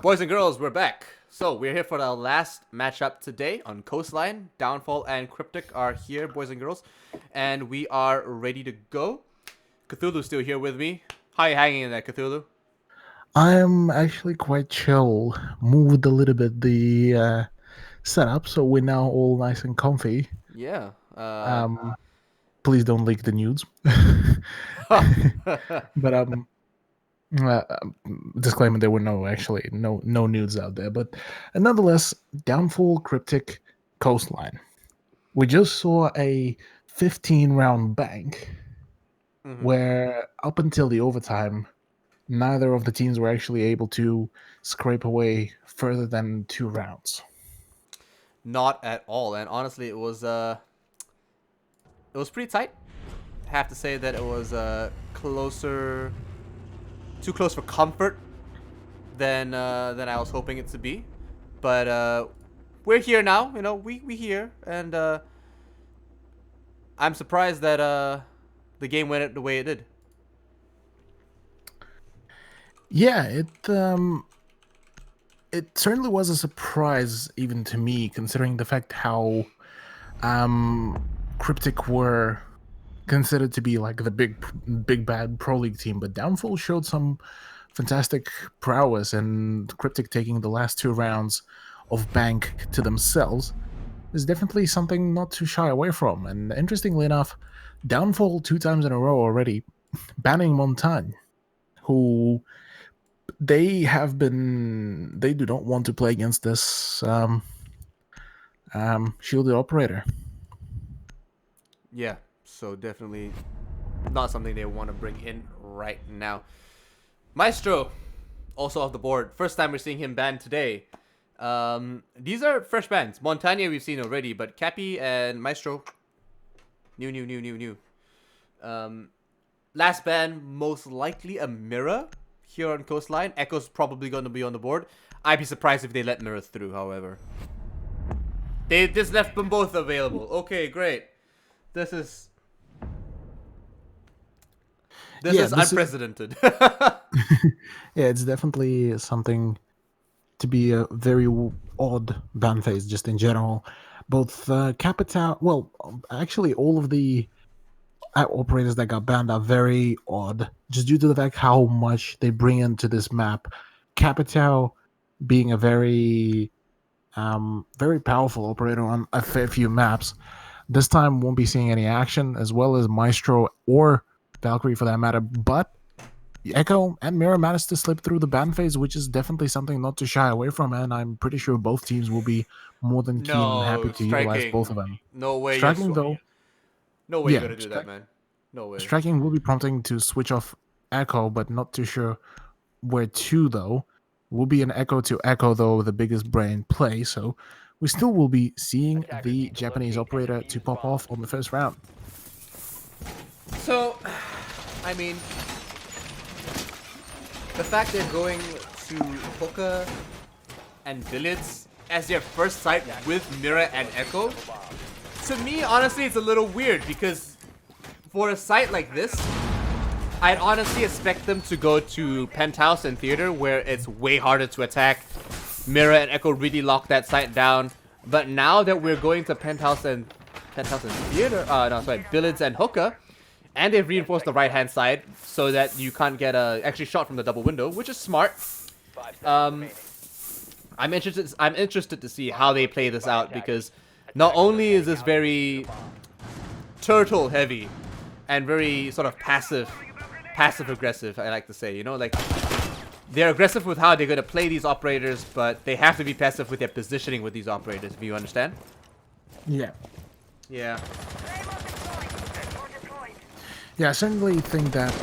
Speaker 1: Boys and girls, we're back. So we're here for our last matchup today on Coastline. Downfall and CryptiK are here, boys and girls, and we are ready to go. Cthulhu's still here with me. How you hanging in there, Cthulhu?
Speaker 4: I'm actually quite chill. Moved a little bit the setup, so we're now all nice and comfy.
Speaker 1: Yeah.
Speaker 4: Please don't leak the nudes. But disclaimer: there were no nudes out there. But nonetheless, Downfall, CryptiK, Coastline. We just saw a 15-round bank where up until the overtime, neither of the teams were actually able to scrape away further than 2 rounds.
Speaker 1: Not at all, and honestly, it was pretty tight. I have to say that it was too close for comfort than I was hoping it to be. But we're here now, you know. We here, and I'm surprised that the game went the way it did.
Speaker 4: Yeah, it certainly was a surprise even to me, considering the fact how CryptiK were considered to be like the big bad pro league team, but Downfall showed some fantastic prowess, and CryptiK taking the last 2 rounds of bank to themselves is definitely something not to shy away from. And interestingly enough, Downfall 2 times in a row already banning Montagne, who they do not want to play against this shielded operator.
Speaker 1: Yeah, so definitely not something they want to bring in right now. Maestro, also off the board. First time we're seeing him banned today. These are fresh bans. Montagne we've seen already, but Cappy and Maestro, new. Last ban, most likely a Mirror here on Coastline. Echo's probably going to be on the board. I'd be surprised if they let Mirror through, however. They just left them both available. Okay, great. This is unprecedented.
Speaker 4: Yeah, it's definitely something to be a very odd ban phase just in general. Both Capital, well, actually all of the operators that got banned are very odd, just due to the fact how much they bring into this map. Capital being a very powerful operator on a fair few maps. This time won't be seeing any action, as well as Maestro or Valkyrie for that matter, but Echo and Mirror managed to slip through the ban phase, which is definitely something not to shy away from, and I'm pretty sure both teams will be more than keen and happy to utilize both of them.
Speaker 1: No way.
Speaker 4: Striking, though.
Speaker 1: No way you're going to do that, man. No way.
Speaker 4: Striking will be prompting to switch off Echo, but not too sure where to, though. Will be an Echo to Echo, though, the biggest brain play, so we still will be seeing the Japanese operator to pop off on the first round.
Speaker 1: So, I mean, the fact they're going to Hookah and Village as their first site with Mirror and Echo, to me, honestly, it's a little weird, because for a site like this, I'd honestly expect them to go to Penthouse and Theater, where it's way harder to attack. Mirror and Echo really lock that site down. But now that we're going to Penthouse and Theater, Village and Hookah, and they've reinforced the right-hand side so that you can't get actually shot from the double window, which is smart. I'm interested to see how they play this out, because not only is this very turtle heavy and very sort of passive aggressive, I like to say, you know, like they're aggressive with how they're going to play these operators, but they have to be passive with their positioning with these operators, if you understand.
Speaker 4: Yeah, I certainly think that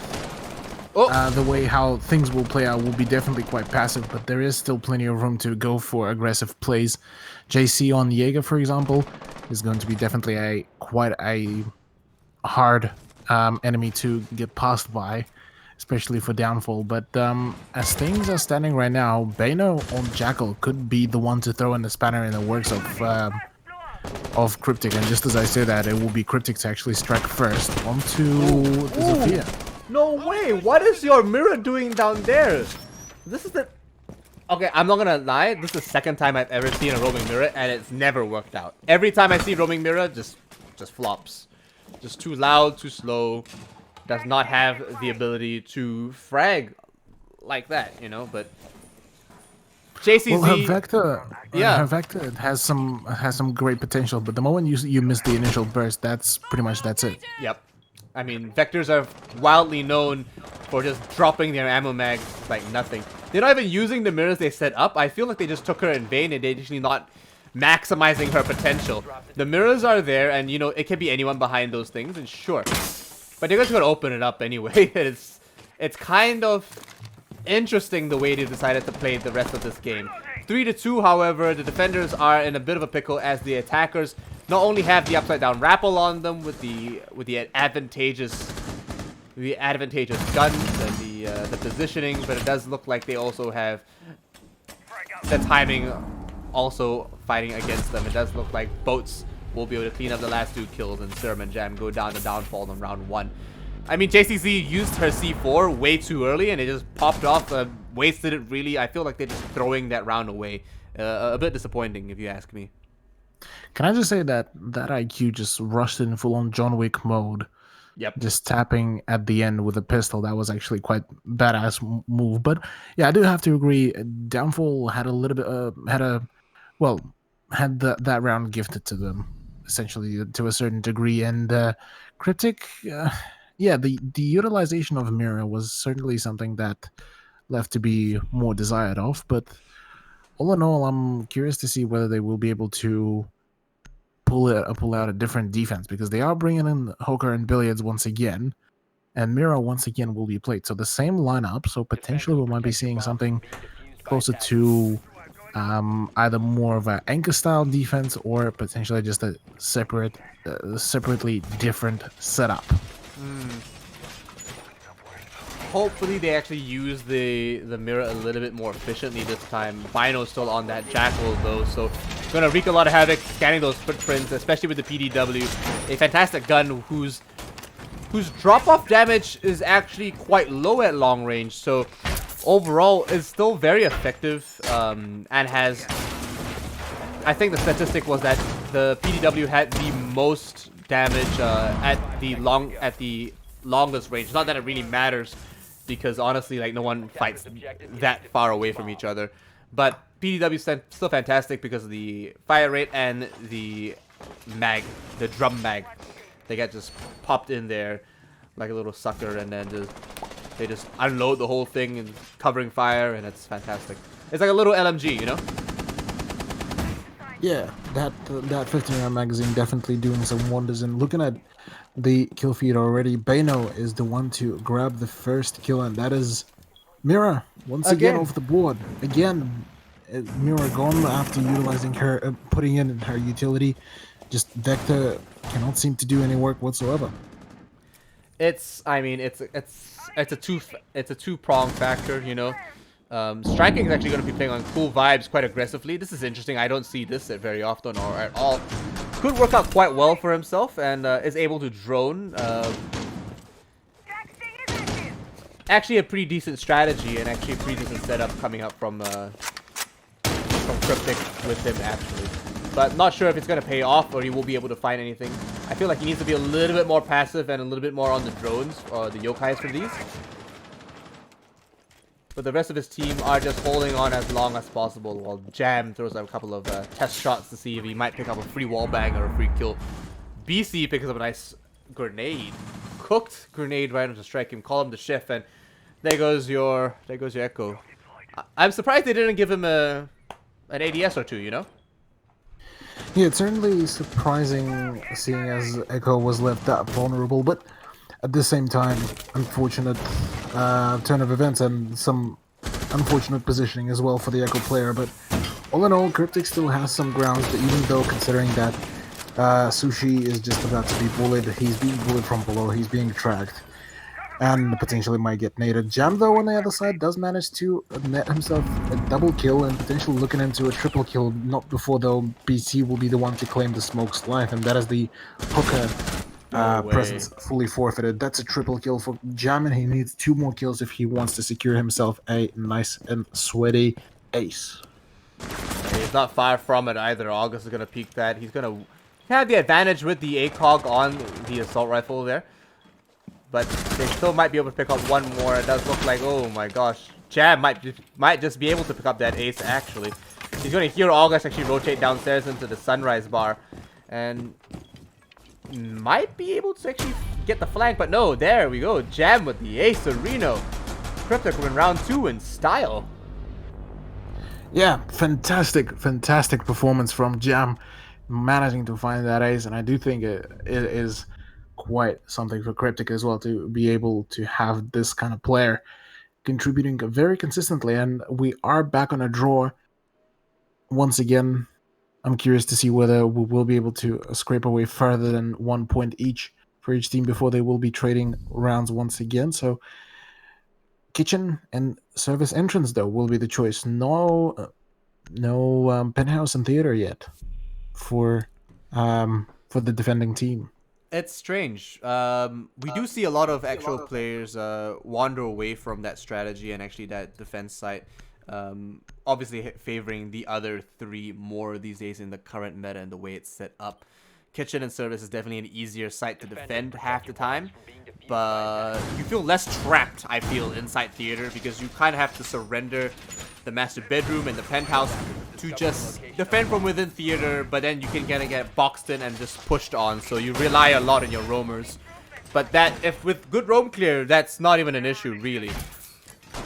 Speaker 4: the way how things will play out will be definitely quite passive, but there is still plenty of room to go for aggressive plays. JC on Jaeger, for example, is going to be definitely quite a hard enemy to get passed by, especially for Downfall. But as things are standing right now, Bano on Jackal could be the one to throw in the spanner in the works of CryptiK. And just as I say that, it will be CryptiK to actually strike first onto Zofia.
Speaker 1: No way! What is your Mirror doing down there? This is the... Okay, I'm not gonna lie. This is the second time I've ever seen a roaming mirror, and it's never worked out. Every time I see roaming mirror, just flops. Just too loud, too slow. Does not have the ability to frag like that, you know. But JCZ,
Speaker 4: Well, her vector,
Speaker 1: yeah.
Speaker 4: her vector has some great potential, but the moment you miss the initial burst, that's it.
Speaker 1: Yep. I mean, Vectors are wildly known for just dropping their ammo mags like nothing. They're not even using the mirrors they set up. I feel like they just took her in vain and they're actually not maximizing her potential. The mirrors are there and, you know, it can be anyone behind those things, and sure. But they're just going to open it up anyway. It's kind of interesting the way they decided to play the rest of this game. 3-2, however, the defenders are in a bit of a pickle as the attackers not only have the upside down rappel on them with the advantageous guns and the positioning, but it does look like they also have the timing also fighting against them. It does look like boats will be able to clean up the last 2 kills and Serum and Jam go down to downfall in round 1. I mean, JCZ used her C4 way too early and it just popped off, wasted it really. I feel like they're just throwing that round away. A bit disappointing if you ask me.
Speaker 4: Can I just say that IQ just rushed in full-on John Wick mode?
Speaker 1: Yep.
Speaker 4: Just tapping at the end with a pistol. That was actually quite badass move. But yeah, I do have to agree. Downfall had a little bit, had that round gifted to them, essentially, to a certain degree. And CryptiK, yeah, the utilization of Mirror was certainly something that left to be more desired of. But all in all, I'm curious to see whether they will be able to pull out a different defense, because they are bringing in Hoker and Billiards once again, and Mira once again will be played. So the same lineup, so potentially we might be seeing something closer to either more of an anchor style defense or potentially just a separately different setup.
Speaker 1: Hopefully they actually use the mirror a little bit more efficiently this time. Bino's still on that Jackal though, so gonna wreak a lot of havoc, scanning those footprints, especially with the PDW. A fantastic gun whose drop-off damage is actually quite low at long range, so overall is still very effective, and has... I think the statistic was that the PDW had the most damage at the longest range. Not that it really matters, because honestly, like, no one fights that far away from each other. But PDW is still fantastic because of the fire rate and the mag, the drum mag. They get just popped in there like a little sucker, and then they just unload the whole thing and covering fire, and it's fantastic. It's like a little LMG, you know?
Speaker 4: Yeah, that 15 round magazine definitely doing some wonders. And looking at the kill feed already, Bano is the one to grab the first kill, and that is Mira once again off the board. Again, Mira gone after utilizing her, putting in her utility. Just Vector cannot seem to do any work whatsoever.
Speaker 1: I mean, it's a two-pronged factor, you know. Striking is actually going to be playing on cool vibes quite aggressively. This is interesting. I don't see this very often or at all. Could work out quite well for himself, and is able to drone. Actually, a pretty decent strategy and actually a pretty decent setup coming up from CryptiK with him actually. But not sure if it's going to pay off or he will be able to find anything. I feel like he needs to be a little bit more passive and a little bit more on the drones or the yokais for these. But the rest of his team are just holding on as long as possible while Jam throws out a couple of test shots to see if he might pick up a free wall bang or a free kill. BC picks up a nice grenade. Cooked grenade right onto strike him, call him the chef, and there goes your Echo. I'm surprised they didn't give him an ADS or two, you know?
Speaker 4: Yeah, it's certainly surprising seeing as Echo was left that vulnerable, but at the same time, unfortunate turn of events and some unfortunate positioning as well for the Echo player. But all in all, CryptiK still has some grounds, but even though considering that Sushi is just about to be bullied, he's being bullied from below, he's being tracked, and potentially might get naded. Jam, though, on the other side, does manage to net himself a double kill and potentially looking into a triple kill, not before, though, BC will be the one to claim the Smoke's life, and that is the Hooker presence fully forfeited. That's a triple kill for Jam, and he needs 2 more kills if he wants to secure himself a nice and sweaty ace.
Speaker 1: He's not far from it either. August is gonna peek that. He's gonna have the advantage with the ACOG on the assault rifle there. But they still might be able to pick up one more. It does look like, oh my gosh. Jab might just be able to pick up that ace actually. He's gonna hear August actually rotate downstairs into the sunrise bar. And might be able to actually get the flank, but no, there we go. Jam with the ace of Reno. CryptiK win round 2 in style.
Speaker 4: Yeah, fantastic performance from Jam, managing to find that ace, and I do think it is quite something for CryptiK as well to be able to have this kind of player contributing very consistently. And we are back on a draw once again. I'm curious to see whether we will be able to scrape away further than 1 point each for each team before they will be trading rounds once again. So kitchen and service entrance though will be the choice. No penthouse and theater yet for the defending team.
Speaker 1: It's strange. We do see a lot of actual players wander away from that strategy and actually that defense site. Obviously favoring the other three more these days in the current meta and the way it's set up. Kitchen and service is definitely an easier site to defend half the time, but you feel less trapped, I feel, inside theater because you kind of have to surrender the master bedroom and the penthouse to just defend from within theater, but then you can kind of get boxed in and just pushed on, so you rely a lot on your roamers. But that, if with good roam clear, that's not even an issue, really.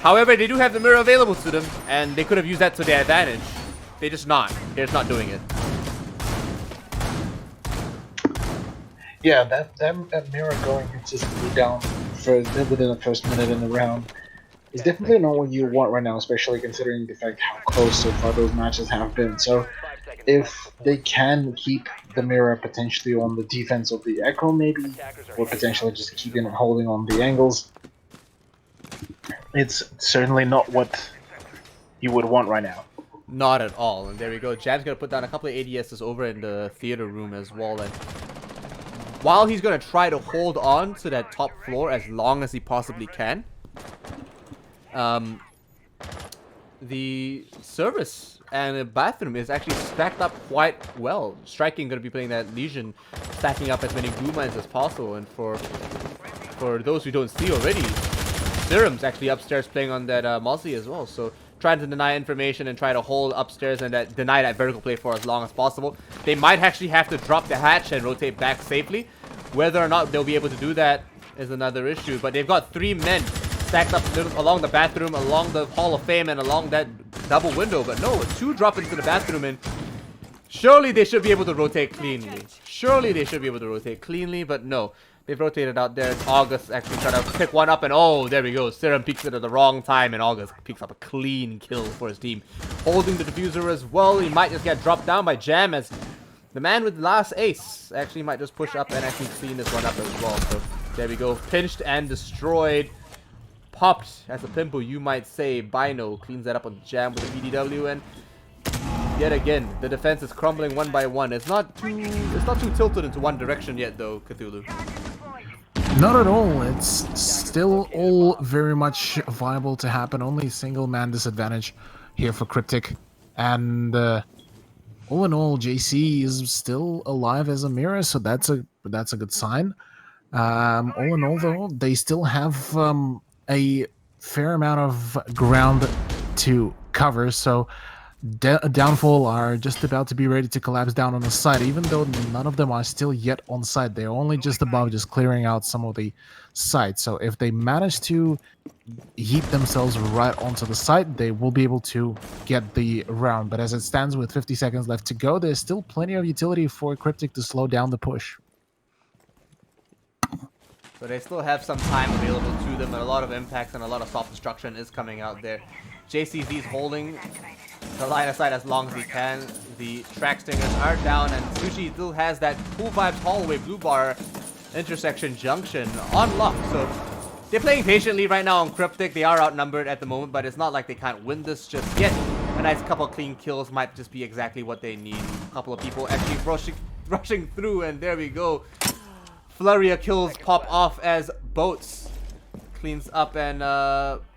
Speaker 1: However, they do have the mirror available to them, and they could have used that to their advantage. They're just not doing it.
Speaker 4: Yeah, that mirror going consistently down within the first minute in the round is definitely not what you want right now, especially considering the fact how close so far those matches have been. So if they can keep the mirror potentially on the defense of the Echo maybe, or potentially just keeping it holding on the angles, it's certainly not what you would want right now.
Speaker 1: Not at all. And there we go. Jam's going to put down a couple of ADSs over in the theater room as well. And while he's going to try to hold on to that top floor as long as he possibly can, the service and the bathroom is actually stacked up quite well. Striking going to be playing that Legion, stacking up as many glue mines as possible. And for those who don't see already, Serum's actually upstairs playing on that Mozzie as well. So trying to deny information and try to hold upstairs and deny that vertical play for as long as possible. They might actually have to drop the hatch and rotate back safely. Whether or not they'll be able to do that is another issue. But they've got 3 men stacked up along the bathroom, along the Hall of Fame, and along that double window. But no, 2 drop into the bathroom, and surely they should be able to rotate cleanly. Surely they should be able to rotate cleanly, but no. They've rotated out there. August actually trying to pick one up, and oh, there we go. Serum peeks it at the wrong time, and August picks up a clean kill for his team. Holding the diffuser as well. He might just get dropped down by Jam, as the man with the last ace actually might just push up and actually clean this one up as well. So there we go. Pinched and destroyed. Popped as a pimple, you might say. Bino cleans that up on Jam with the PDW, and yet again, the defense is crumbling one by one. It's not too tilted into one direction yet, though, Cthulhu.
Speaker 4: Not at all. It's still all very much viable to happen. Only single man disadvantage here for CryptiK, and all in all, JC is still alive as a mirror, so that's a good sign. All in all, though, they still have a fair amount of ground to cover, so Downfall are just about to be ready to collapse down on the side, even though none of them are still yet on site. They're only just above, just clearing out some of the sites. So if they manage to heap themselves right onto the site, they will be able to get the round. But as it stands with 50 seconds left to go, there's still plenty of utility for CryptiK to slow down the push.
Speaker 1: So they still have some time available to them, and a lot of impacts and a lot of soft destruction is coming out there. JCZ's holding the line of sight as long as he can. The track stingers are down, and Sushi still has that Cool Vibes hallway blue bar intersection junction on lock. So they're playing patiently right now on CryptiK. They are outnumbered at the moment, but it's not like they can't win this just yet. A nice couple of clean kills might just be exactly what they need. A couple of people actually rushing through, and there we go. Flurry of kills pop off as Boats cleans up, and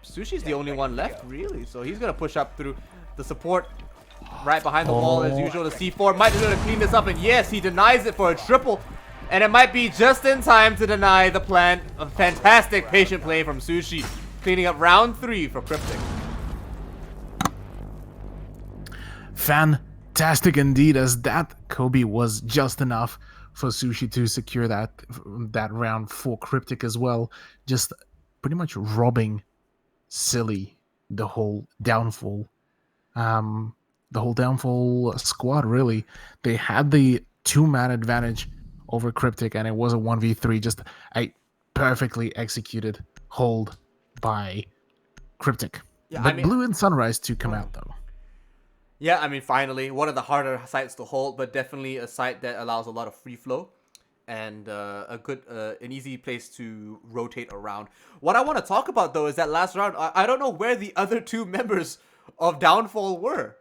Speaker 1: Sushi's the only one left, really. So he's going to push up through. The support right behind the wall as usual. The C4 might be able to clean this up, and yes, he denies it for a triple. And it might be just in time to deny the plant. A fantastic patient play from Sushi, cleaning up round 3 for CryptiK.
Speaker 4: Fantastic indeed, as that Kobe was just enough for Sushi to secure that round for CryptiK as well. Just pretty much robbing Silly the whole downfall. The whole downfall squad, really. They had the 2-man advantage over CryptiK, and it was a 1v3, just a perfectly executed hold by CryptiK.
Speaker 1: Yeah,
Speaker 4: but Blue and Sunrise to come out, though.
Speaker 1: Yeah, I mean, finally, one of the harder sites to hold, but definitely a site that allows a lot of free flow and an easy place to rotate around. What I want to talk about, though, is that last round, I don't know where the other 2 members of Downfall were.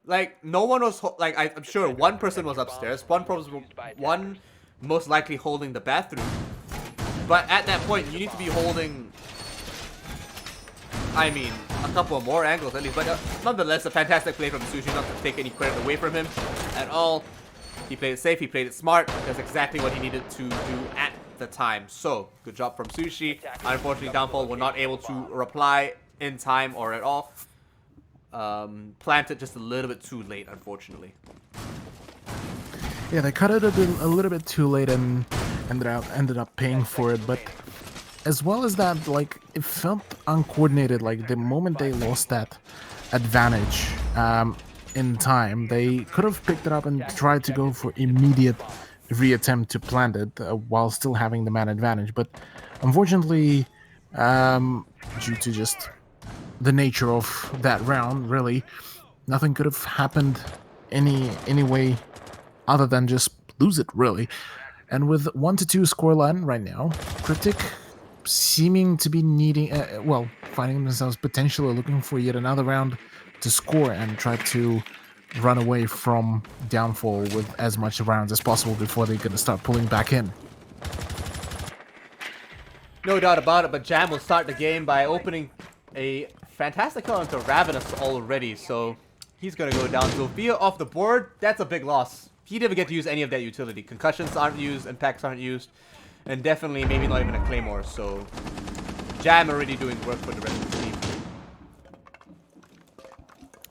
Speaker 1: Like, no one was, like, I'm sure one person was upstairs, one most likely holding the bathroom. But at that point, you need to be holding, I mean, a couple of more angles at least. But nonetheless, a fantastic play from Sushi, not to take any credit away from him at all. He played it safe, he played it smart. That's exactly what he needed to do at the time. So, good job from Sushi. Unfortunately, Downfall were not able to reply in time or at all. Planted just a little bit too late, unfortunately.
Speaker 4: Yeah, they cut it a little bit too late and ended up paying for it. But as well as that, like, it felt uncoordinated. Like, the moment they lost that advantage in time, they could have picked it up and tried to go for immediate reattempt to plant it while still having the man advantage. But unfortunately, due to just the nature of that round, really, nothing could have happened any way other than just lose it, really. And with 1-2 scoreline right now, CryptiK seeming to be needing, finding themselves potentially looking for yet another round to score and try to run away from Downfall with as much rounds as possible before they're going to start pulling back in.
Speaker 1: No doubt about it, but Jam will start the game by opening a fantastic kill onto Ravenous already, so he's going to go down. Zofia off the board, that's a big loss. He didn't get to use any of that utility. Concussions aren't used, impacts aren't used, and definitely maybe not even a Claymore, so Jam already doing work for the rest of the team.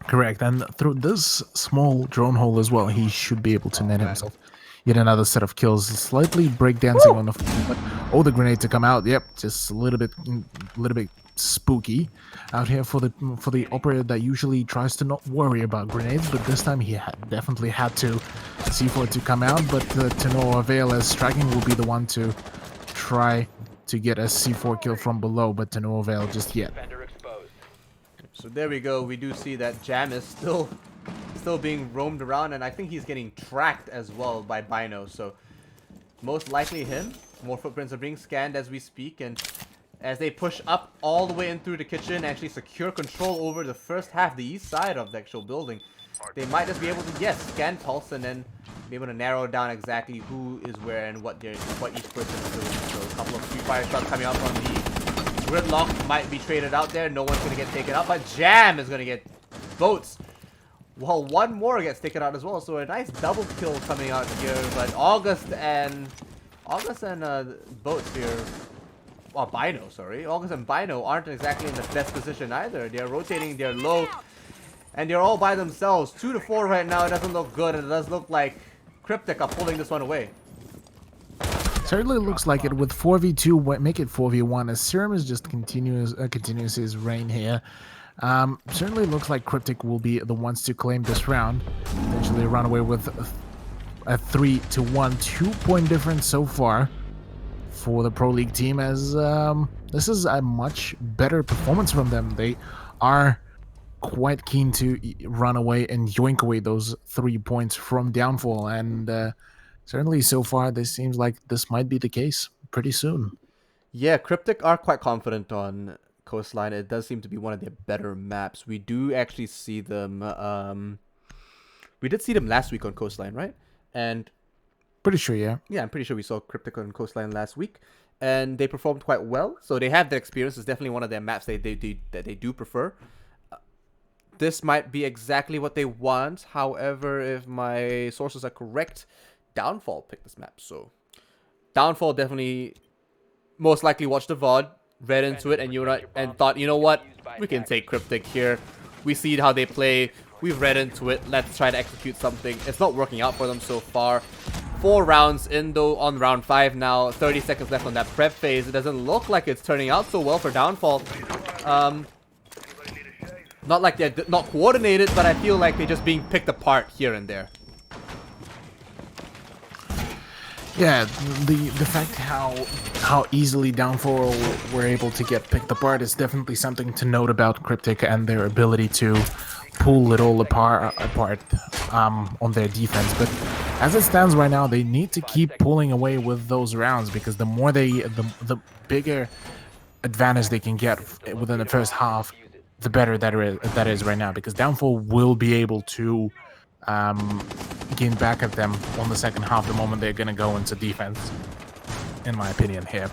Speaker 4: Correct, and through this small drone hole as well, he should be able to net himself yet another set of kills. Slightly breakdancing on the floor, but the grenade to come out. Yep, just a little bit spooky out here for the operator that usually tries to not worry about grenades, but this time he definitely had to see for it to come out, but to no avail, as Striking will be the one to try to get a C4 kill from below, but to no avail just yet.
Speaker 1: So there we go. We do see that Jam is still being roamed around, and I think he's getting tracked as well by Bino. So most likely him. More footprints are being scanned as we speak, and as they push up all the way in through the kitchen, actually secure control over the first half, the east side of the actual building, they might just be able to, scan Pulse and then be able to narrow down exactly who is where and what each person is doing. So a couple of free fire shots coming out from the Gridlock might be traded out there. No one's going to get taken out, but Jam is going to get boats. Well, one more gets taken out as well, so a nice double kill coming out here, but August and Boats here, well, Bino, sorry. August and Bino aren't exactly in the best position either. They're rotating, they're low, and they're all by themselves. 2-4 right now. It doesn't look good, and it does look like CryptiK are pulling this one away.
Speaker 4: Certainly looks like it with 4v2, make it 4v1, as Serum is just continues his reign here. Certainly looks like CryptiK will be the ones to claim this round. Eventually run away with a 3-1, 2-point difference so far for the Pro League team, as this is a much better performance from them. They are quite keen to run away and yoink away those 3 points from Downfall, and certainly so far this seems like this might be the case pretty soon.
Speaker 1: Yeah, CryptiK are quite confident on Coastline. It does seem to be one of their better maps. We do actually see them, we did see them last week on Coastline, right? And
Speaker 4: pretty sure, yeah.
Speaker 1: Yeah, I'm pretty sure we saw CryptiK on Coastline last week, and they performed quite well. So they have the experience. It's definitely one of their maps that they do prefer. this might be exactly what they want. However, if my sources are correct, Downfall picked this map. So Downfall definitely most likely watched the VOD, read into it, and thought, you know what, we can take CryptiK here. We see how they play. We've read into it. Let's try to execute something. It's not working out for them so far. 4 rounds in though on round 5 now. 30 seconds left on that prep phase. It doesn't look like it's turning out so well for Downfall. Not like they're not coordinated, but I feel like they're just being picked apart here and there.
Speaker 4: Yeah, the fact how easily Downfall were able to get picked apart is definitely something to note about CryptiK and their ability to pull it all apart on their defense. But as it stands right now, they need to keep pulling away with those rounds, because the more the bigger advantage they can get within the first half, the better that is right now, because Downfall will be able to gain back at them on the second half the moment they're gonna go into defense, in my opinion here.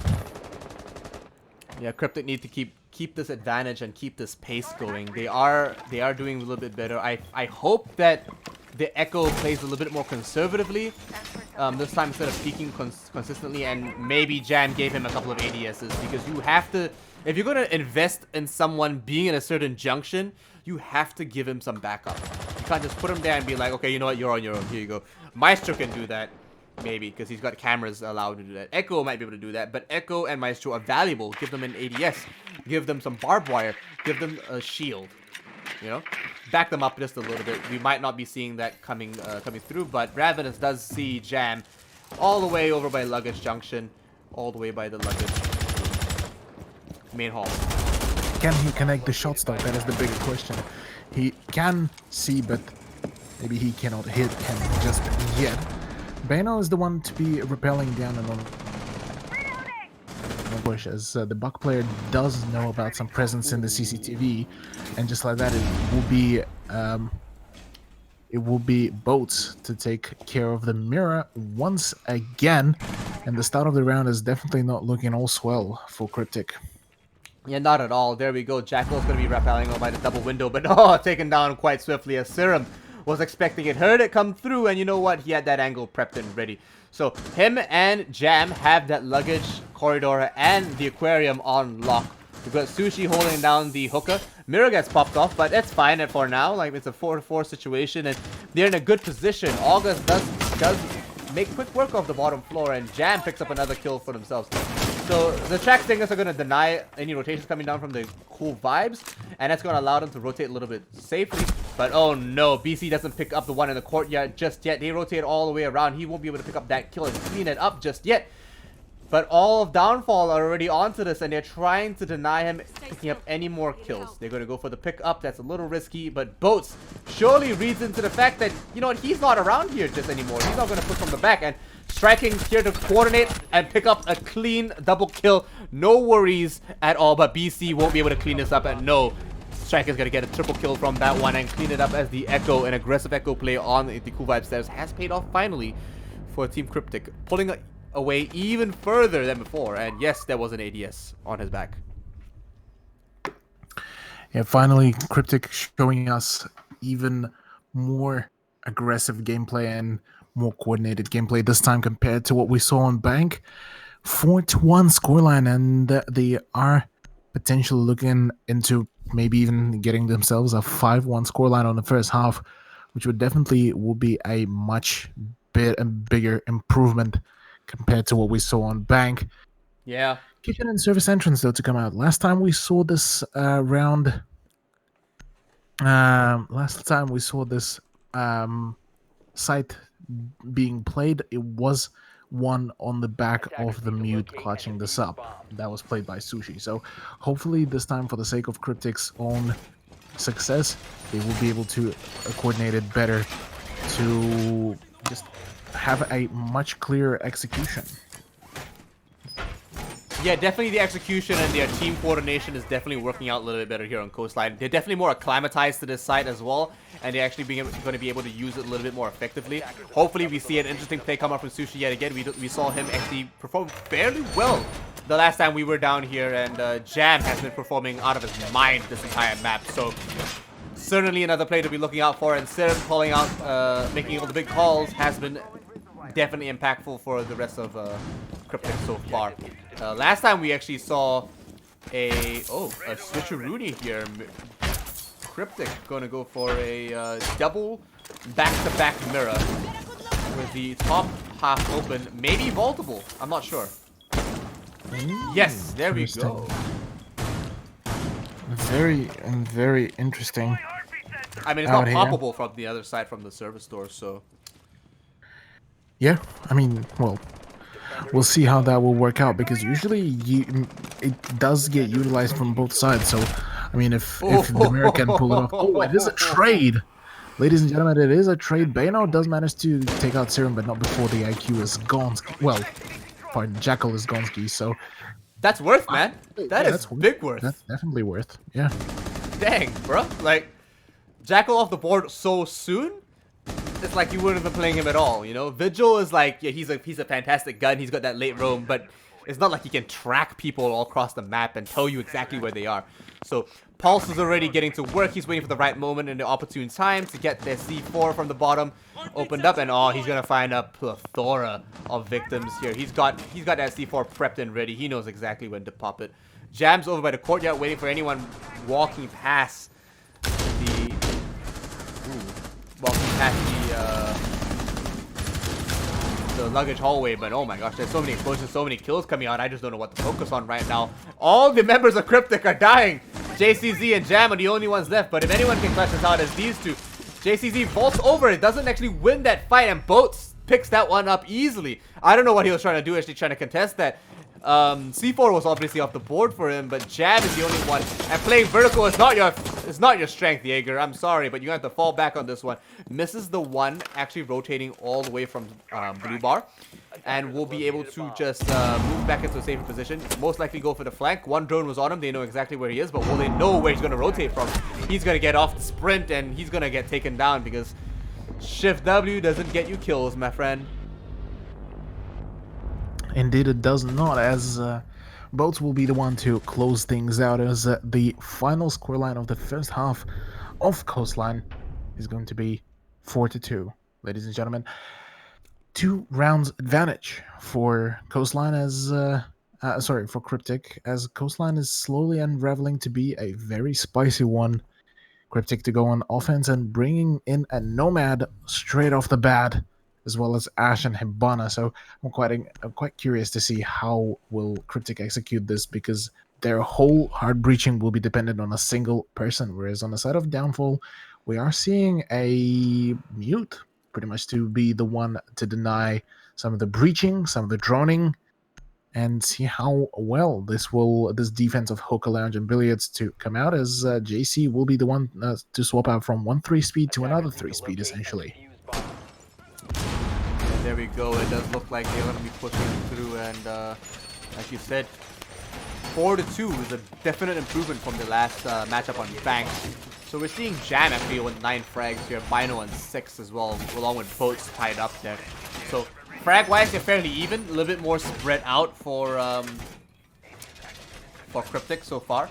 Speaker 1: Yeah, CryptiK need to keep this advantage and keep this pace going. They are doing a little bit better. I hope that the Echo plays a little bit more conservatively this time instead of peaking consistently, and maybe Jam gave him a couple of ADSs, because you have to, if you're going to invest in someone being in a certain junction, you have to give him some backup. You can't just put him there and be like, okay, you know what, you're on your own, here you go. Maestro can do that, maybe, because he's got cameras allowed to do that. Echo might be able to do that, but Echo and Maestro are valuable. Give them an ADS, give them some barbed wire, give them a shield, you know? Back them up just a little bit. We might not be seeing that coming through, but Ravenous does see Jam all the way over by Luggage Junction, all the way by the Luggage main hall.
Speaker 4: Can he connect the shots though? That is the bigger question. He can see, but maybe he cannot hit him just yet. Bano is the one to be repelling down and on push, as the Buck player does know about some presence in the CCTV, and just like that, it will be Boats to take care of the mirror once again, and the start of the round is definitely not looking all swell for CryptiK.
Speaker 1: Yeah, not at all. There we go. Jackal's going to be rappelling on by the double window, but oh, taken down quite swiftly as Serum was expecting it, heard it come through, and you know what? He had that angle prepped and ready. So him and Jam have that luggage corridor and the aquarium on lock. We've got Sushi holding down the hookah. Mirror gets popped off, but it's fine for now. Like, it's a 4-4 situation, and they're in a good position. August does make quick work of the bottom floor, and Jam picks up another kill for themselves. So the track stingers are going to deny any rotations coming down from the cool vibes, and that's going to allow them to rotate a little bit safely. But oh no, BC doesn't pick up the one in the courtyard just yet. They rotate all the way around. He won't be able to pick up that kill and clean it up just yet. But all of Downfall are already onto this, and they're trying to deny him picking up any more kills. They're going to go for the pick up. That's a little risky, but Boats surely reads into the fact that, you know what, he's not around here just anymore. He's not going to push from the back, and striking here to coordinate and pick up a clean double kill. No worries at all, but BC won't be able to clean this up, and no, Striker's going to get a triple kill from that one and clean it up, as the Echo, an aggressive Echo play on the cool vibe stairs, has paid off finally for Team CryptiK, pulling away even further than before. And yes, there was an ADS on his back.
Speaker 4: Yeah, finally CryptiK showing us even more aggressive gameplay and more coordinated gameplay this time compared to what we saw on Bank. 4-1 scoreline, and they are potentially looking into maybe even getting themselves a 5-1 scoreline on the first half, which would definitely be a much bigger improvement compared to what we saw on Bank.
Speaker 1: Yeah.
Speaker 4: Kitchen and service entrance though to come out. Last time we saw this site being played, it was one on the back of the mute clutching this up. That was played by Sushi. So hopefully this time, for the sake of CryptiK's own success, they will be able to coordinate it better to just have a much clearer execution.
Speaker 1: Yeah, definitely the execution and their team coordination is definitely working out a little bit better here on Coastline. They're definitely more acclimatized to this site as well, and they're actually going to be able to use it a little bit more effectively. Hopefully we see an interesting play come up from Sushi yet again. We saw him actually perform fairly well the last time we were down here, and Jam has been performing out of his mind this entire map. So certainly another player to be looking out for, and Serum calling out, making all the big calls has been definitely impactful for the rest of CryptiK so far. Last time we actually saw a switcheroonie here. CryptiK gonna go for a double back-to-back mirror with the top half open, maybe vaultable. I'm not sure. Yes, there we go.
Speaker 4: Very interesting.
Speaker 1: I mean, it's not
Speaker 4: out here.
Speaker 1: poppable from the other side from the service door, so.
Speaker 4: Yeah, I mean, well, we'll see how that will work out because usually it does get utilized from both sides. So, I mean, if the mirror can pull it off, oh, it is a trade, ladies and gentlemen. It is a trade. Bano does manage to take out Serum, but not before the IQ is gone. Well, pardon, Jackal is Gonski. So
Speaker 1: that's worth, man. That is
Speaker 4: that's
Speaker 1: big worth.
Speaker 4: That's definitely worth. Yeah.
Speaker 1: Dang, bro. Like, Jackal off the board so soon. It's like you wouldn't have been playing him at all, you know? Vigil is like, yeah, he's a fantastic gun. He's got that late roam, but it's not like he can track people all across the map and tell you exactly where they are. So Pulse is already getting to work. He's waiting for the right moment and the opportune time to get their C4 from the bottom opened up, and oh, he's gonna find a plethora of victims here. He's got that C4 prepped and ready. He knows exactly when to pop it. Jam's over by the courtyard waiting for anyone walking past the the luggage hallway, but oh my gosh, there's so many explosions, so many kills coming out. I just don't know what to focus on right now. All the members of CryptiK are dying. JCZ and Jam are the only ones left, but if anyone can clutch this out, as these two. JCZ vaults over it, doesn't actually win that fight, and Boats picks that one up easily. I don't know what he was trying to do, actually trying to contest that. C4 was obviously off the board for him, but Jab is the only one. And playing vertical is not your strength, Jaeger. I'm sorry, but you have to fall back on this one. Misses the one, actually rotating all the way from blue bar, and will be able to just move back into a safer position. Most likely go for the flank. One drone was on him. They know exactly where he is, but will they know where he's going to rotate from? He's going to get off the sprint, and he's going to get taken down because Shift W doesn't get you kills, my friend.
Speaker 4: Indeed, it does not, as Boats will be the one to close things out, as the final scoreline of the first half of Coastline is going to be 4-2. Ladies and gentlemen, 2 rounds advantage for Coastline as for CryptiK, as Coastline is slowly unraveling to be a very spicy one. CryptiK to go on offense and bringing in a Nomad straight off the bat, as well as Ash and Hibana. So I'm quite curious to see how will CryptiK execute this, because their whole hard breaching will be dependent on a single person, whereas on the side of Downfall, we are seeing a Mute pretty much to be the one to deny some of the breaching, some of the droning, and see how well this defense of Hookah Lounge and Billiards to come out, as JC will be the one to swap out from 1 3-speed to another 3-speed, essentially.
Speaker 1: There we go. It does look like they're going to be pushing through, and like you said, 4-2 is a definite improvement from the last matchup on Bank. So we're seeing Jam actually with 9 frags here, Bino on 6 as well, along with Boats tied up there. So frag-wise, they're fairly even, a little bit more spread out for CryptiK so far,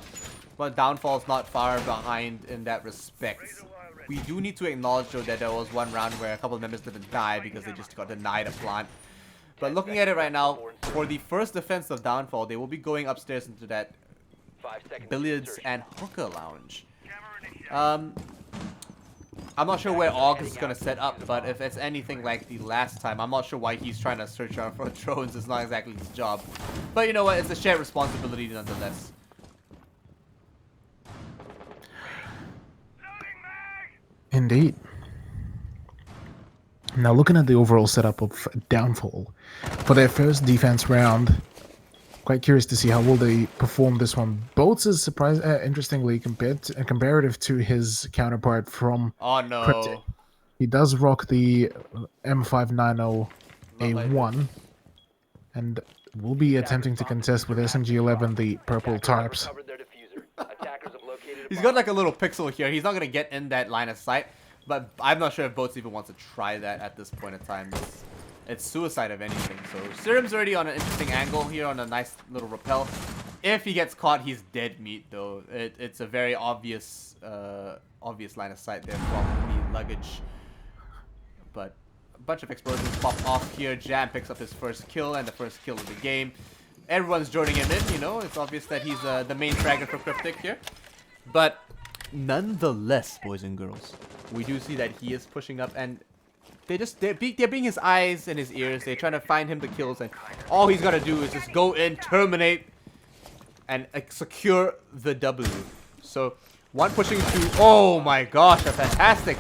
Speaker 1: but Downfall's not far behind in that respect. We do need to acknowledge, though, that there was one round where a couple of members didn't die because they just got denied a plant. But looking at it right now, for the first defense of Downfall, they will be going upstairs into that Billiards and Hookah Lounge. I'm not sure where August is going to set up, but if it's anything like the last time, I'm not sure why he's trying to search out for drones. It's not exactly his job. But you know what? It's a shared responsibility nonetheless.
Speaker 4: Indeed. Now, looking at the overall setup of Downfall for their first defense round, quite curious to see how will they perform this one. Boats is interestingly comparative to his counterpart from CryptiK. He does rock the M590A1 and will be attempting to contest with SMG-11 the purple tarps.
Speaker 1: He's got like a little pixel here. He's not going to get in that line of sight, but I'm not sure if Boats even wants to try that at this point in time. It's suicide if anything. So Serum's already on an interesting angle here on a nice little rappel. If he gets caught, he's dead meat, though. It's a very obvious line of sight there from the luggage. But a bunch of explosions pop off here. Jam picks up his first kill and the first kill of the game. Everyone's joining him in, you know. It's obvious that he's the main dragon for CryptiK here. But nonetheless, boys and girls, we do see that he is pushing up, and they're being his eyes and his ears. They're trying to find him the kills, and all he's gotta do is just go in, terminate, and secure the W. So one pushing through. Oh my gosh, a fantastic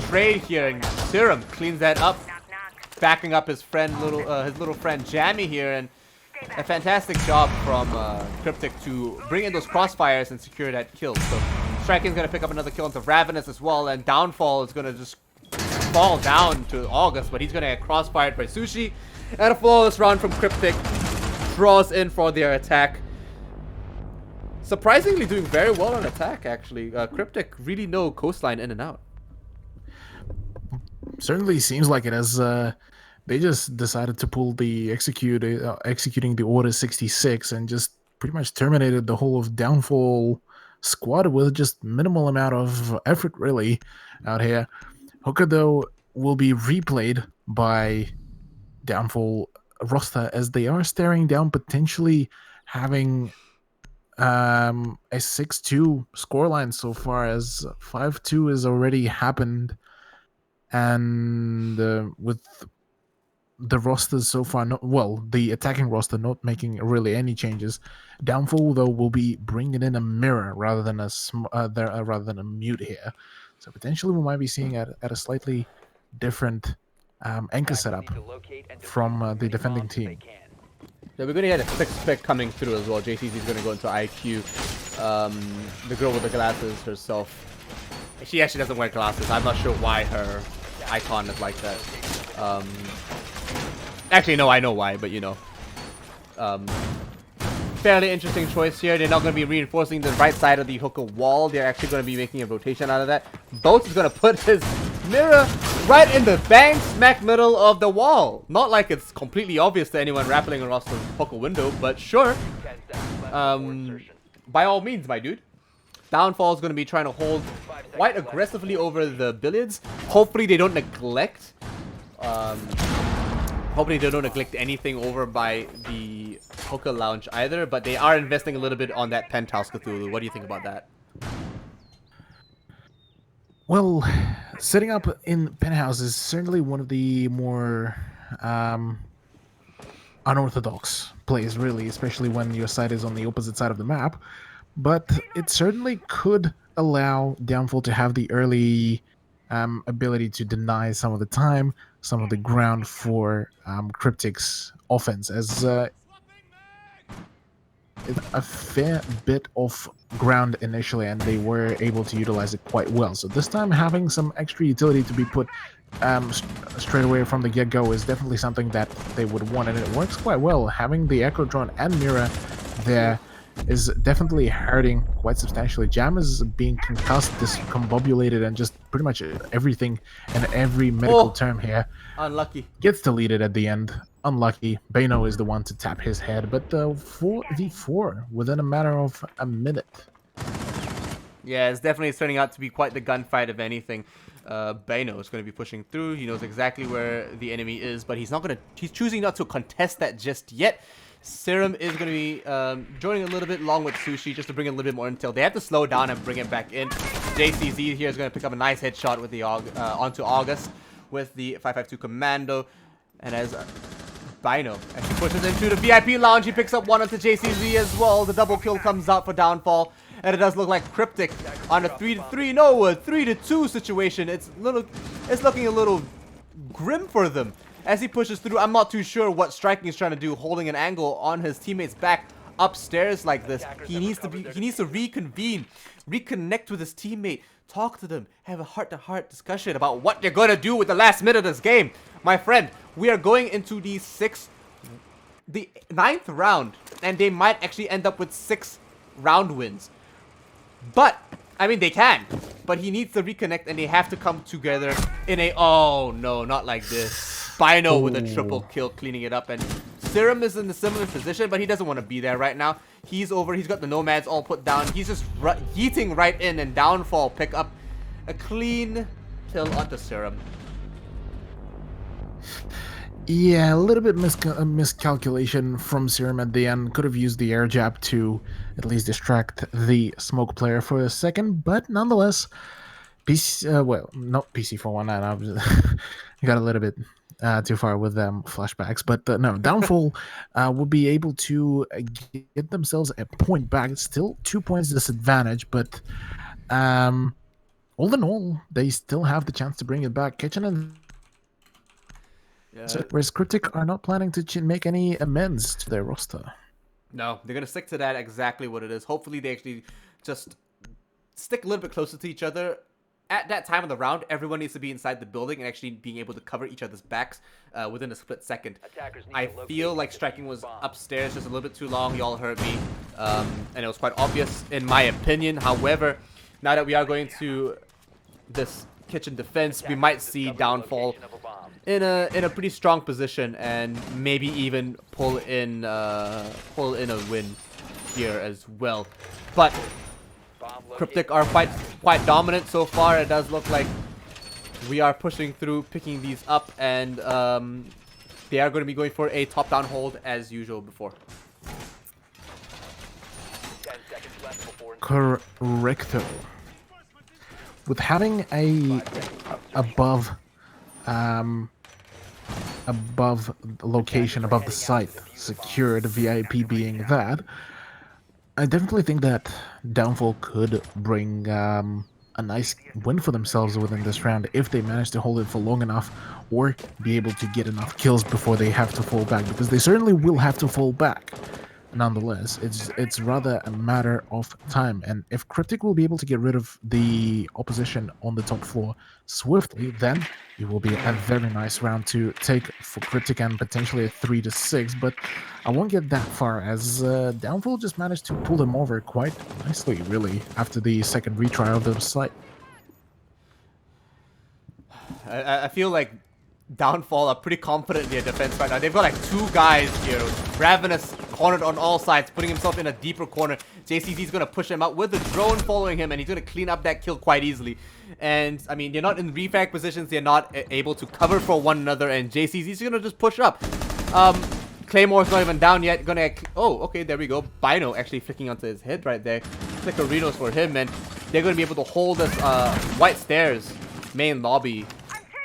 Speaker 1: trade here, and Serum cleans that up, backing up his little friend Jammy here, and a fantastic job from CryptiK to bring in those crossfires and secure that kill. So Striking's gonna pick up another kill into Ravenous as well, and Downfall is gonna just fall down to August, but he's gonna get crossfired by Sushi, and a flawless round from CryptiK draws in for their attack. Surprisingly doing very well on attack, actually. CryptiK really know coastline in and out.
Speaker 4: Certainly seems like it, as they just decided to pull the executing the Order 66 and just pretty much terminated the whole of Downfall squad with just minimal amount of effort, really, out here. Hooker, though, will be replayed by Downfall roster, as they are staring down potentially having a 6-2 scoreline so far, as 5-2 has already happened, and with the rosters so far, the attacking roster not making really any changes. Downfall, though, will be bringing in a mirror rather than a mute here, so potentially we might be seeing at a slightly different anchor setup from the defending team.
Speaker 1: Yeah, we're gonna get a 6th pick coming through as well. JCZ is gonna go into IQ. The girl with the glasses herself. She actually doesn't wear glasses. I'm not sure why her icon is like that. Actually, no, I know why, but you know. Fairly interesting choice here. They're not going to be reinforcing the right side of the Hooker wall. They're actually going to be making a rotation out of that. Boats is going to put his mirror right in the bang smack middle of the wall. Not like it's completely obvious to anyone rappelling across the Hooker window, but sure. By all means, my dude. Downfall is going to be trying to hold quite aggressively over the billiards. Hopefully they don't neglect anything over by the Hooker lounge either, but they are investing a little bit on that penthouse Cthulhu. What do you think about that?
Speaker 4: Well, setting up in penthouse is certainly one of the more unorthodox plays, really, especially when your side is on the opposite side of the map. But it certainly could allow Downfall to have the early ability to deny some of the time, some of the ground for CryptiK's offense, as a fair bit of ground initially, and they were able to utilize it quite well. So this time, having some extra utility to be put straight away from the get-go is definitely something that they would want, and it works quite well. Having the Echo Drone and Mirror there is definitely hurting quite substantially. Jam is being concussed, discombobulated, and just pretty much everything and every medical term here.
Speaker 1: Unlucky.
Speaker 4: Gets deleted at the end. Unlucky. Bano is the one to tap his head, but 4v4 within a matter of a minute.
Speaker 1: Yeah, it's definitely turning out to be quite the gunfight, if anything. Bano is going to be pushing through. He knows exactly where the enemy is, but he's choosing not to contest that just yet. Serum is going to be joining a little bit along with Sushi just to bring in a little bit more intel. They have to slow down and bring it back in. JCZ here is going to pick up a nice headshot with the onto August with the 552 Commando. And as Bino, as he pushes into the VIP lounge, he picks up one onto JCZ as well. The double kill comes out for Downfall. And it does look like CryptiK on a 3-3, no, a 3-2 situation. It's looking a little grim for them. As he pushes through, I'm not too sure what Striking is trying to do, holding an angle on his teammate's back upstairs like this. He needs to reconvene, reconnect with his teammate, talk to them, have a heart-to-heart discussion about what they're going to do with the last minute of this game. My friend, we are going into the 9th round, and they might actually end up with 6 round wins. But, I mean, they can. But he needs to reconnect, and they have to come together in a... Oh, no, not like this. Bino with a triple kill, cleaning it up, and Serum is in a similar position, but he doesn't want to be there right now. He's over. He's got the Nomads all put down. He's just yeeting right in, and Downfall pick up a clean kill onto Serum.
Speaker 4: Yeah, a little bit miscalculation from Serum at the end. Could have used the air jab to at least distract the smoke player for a second, but nonetheless, well, not PC419. I got a little bit too far with them flashbacks, but no, Downfall will be able to get themselves a point back. It's still 2 points disadvantage, but all in all, they still have the chance to bring it back. Kitchen and whereas CryptiK are not planning to make any amends to their roster.
Speaker 1: No, they're gonna stick to that exactly what it is. Hopefully, they actually just stick a little bit closer to each other. At that time of the round, everyone needs to be inside the building and actually being able to cover each other's backs within a split second. I feel like striking was upstairs just a little bit too long. Y'all heard me, and it was quite obvious in my opinion. However, now that we are going to this kitchen defense, we might see Downfall in a pretty strong position and maybe even pull in a win here as well. But CryptiK are quite dominant so far. It does look like we are pushing through, picking these up, and they are going to be going for a top-down hold as usual before.
Speaker 3: 10 seconds left before
Speaker 4: Correcto. With having a above location, above the site secured, VIP being that, I definitely think that Downfall could bring a nice win for themselves within this round if they manage to hold it for long enough or be able to get enough kills before they have to fall back, because they certainly will have to fall back. Nonetheless, it's rather a matter of time, and if CryptiK will be able to get rid of the opposition on the top floor swiftly, then it will be a very nice round to take for CryptiK and potentially a 3-6, but I won't get that far as Downfall just managed to pull them over quite nicely, really, after the second retry of the site.
Speaker 1: I feel like Downfall are pretty confident in their defense right now. They've got like two guys here. Ravenous cornered on all sides, putting himself in a deeper corner. JCZ's going to push him out with the drone following him, and he's going to clean up that kill quite easily. And, I mean, they're not in refrag positions. They're not able to cover for one another, and JCZ's going to just push up. Claymore's not even down yet. Oh, okay, there we go. Bino actually flicking onto his head right there. Flickerinos for him, and they're going to be able to hold this White Stairs main lobby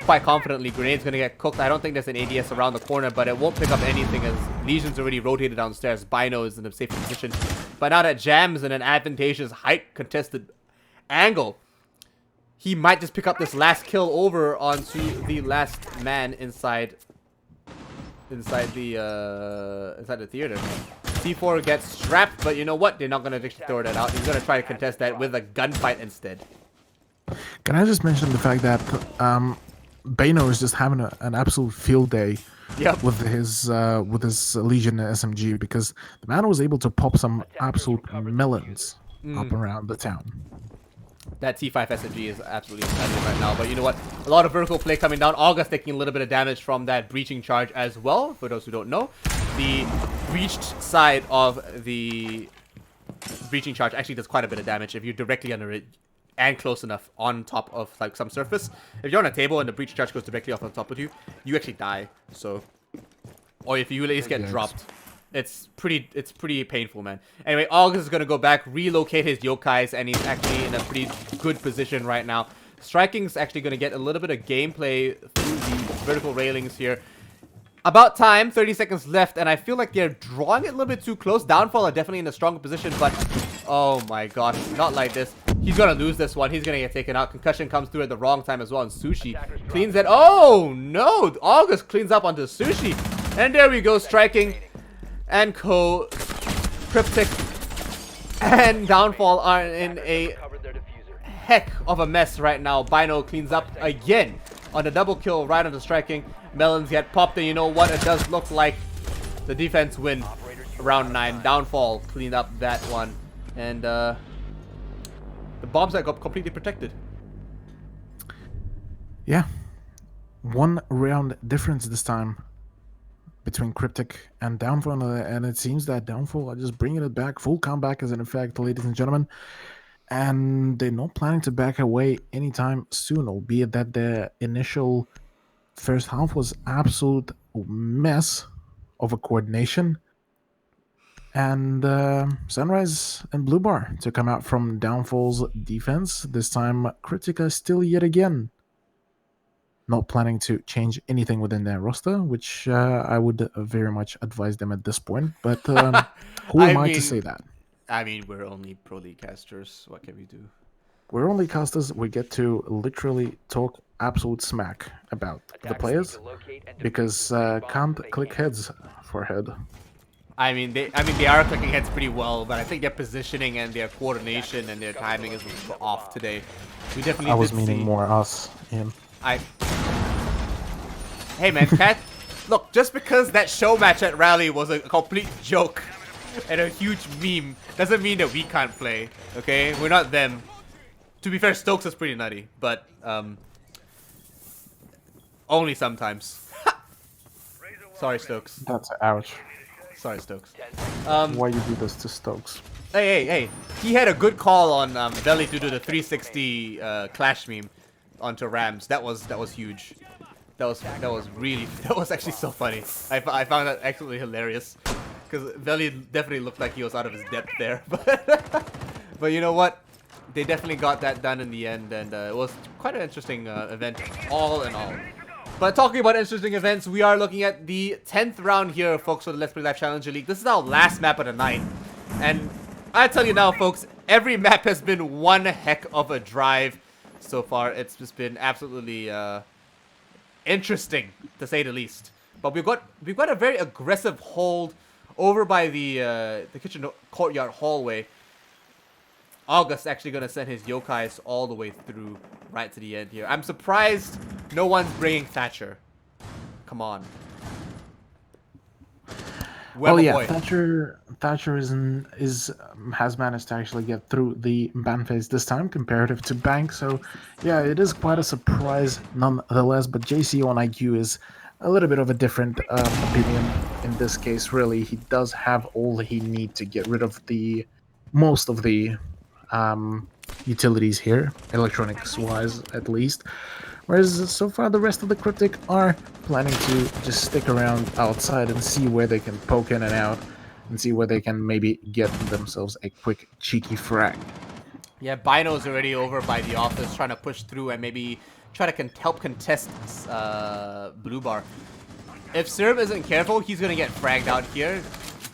Speaker 1: quite confidently. Grenade's gonna get cooked. I don't think there's an ADS around the corner, but it won't pick up anything as Legion's already rotated downstairs. Bino is in a safe position. But now that Jam's in an advantageous height contested angle, he might just pick up this last kill over onto the last man inside the theater. C4 gets strapped, but you know what? They're not gonna just throw that out. He's gonna try to contest that with a gunfight instead.
Speaker 4: Can I just mention the fact that Bano is just having an absolute field day with his Legion SMG, because the man was able to pop some absolute melons up around the town.
Speaker 1: That T5 SMG is absolutely incredible right now, but you know what? A lot of vertical play coming down. August taking a little bit of damage from that breaching charge as well. For those who don't know, the breached side of the breaching charge actually does quite a bit of damage if you're directly under it and close enough on top of like some surface. If you're on a table and the breach charge goes directly off on top of you, you actually die. So, or if you at least get dropped, it's pretty painful, man. Anyway, August is gonna go back, relocate his yokais, and he's actually in a pretty good position right now. Striking's actually gonna get a little bit of gameplay through the vertical railings here. About time, 30 seconds left, and I feel like they're drawing it a little bit too close. Downfall are definitely in a stronger position, but oh my gosh, not like this. He's gonna lose this one. He's gonna get taken out. Concussion comes through at the wrong time as well, and Sushi cleans it. Oh no! August cleans up onto Sushi, and there we go. Striking and CryptiK and Downfall are in a heck of a mess right now. Bino cleans up again on the double kill right onto Striking. Melons get popped, and you know what? It does look like the defense win round 9. Downfall cleaned up that one, and the bombs that got completely protected.
Speaker 4: Yeah, 1 round difference this time. between CryptiK and Downfall, and it seems that Downfall are just bringing it back, full comeback, as in fact, ladies and gentlemen, and they're not planning to back away anytime soon, albeit that their initial first half was absolute mess of a coordination. And Sunrise and Blue Bar to come out from Downfall's defense. This time, CryptiK still yet again not planning to change anything within their roster, which I would very much advise them at this point. But who am I to say that?
Speaker 1: I mean, we're only pro league casters. What can we do?
Speaker 4: We're only casters. We get to literally talk absolute smack about the players because can't click heads for head.
Speaker 1: I mean, they are clicking heads pretty well, but I think their positioning and their coordination and their timing is off today. We definitely.
Speaker 4: I was meaning more us, Ian.
Speaker 1: Hey man, Cat. Look, just because that show match at Rally was a complete joke and a huge meme doesn't mean that we can't play. Okay, we're not them. To be fair, Stokes is pretty nutty, but only sometimes. Sorry, Stokes.
Speaker 4: That's ouch.
Speaker 1: Sorry, Stokes.
Speaker 4: Why you do this to Stokes?
Speaker 1: Hey! He had a good call on Belly to do the 360 clash meme onto Rams. That was huge. That was actually so funny. I found that absolutely hilarious because Belly definitely looked like he was out of his depth there. But you know what? They definitely got that done in the end, and it was quite an interesting event, all in all. But talking about interesting events, we are looking at the 10th round here, folks, for the Let's Play Live Challenger League. This is our last map of the night. And I tell you now, folks, every map has been one heck of a drive so far. It's just been absolutely interesting, to say the least. But we've got a very aggressive hold over by the kitchen courtyard hallway. August actually going to send his yokais all the way through right to the end here. I'm surprised no one's bringing Thatcher. Come on.
Speaker 4: Well, yeah, Thatcher has managed to actually get through the ban phase this time, comparative to Bank. So, yeah, it is quite a surprise nonetheless. But JC on IQ is a little bit of a different opinion in this case. Really, he does have all he needs to get rid of most of the utilities here, electronics-wise at least. Whereas so far the rest of the CryptiK are planning to just stick around outside and see where they can poke in and out and see where they can maybe get themselves a quick cheeky frag.
Speaker 1: Yeah, Bino's already over by the office trying to push through and maybe try to help contest Blue Bar. If Serb isn't careful, he's going to get fragged out here.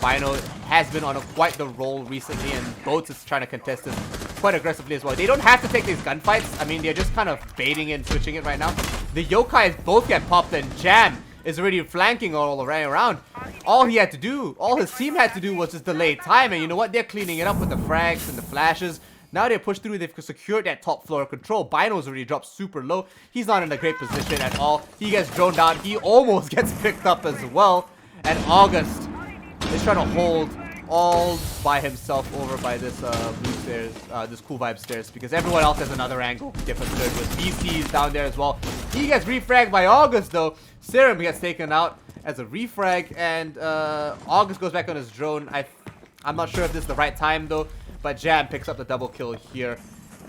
Speaker 1: Bino has been on quite the roll recently, and Boats is trying to contest this quite aggressively as well. They don't have to take these gunfights. I mean, they're just kind of baiting and switching it right now. The yokais both get popped, and Jam is already flanking all around. All he had to do, all his team had to do was just delay time, and you know what? They're cleaning it up with the frags and the flashes. Now they push through, they've secured that top floor control. Bino's already dropped super low. He's not in a great position at all. He gets droned out. He almost gets picked up as well. And August is trying to hold all by himself over by this blue stairs, this cool vibe stairs, because everyone else has another angle. Different third with BC's down there as well. He gets refragged by August though. Serum gets taken out as a refrag, and August goes back on his drone. I'm not sure if this is the right time though, but Jam picks up the double kill here,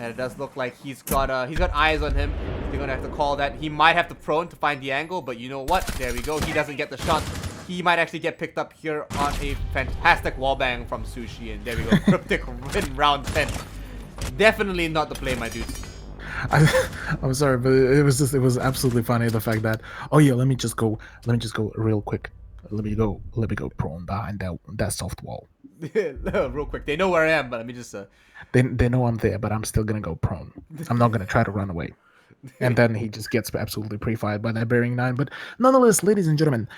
Speaker 1: and it does look like he's got eyes on him. They're gonna have to call that. He might have to prone to find the angle, but you know what? There we go. He doesn't get the shot. He might actually get picked up here on a fantastic wallbang from Sushi, and there we go. CryptiK win round 10. Definitely not the play, my dude.
Speaker 4: I'm sorry, but it was absolutely funny, the fact that, oh yeah, let me just go real quick. Let me go prone behind that soft wall.
Speaker 1: Real quick. They know where I am, but let me just
Speaker 4: They know I'm there, but I'm still gonna go prone. I'm not gonna try to run away. And then he just gets absolutely pre-fired by that bearing 9. But nonetheless, ladies and gentlemen,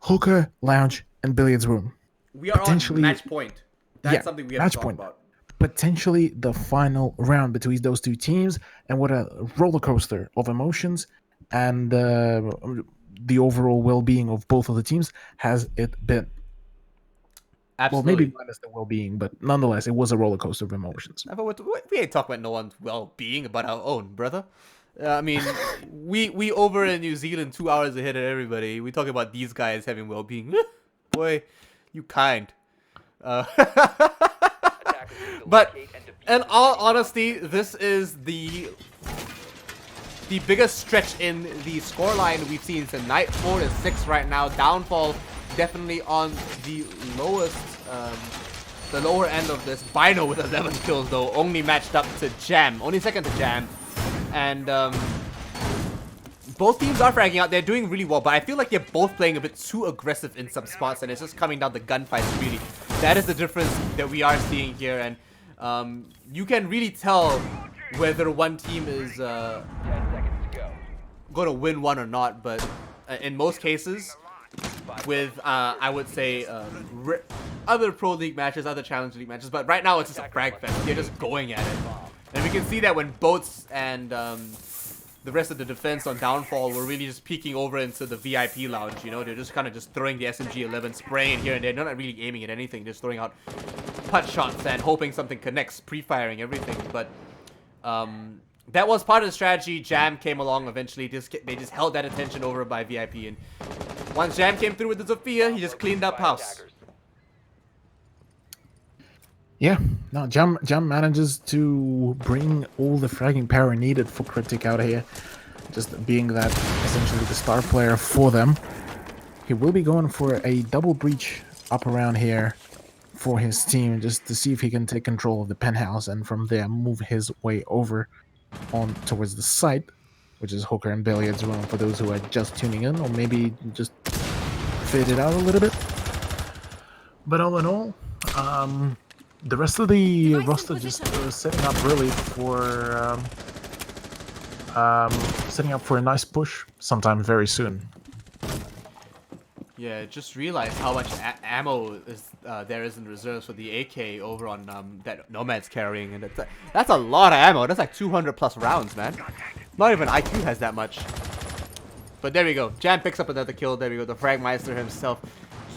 Speaker 4: hookah, lounge, and billiards room.
Speaker 1: We are on match point. That's something we have to talk about.
Speaker 4: Potentially the final round between those two teams, and what a roller coaster of emotions and the overall well-being of both of the teams has it been.
Speaker 1: Absolutely.
Speaker 4: Well, maybe minus the well-being, but nonetheless, it was a roller coaster of emotions.
Speaker 1: We ain't talking about no one's well-being, about our own, brother. I mean, we over in New Zealand 2 hours ahead of everybody. We talk about these guys having well-being. Boy, you kind. But in all honesty, this is the biggest stretch in the scoreline we've seen tonight. 4-6 right now. Downfall definitely on the lowest, the lower end of this. Bino with 11 kills though, only matched up to Jam, only second to Jam, and both teams are fragging out. They're doing really well, but I feel like they're both playing a bit too aggressive in some spots, and it's just coming down to gunfights. Really, that is the difference that we are seeing here, and you can really tell whether one team is
Speaker 3: 10 seconds to go.
Speaker 1: gonna win one or not. But in most cases, with I would say other Pro League matches, other Challenge League matches, but right now it's just a frag fest. They're just going at it, and we can see that when Boats and the rest of the defense on Downfall were really just peeking over into the VIP lounge. You know, they're just kind of just throwing the SMG-11, spraying it here and there. They're not really aiming at anything, just throwing out putt shots and hoping something connects, pre-firing everything. But that was part of the strategy. Jam came along eventually. They just held that attention over by VIP, and once Jam came through with the Zofia, he just cleaned up house.
Speaker 4: Yeah, no, Jam manages to bring all the fragging power needed for CryptiK out here, just being that essentially the star player for them. He will be going for a double breach up around here for his team, just to see if he can take control of the penthouse, and from there move his way over on towards the site, which is Hooker and Billiards Room for those who are just tuning in, or maybe just fade it out a little bit. But all in all, the rest of the roster just setting up really for setting up for a nice push sometime very soon.
Speaker 1: Yeah, just realized how much ammo there is in reserves for the AK over on that Nomad's carrying, and that's a lot of ammo. That's like 200 plus rounds, man. Not even IQ has that much. But there we go. Jam picks up another kill. There we go. The Fragmeister himself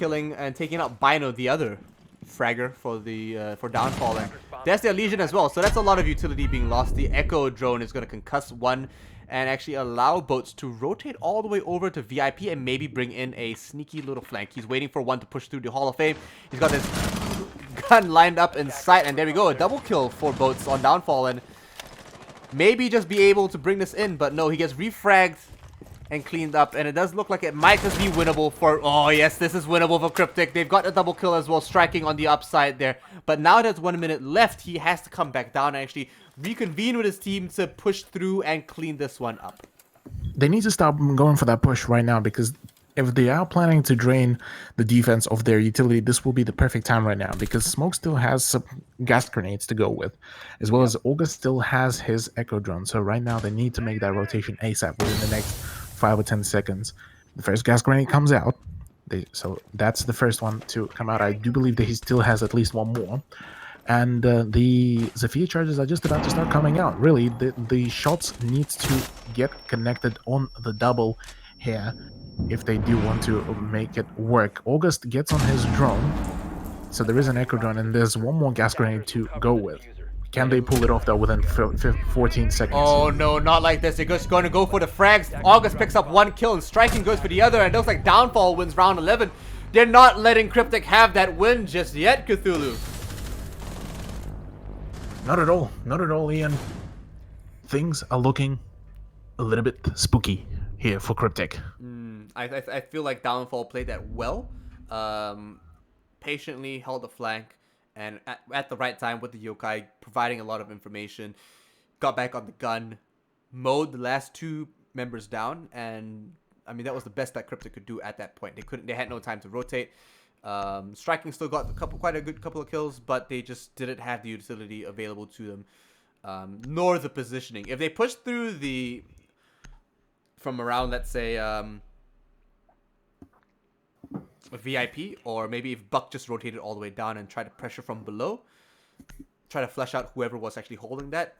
Speaker 1: killing and taking out Bino, the other fragger for the for Downfall, and there's their Legion as well. So that's a lot of utility being lost. The Echo drone is going to concuss one and actually allow Boats to rotate all the way over to VIP and maybe bring in a sneaky little flank. He's waiting for one to push through the Hall of Fame. He's got his gun lined up in sight, and there we go, a double kill for Boats on Downfall, and maybe just be able to bring this in, but no, he gets refragged and cleaned up, and it does look like it might just be winnable for... Oh yes, this is winnable for CryptiK. They've got a double kill as well, striking on the upside there. But now there's 1 minute left. He has to come back down and actually reconvene with his team to push through and clean this one up.
Speaker 4: They need to stop going for that push right now, because if they are planning to drain the defense of their utility, this will be the perfect time right now, because Smoke still has some gas grenades to go with, as well as August still has his Echo drone. So right now they need to make that rotation ASAP within the next 5 or 10 seconds. The first gas grenade comes out, so that's the first one to come out. I do believe that he still has at least one more, and the Zofia charges are just about to start coming out. Really, the shots need to get connected on the double here if they do want to make it work. August gets on his drone, so there is an Echo drone, and there's one more gas grenade to go with. Can they pull it off though within 14 seconds?
Speaker 1: Oh no, not like this. They're just going to go for the frags. August picks up one kill and Striking goes for the other, and it looks like Downfall wins round 11. They're not letting CryptiK have that win just yet, Cthulhu.
Speaker 4: Not at all. Not at all, Ian. Things are looking a little bit spooky here for CryptiK.
Speaker 1: I feel like Downfall played that well. Patiently held the flank, and at the right time with the yokai, providing a lot of information. Got back on the gun, mowed the last two members down, and I mean that was the best that CryptiK could do at that point. They had no time to rotate. Striking still got quite a good couple of kills, but they just didn't have the utility available to them, nor the positioning. If they pushed through from around, let's say, VIP, or maybe if Buck just rotated all the way down and tried to pressure from below, try to flush out whoever was actually holding that.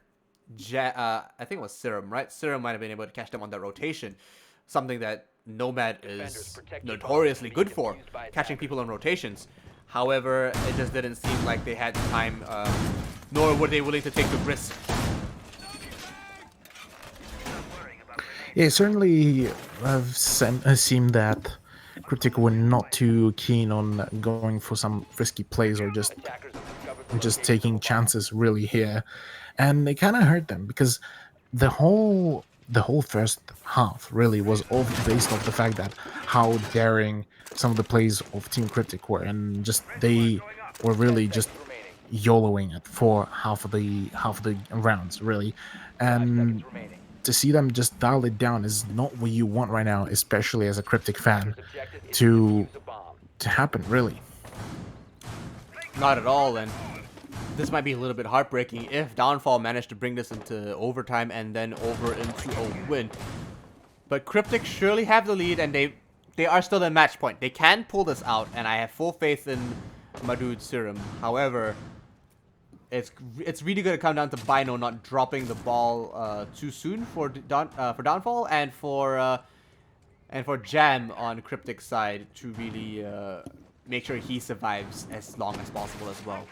Speaker 1: I think it was Serum, right? Serum might have been able to catch them on that rotation, something that Nomad is notoriously good for, catching people on rotations. However, it just didn't seem like they had time, nor were they willing to take the risk.
Speaker 4: Yeah, certainly seemed that CryptiK were not too keen on going for some risky plays or
Speaker 3: Attackers have discovered the
Speaker 4: just
Speaker 3: location
Speaker 4: taking
Speaker 3: of a bomb.
Speaker 4: chances really here, and it kind of hurt them because the whole first half really was all based off the fact that how daring some of the plays of Team CryptiK were, and just they were
Speaker 3: 10
Speaker 4: really just
Speaker 3: seconds remaining.
Speaker 4: YOLOing it for half of the rounds really,
Speaker 3: 5 seconds
Speaker 4: and
Speaker 3: remaining.
Speaker 4: to see them just dial it down is not what you want right now, especially as a CryptiK fan,
Speaker 3: Attackers' objective is to
Speaker 4: to
Speaker 3: defuse a bomb.
Speaker 4: happen really.
Speaker 1: Not at all, and this might be a little bit heartbreaking if Downfall managed to bring this into overtime and then over into a win. But CryptiK surely have the lead, and they are still in match point. They can pull this out, and I have full faith in my dude Serum. However, it's really going to come down to Bino not dropping the ball too soon for Downfall, and for Jam on CryptiK's side to really make sure he survives as long as possible as well.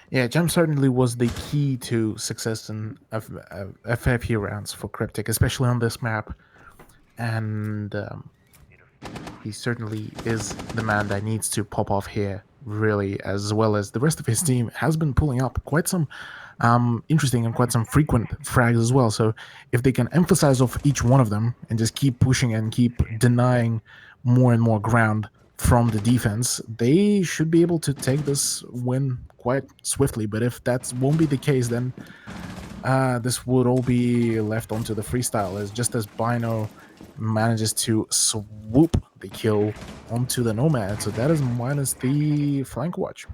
Speaker 4: Yeah, Jam certainly was the key to success in FFP rounds for CryptiK, especially on this map, and he certainly is the man that needs to pop off here, really, as well as the rest of his team has been pulling up quite some interesting and quite some frequent frags as well. So if they can emphasize off each one of them and just keep pushing and keep denying more and more ground from the defense, they should be able to take this win quite swiftly. But if that won't be the case, then this would all be left onto the freestyle, as just as Bino manages to swoop the kill onto the Nomad. So that is minus the flank watch.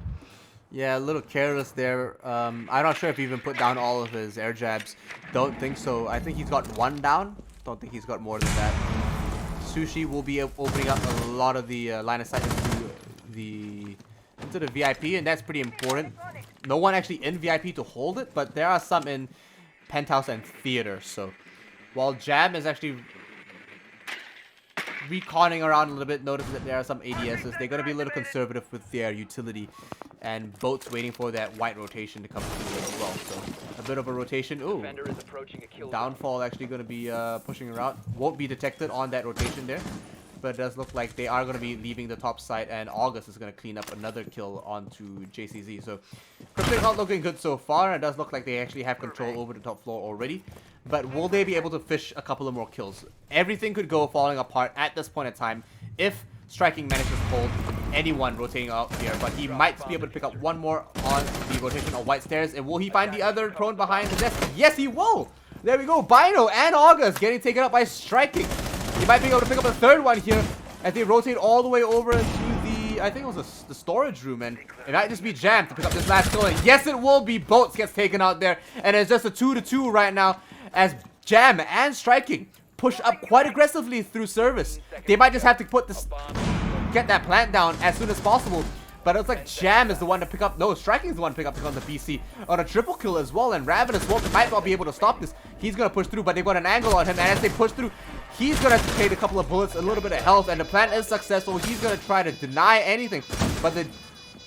Speaker 1: Yeah, a little careless there. I'm not sure if he even put down all of his air jabs. Don't think so. I think he's got one down. Don't think he's got more than that. Sushi will be opening up a lot of the line of sight into the VIP, and that's pretty important. No one actually in VIP to hold it, but there are some in Penthouse and Theater. So while Jam is actually reconning around a little bit, notice that there are some ADSs. They're going to be a little conservative with their utility, and Boat's waiting for that white rotation to come through as well. So a bit of a rotation. Ooh,
Speaker 3: Defender is approaching a kill zone.
Speaker 1: Downfall actually going to be pushing around. Won't be detected on that rotation there, but it does look like they are going to be leaving the top side, and August is going to clean up another kill onto JCZ. So CryptiK not looking good so far. It does look like they actually have control over the top floor already. But will they be able to fish a couple of more kills? Everything could go falling apart at this point in time if Striking manages to hold anyone rotating out here. But he might be able to pick up one more on the rotation of White Stairs. And will he find the other prone behind the desk? Yes, he will! There we go. Bino and August getting taken up by Striking. He might be able to pick up a third one here as they rotate all the way over to the, I think it was the storage room, and it might just be Jam to pick up this last kill. And yes, it will be. Boats gets taken out there, and it's just a 2-2 right now as Jam and Striking push up quite aggressively through service. They might just have to get that plant down as soon as possible. But it looks like Jam is the one to pick up. No, Striking is the one to pick up on the BC on a triple kill as well. And Ravenous might not be able to stop this. He's going to push through, but they've got an angle on him. And as they push through, he's going to have to trade a couple of bullets, a little bit of health. And the plant is successful. He's going to try to deny anything. But the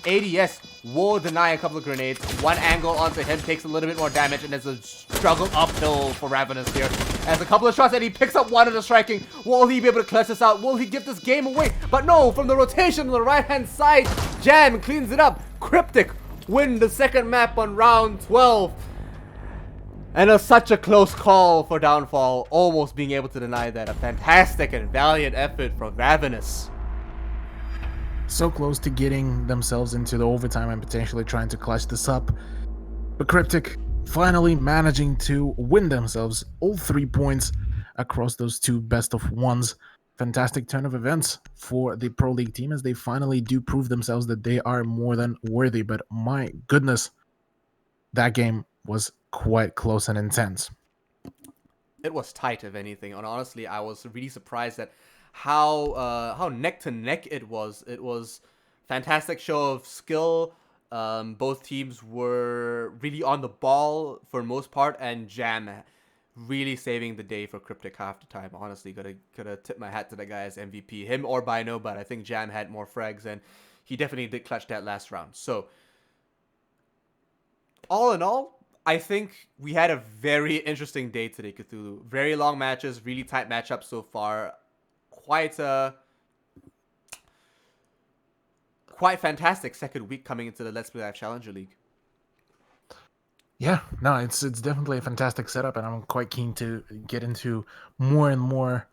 Speaker 1: ADS will deny a couple of grenades. One angle onto him takes a little bit more damage, and there's a struggle uphill for Ravenous here. As a couple of shots, and he picks up one of the Striking. Will he be able to clutch this out? Will he give this game away? But no, from the rotation on the right-hand side, Jam cleans it up. CryptiK win the second map on round 12. And it was such a close call for Downfall, almost being able to deny that. A fantastic and valiant effort from Ravenous.
Speaker 4: So close to getting themselves into the overtime and potentially trying to clutch this up. But CryptiK finally managing to win themselves all 3 points across those two best of ones. Fantastic turn of events for the Pro League team as they finally do prove themselves that they are more than worthy. But my goodness, that game was quite close and intense.
Speaker 1: It was tight, if anything, and honestly, I was really surprised at how neck to neck it was. It was fantastic show of skill. Both teams were really on the ball for the most part, and Jam really saving the day for CryptiK half the time. Honestly, gotta tip my hat to that guy as MVP, him or Bino, but I think Jam had more frags, and he definitely did clutch that last round. So all in all, I think we had a very interesting day today, Cthulhu. Very long matches, really tight matchups so far. Quite fantastic second week coming into the Let's Play Live Challenger League.
Speaker 2: Yeah, no, it's definitely a fantastic setup, and I'm quite keen to get into more and more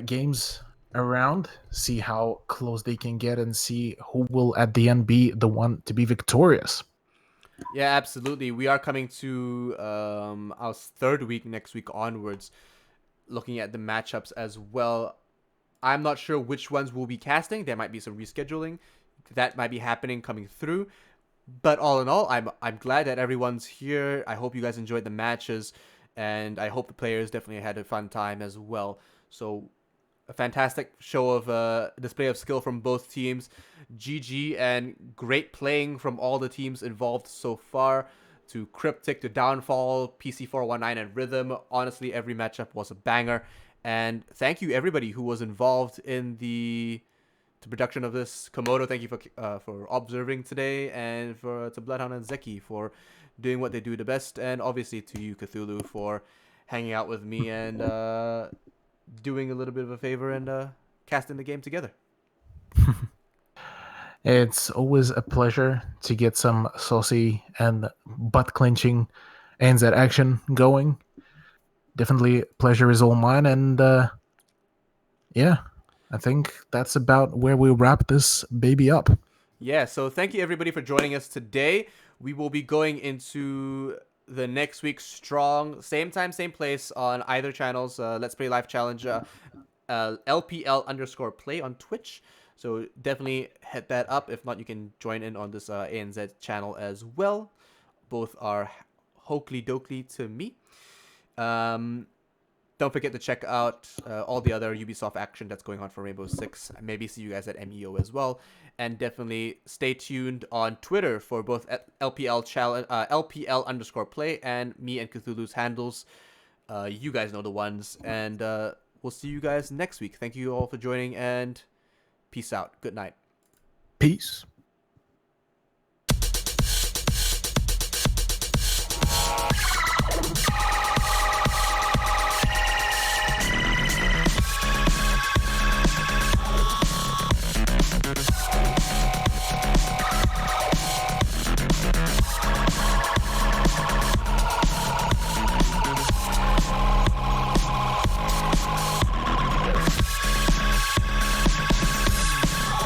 Speaker 2: games around, see how close they can get, and see who will at the end be the one to be victorious.
Speaker 1: Yeah, absolutely. We are coming to our third week next week onwards, looking at the matchups as well. I'm not sure which ones we'll be casting. There might be some rescheduling that might be happening coming through. But all in all, I'm glad that everyone's here. I hope you guys enjoyed the matches, and I hope the players definitely had a fun time as well. So, a fantastic show of display of skill from both teams. GG and great playing from all the teams involved so far. To CryptiK, to Downfall, PC419, and Rhythm. Honestly, every matchup was a banger. And thank you everybody who was involved in the production of this. Komodo, thank you for observing today, and to Bloodhound and Zeki for doing what they do the best, and obviously to you, Cthulhu, for hanging out with me and doing a little bit of a favor and casting the game together.
Speaker 2: It's always a pleasure to get some saucy and butt clenching NZ action going. Definitely, pleasure is all mine, and yeah, I think that's about where we wrap this baby up.
Speaker 1: Yeah, so thank you everybody for joining us today. We will be going into the next week strong, same time, same place on either channels. Let's Play Live Challenge, LPL_play on Twitch. So definitely hit that up. If not, you can join in on this ANZ channel as well. Both are hokely dokely to me. Don't forget to check out all the other Ubisoft action that's going on for Rainbow Six. Maybe see you guys at MEO as well. And definitely stay tuned on Twitter for both LPL_play and me and Cthulhu's handles. You guys know the ones. And we'll see you guys next week. Thank you all for joining, and peace out. Good night.
Speaker 2: Peace.